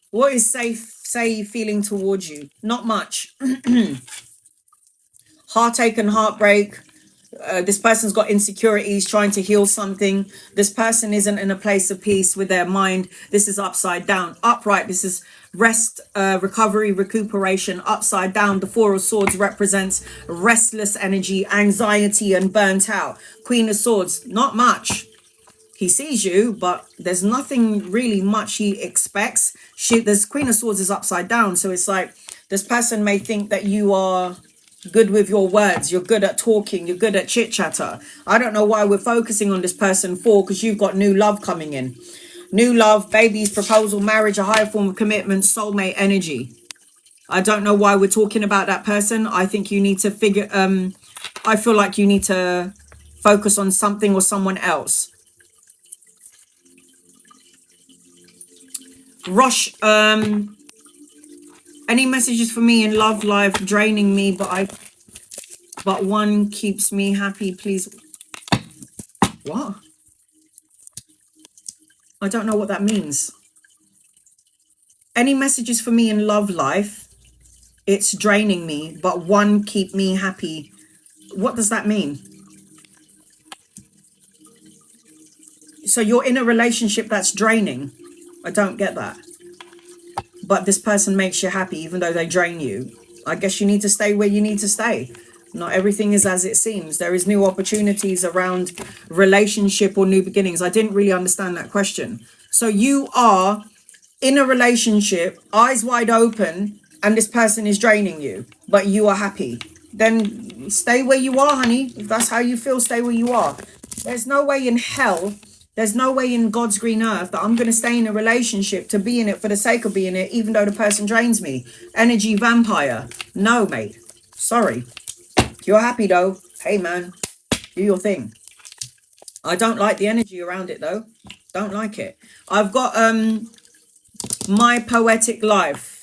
What is say feeling towards you? Not much. Heartache and heartbreak. This person's got insecurities, trying to heal something. This person isn't in a place of peace with their mind. This is upside down. Upright, this is rest, recovery, recuperation. Upside down, the Four of Swords represents restless energy, anxiety, and burnt out. Queen of Swords, not much. He sees you, but there's nothing really much he expects. This Queen of Swords is upside down. So it's like this person may think that you are good with your words. You're good at talking. You're good at chit chatter. I don't know why we're focusing on this person because you've got new love coming in. New love, babies, proposal, marriage, a higher form of commitment, soulmate energy. I don't know why we're talking about that person. I think you need to I feel like you need to focus on something or someone else. Rush, any messages for me in love life? Draining me, but one keeps me happy, please. What? I don't know what that means. Any messages for me in love life? It's draining me, but one keep me happy. What does that mean? So you're in a relationship that's draining. I don't get that. But this person makes you happy even though they drain you. I guess you need to stay where you need to stay. Not everything is as it seems. There is new opportunities around relationship or new beginnings. I didn't really understand that question. So you are in a relationship, eyes wide open, and this person is draining you, but you are happy. Then stay where you are, honey. If that's how you feel, stay where you are. There's no way in hell, there's no way in God's green earth that I'm going to stay in a relationship to be in it for the sake of being it, even though the person drains me. Energy vampire. No, mate. Sorry. If you're happy though, hey man, do your thing. I don't like the energy around it though. Don't like it. I've got My Poetic Life.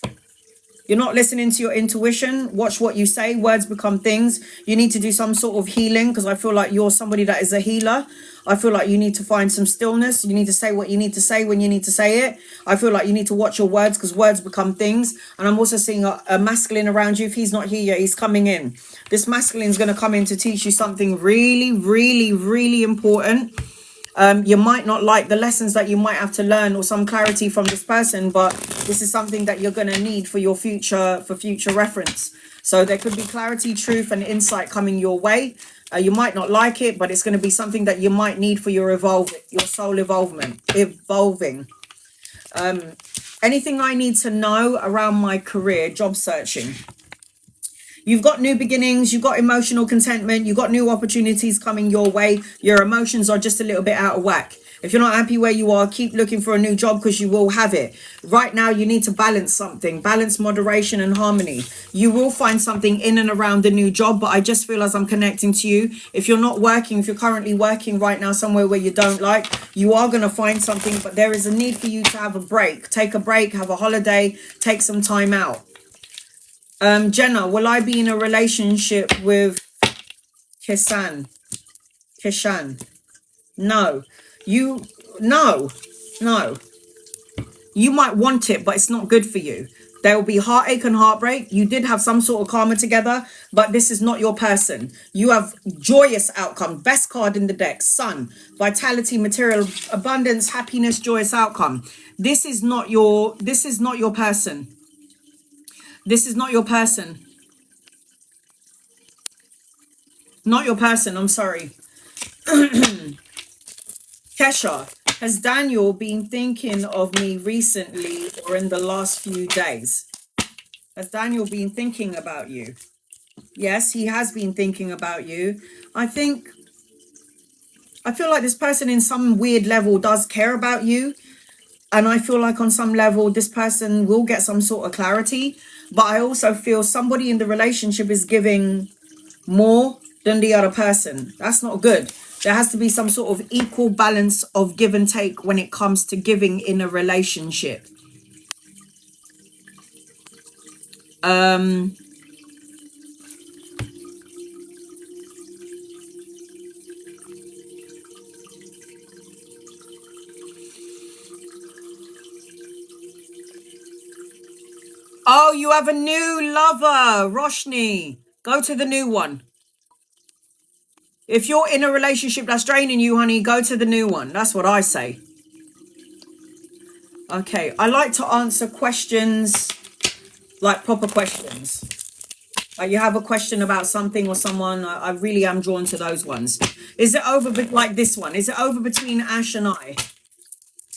You're not listening to your intuition. Watch what you say. Words become things. You need to do some sort of healing because I feel like you're somebody that is a healer. I feel like you need to find some stillness. You need to say what you need to say when you need to say it. I feel like you need to watch your words because words become things. And I'm also seeing a masculine around you. If he's not here yet, he's coming in. This masculine is going to come in to teach you something really, really, really important. You might not like the lessons that you might have to learn or some clarity from this person, but this is something that you're going to need for your future, for future reference. So there could be clarity, truth, and insight coming your way. You might not like it, but it's going to be something that you might need for your soul evolving. Anything I need to know around my career, job searching. You've got new beginnings, you've got emotional contentment, you've got new opportunities coming your way. Your emotions are just a little bit out of whack. If you're not happy where you are, keep looking for a new job, because you will have it. Right now, you need to balance something, balance moderation and harmony. You will find something in and around the new job, but I just feel as I'm connecting to you, if you're not working, if you're currently working right now somewhere where you don't like, you are going to find something, but there is a need for you to have a break. Take a break, have a holiday, take some time out. Jenna, will I be in a relationship with Kishan? No. No. You might want it, but it's not good for you. There will be heartache and heartbreak. You did have some sort of karma together, but this is not your person. You have joyous outcome. Best card in the deck. Sun. Vitality, material, abundance, happiness, joyous outcome. This is not your person. This is not your person. Not your person. I'm sorry. Kesha, has Daniel been thinking of me recently or in the last few days? Has Daniel been thinking about you? Yes, he has been thinking about you. I feel like this person in some weird level does care about you. And I feel like on some level, this person will get some sort of clarity. But I also feel somebody in the relationship is giving more than the other person. That's not good. There has to be some sort of equal balance of give and take when it comes to giving in a relationship. Oh, you have a new lover, Roshni. Go to the new one. If you're in a relationship that's draining you, honey, go to the new one. That's what I say. Okay, I like to answer questions, like proper questions. Like you have a question about something or someone, I really am drawn to those ones. Is it over, like this one? Is it over between Ash and I?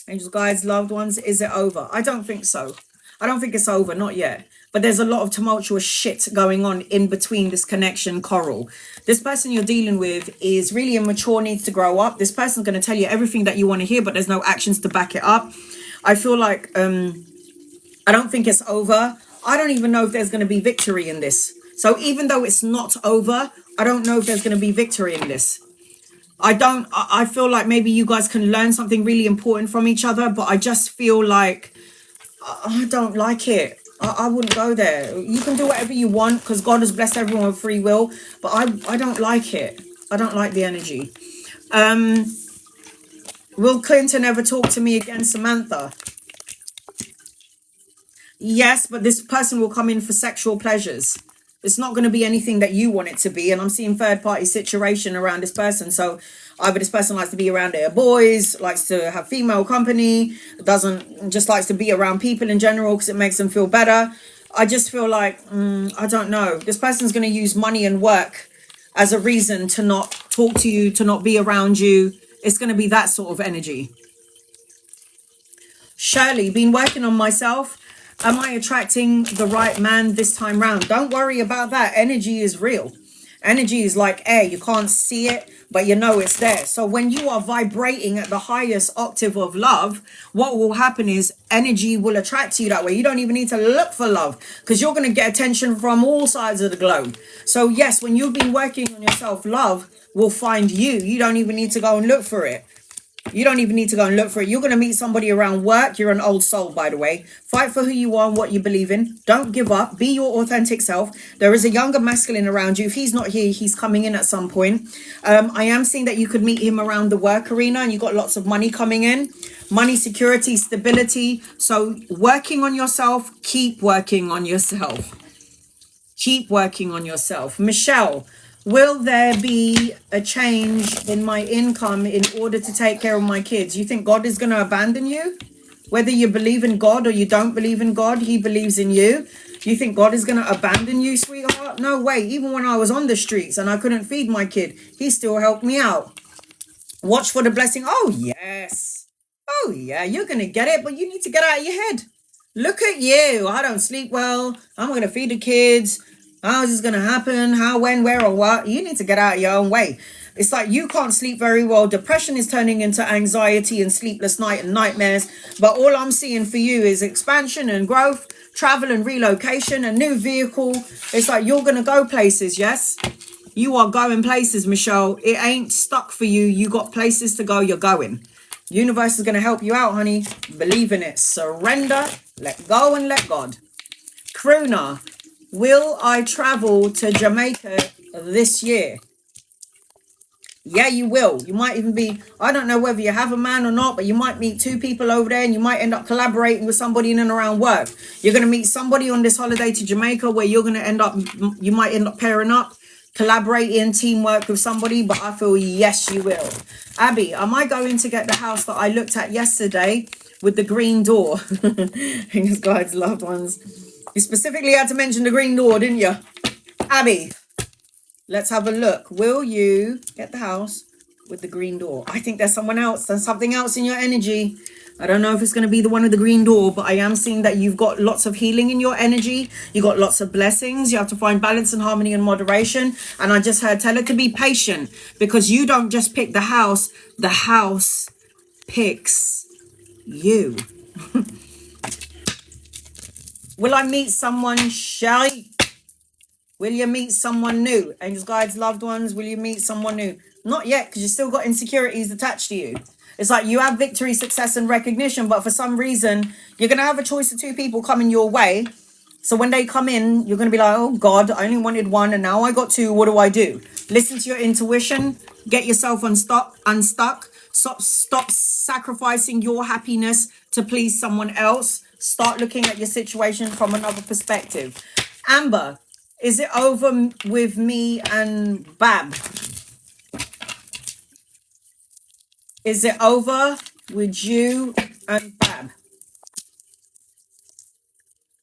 Angels, guides, loved ones, is it over? I don't think so. I don't think it's over, not yet. But there's a lot of tumultuous shit going on in between this connection, Coral. This person you're dealing with is really immature, needs to grow up. This person's going to tell you everything that you want to hear, but there's no actions to back it up. I feel like, I don't think it's over. I don't even know if there's going to be victory in this. So even though it's not over, I don't know if there's going to be victory in this. I feel like maybe you guys can learn something really important from each other, but I just feel like I don't like it. I wouldn't go there. You can do whatever you want because God has blessed everyone with free will, but I don't like it. I don't like the energy. Will Clinton ever talk to me again, Samantha? Yes, but this person will come in for sexual pleasures. It's not going to be anything that you want it to be. And I'm seeing third-party situation around this person. So either this person likes to be around their boys, likes to have female company, just likes to be around people in general because it makes them feel better. I just feel like, I don't know. This person's going to use money and work as a reason to not talk to you, to not be around you. It's going to be that sort of energy. Shirley, been working on myself. Am I attracting the right man this time round? Don't worry about that. Energy is real. Energy is like air. You can't see it, but you know it's there. So when you are vibrating at the highest octave of love, what will happen is energy will attract you that way. You don't even need to look for love because you're going to get attention from all sides of the globe. So yes, when you've been working on yourself, love will find you. You don't even need to go and look for it. You don't even need to go and look for it. You're going to meet somebody around work. You're an old soul, by the way. Fight for who you are and what you believe in. Don't give up. Be your authentic self. There is a younger masculine around you. If he's not here, he's coming in at some point. I am seeing that you could meet him around the work arena and you've got lots of money coming in. Money, security, stability. So working on yourself. Keep working on yourself. Keep working on yourself. Michelle, will there be a change in my income in order to take care of my kids? You think God is going to abandon you? Whether you believe in God or you don't believe in God, he believes in you. You think God is going to abandon you, sweetheart? No way. Even when I was on the streets and I couldn't feed my kid, he still helped me out. Watch for the blessing. Oh, yes. Oh, yeah. You're going to get it, but you need to get out of your head. Look at you. I don't sleep well. I'm going to feed the kids. How is this going to happen? How, when, where, or what? You need to get out of your own way. It's like you can't sleep very well. Depression is turning into anxiety and sleepless night and nightmares. But all I'm seeing for you is expansion and growth, travel and relocation, a new vehicle. It's like you're going to go places, yes? You are going places, Michelle. It ain't stuck for you. You got places to go. You're going. Universe is going to help you out, honey. Believe in it. Surrender, let go and let God. Crooner, will I travel to Jamaica this year? Yeah, you will. You might even be, I don't know whether you have a man or not, but you might meet two people over there and you might end up collaborating with somebody in and around work. You're going to meet somebody on this holiday to Jamaica where you're going to end up, you might end up pairing up, collaborating, teamwork with somebody, but I feel yes, you will. Abby, am I going to get the house that I looked at yesterday with the green door? His guides, loved ones. You specifically had to mention the green door, didn't you? Abby, let's have a look. Will you get the house with the green door? I think there's someone else. There's something else in your energy. I don't know if it's going to be the one with the green door, but I am seeing that you've got lots of healing in your energy. You got lots of blessings. You have to find balance and harmony and moderation. And I just heard, tell her to be patient, because you don't just pick the house picks you. Will I meet someone, Shelly? Will you meet someone new? Angels, guides, loved ones, will you meet someone new? Not yet, because you still got insecurities attached to you. It's like you have victory, success, and recognition, but for some reason, you're going to have a choice of two people coming your way. So when they come in, you're going to be like, oh God, I only wanted one and now I got two. What do I do? Listen to your intuition. Get yourself unstuck. Stop sacrificing your happiness to please someone else. Start looking at your situation from another perspective. Amber, is it over with me and Bab? Is it over with you and Bab?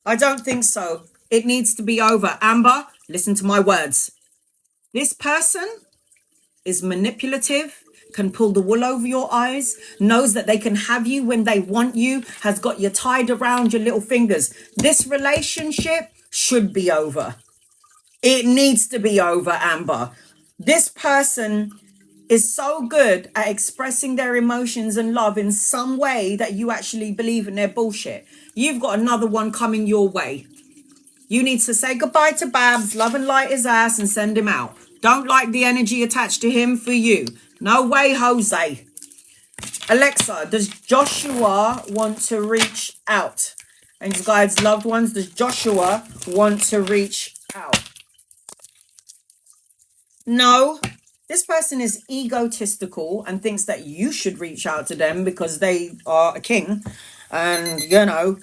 I don't think so. It needs to be over. Amber, listen to my words. This person is manipulative, can pull the wool over your eyes, knows that they can have you when they want you, has got you tied around your little fingers. This relationship should be over. It needs to be over, Amber. This person is so good at expressing their emotions and love in some way that you actually believe in their bullshit. You've got another one coming your way. You need to say goodbye to Babs, love and light his ass and send him out. Don't like the energy attached to him for you. No way, Jose. Alexa, does Joshua want to reach out? And you guys, loved ones, does Joshua want to reach out? No. This person is egotistical and thinks that you should reach out to them because they are a king. And, you know,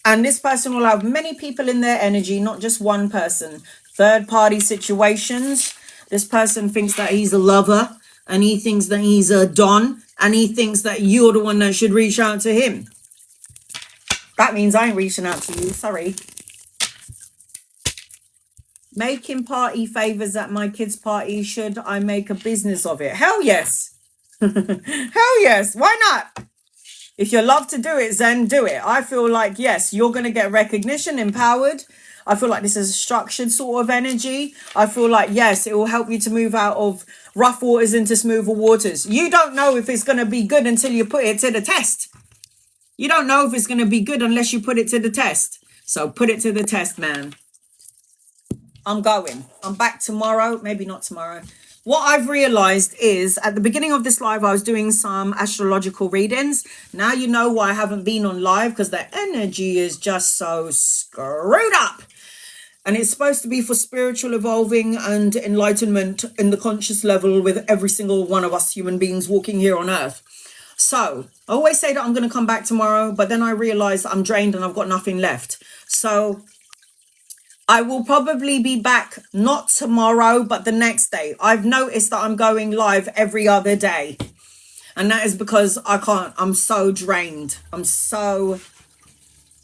and this person will have many people in their energy, not just one person. Third party situations. This person thinks that he's a lover and he thinks that he's a don and he thinks that you're the one that should reach out to him. That means I ain't reaching out to you. Sorry. Making party favors at my kids' party. Should I make a business of it? Hell yes. Hell yes. Why not? If you love to do it, then do it. I feel like, yes, you're going to get recognition, empowered. I feel like this is a structured sort of energy. I feel like, yes, it will help you to move out of rough waters into smoother waters. You don't know if it's going to be good until you put it to the test. You don't know if it's going to be good unless you put it to the test. So put it to the test, man. I'm going. I'm back tomorrow. Maybe not tomorrow. What I've realized is at the beginning of this live, I was doing some astrological readings. Now you know why I haven't been on live, because the energy is just so screwed up. And it's supposed to be for spiritual evolving and enlightenment in the conscious level with every single one of us human beings walking here on earth. So I always say that I'm going to come back tomorrow, but then I realize I'm drained and I've got nothing left. So I will probably be back not tomorrow, but the next day. I've noticed that I'm going live every other day. And that is because I can't. I'm so drained. I'm so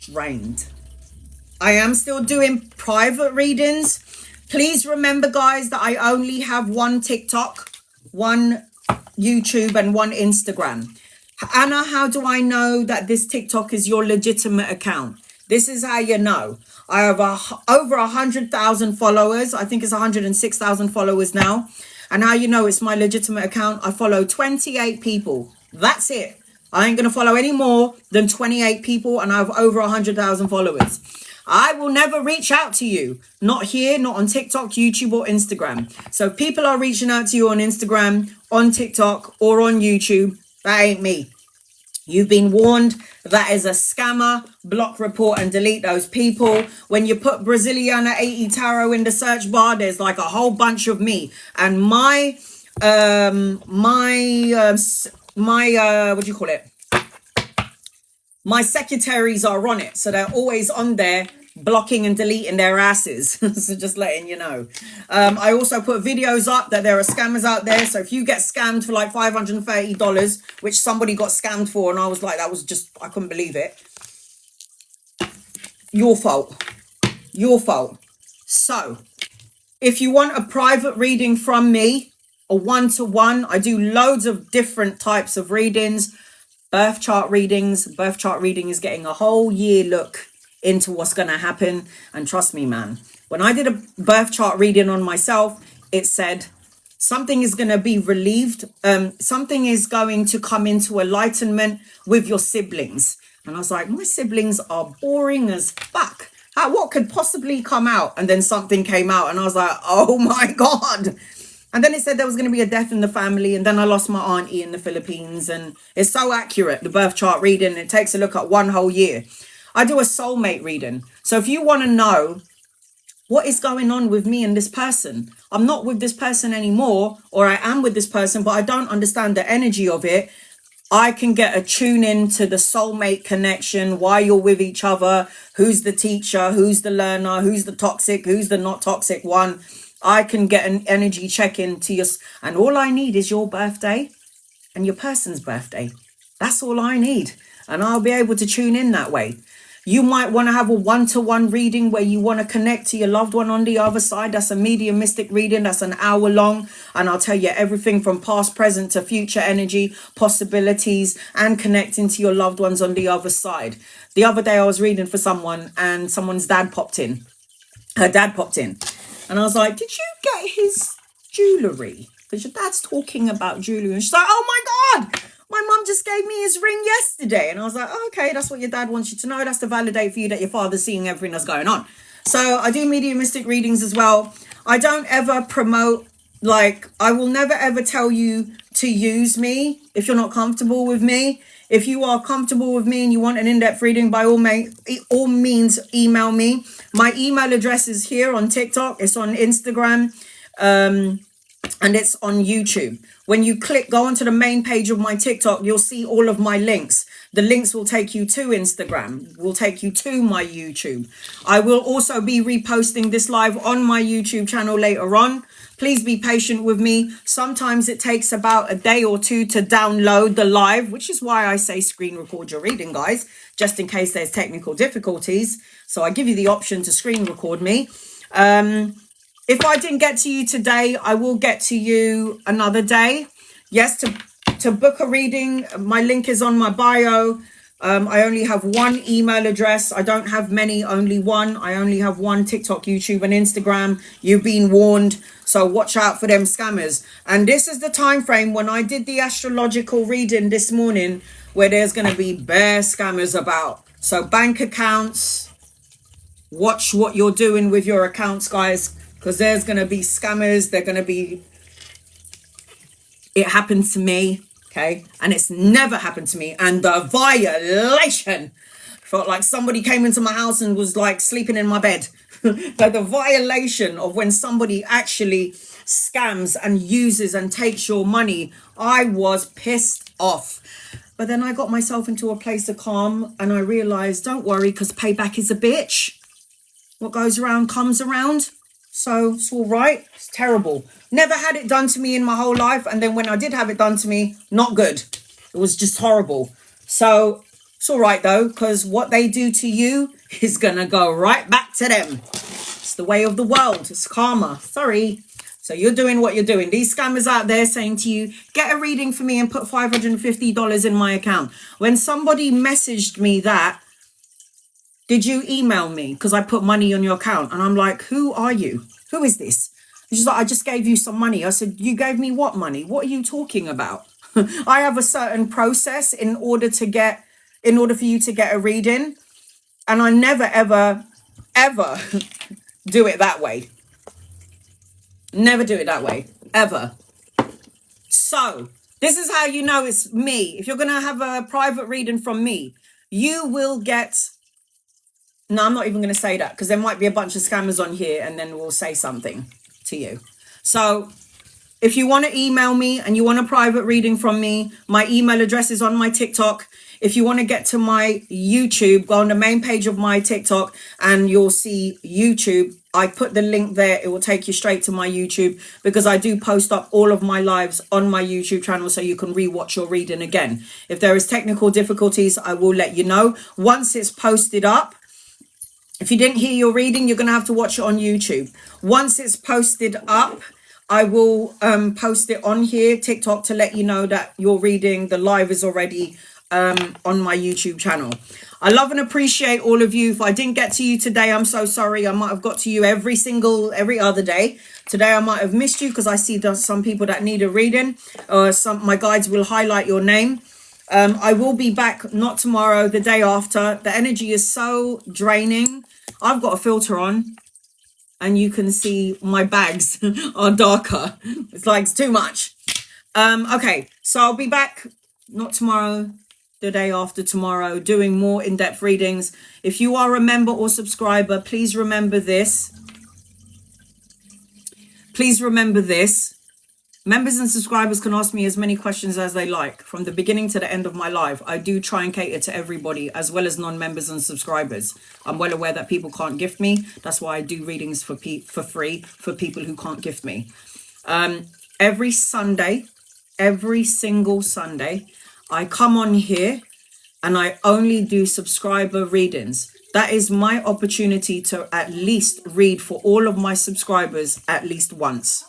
drained. I am still doing private readings. Please remember, guys, that I only have one TikTok, one YouTube, and one Instagram. Anna, how do I know that this TikTok is your legitimate account? This is how you know. I have over 100,000 followers. I think it's 106,000 followers now. And how you know it's my legitimate account? I follow 28 people. That's it. I ain't going to follow any more than 28 people, and I have over 100,000 followers. I will never reach out to you. Not here, not on TikTok, YouTube, or Instagram. So if people are reaching out to you on Instagram, on TikTok, or on YouTube, that ain't me. You've been warned. That is a scammer. Block, report, and delete those people. When you put Braziliana 80 Tarot in the search bar, there's like a whole bunch of me. And my what do you call it? My secretaries are on it. So they're always on there blocking and deleting their asses. So just letting you know. I also put videos up that there are scammers out there. So if you get scammed for like $530, which somebody got scammed for, and I was like, that was just, I couldn't believe it. Your fault. Your fault. So if you want a private reading from me, a one-to-one, I do loads of different types of readings. Birth chart readings. Birth chart reading is getting a whole year look into what's going to happen. And trust me, man, when I did a birth chart reading on myself, it said something is going to be relieved. Something is going to come into enlightenment with your siblings. And I was like, my siblings are boring as fuck. What could possibly come out? And then something came out and I was like, oh my God. And then it said there was going to be a death in the family. And then I lost my auntie in the Philippines. And it's so accurate, the birth chart reading. It takes a look at one whole year. I do a soulmate reading. So if you want to know what is going on with me and this person, I'm not with this person anymore, or I am with this person, but I don't understand the energy of it. I can get a tune in to the soulmate connection, why you're with each other, who's the teacher, who's the learner, who's the toxic, who's the not toxic one. I can get an energy check in to your, and all I need is your birthday and your person's birthday. That's all I need. And I'll be able to tune in that way. You might want to have a one-to-one reading where you want to connect to your loved one on the other side. That's a mediumistic reading. That's an hour long. And I'll tell you everything from past, present to future energy, possibilities, and connecting to your loved ones on the other side. The other day I was reading for someone and someone's dad popped in. Her dad popped in. And I was like, did you get his jewellery? Because your dad's talking about jewellery. And she's like, oh my God, my mum just gave me his ring yesterday. And I was like, oh, okay, that's what your dad wants you to know. That's to validate for you that your father's seeing everything that's going on. So I do mediumistic readings as well. I don't ever promote, like, I will never ever tell you to use me if you're not comfortable with me. If you are comfortable with me and you want an in-depth reading, by all means, email me. My email address is here on TikTok. It's on Instagram. And it's on YouTube. When you go onto the main page of my TikTok, you'll see all of my links. The links will take you to Instagram, will take you to my YouTube. I will also be reposting this live on my YouTube channel later on. Please be patient with me. Sometimes it takes about a day or two to download the live, which is why I say screen record your reading, guys, just in case there's technical difficulties. So I give you the option to screen record me. If I didn't get to you today, I will get to you another day. Yes, to book a reading, my link is on my bio. I only have one email address. I don't have many, only one. I only have one: TikTok, YouTube, and Instagram. You've been warned. So watch out for them scammers. And this is the time frame when I did the astrological reading this morning where there's going to be bare scammers about. So bank accounts, watch what you're doing with your accounts, guys. Because there's going to be scammers. They're going to be... It happened to me, okay? And it's never happened to me. And the violation... Felt like somebody came into my house and was like sleeping in my bed. Like the violation of when somebody actually scams and uses and takes your money. I was pissed off. But then I got myself into a place of calm. And I realised, don't worry, because payback is a bitch. What goes around comes around. So it's all right. It's terrible. Never had it done to me in my whole life. And then when I did have it done to me, not good. It was just horrible. So it's all right, though, because what they do to you is going to go right back to them. It's the way of the world. It's karma. Sorry. So you're doing what you're doing. These scammers out there saying to you, get a reading for me and put $550 in my account. When somebody messaged me that, did you email me? Because I put money on your account. And I'm like, who are you? Who is this? She's like, I just gave you some money. I said, you gave me what money? What are you talking about? I have a certain process in order for you to get a reading. And I never, ever, ever do it that way. Never do it that way, ever. So this is how you know it's me. If you're going to have a private reading from me, you will get... No, I'm not even going to say that because there might be a bunch of scammers on here and then we'll say something to you. So if you want to email me and you want a private reading from me, my email address is on my TikTok. If you want to get to my YouTube, go on the main page of my TikTok and you'll see YouTube. I put the link there. It will take you straight to my YouTube because I do post up all of my lives on my YouTube channel so you can rewatch your reading again. If there is technical difficulties, I will let you know. Once it's posted up, if you didn't hear your reading, you're going to have to watch it on YouTube. Once it's posted up, I will post it on here, TikTok, to let you know that your reading, the live is already on my YouTube channel. I love and appreciate all of you. If I didn't get to you today, I'm so sorry. I might have got to you every other day. Today I might have missed you because I see there's some people that need a reading. My guides will highlight your name. I will be back, not tomorrow, the day after. The energy is so draining. I've got a filter on and you can see my bags are darker. It's like it's too much. Okay, so I'll be back, not tomorrow, the day after tomorrow, doing more in-depth readings. If you are a member or subscriber, please remember this. Please remember this. Members and subscribers can ask me as many questions as they like from the beginning to the end of my life. I do try and cater to everybody as well as non-members and subscribers. I'm well aware that people can't gift me. That's why I do readings for free for people who can't gift me. Every Sunday, every single Sunday, I come on here and I only do subscriber readings. That is my opportunity to at least read for all of my subscribers at least once.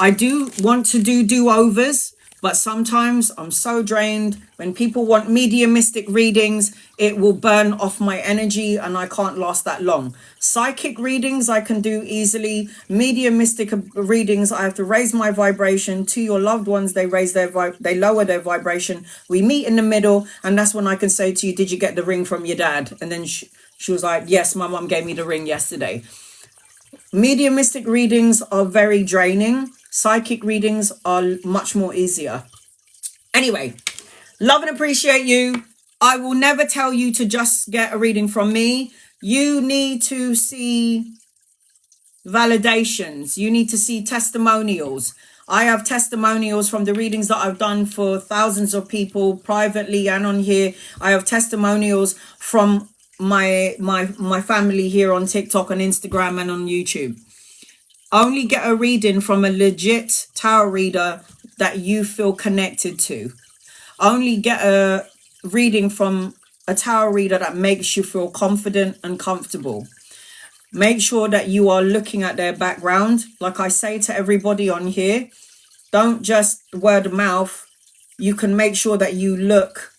I do want to do do-overs, but sometimes I'm so drained. When people want mediumistic readings, it will burn off my energy and I can't last that long. Psychic readings I can do easily. Mediumistic readings, I have to raise my vibration. To your loved ones, they lower their vibration. We meet in the middle, and that's when I can say to you, did you get the ring from your dad? And then she was like, yes, my mum gave me the ring yesterday. Mediumistic readings are very draining. Psychic readings are much more easier. Anyway, love and appreciate you. I will never tell you to just get a reading from me. You need to see validations. You need to see testimonials. I have testimonials from the readings that I've done for thousands of people privately and on here. I have testimonials from my family here on TikTok and Instagram and on YouTube. Only get a reading from a legit tarot reader that you feel connected to. Only get a reading from a tarot reader that makes you feel confident and comfortable. Make sure that you are looking at their background. Like I say to everybody on here, don't just word of mouth. You can make sure that you look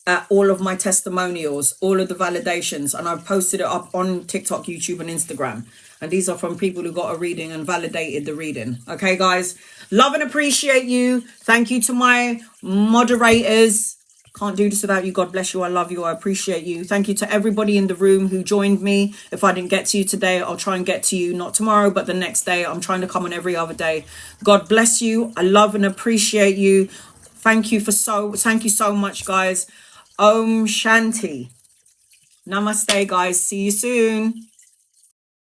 at all of my testimonials, all of the validations, and I've posted it up on TikTok, YouTube, and Instagram. And these are from people who got a reading and validated the reading. Okay, guys? Love and appreciate you. Thank you to my moderators. Can't do this without you. God bless you. I love you. I appreciate you. Thank you to everybody in the room who joined me. If I didn't get to you today, I'll try and get to you, not tomorrow, but the next day. I'm trying to come on every other day. God bless you. I love and appreciate you. Thank you so much, guys. Om Shanti. Namaste, guys. See you soon.